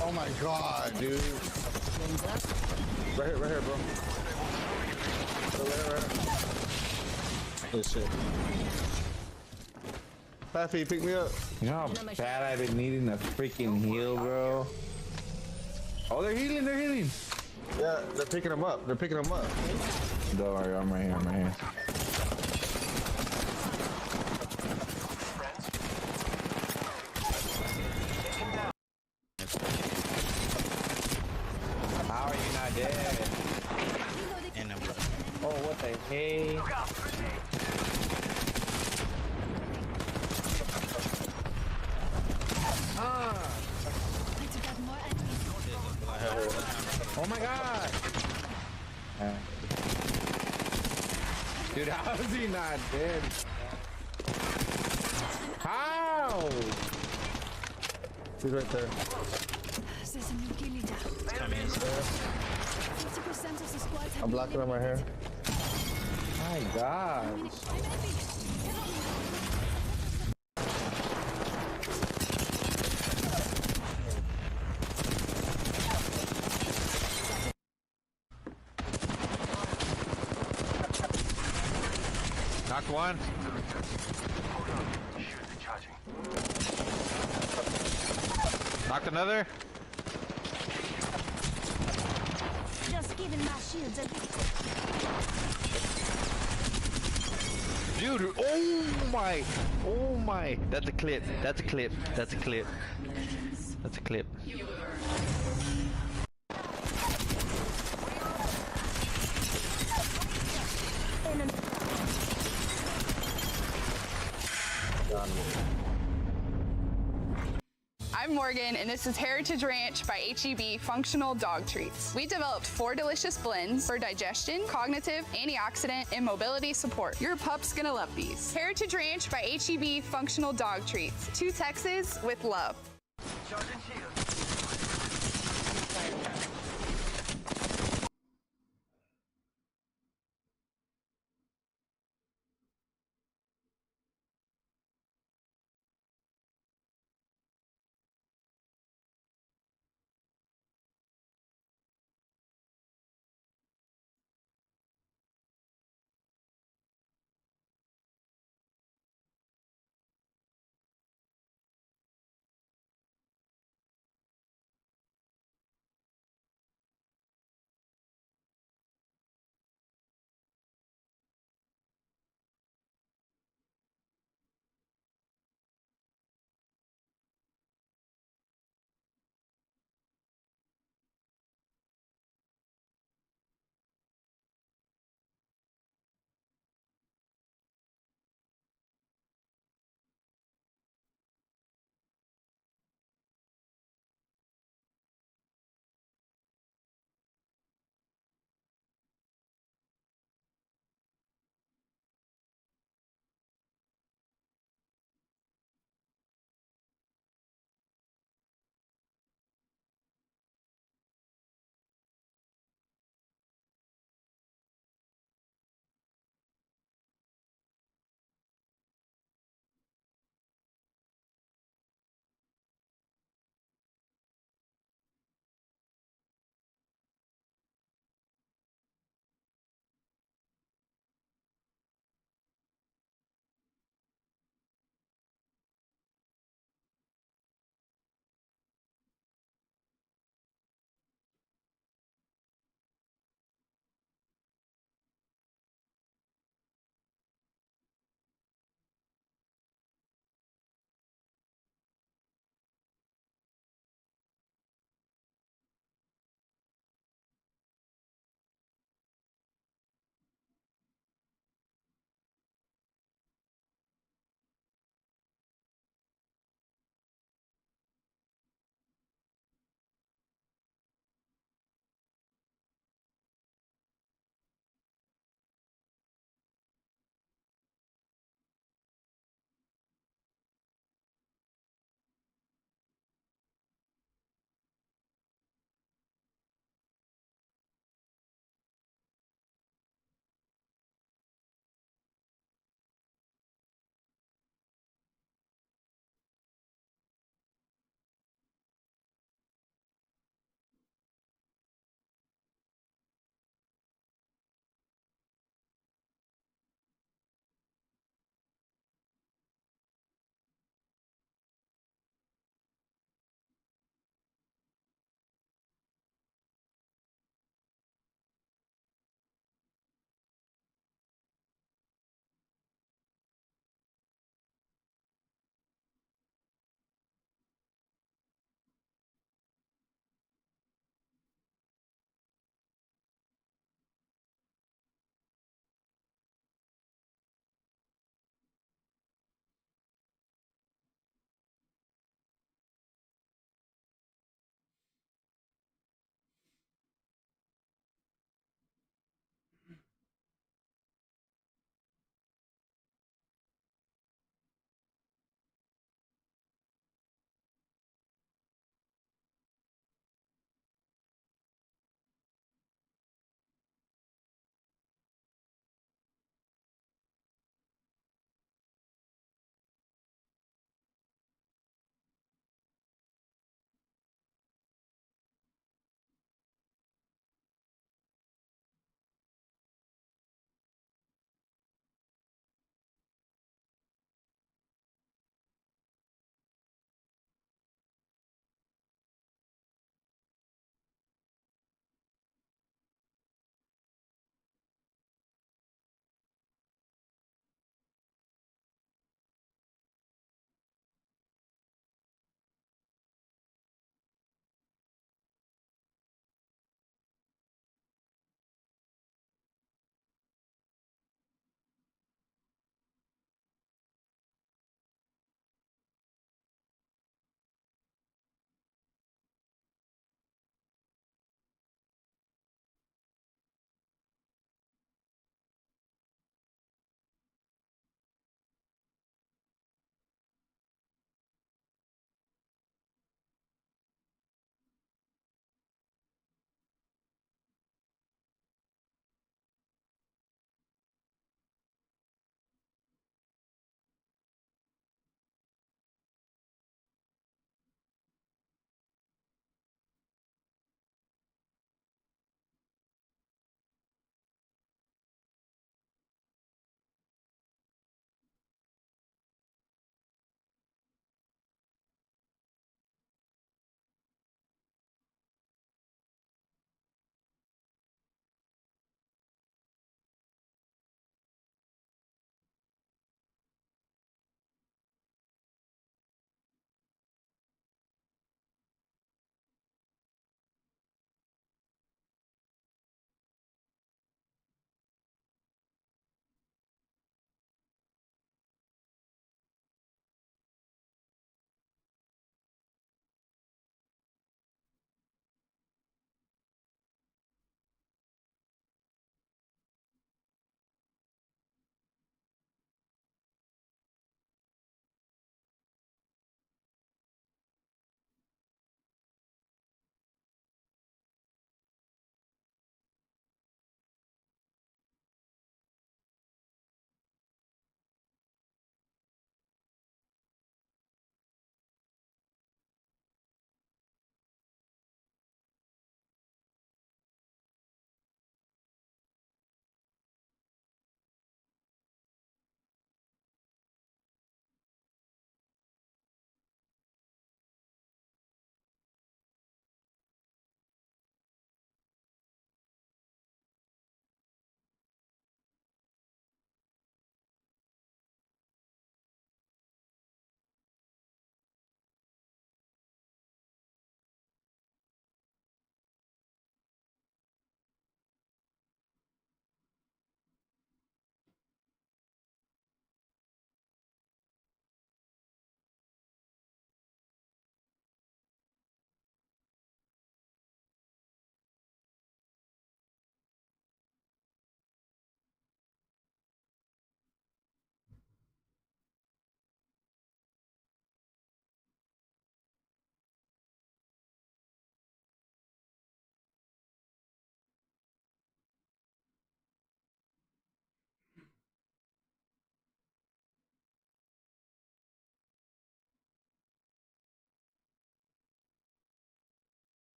Oh my god, dude. Right here, bro. Right here. Good shit. Paffy, pick me up. You know how bad I've been needing a freaking heal, bro? Oh, they're healing, they're healing. Yeah, they're picking him up. They're picking him up. Don't worry, I'm right here, I'm right here. How are you not dead? Oh, what the hey? Oh my god! Dude, how is he not dead? How? He's right there. There's a new kill leader. 50% of the squad have I'm blocking him right here. My god. Knocked one. Knocked another. Just giving my shields a Dude, oh my. That's a clip, that's a clip, that's a clip. That's a clip. I'm Morgan, and this is Heritage Ranch by HEB Functional Dog Treats. We developed 4 delicious blends for digestion, cognitive, antioxidant, and mobility support. Your pup's gonna love these. Heritage Ranch by HEB Functional Dog Treats. 2 Texas with love.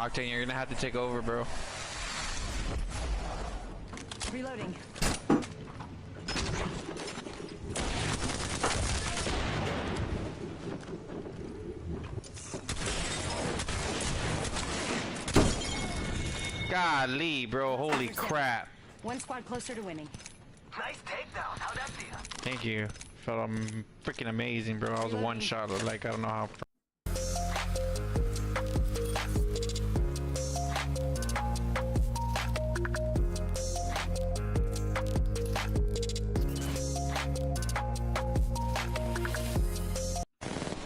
Octane, you're gonna have to take over, bro. Reloading. Golly, bro. Holy crap. One squad closer to winning. Nice takedown. How'd that feel? Thank you. Felt freaking amazing, bro. I was a one shot. Like, I don't know how.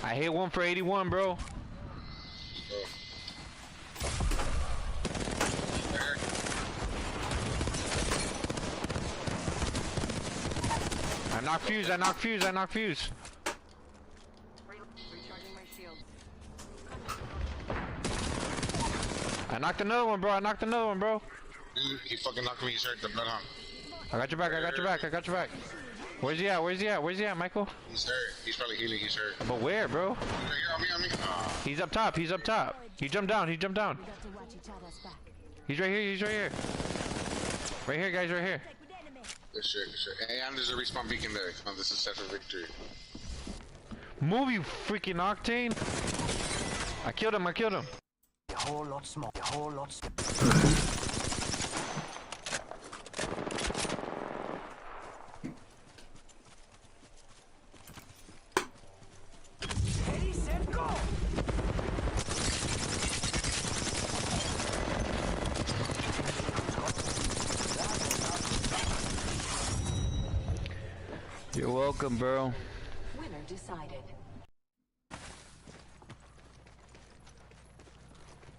I hit one for 81, bro. I knock fuse, I knock fuse, I knock fuse. I knocked another one, bro. I knocked another one, bro. He fucking knocked me. He's hurt. The blood on. I got your back, I got your back, I got your back. Where's he at? Where's he at? Where's he at, Michael? He's hurt. He's probably healing. He's hurt. But where, bro? Right here, on me. He's up top, he's up top. He jumped down, he jumped down. He's right here, he's right here. Right here, guys, right here. Good shit, good shit. Hey, and there's a respawn beacon there. Come on, this is set for victory. Move, you freaking Octane. I killed him, I killed him. A whole lot small. A whole lot small. Ready, set, go! You're welcome, bro. Winner decided.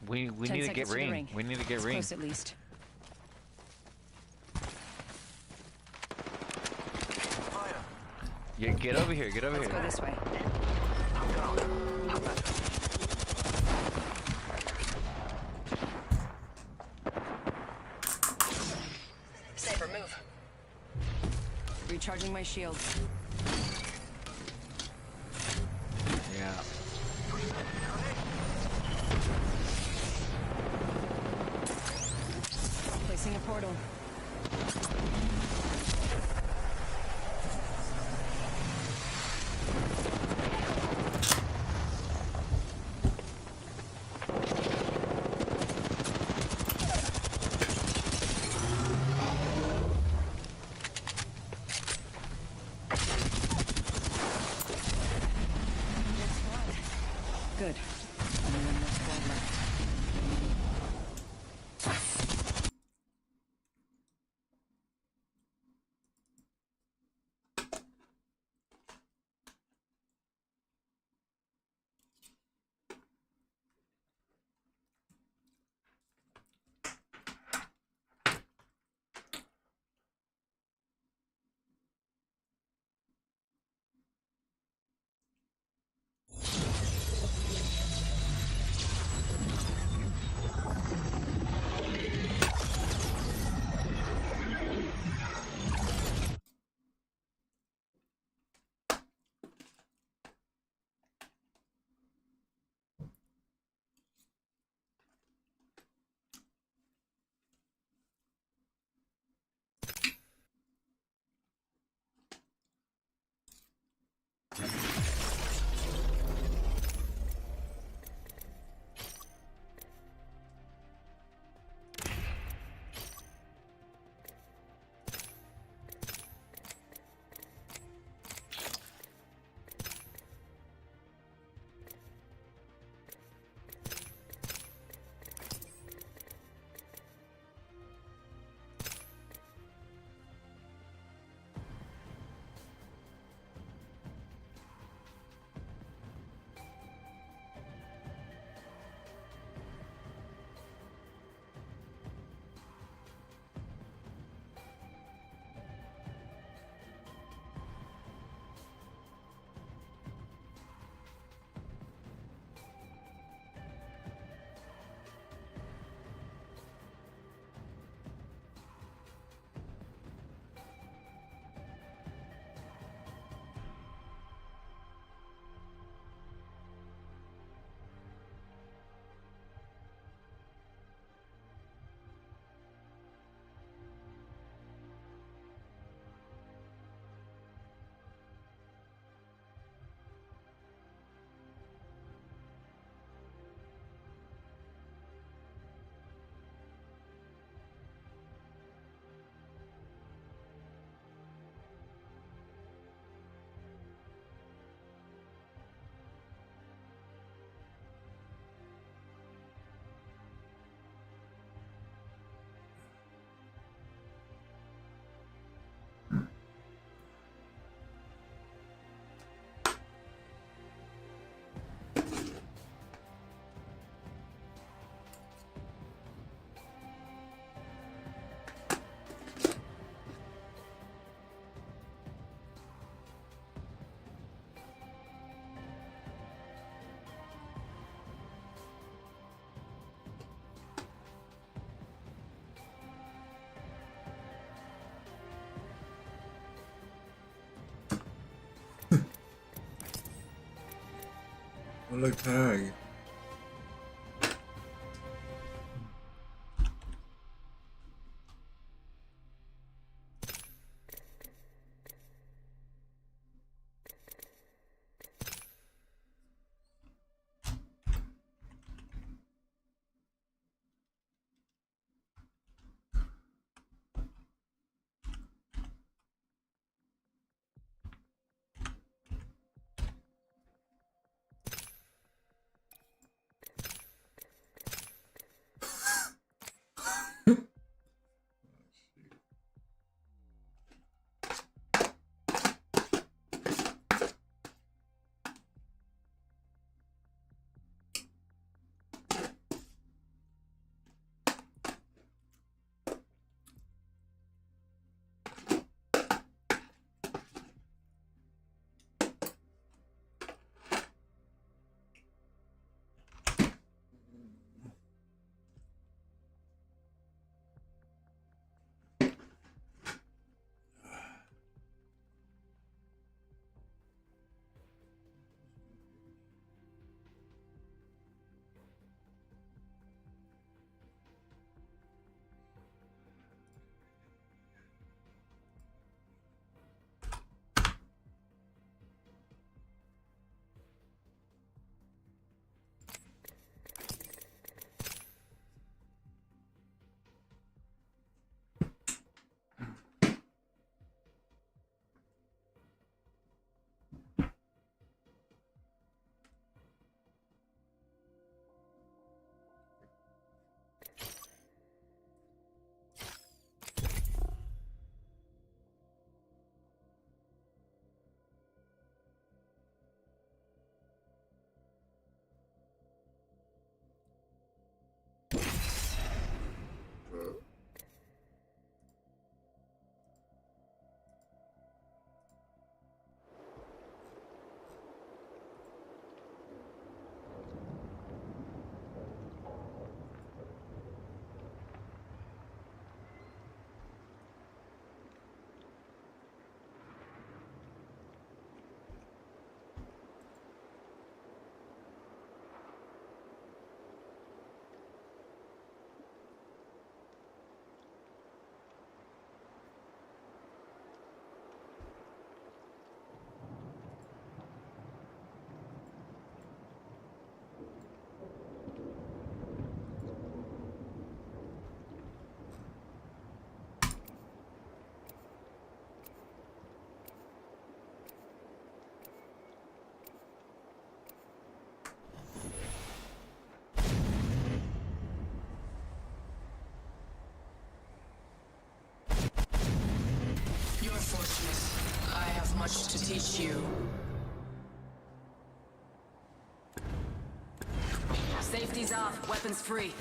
We need to get ring. We need to get ring. Close at least. Yeah, get over here, get over Let's here. go this way. Saber, move. Recharging my shield. Yeah. Placing a portal. Good. Only one more squad left. look, tag. Fortunate. I have much to teach you. Safety's off, weapons free.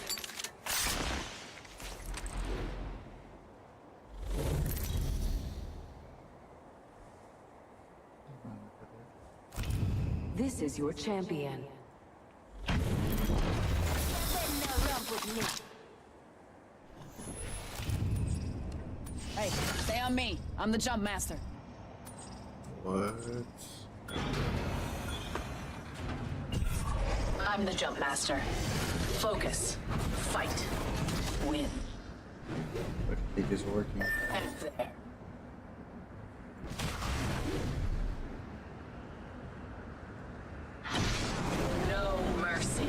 This is your champion. Hey, stay on me. I'm the jump master. What? I'm the jump master. Focus. Fight. Win. The kick is working. And there. No mercy.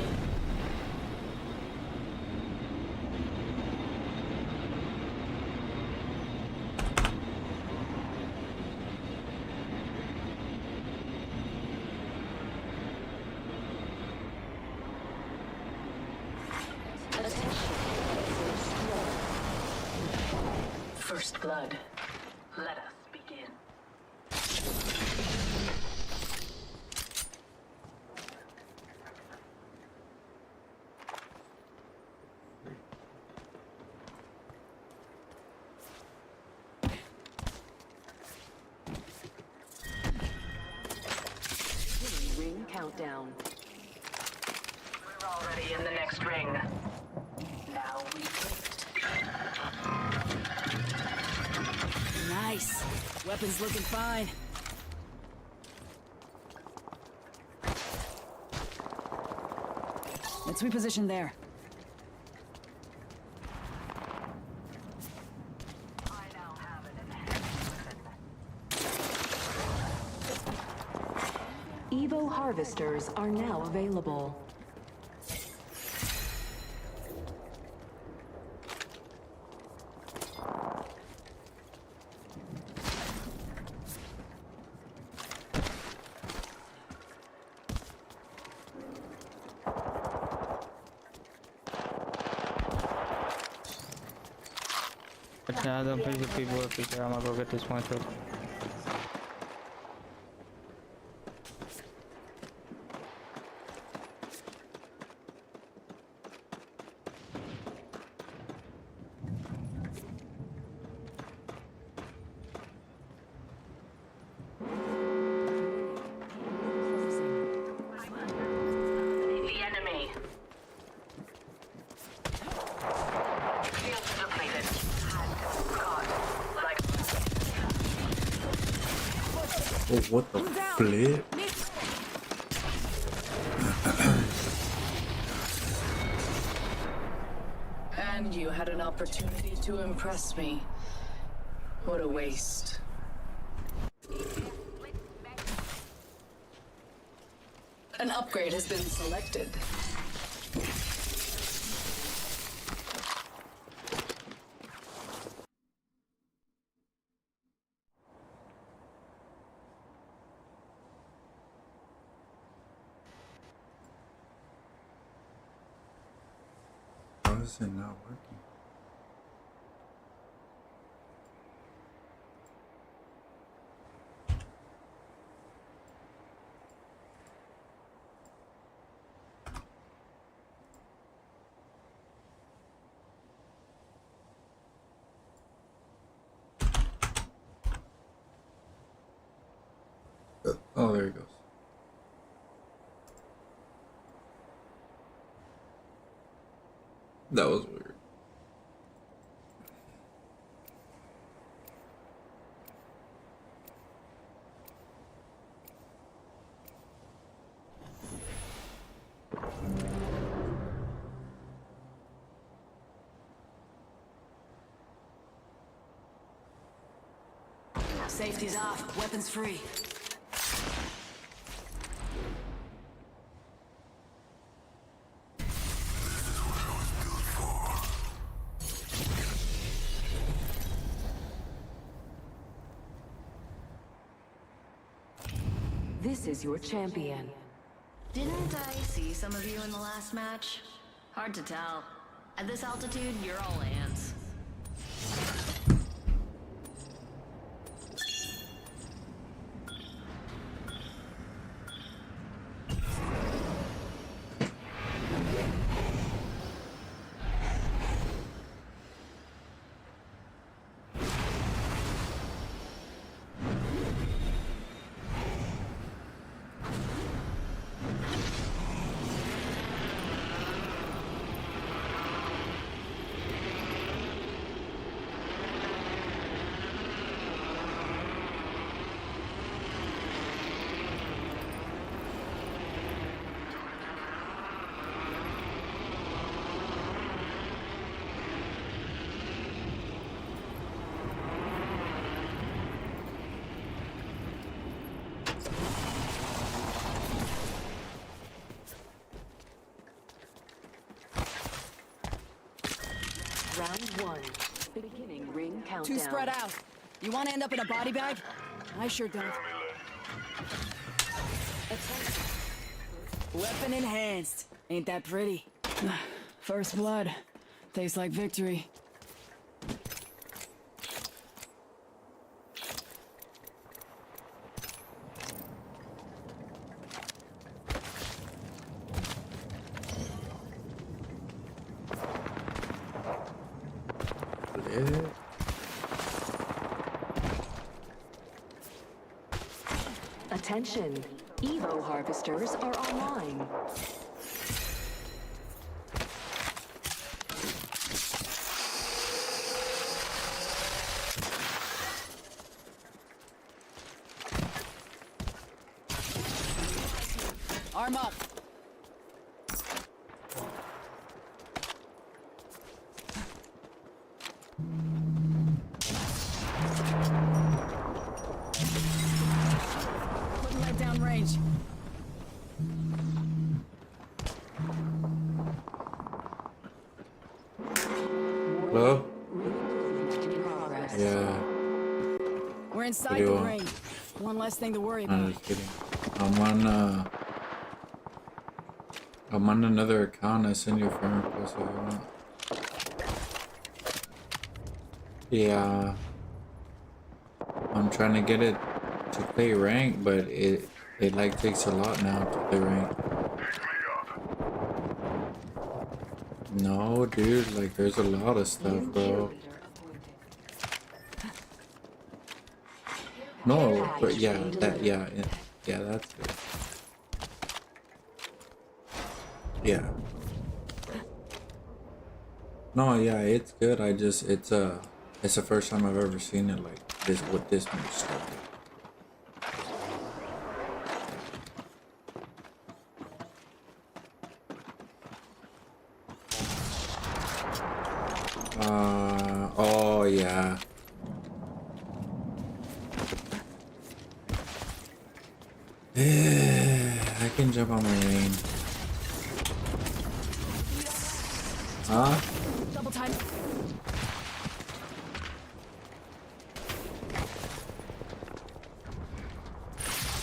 First blood. Let us begin. Ring countdown. We're already in the next ring. Now we fight. Nice. Weapons looking fine. Let's reposition there. Evo harvesters are now available. अच्छा आदम फिर से people पीछे I'm gonna go get this one too. The enemy. Field depleted. Oh, what the flip? And you had an opportunity to impress me. What a waste. An upgrade has been selected. How is it not working? Oh, there it goes. That was weird. Safety's off, weapons free. This is your champion. Didn't I see some of you in the last match? Hard to tell. At this altitude, you're all ants. Round one. Beginning ring countdown. Too spread out. You want to end up in a body bag? I sure don't. Weapon enhanced. Ain't that pretty? First blood. Tastes like victory. Attention, Evo harvesters are online. Arm up. Yeah. We're inside the ring. One less thing to worry about. I'm just kidding. I'm on another account. I send you a friend request if you want. Yeah. I'm trying to get it to play rank, but it like takes a lot now to play rank. No, dude, like there's a lot of stuff, bro. No, but yeah, yeah, that's good. Yeah. No, yeah, it's good. It's the first time I've ever seen it like this with this much stuff. Oh yeah. I can jump on my lane. Huh? Double time.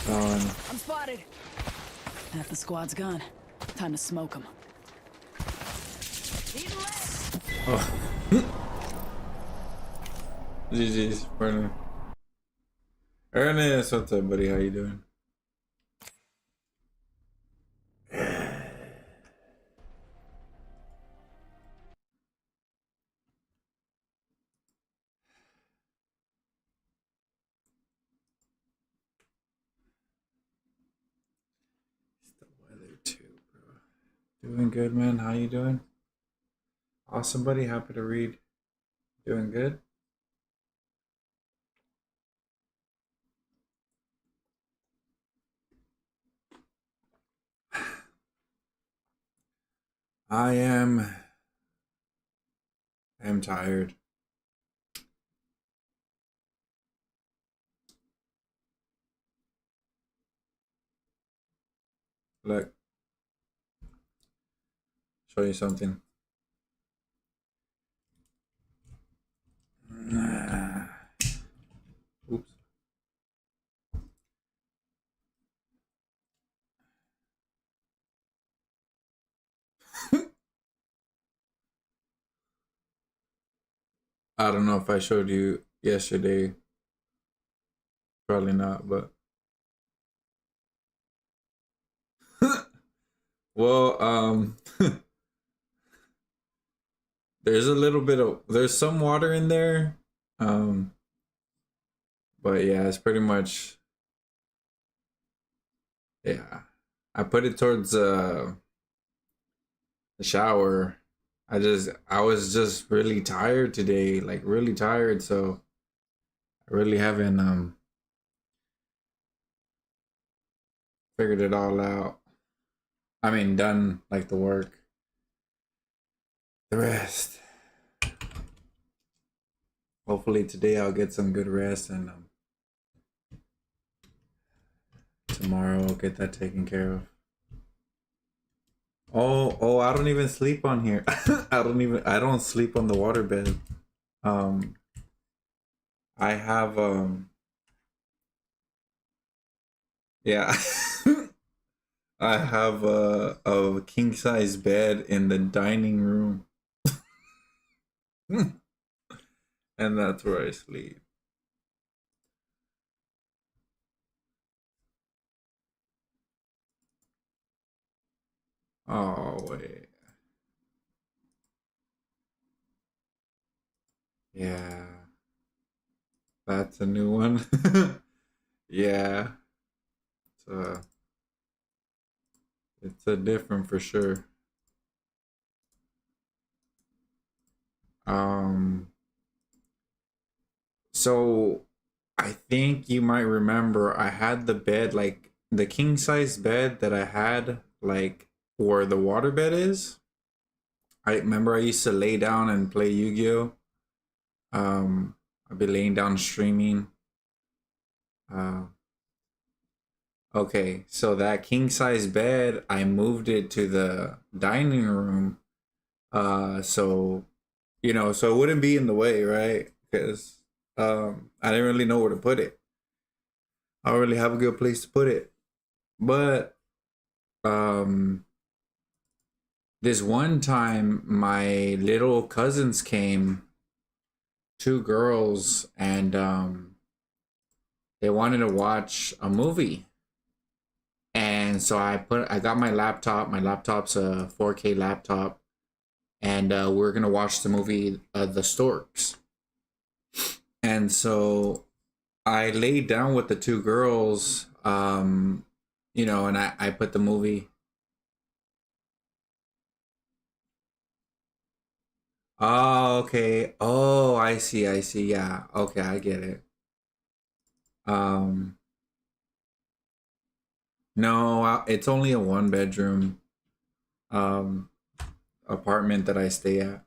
I'm spotted. Half the squad's gone. Time to smoke them. Oh. GG's, partner. Ernest, what's up, buddy? How you doing? Doing good, man. How you doing? Awesome, buddy. Happy to read. Doing good? I am tired. Look. Show you something. Oops. I don't know if I showed you yesterday. Probably not, but well, there's there's some water in there. But yeah, it's pretty much, yeah. I put it towards the shower. I was just really tired today, like really tired, so I really haven't figured it all out. I mean, done like the work. The rest. Hopefully today I'll get some good rest, and tomorrow I'll get that taken care of. Oh, I don't even sleep on here. I don't sleep on the waterbed. I have yeah. I have a king size bed in the dining room. And that's where I sleep. Oh wait. Yeah. That's a new one. Yeah. It's a different for sure. So I think you might remember I had the bed, like the king size bed that I had, like where the water bed is. I remember I used to lay down and play Yu-Gi-Oh. I'd be laying down streaming. Okay, so that king size bed, I moved it to the dining room. So, so it wouldn't be in the way, right? Because I didn't really know where to put it. I don't really have a good place to put it. But this one time my little cousins came, 2 girls, and they wanted to watch a movie. And so I got my laptop. My laptop's a 4K laptop, and we're gonna watch the movie The Storks. And so I laid down with the 2 girls, you know, and I put the movie. Oh, okay. Oh, I see. I see. Yeah. Okay, I get it. No, it's only a 1-bedroom apartment that I stay at.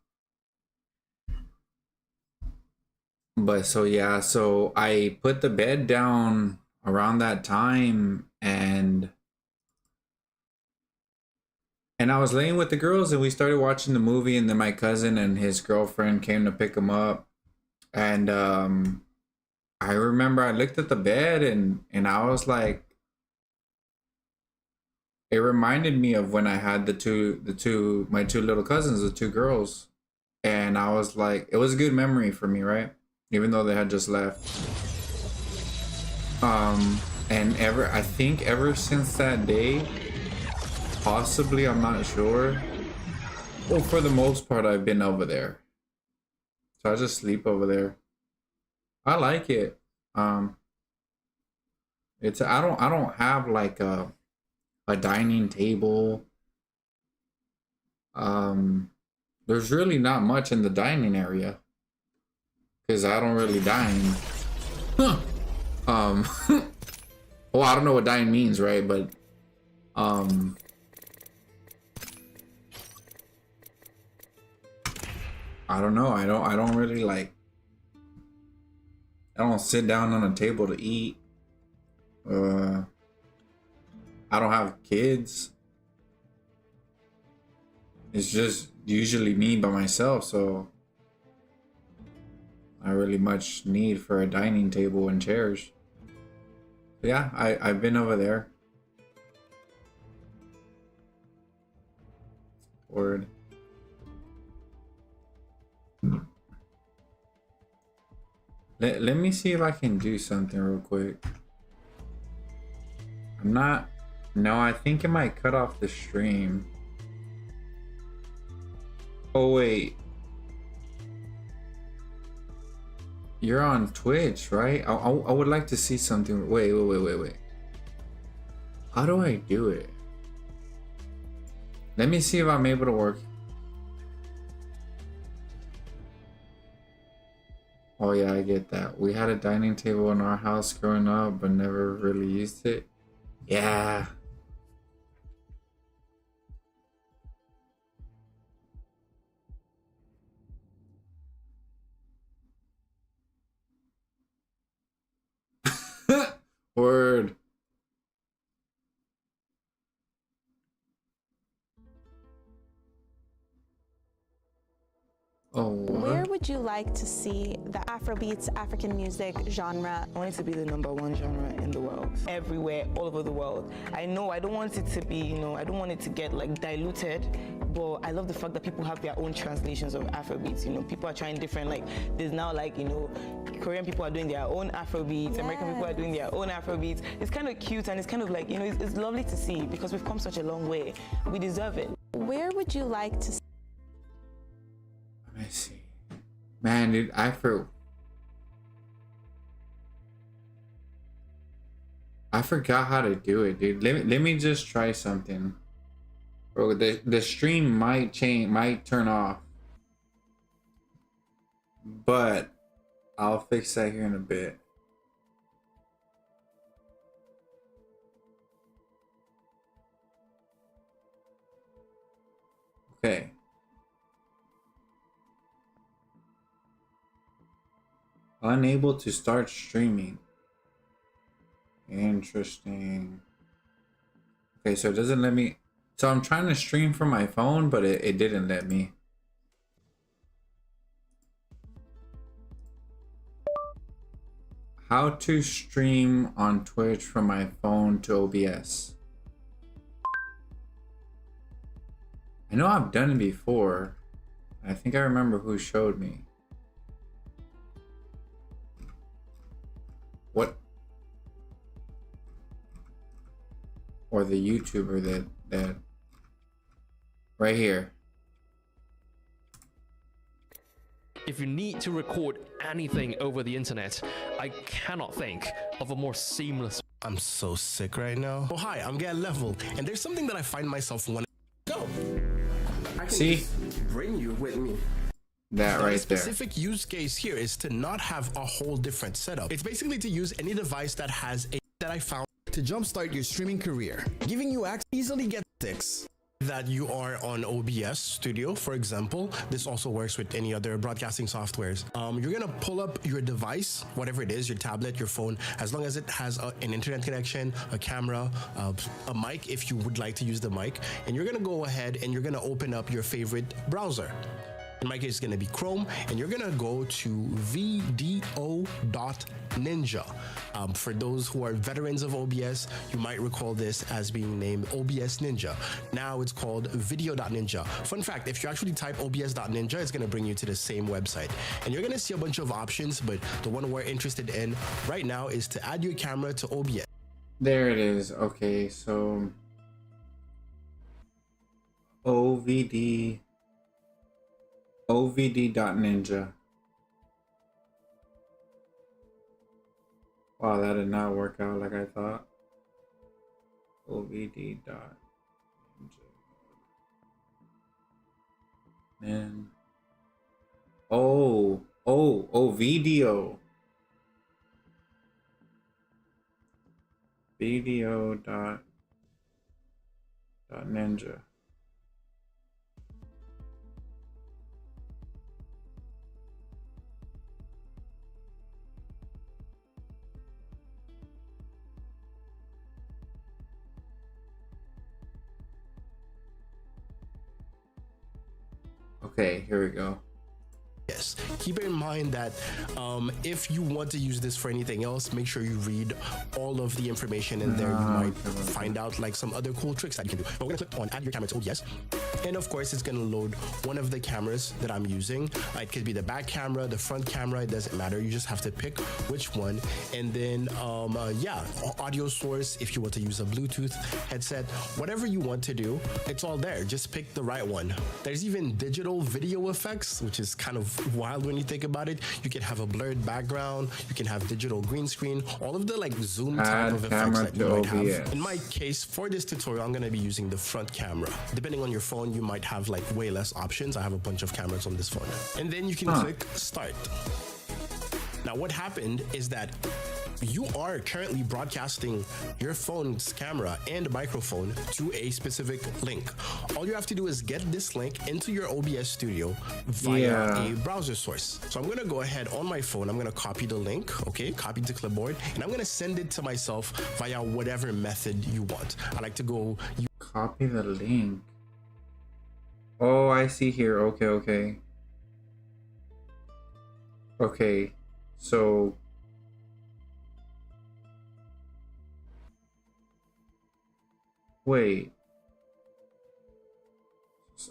But so yeah, so I put the bed down around that time, and I was laying with the girls, and we started watching the movie, and then my cousin and his girlfriend came to pick him up. And I remember I looked at the bed, and I was like, it reminded me of when I had my 2 little cousins, the 2 girls. And I was like, it was a good memory for me, right? Even though they had just left. And I think ever since that day, possibly, I'm not sure. Well, for the most part, I've been over there. So I just sleep over there. I like it. It's I don't have like a dining table. There's really not much in the dining area, because I don't really dine. Well, I don't know what dine means, right? But I don't know. I don't really like. I don't sit down on a table to eat. I don't have kids. It's just usually me by myself, so I really much need for a dining table and chairs. But yeah, I've been over there. Word. Let me see if I can do something real quick. I'm not. No, I think it might cut off the stream. Oh wait. You're on Twitch, right? I would like to see something. Wait. How do I do it? Let me see if I'm able to work. Oh yeah, I get that. We had a dining table in our house growing up, but never really used it. Yeah. Word. Oh, where would you like to see the Afrobeats, African music genre? I want it to be the #1 genre in the world. Everywhere, all over the world. I know I don't want it to be, you know, I don't want it to get like diluted, but I love the fact that people have their own translations of Afrobeats. You know, people are trying different, like there's now like, you know, Korean people are doing their own Afrobeats, American people are doing their own Afrobeats. It's kind of cute, and it's kind of like, you know, it's lovely to see because we've come such a long way. We deserve it. Where would you like to Let me see. Man, dude, I forgot how to do it, dude. Let me just try something. Bro, the stream might turn off. But I'll fix that here in a bit. Okay. Unable to start streaming. Interesting. Okay, so it doesn't let me. So I'm trying to stream from my phone, but it didn't let me. How to stream on Twitch from my phone to OBS. I know I've done it before. I think I remember who showed me. What? Or the YouTuber that right here. If you need to record anything over the internet, I cannot think of a more seamless. I'm so sick right now. Oh hi, I'm Get Level, and there's something that I find myself wanting to go. I can See? just bring you with me. That right the specific use case here is to not have a whole different setup. It's basically to use any device that has a that I found to jumpstart your streaming career, giving you access easily get sticks. That you are on OBS Studio, for example. This also works with any other broadcasting softwares. You're gonna pull up your device, whatever it is, your tablet, your phone, as long as it has an internet connection, a camera, a mic if you would like to use the mic, and you're gonna go ahead and you're gonna open up your favorite browser. In my case, it's gonna be Chrome, and you're gonna go to vdo.ninja. For those who are veterans of OBS, you might recall this as being named OBS Ninja. Now it's called video.ninja. Fun fact, if you actually type obs.ninja, it's gonna bring you to the same website. And you're gonna see a bunch of options, but the one we're interested in right now is to add your camera to OBS. There it is. Okay, so OVD.ninja. Wow, that did not work out like I thought. OVD.ninja. And video. Video.ninja. Okay, here we go. Yes, keep in mind that if you want to use this for anything else, make sure you read all of the information in there. You might find out like some other cool tricks that you can do. But we're gonna click on add your camera to OBS. And of course, it's gonna load one of the cameras that I'm using. It could be the back camera, the front camera, it doesn't matter. You just have to pick which one. And then, yeah, audio source, if you want to use a Bluetooth headset, whatever you want to do, it's all there. Just pick the right one. There's even digital video effects, which is kind of wild when you think about it. You can have a blurred background, you can have digital green screen, all of the like zoom type of effects that you might have. In my case, for this tutorial, I'm gonna be using the front camera. Depending on your phone, you might have like way less options. I have a bunch of cameras on this phone. And then you can click start. Now what happened is that you are currently broadcasting your phone's camera and microphone to a specific link. All you have to do is get this link into your OBS Studio via a browser source. So I'm gonna go ahead on my phone, I'm gonna copy the link, okay, copy to clipboard, and I'm gonna send it to myself via whatever method you want. I like to go... Copy the link. Oh, I see here. Okay. Okay, so... Wait.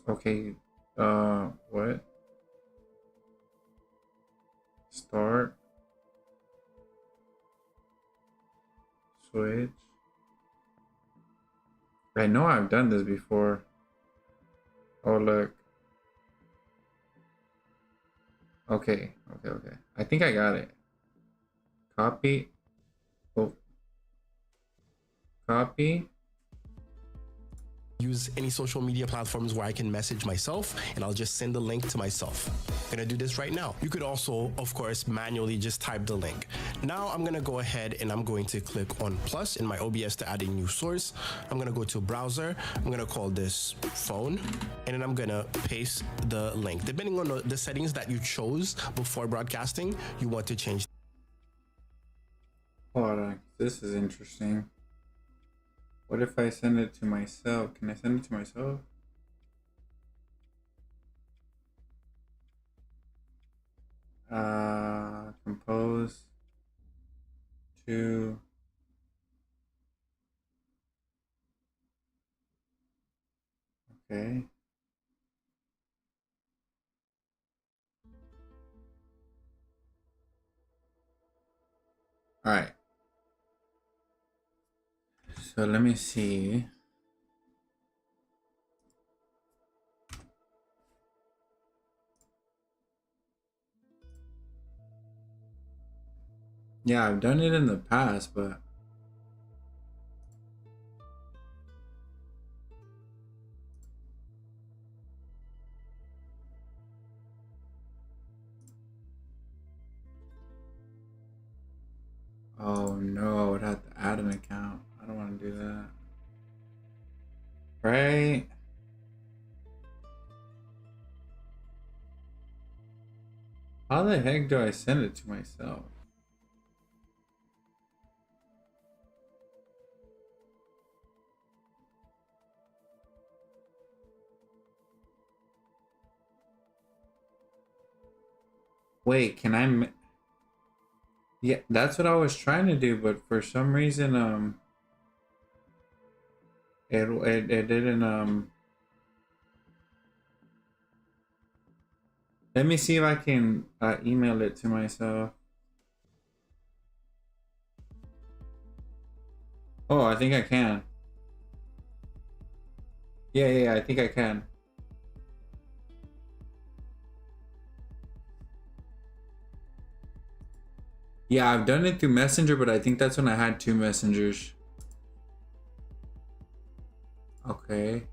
Okay, what? Start. Switch. I know I've done this before. Oh, look. Okay. I think I got it. Copy. Oh. Copy. Use any social media platforms where I can message myself, and I'll just send the link to myself. I'm gonna do this right now. You could also, of course, manually just type the link. Now I'm gonna go ahead and I'm going to click on plus in my OBS to add a new source. I'm gonna go to browser. I'm gonna call this phone, and then I'm gonna paste the link. Depending on the settings that you chose before broadcasting, you want to change. Hold on, this is interesting. What if I send it to myself? Can I send it to myself? Compose. 2. Okay. All right. So let me see. Yeah, I've done it in the past, but oh no, I would have to add an account. I don't want to do that. Right? How the heck do I send it to myself? Wait, can I? Yeah, that's what I was trying to do, but for some reason, it didn't, let me see if I can email it to myself. Oh, I think I can. Yeah, I think I can. Yeah, I've done it through Messenger, but I think that's when I had 2 messengers. Okay.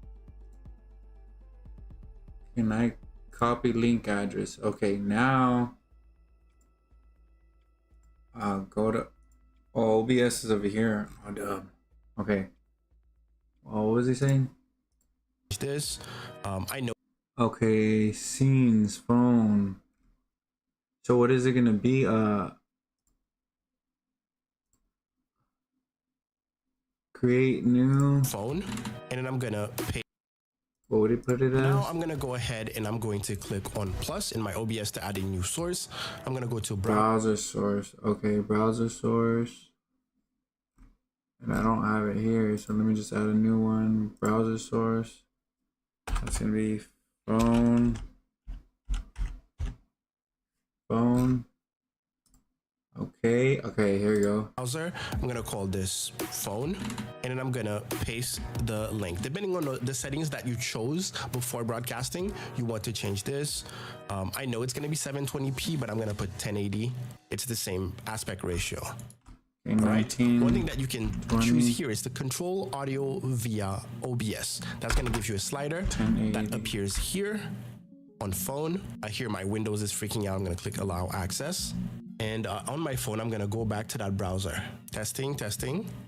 Can I copy link address? Okay, now go to, oh, OBS is over here. Oh, dumb. Okay. Oh, what was he saying? This, I know. Okay, scenes, phone. So what is it gonna be? Create new phone, and then I'm gonna pay. What would he put it as? Now I'm gonna go ahead and I'm going to click on plus in my OBS to add a new source. I'm gonna go to browser source. Okay, browser source. And I don't have it here, so let me just add a new one. Browser source. That's gonna be phone. Phone. Okay, here we go. Browser. I'm gonna call this phone, and then I'm gonna paste the link. Depending on the settings that you chose before broadcasting, you want to change this. I know it's gonna be 720p, but I'm gonna put 1080. It's the same aspect ratio. Okay, all right. 19, One thing that you can 20. choose here is to control audio via OBS. That's gonna give you a slider 1080. that appears here on phone. I hear my Windows is freaking out. I'm gonna click allow access. And on my phone, I'm gonna go back to that browser. Testing.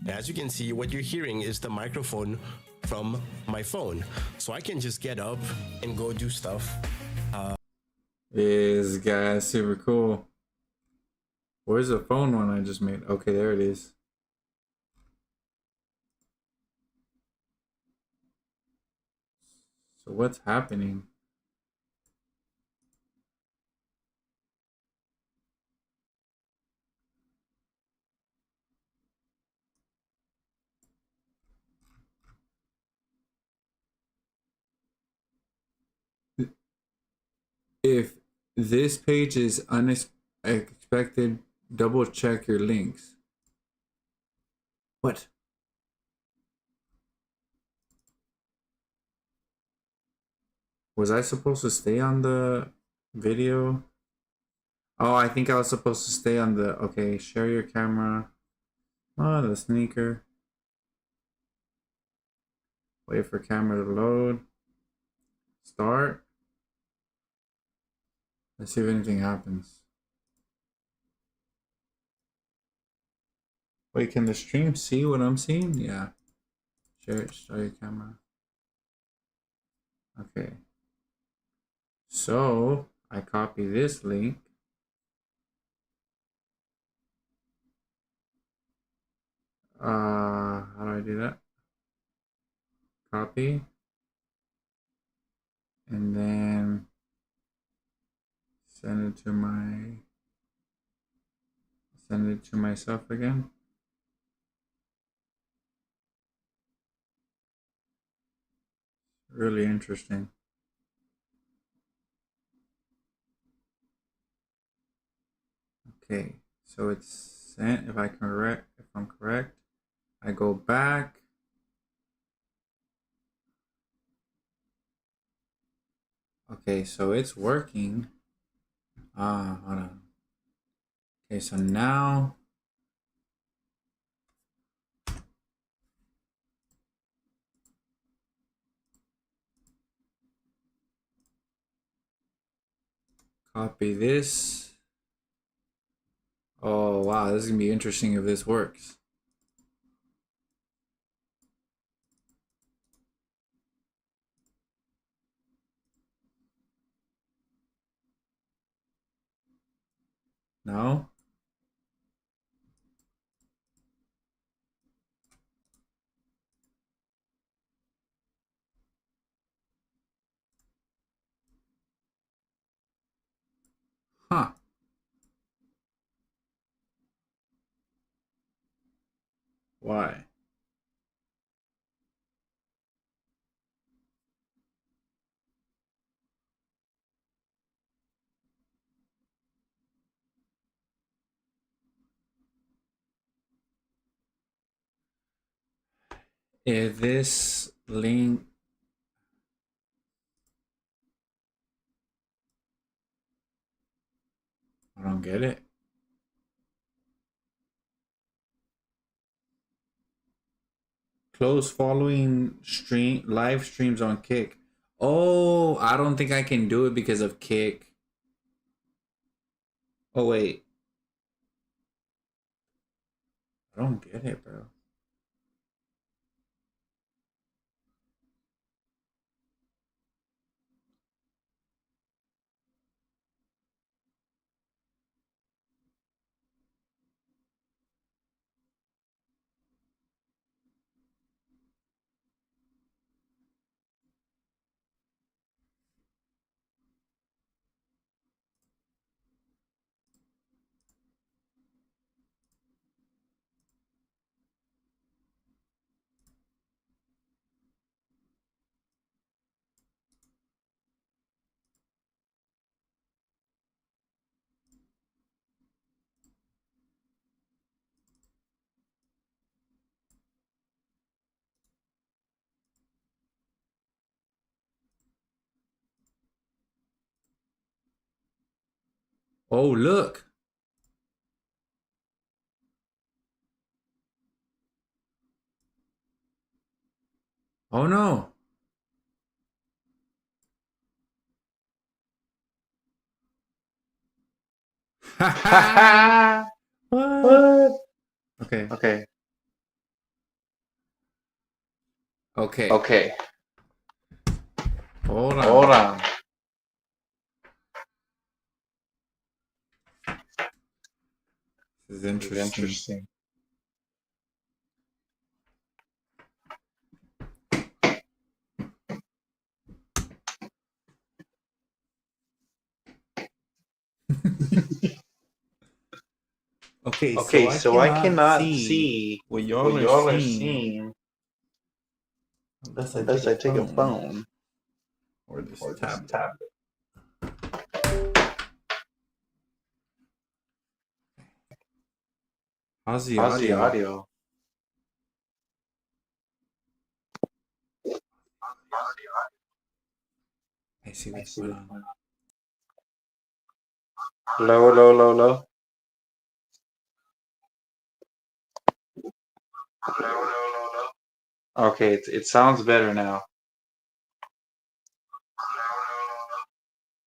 As you can see, what you're hearing is the microphone from my phone. So I can just get up and go do stuff. This guy is super cool. Where's the phone one I just made? Okay, there it is. So what's happening? If this page is unexpected, double check your links. What? Was I supposed to stay on the video? Oh, I think I was supposed to stay on the, okay, share your camera. Oh, the sneaker. Wait for camera to load. Start. Let's see if anything happens. Wait, can the stream see what I'm seeing? Yeah. Share it, start your camera. Okay. So, I copy this link. How do I do that? Copy. And then send it to myself again. Really interesting. Okay, so it's sent. If I'm correct, I go back. Okay, so it's working. Hold on. Okay, so now copy this. Oh wow, this is gonna be interesting if this works. No? Huh. Why? If this link I don't get it. Close following live streams on Kick. Oh, I don't think I can do it because of Kick. Oh wait. I don't get it, bro. Oh, look. Oh no. What? Okay. Okay. Okay. Okay. Hold on. Hold on. This is This is interesting. interesting. Okay, Okay, so I cannot see see what what y'all are y'all are seeing seeing unless I take unless a I take a phone phone or this or this tablet. tablet. How's the How's the audio? audio? I see what's going on. Low, low, low, low. Okay, it sounds better now.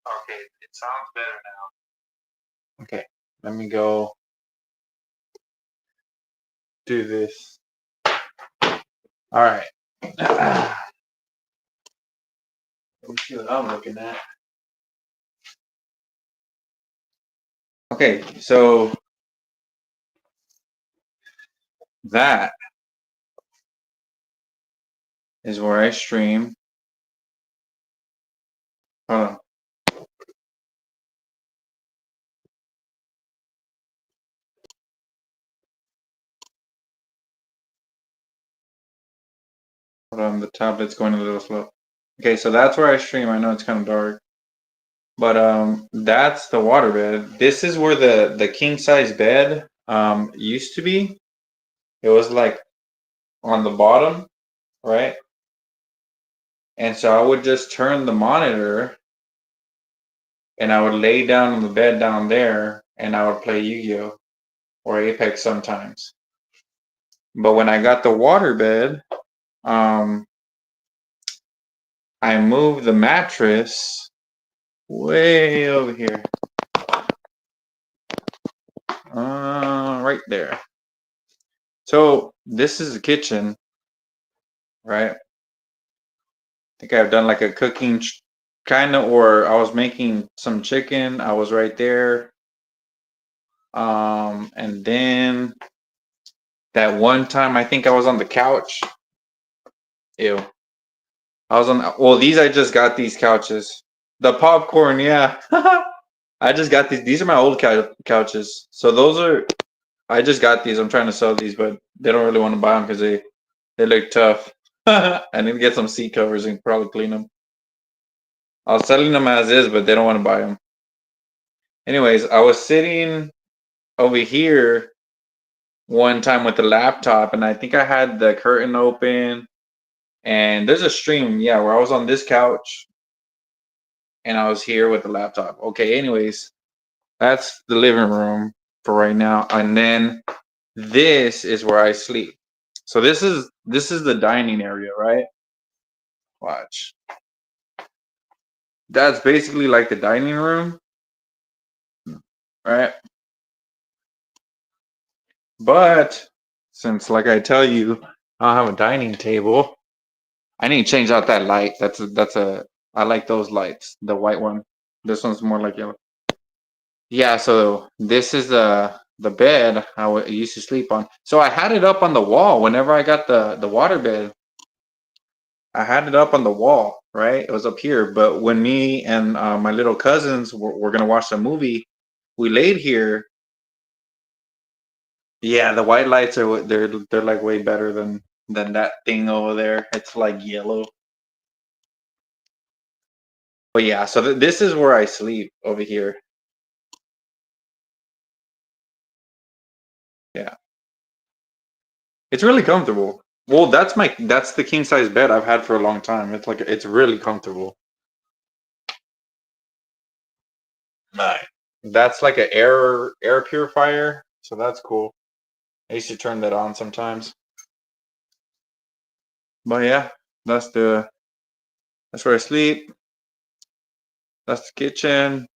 Okay, it sounds better now. Okay, let me go do this. All right. Let me see what I'm looking at. Okay, so that is where I stream. Hold on. Hold on, the tablet's going a little slow. Okay, so that's where I stream. I know it's kind of dark, but that's the waterbed. This is where the king size bed used to be. It was like on the bottom, right? And so I would just turn the monitor and I would lay down on the bed down there and I would play Yu-Gi-Oh! Or Apex sometimes. But when I got the waterbed, I moved the mattress way over here. Right there. So this is the kitchen, right? I think I've done like a cooking kind of, or I was making some chicken. I was right there. And then that one time I think I was on the couch. Ew. I was on, well, I just got these couches. The popcorn, yeah. I just got these. These are my old couches. So those are, I just got these. I'm trying to sell these, but they don't really want to buy them because they look tough. I need to get some seat covers and probably clean them. I was selling them as is, but they don't want to buy them. Anyways, I was sitting over here one time with the laptop, and I think I had the curtain open. And there's a stream, yeah, where I was on this couch and I was here with the laptop. Okay, anyways, that's the living room for right now. And then this is where I sleep. So this is the dining area, right? Watch. That's basically like the dining room, right? But since, like I tell you, I don't have a dining table, I need to change out that light. I like those lights, the white one. This one's more like yellow. Yeah, so this is the bed I used to sleep on. So I had it up on the wall whenever I got the water bed. I had it up on the wall, right? It was up here. But when me and my little cousins were gonna watch the movie, we laid here. Yeah, the white lights are they're like way better than that thing over there. It's like yellow. But yeah, so this is where I sleep over here. Yeah, it's really comfortable. Well, that's the king size bed I've had for a long time. It's really comfortable. Nice. That's like an air purifier, so that's cool. I used to turn that on sometimes. But yeah, that's where I sleep. That's the kitchen.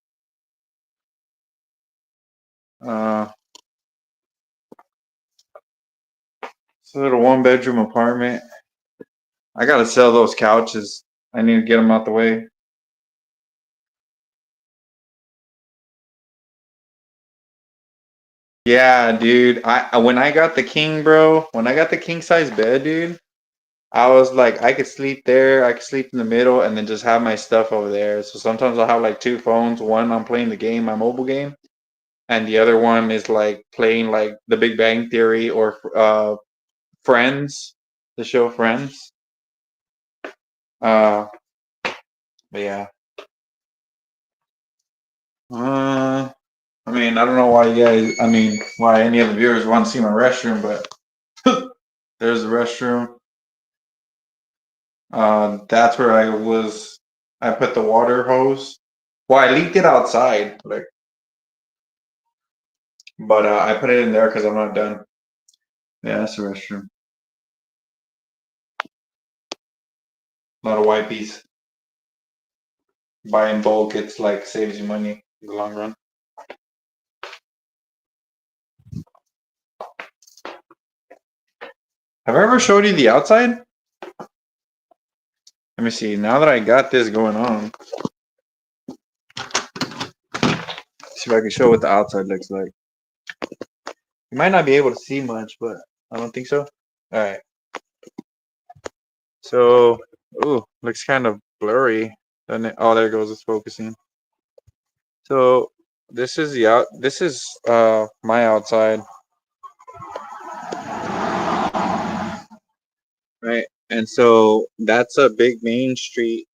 It's a little one-bedroom apartment. I gotta sell those couches. I need to get them out the way. Yeah, dude. When I got the king, bro, when I got the king size bed, dude, I was like, I could sleep there, I could sleep in the middle, and then just have my stuff over there. So sometimes I'll have like two phones. One, I'm playing the game, my mobile game, and the other one is like playing like The Big Bang Theory or Friends, the show Friends. But yeah. I mean, I don't know why why any of the viewers want to see my restroom, but there's the restroom. That's where I put the water hose. Well, I leaked it outside, but I put it in there because I'm not done. Yeah, that's the restroom. A lot of wipes. Buy in bulk, it's like saves you money in the long run. Have I ever showed you the outside? Let me see. Now that I got this going on, see if I can show what the outside looks like. You might not be able to see much, but I don't think so. All right. So, ooh, looks kind of blurry, doesn't it? Oh, there it goes. It's focusing. So this is my outside, right? And so that's a big main street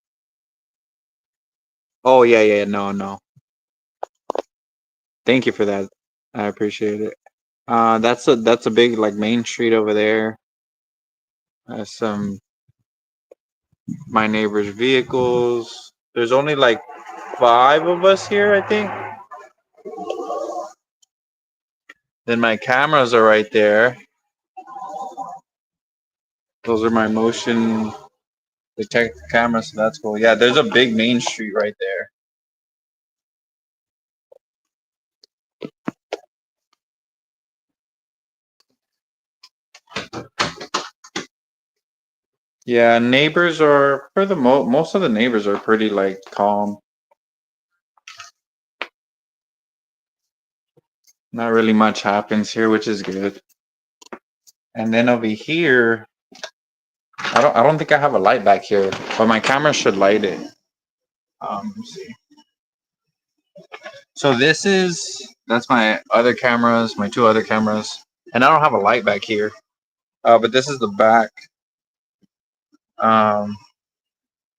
Oh yeah, yeah, no, no. Thank you for that. I appreciate it. That's a big like main street over there. Some my neighbor's vehicles. There's only like 5 of us here, I think. Then my cameras are right there. Those are my motion detector cameras, so that's cool. Yeah, there's a big main street right there. Yeah, neighbors are for the most of the neighbors are pretty like calm. Not really much happens here, which is good. And then over here, I don't think I have a light back here, but my camera should light it. Let me see. So that's my other cameras, my 2 other cameras, and I don't have a light back here. But this is the back. Um,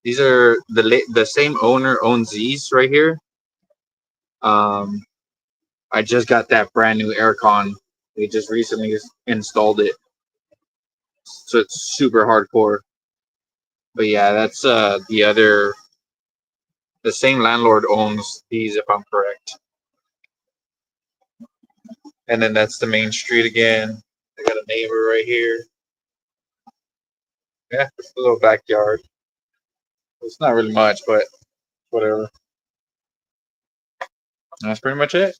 these are the same owner owns these right here. I just got that brand new aircon. They just recently installed it, so it's super hardcore. But yeah, that's the same landlord owns these, if I'm correct. And then that's the main street again. I got a neighbor right here. Yeah, it's a little backyard. It's not really much, but whatever. That's pretty much it.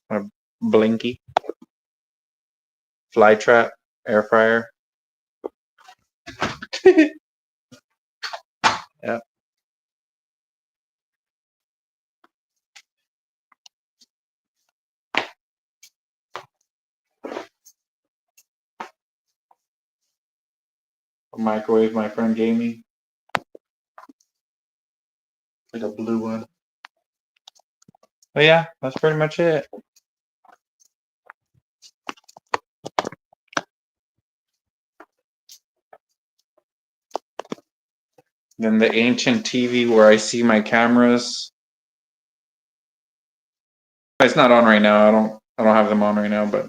A blinky, fly trap, air fryer. Yeah. A microwave my friend gave me. Like a blue one. But yeah, that's pretty much it. Then the ancient TV where I see my cameras. It's not on right now. I don't have them on right now, but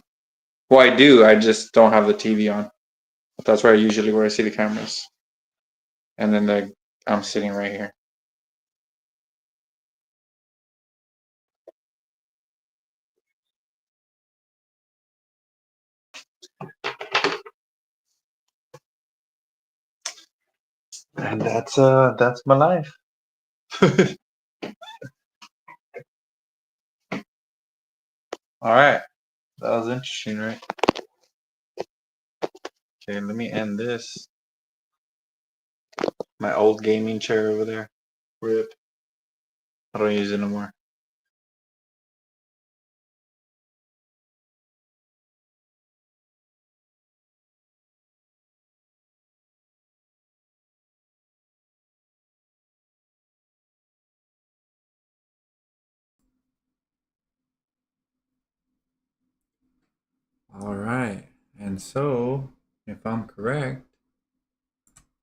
well, I do. I just don't have the TV on. But that's where I see the cameras. And then I'm sitting right here. And that's my life. All right. That was interesting, right? Okay, let me end this. My old gaming chair over there. RIP. I don't use it no more. All right. And so, if I'm correct,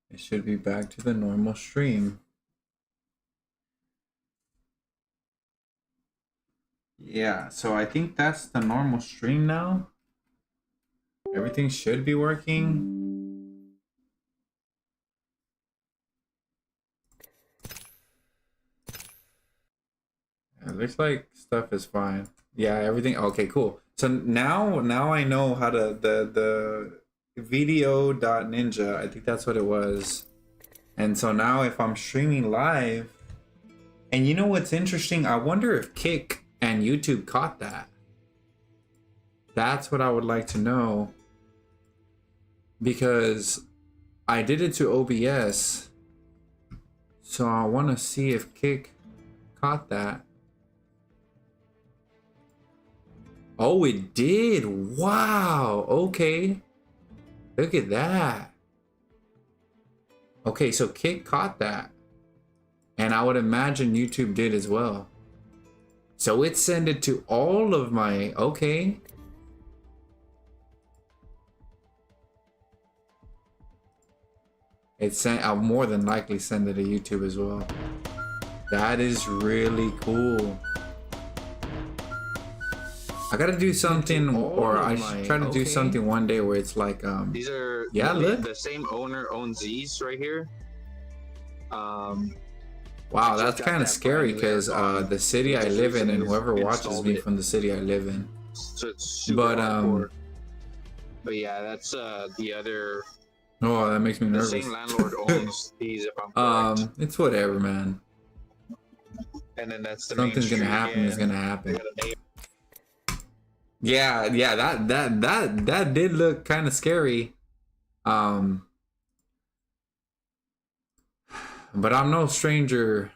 it should be back to the normal stream. Yeah, so I think that's the normal stream now. Everything should be working. It looks like stuff is fine. Yeah, everything. Okay, cool. So now I know how to the video.ninja. I think that's what it was. And so now if I'm streaming live, and you know what's interesting? I wonder if Kick and YouTube caught that. That's what I would like to know. Because I did it to OBS. So I want to see if Kick caught that. Oh, it did. Wow. Okay. Look at that. Okay, so Kick caught that. And I would imagine YouTube did as well. So it sent it to all of my... Okay. I'll more than likely send it to YouTube as well. That is really cool. I gotta do something, or I should try to do something one day where it's like, These are the same owner owns these right here. Wow, that's kind of scary because the city I live in and whoever watches me from the city I live in. So it's super hardcore. But yeah, that's the other. Oh, that makes me nervous. The same landlord owns these, if I'm correct. It's whatever, man. And then that's the Something's gonna happen. Is gonna happen. Yeah, that did look kind of scary. But I'm no stranger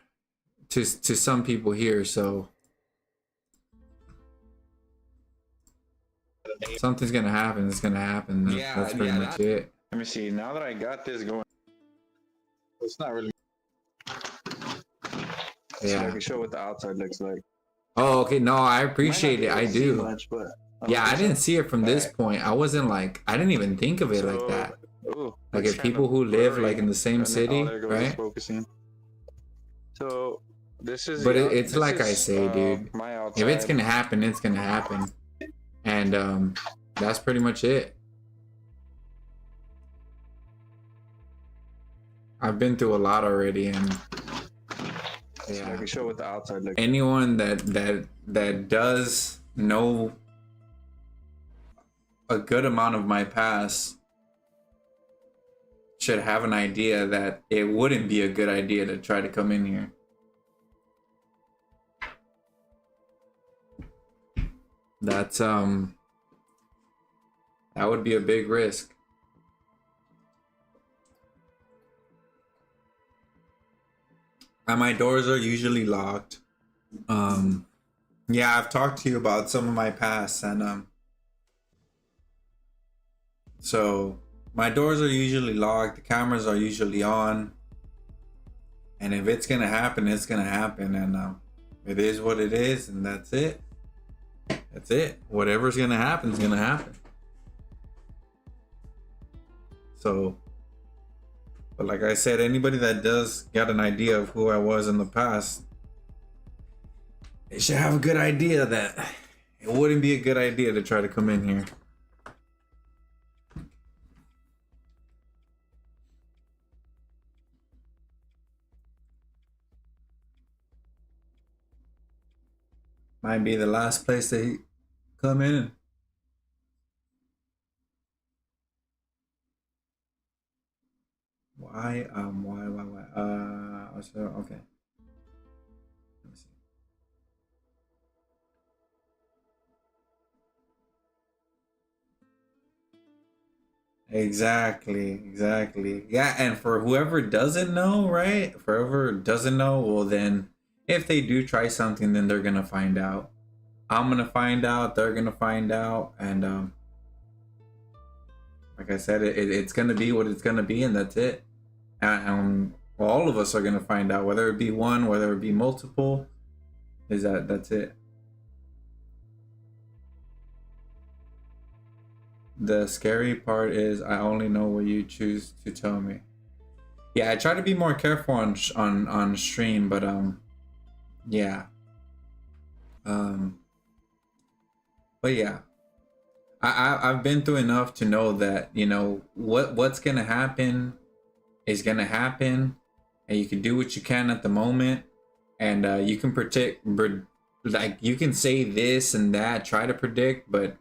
to some people here, so something's gonna happen. It's gonna happen. That's pretty much it. Let me see. Now that I got this going, it's not really. Yeah. So I can show what the outside looks like. Oh, okay. No, I appreciate it. I do. Much, but yeah, I didn't see it from this point. I wasn't like, I didn't even think of it like that. Ooh, like if people who live like in the same city, right? Focusing. So this is. But it's like I say, dude. If it's gonna happen, it's gonna happen, and that's pretty much it. I've been through a lot already, and yeah. So I can show what the outside looks. Anyone that does know a good amount of my past should have an idea that it wouldn't be a good idea to try to come in here. That's that would be a big risk. And my doors are usually locked. Yeah, I've talked to you about some of my past, and so my doors are usually locked, the cameras are usually on, and if it's gonna happen, it's gonna happen, and it is what it is, and that's it. That's it. Whatever's gonna happen is gonna happen. So, but like I said, anybody that does got an idea of who I was in the past, they should have a good idea that it wouldn't be a good idea to try to come in here. Might be the last place they come in. Why? So, okay. Let me see. Exactly. Yeah, and for whoever doesn't know, right? For whoever doesn't know, well then, if they do try something, then they're gonna find out. I'm gonna find out. They're gonna find out, and like I said, it's gonna be what it's gonna be, and that's it. And well, all of us are gonna find out, whether it be one, whether it be multiple. That's it. The scary part is I only know what you choose to tell me. Yeah, I try to be more careful on stream, but yeah. But yeah, I've been through enough to know that, you know, what's gonna happen is gonna happen, and you can do what you can at the moment, and you can predict, like you can say this and that, try to predict, but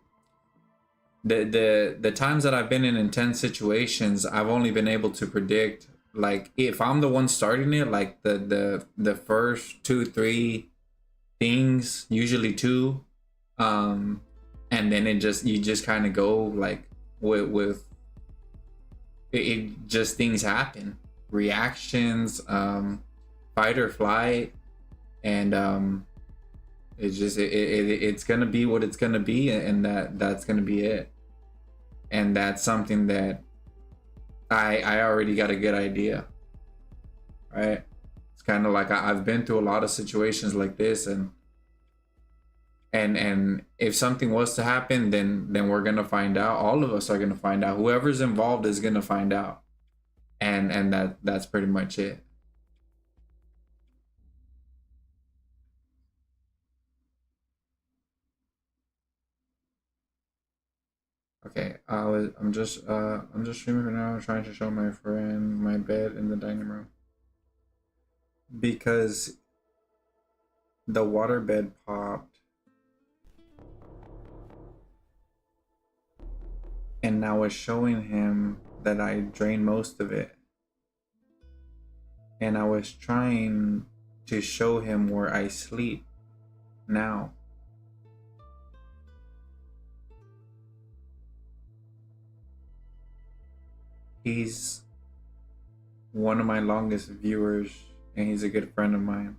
the times that I've been in intense situations, I've only been able to predict, like if I'm the one starting it, like the first 2-3 things, usually 2, and then you just kind of go like with it just things happen, reactions, fight or flight, and it's gonna be what it's gonna be, and that's gonna be it. And that's something that I already got a good idea, right? It's kind of like I've been through a lot of situations like this, and if something was to happen, then we're gonna find out. All of us are gonna find out. Whoever's involved is gonna find out. and that's pretty much it. Okay, I'm just streaming for now, trying to show my friend my bed in the dining room because the water bed popped, and now it's showing him that I drained most of it, and I was trying to show him where I sleep now. He's one of my longest viewers, and he's a good friend of mine.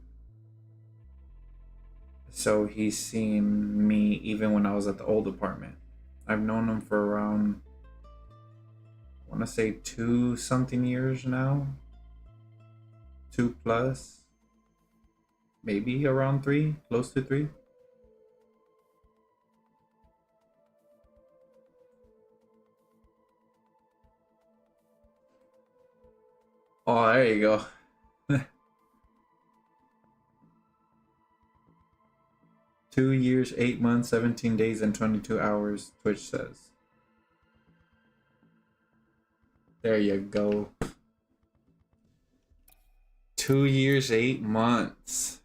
So he's seen me even when I was at the old apartment. I've known him for around, I want to say 2-something years now. 2+, maybe around 3, close to 3. Oh, there you go. 2 years, 8 months, 17 days, and 22 hours, Twitch says. There you go. 2 years, 8 months.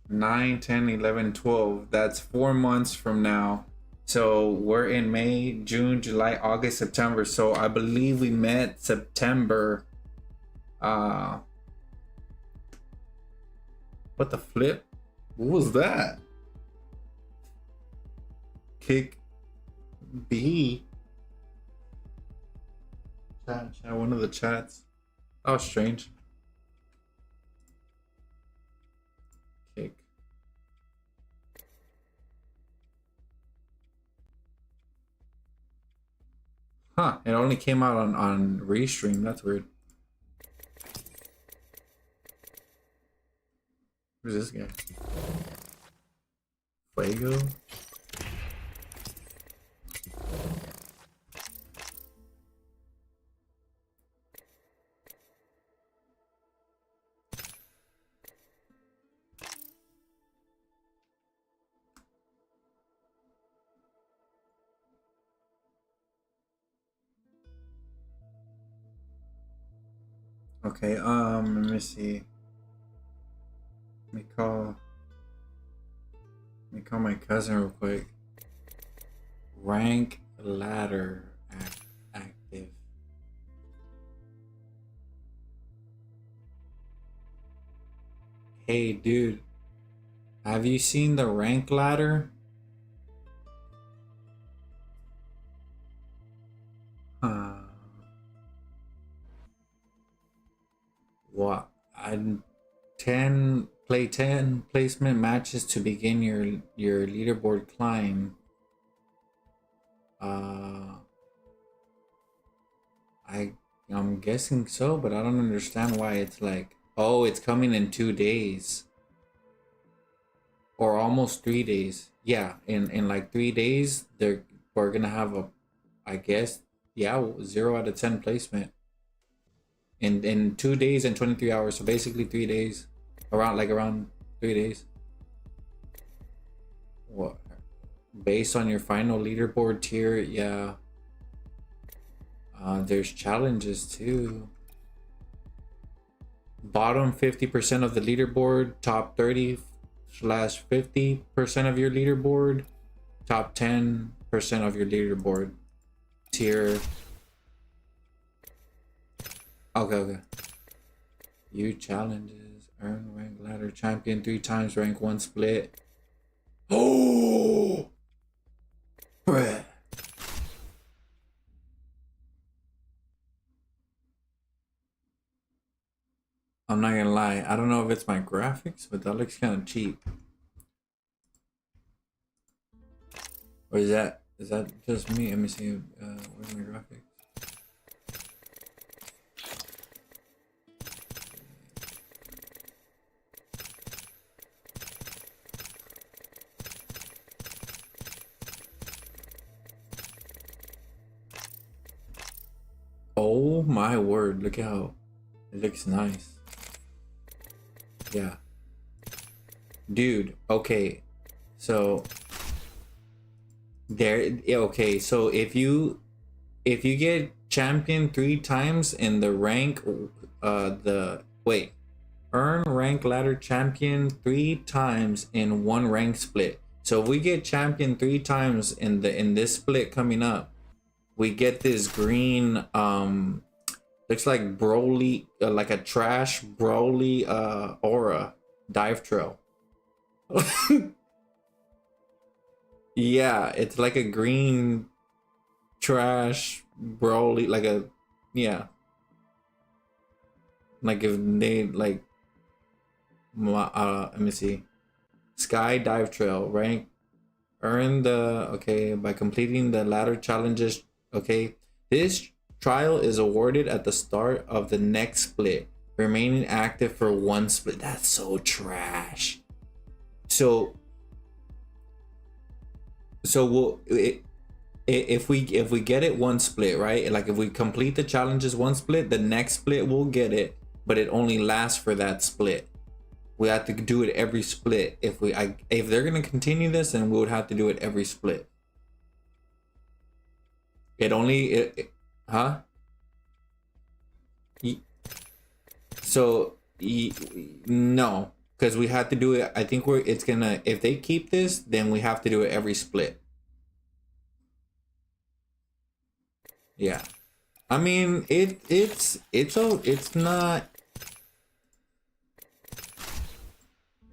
9, 10, 11, 12. That's 4 months from now. So we're in May, June, July, August, September. So I believe we met September. What the flip? What was that? Kick B. Chat, one of the chats. Oh, strange. Kick. Huh, it only came out on Restream. That's weird. Who's this guy? Fuego? Okay, let me see. Let me call my cousin real quick. Rank ladder active. Hey dude, have you seen the rank ladder? What? Play 10 placement matches to begin your leaderboard climb. I'm guessing so, but I don't understand why it's like, oh, it's coming in 2 days. Or almost 3 days. Yeah, in like 3 days, we're gonna have a, I guess, yeah, 0 out of 10 placement. In 2 days and 23 hours, so basically 3 days. Around 3 days. What? Based on your final leaderboard tier, yeah. There's challenges too. Bottom 50% of the leaderboard, top 30/50% of your leaderboard, top 10% of your leaderboard tier. Okay. You challenges, earn rank ladder, champion 3 times, rank 1 split. Oh! Bruh. I'm not gonna lie, I don't know if it's my graphics, but that looks kind of cheap. Or is that just me? Let me see, where's my graphics? Oh my word, look at how It looks nice. Yeah. Dude, okay. So there, okay, so if you get champion 3 times in the rank, earn rank ladder champion 3 times in 1 rank split. So if we get champion 3 times in this split coming up, we get this green looks like Broly, like a trash Broly aura dive trail. Yeah, it's like a green trash Broly, like a, yeah, like if they like let me see, Sky Dive Trail rank, earn the, okay, by completing the ladder challenges. Okay, this trial is awarded at the start of the next split, remaining active for 1 split. That's so trash. So we'll, if we get it 1 split, right? Like if we complete the challenges 1 split, the next split we'll get it, but it only lasts for that split. We have to do it every split. If they're gonna continue this, then we would have to do it every split. No, because we have to do it. I think if they keep this, then we have to do it every split. Yeah, I mean it's not.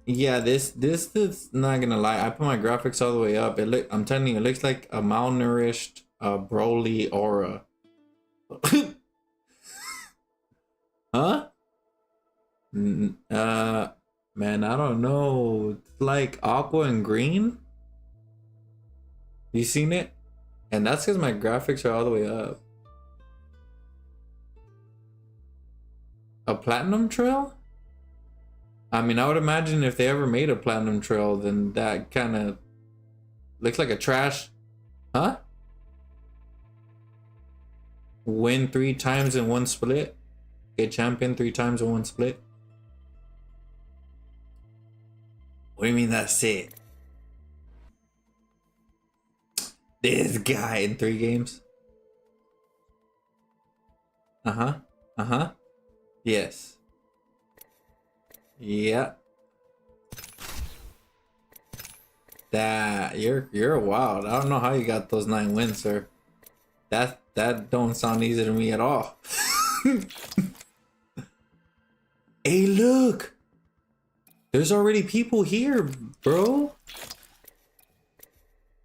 Yeah, this is not gonna lie. I put my graphics all the way up. I'm telling you, it looks like a malnourished Broly aura. Huh? Man, I don't know. It's like aqua and green. You seen it? And that's because my graphics are all the way up. A platinum trail? I mean, I would imagine if they ever made a platinum trail, then that kind of looks like a trash. Huh? Win 3 times in 1 split. Get champion 3 times in 1 split. What do you mean that's it? This guy in 3 games. Yes. Yeah. That you're wild. I don't know how you got those 9 wins, sir. That don't sound easy to me at all. Hey, look. There's already people here, bro.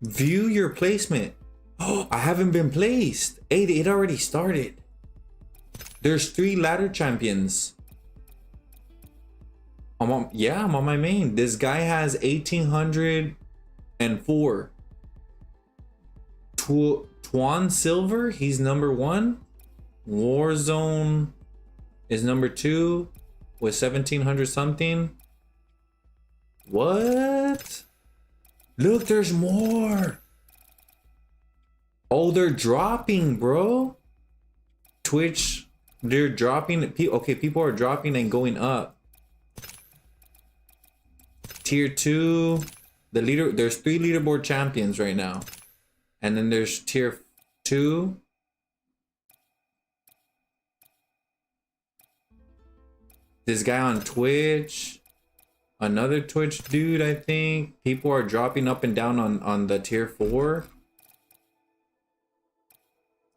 View your placement. Oh, I haven't been placed. Hey, it already started. There's 3 ladder champions. I'm on my main. This guy has 1804. Twan Silver, he's number 1. Warzone is number 2 with 1700 something. What? Look, there's more. Oh, they're dropping, bro. Twitch, they're dropping. Okay, people are dropping and going up. Tier 2, there's 3 leaderboard champions right now. And then there's tier 2. This guy on Twitch. Another Twitch dude, I think. People are dropping up and down on the tier 4.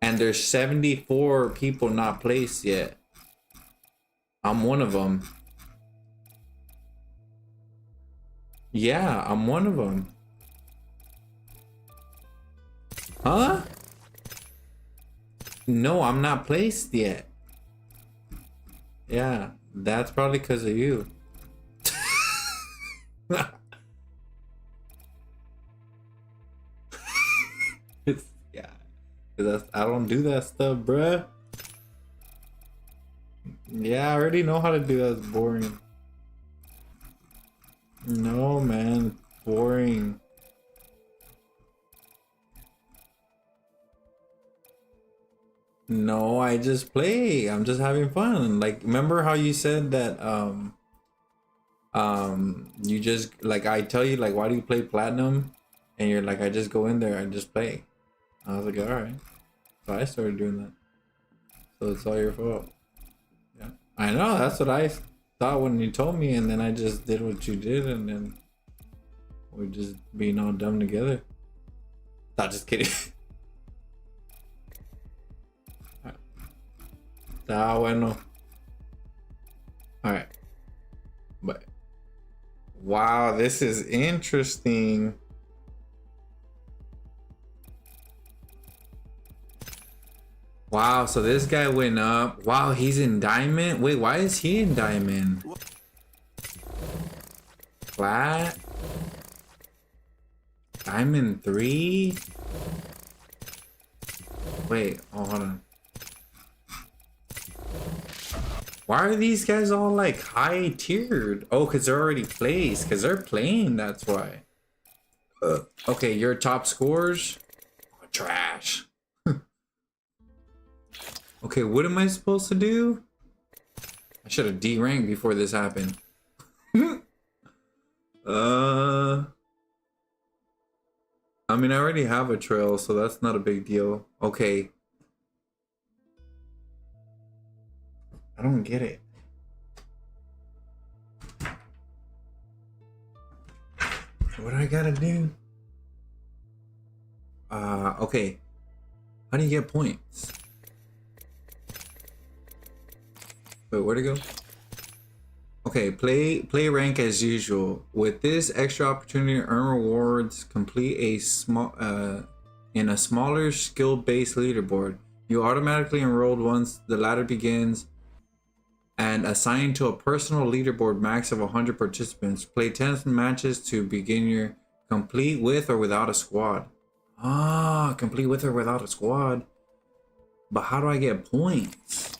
And there's 74 people not placed yet. I'm one of them. Yeah, I'm one of them. Huh? No, I'm not placed yet. Yeah, that's probably because of you. Yeah, I don't do that stuff, bruh. Yeah, I already know how to do that. It's boring. No, man, boring. No, I just play. I'm just having fun. Like, remember how you said that you just like I tell you like why do you play platinum? And you're like I just go in there and just play. I was like, alright. So I started doing that. So it's all your fault. Yeah. I know, that's what I thought when you told me, and then I just did what you did, and then we're just being all dumb together. Not just kidding. Ah, bueno. Alright. But wow, this is interesting. Wow, so this guy went up. Wow, he's in diamond. Wait, why is he in diamond? Flat. Diamond 3. Wait, oh, hold on. Why are these guys all like high tiered? Oh, because they're already placed. Because they're playing, that's why. Okay, your top scores? Oh, trash. Okay, what am I supposed to do? I should have D-ranked before this happened. I mean, I already have a trail, so that's not a big deal. Okay. I don't get it. What do I gotta do? Okay. How do you get points? Wait, where'd it go? Okay, play rank as usual. With this extra opportunity to earn rewards, complete a small in a smaller skill-based leaderboard. You automatically enrolled once the ladder begins and assigned to a personal leaderboard max of 100 participants. Play 10 matches to begin your complete with or without a squad. Ah, complete with or without a squad. But how do I get points?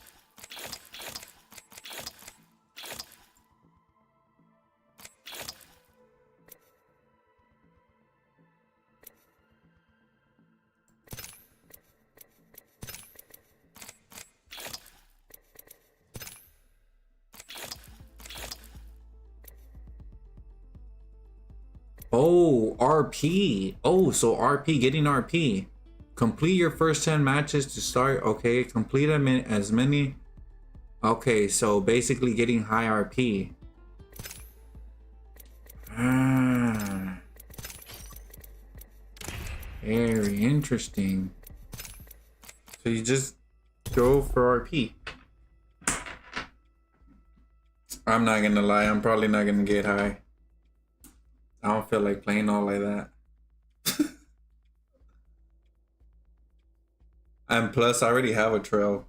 Oh, RP. Oh, so RP, getting RP. Complete your first 10 matches to start. Okay, complete as many. Okay, so basically getting high RP. Ah. Very interesting. So you just go for RP. I'm not gonna lie, I'm probably not gonna get high. I don't feel like playing all like that. And plus, I already have a trail.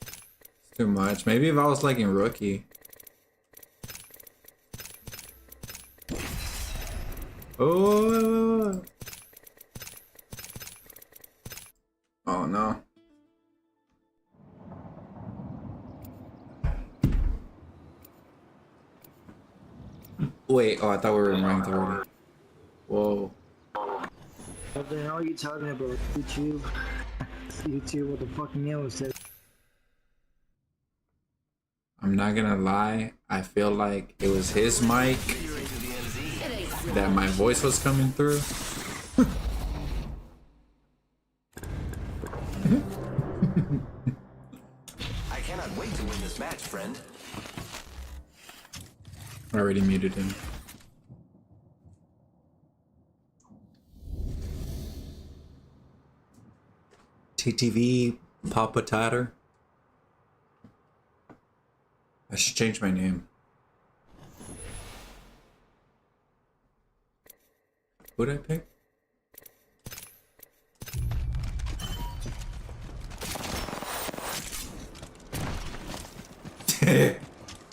It's too much. Maybe if I was like in rookie. Oh. Oh no. Wait, oh, I thought we were in ranked already. Whoa. What the hell are you talking about? YouTube? YouTube, what the fucking Nemo said. I'm not gonna lie, I feel like it was his mic that my voice was coming through. I cannot wait to win this match, friend. I already muted him. TTV Papa Tatter. I should change my name. Who'd I pick?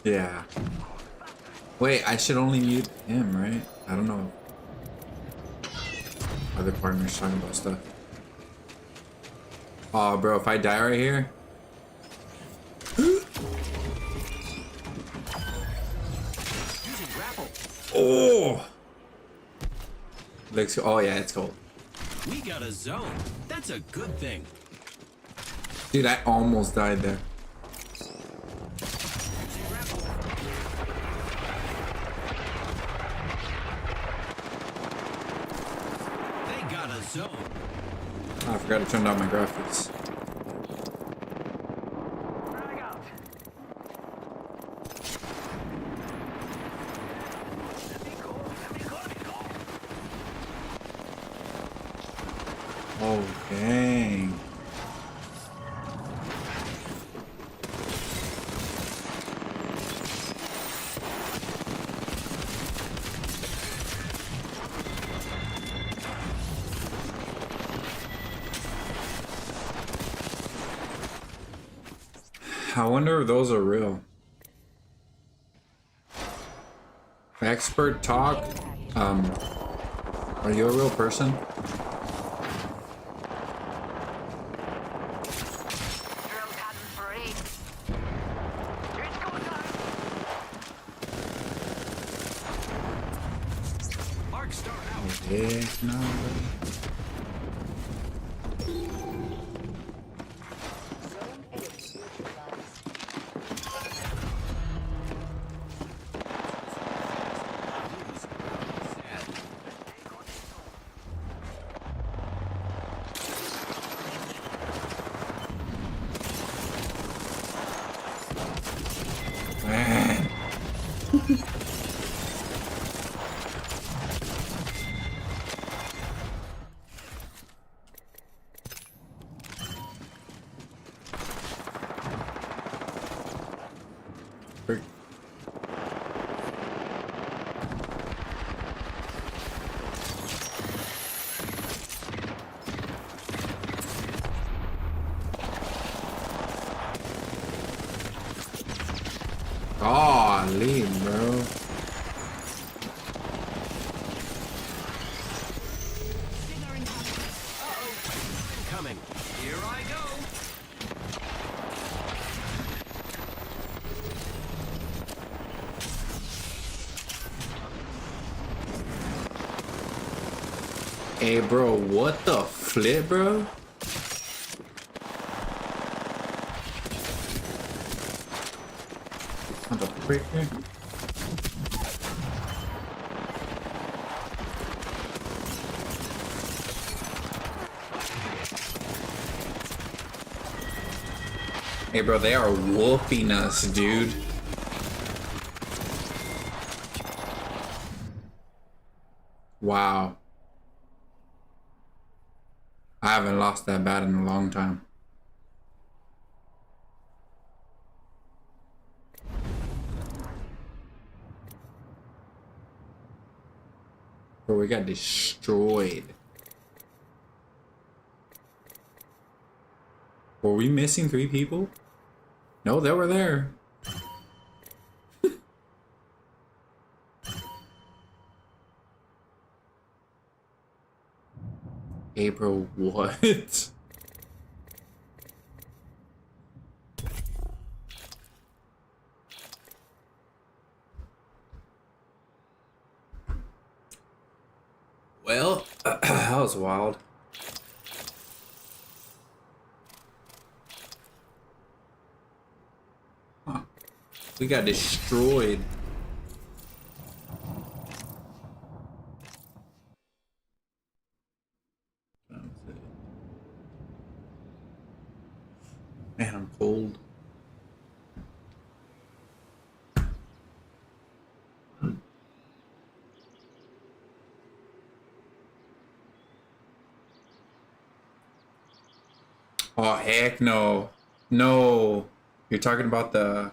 Yeah. Wait, I should only mute him, right? I don't know. Other partners talking about stuff. Oh, bro, if I die right here. Oh! Looks. Oh yeah, it's cold. We got a zone. That's a good thing. Dude, I almost died there. They got a zone. Oh, I forgot to turn down my graphics. Oh, dang. I wonder if those are real. Expert talk. Are you a real person? Yeah, no. Man. Golly, bro. Coming. Here I go. Hey, bro, what the flip, bro? What the frick, man? Hey, bro, they are whooping us, dude. Wow. I haven't lost that bad in a long time. Bro, we got destroyed. Were we missing 3 people? No, they were there. Hey, bro, what? Well, that was wild. Huh. We got destroyed. Man, I'm cold. Oh, heck no. No. You're talking about the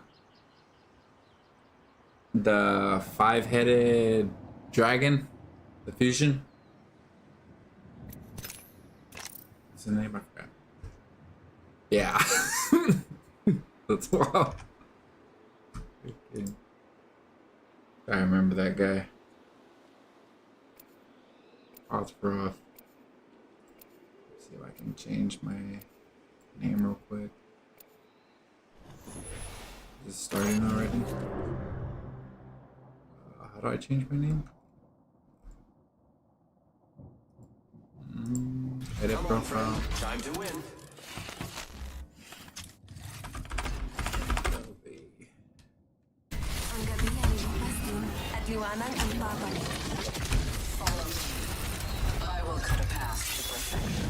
5-headed dragon? The fusion? What's the name? I forgot. Yeah. That's wild. I remember that guy. Oh, it's rough. Let's see if I can change my name real quick. Is it starting already? How do I change my name? Edit Come on, profile. friend. Time to win. I will cut a path to perfection.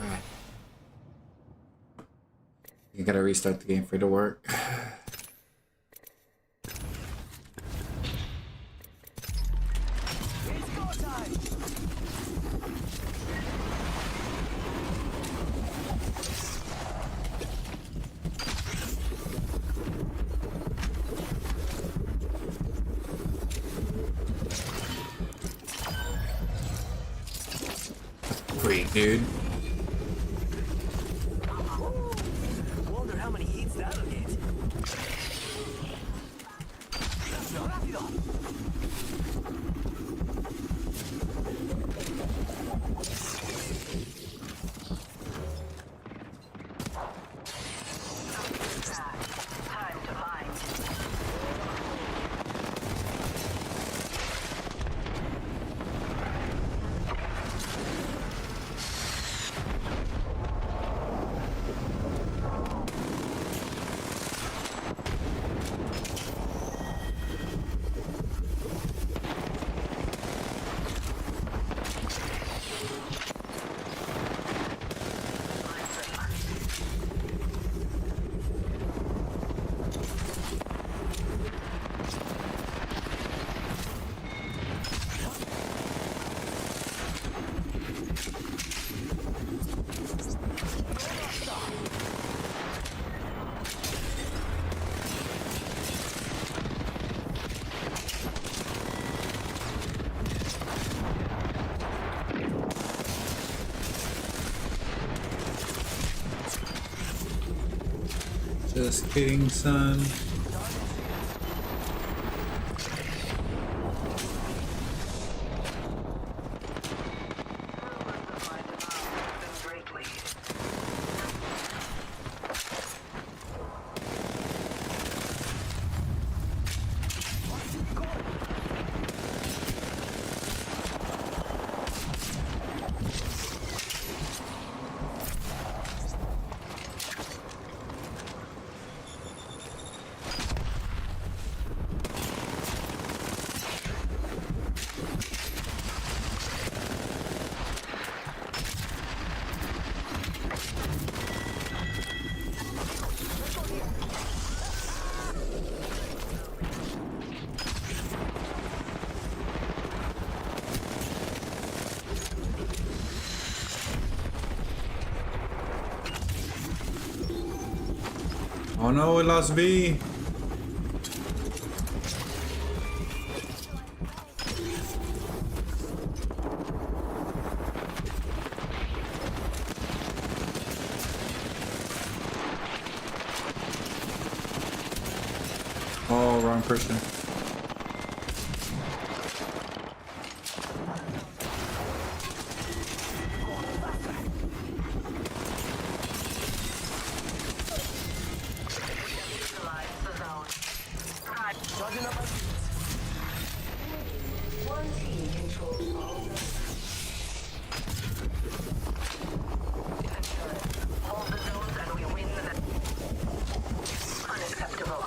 Alright. You gotta restart the game for it to work. Great, dude. Wonder how many hits that'll get. Time to mine. Just kidding, son. Oh no, we lost V. Oh, wrong person. One team controls all the... Hold the zones and we win the... Unacceptable.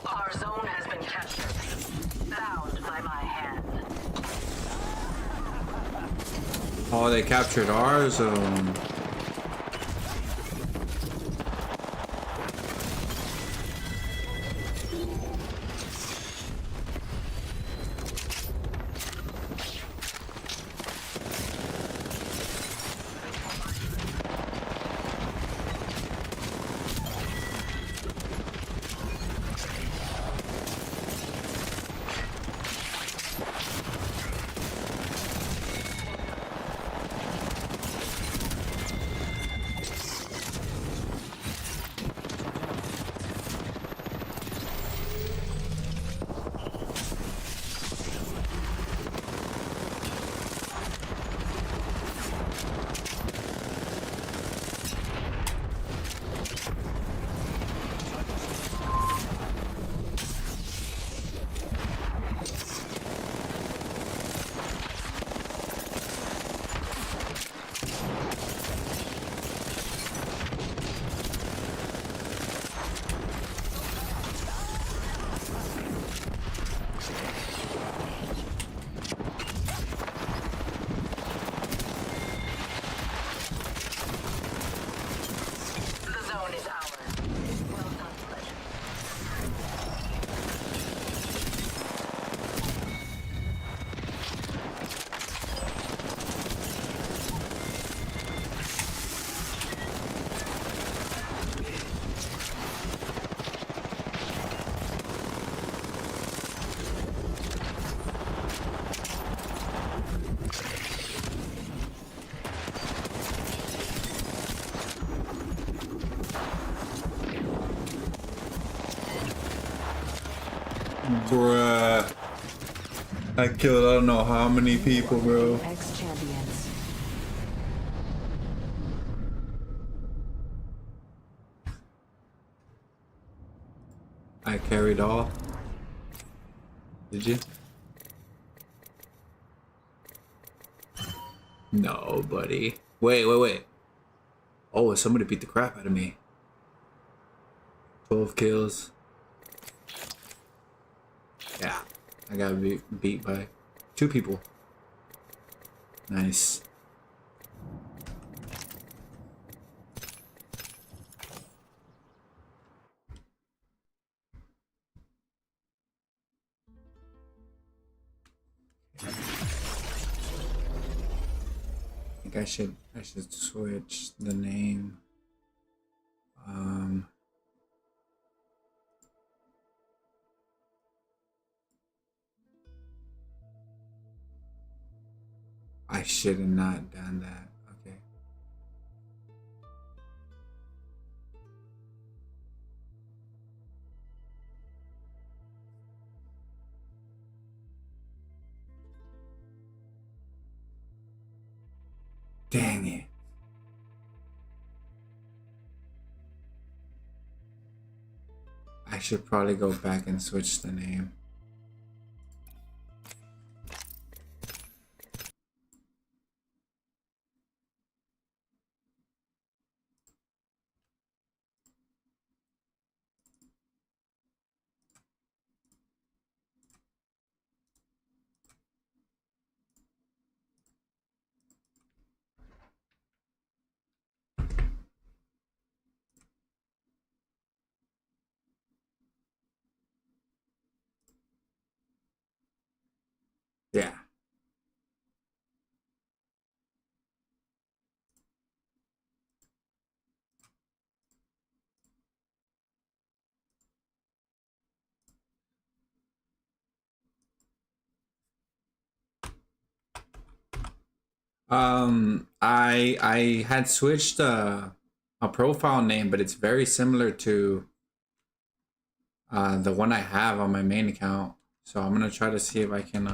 Our zone has been captured. Bound by my hand. Oh, they captured our zone. Bruh. I killed I don't know how many people, bro. Ex-champions. I carried all. Did you? No, buddy. Wait. Oh, somebody beat the crap out of me. 12 kills. Yeah, I got beat by 2 people. Nice. I think I should switch the name. I should have not done that. Okay. Dang it. I should probably go back and switch the name. Yeah. I had switched a profile name, but it's very similar to the one I have on my main account. So I'm gonna try to see if I can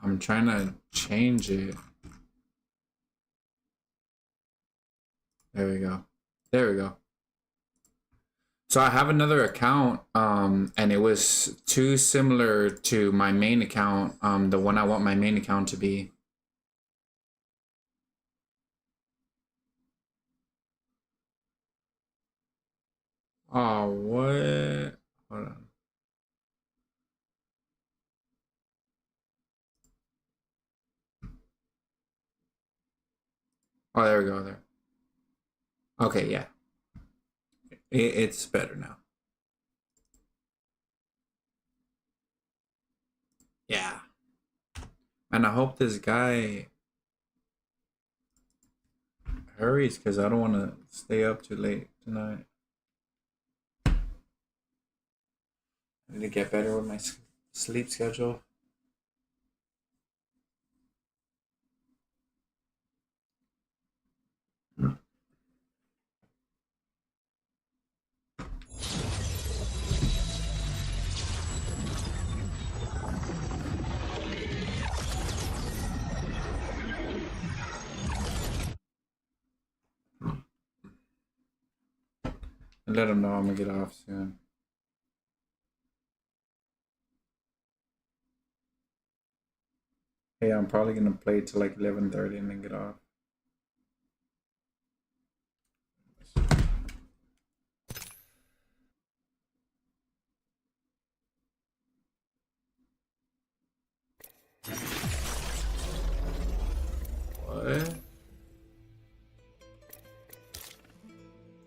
I'm trying to change it. There we go. There we go. So I have another account, and it was too similar to my main account, the one I want my main account to be. Oh, what? Hold on. Oh, there we go. There. Okay, yeah. It's better now. Yeah. And I hope this guy hurries because I don't want to stay up too late tonight. I need to get better with my sleep schedule. Let him know I'm gonna get off soon. Hey, I'm probably gonna play till like 11:30 and then get off. What?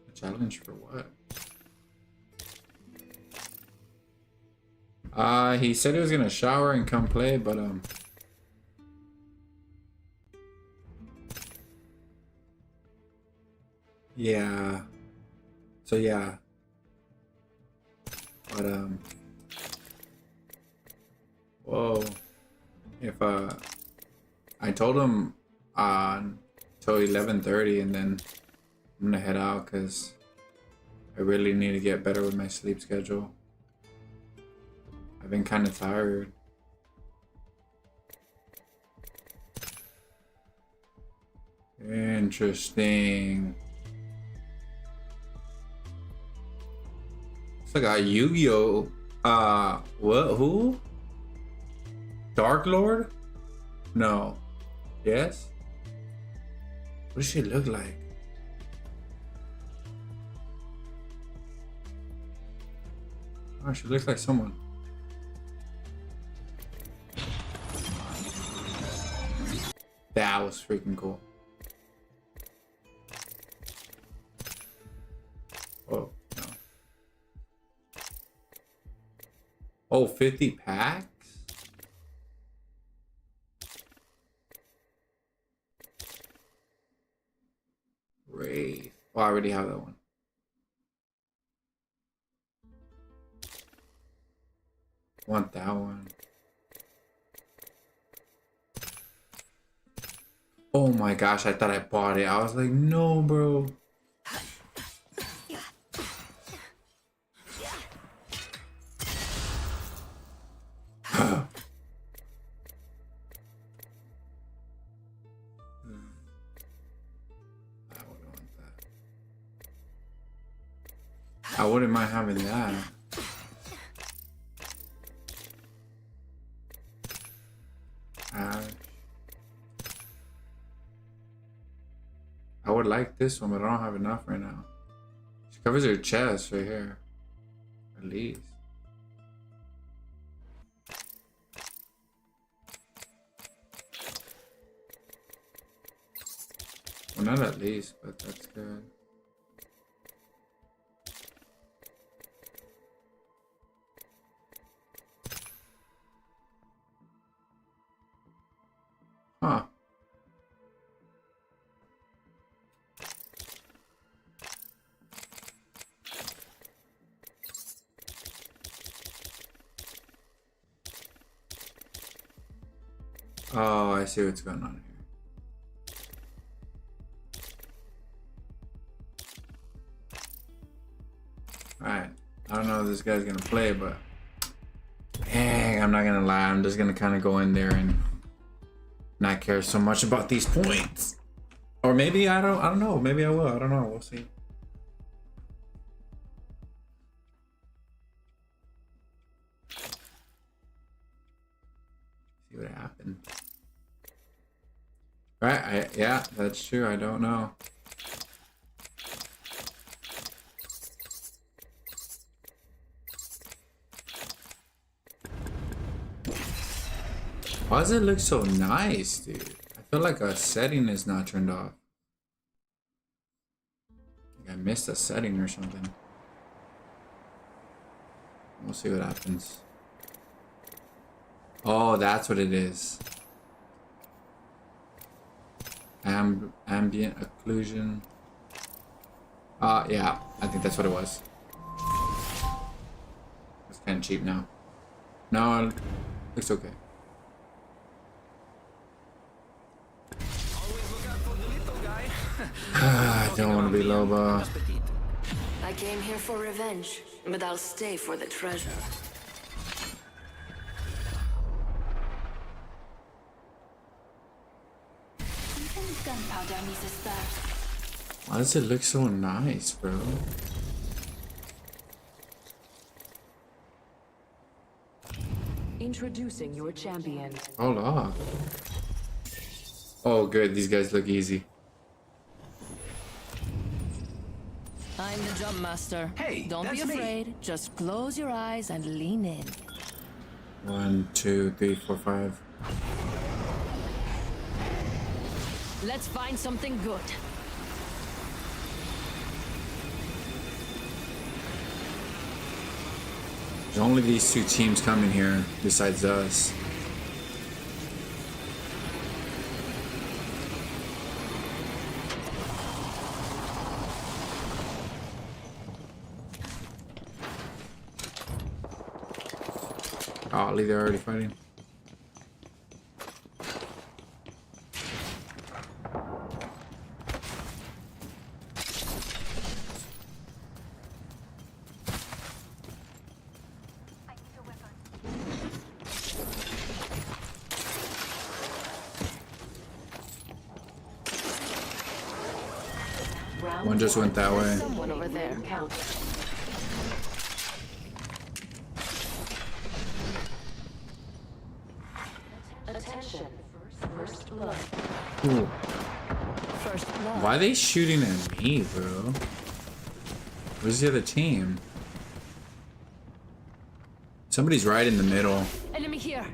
A challenge for what? He said he was gonna shower and come play, but yeah. So yeah. But whoa. If I told him till 11:30, and then I'm gonna head out because I really need to get better with my sleep schedule. I've been kind of tired. Interesting. It's like a Yu-Gi-Oh! What? Who? Dark Lord? No. Yes? What does she look like? Oh, she looks like someone. That was freaking cool. Oh, no. Oh, 50 packs? Great. Oh, I already have that one. Want that one. Oh my gosh, I thought I bought it. I was like, no, bro. I wouldn't mind having that. I would like this one, but I don't have enough right now. She covers her chest right here. At least. Well, not at least, but that's good. Huh. Oh, I see what's going on here. Alright. I don't know if this guy's gonna play, but dang, I'm not gonna lie, I'm just gonna kinda go in there and not care so much about these points. Or maybe I don't know. Maybe I will. I don't know. We'll see. See what happens. Right, yeah, that's true. I don't know. Why does it look so nice, dude? I feel like a setting is not turned off. Like I missed a setting or something. We'll see what happens. Oh, that's what it is. Ambient occlusion. Yeah, I think that's what it was. It's kind of cheap now. No, it looks okay. I don't want to be Loba. I came here for revenge, but I'll stay for the treasure. Gunpowder needs a start. Why does it look so nice, bro? Introducing your champion. Hold on. Oh, good. These guys look easy. I'm the jump master. Hey, don't be that's me. afraid. Just close your eyes and lean in. 1, 2, 3, 4, 5. Let's find something good. There's only these two teams coming here besides us. Oh, they're already fighting. One just went that way. Someone over there. Count. Attention. First blood. Ooh. First blood. Why are they shooting at me, bro? Where's the other team? Somebody's right in the middle. Enemy here.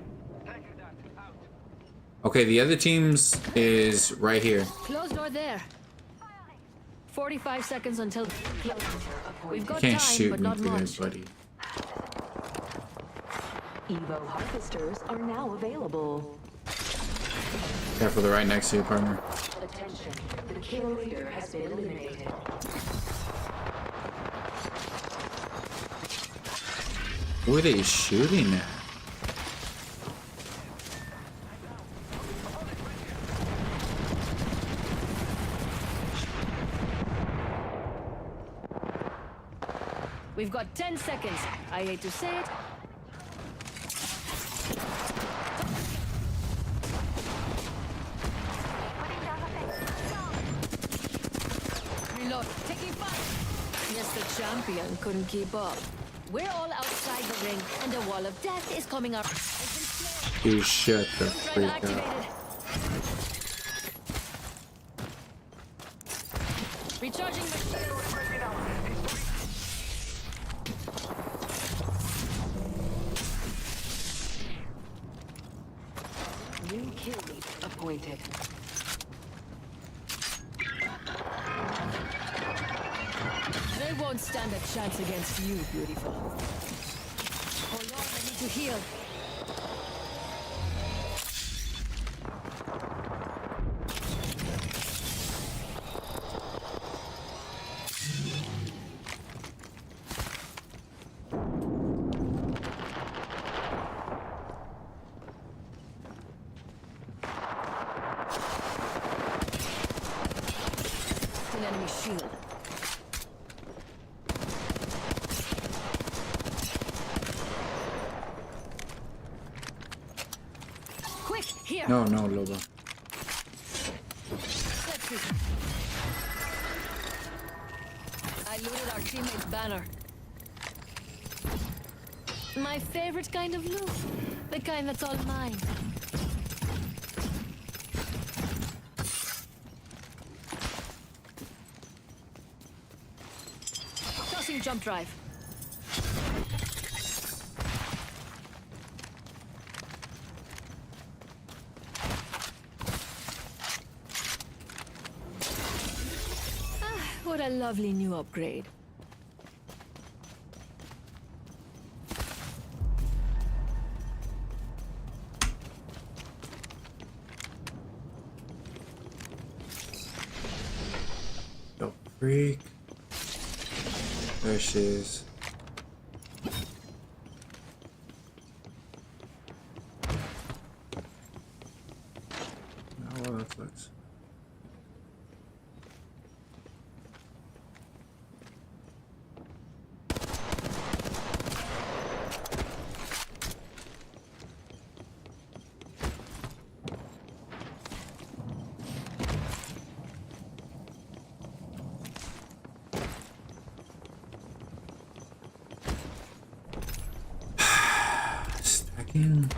Okay, the other team's is right here. Closed door there. 45 seconds until. We've You got can't time, shoot but me not through much. this, buddy. Evo harvesters are now available. Careful, they're right next to you, partner. Attention, the kill leader has been eliminated. Who are they shooting at? We've got 10 seconds. I hate to say it. Reload. Taking fire. Yes, the champion couldn't keep up. We're all outside the ring, and the wall of death is coming up. You shut the freak up. Recharging my shield. New kill leader appointed. They won't stand a chance against you, beautiful. Hold on, I need to heal. An enemy shield. Quick, here. No, no, Loba. I looted our teammate's banner. My favorite kind of loot. The kind that's all mine. Tossing jump drive. What a lovely new upgrade. The freak. There she is. Oh, well, that sucks. Stacking.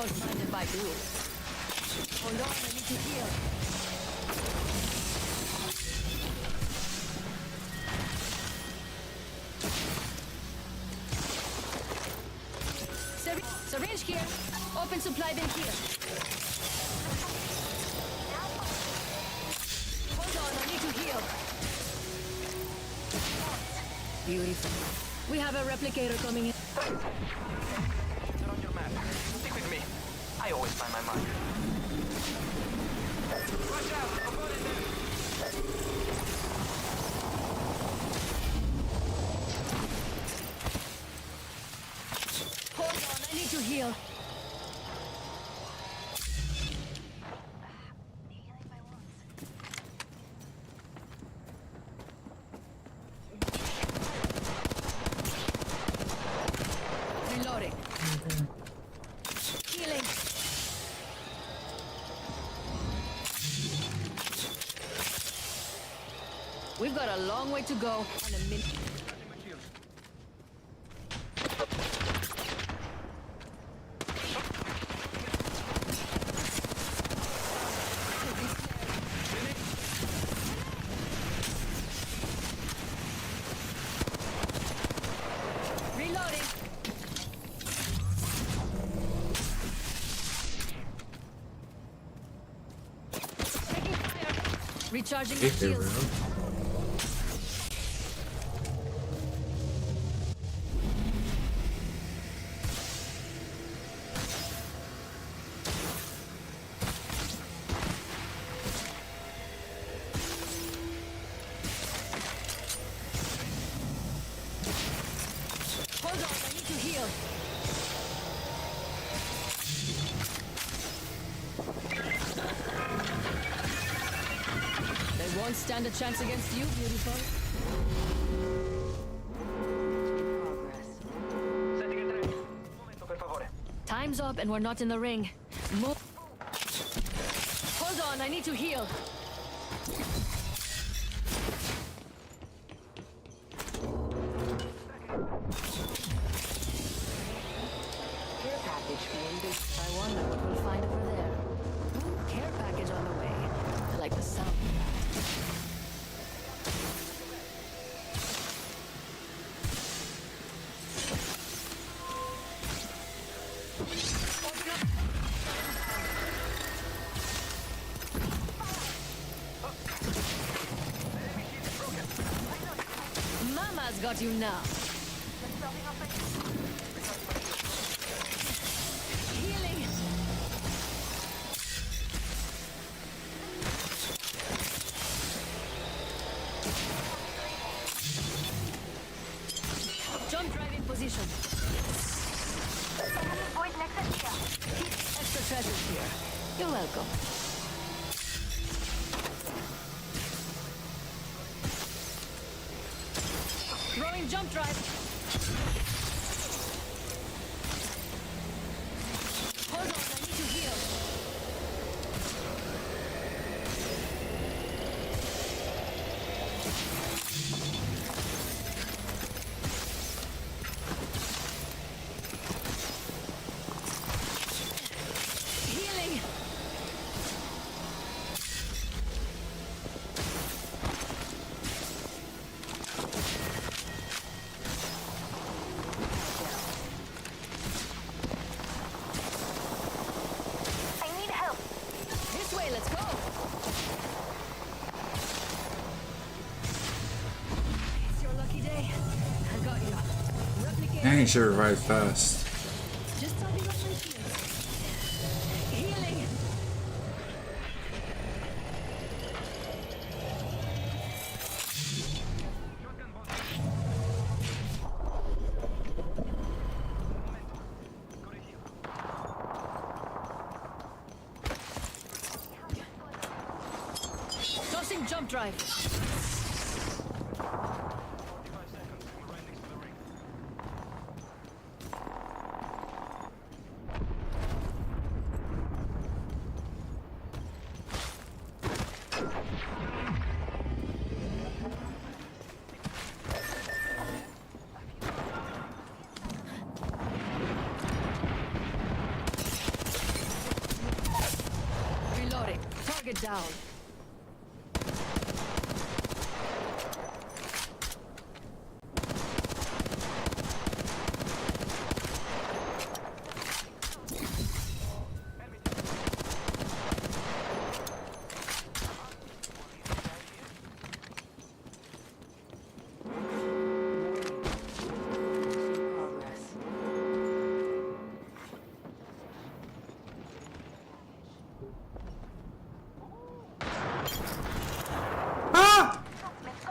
Don't mind if I do. Hold on, I need to heal. Syringe here. Open supply bin here. Hold on, I need to heal. Beautiful. We have a replicator coming in. They're on your map. Stick with me. I always find my mark. Watch out! Opponent there! Hold on, I need to heal. Reloading. Healing. We've got a long way to go and a minute. Reloading. Taking fire. Recharging my shields. Hold on, I need to heal. They won't stand a chance against you, beautiful. Time's up and we're not in the ring. Hold on, I need to heal. Care package being big. I wonder what we'll find over there. Ooh, care package on the way. I like the sound of that. Mama's got you now. Healing. Jump drive in position. Keep extra treasures here. You're welcome. Throwing jump drive. Hold on, I need to heal. Healing. This way, let's go. It's your lucky day. I got you. Replicate. Dang, she revived fast. Just topping up my shields. Healing. Tossing jump drive. Target down.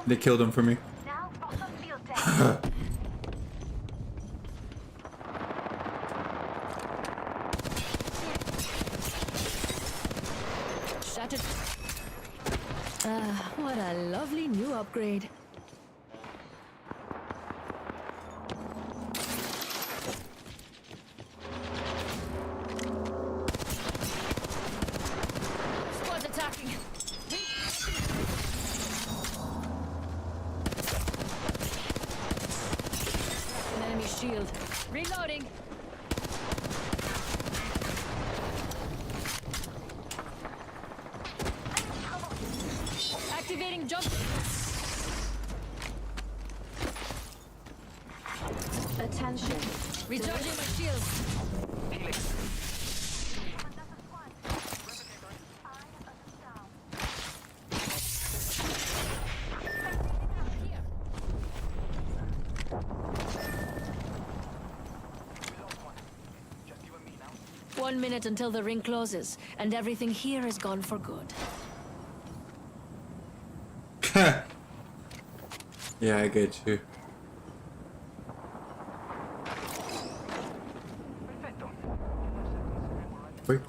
They killed him for me. Shattered. What a lovely new upgrade. Squad's attacking. An enemy shield. Reloading. Activating jump. Attention. Recharging my shield. One minute until the ring closes, and everything here is gone for good. Yeah, I get you. Wait.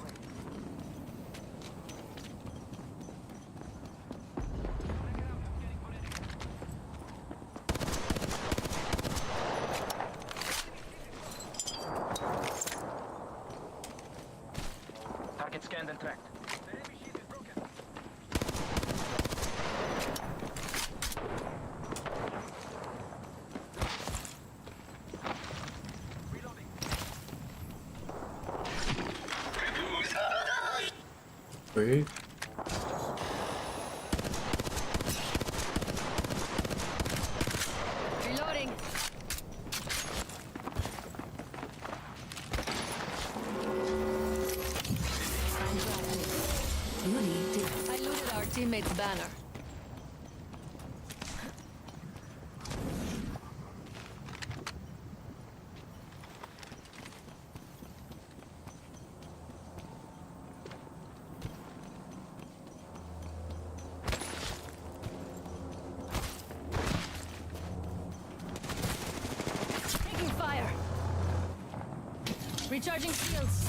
Target scanned and tracked. Wait. Reloading. I looted our teammate's banner. Taking fire. Recharging shields.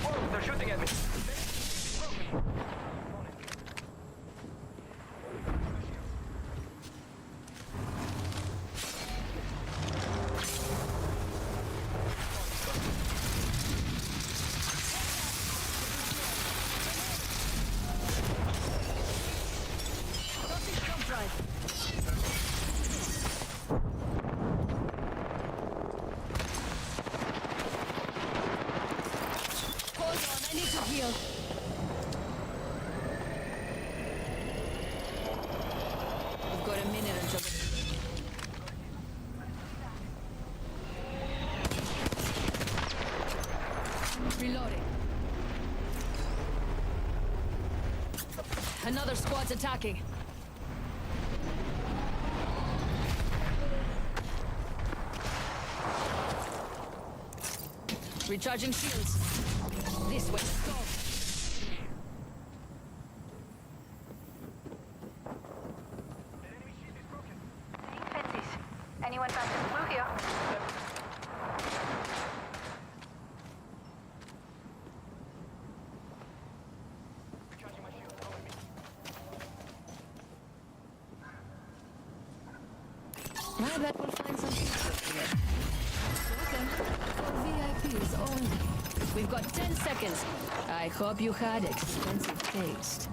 Whoa, they're shooting at me. Jump drive. Hold on, I need to heal. We've got a minute until the... Reloading. Another squad's attacking. Recharging shields. This way, let's go. Anyone got this blue here? I bet we'll find some secrets here. For VIPs only. We've got 10 seconds. I hope you had expensive taste.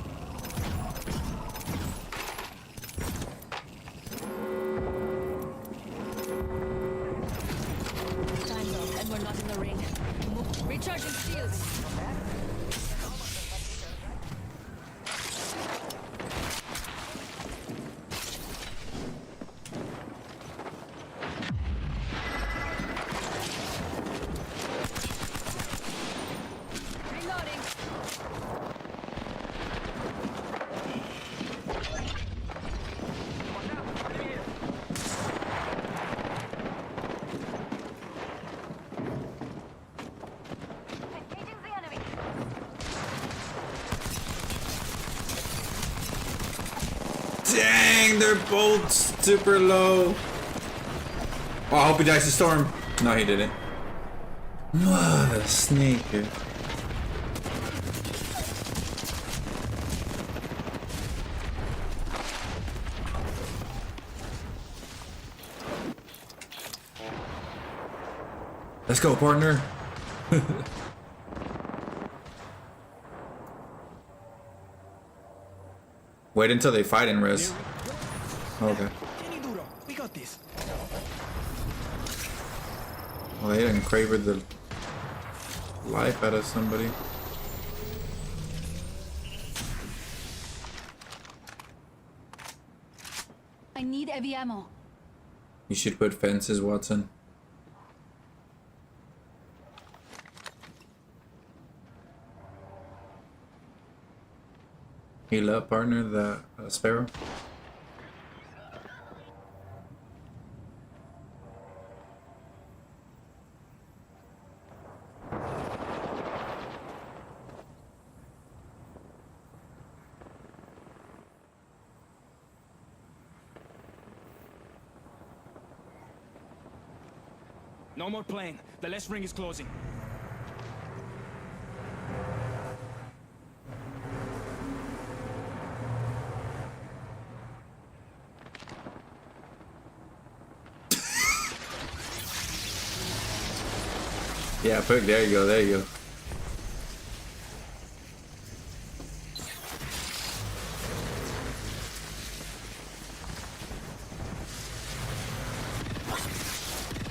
Time's up, and we're not in the ring. Move. Recharging shields. Reloading. Dang, they're both super low. Oh, I hope he dies to storm. No, he didn't. What a sneaker. Let's go, partner. Wait until they fight in res. Okay. We got this. Well, they didn't craver the life out of somebody. I need heavy ammo. You should put fences, Watson. Heal up, partner, the sparrow. No more playing. The last ring is closing. Yeah, there you go, there you go.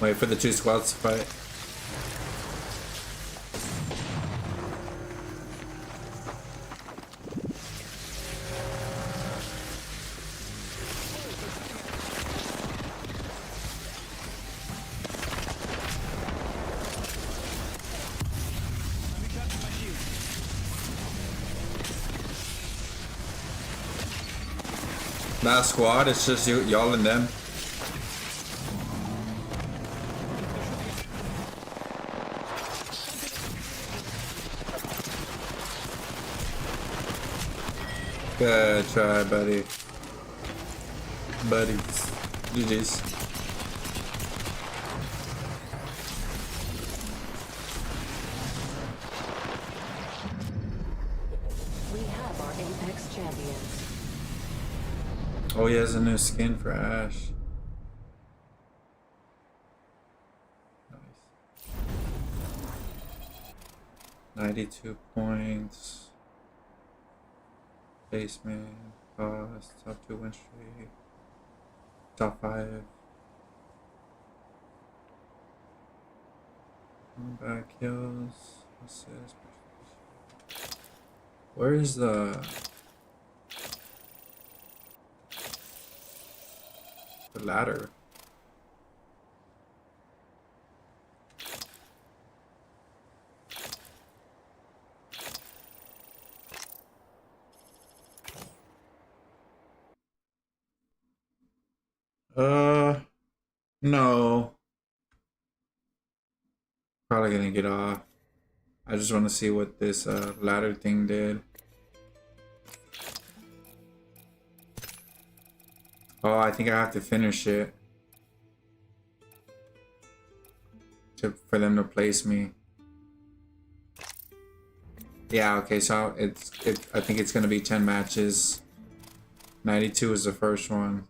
Wait for the two squads to fight. Last squad, it's just y'all and them. Good try, buddy. Buddies. GG's. We have our Apex champions. Oh, he has a new skin for Ash. Nice. 92 points. Basement, cost, top 2 win streak, top 5. Back kills, assist. Where is the ladder? No. Probably gonna get off. I just want to see what this ladder thing did. Oh, I think I have to finish it for them to place me. Yeah, okay, so I think it's gonna be 10 matches. 92 is the first one.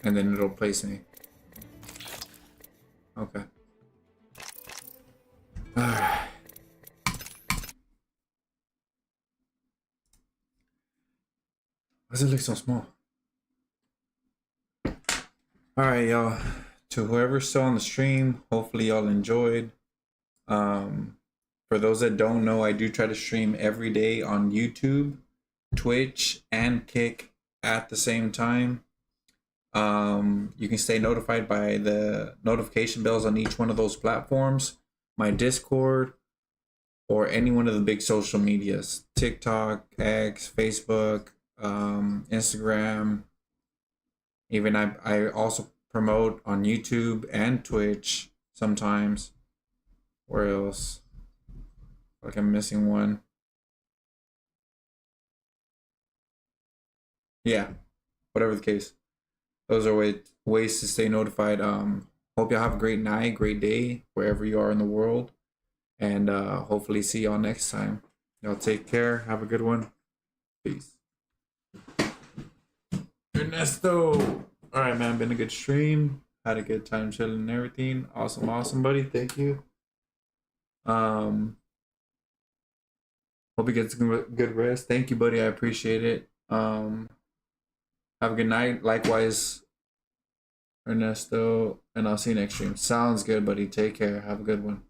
And then it'll place me. Okay. Alright. Why does it look so small? Alright, y'all. to whoever's still on the stream, hopefully y'all enjoyed. For those that don't know, I do try to stream every day on YouTube, Twitch, and Kick at the same time. You can stay notified by the notification bells on each one of those platforms, my Discord, or any one of the big social medias, TikTok, X, Facebook, Instagram. Even I also promote on YouTube and Twitch sometimes. Where else? Like I'm missing one. Yeah, whatever the case. Those are ways to stay notified. Hope y'all have a great night, great day, wherever you are in the world. And hopefully see y'all next time. Y'all take care. Have a good one. Peace. Ernesto. Alright, man. Been a good stream. Had a good time chilling and everything. Awesome, awesome, buddy. Thank you. Hope you get some good rest. Thank you, buddy. I appreciate it. Have a good night. Likewise, Ernesto. And I'll see you next stream. Sounds good, buddy. Take care. Have a good one.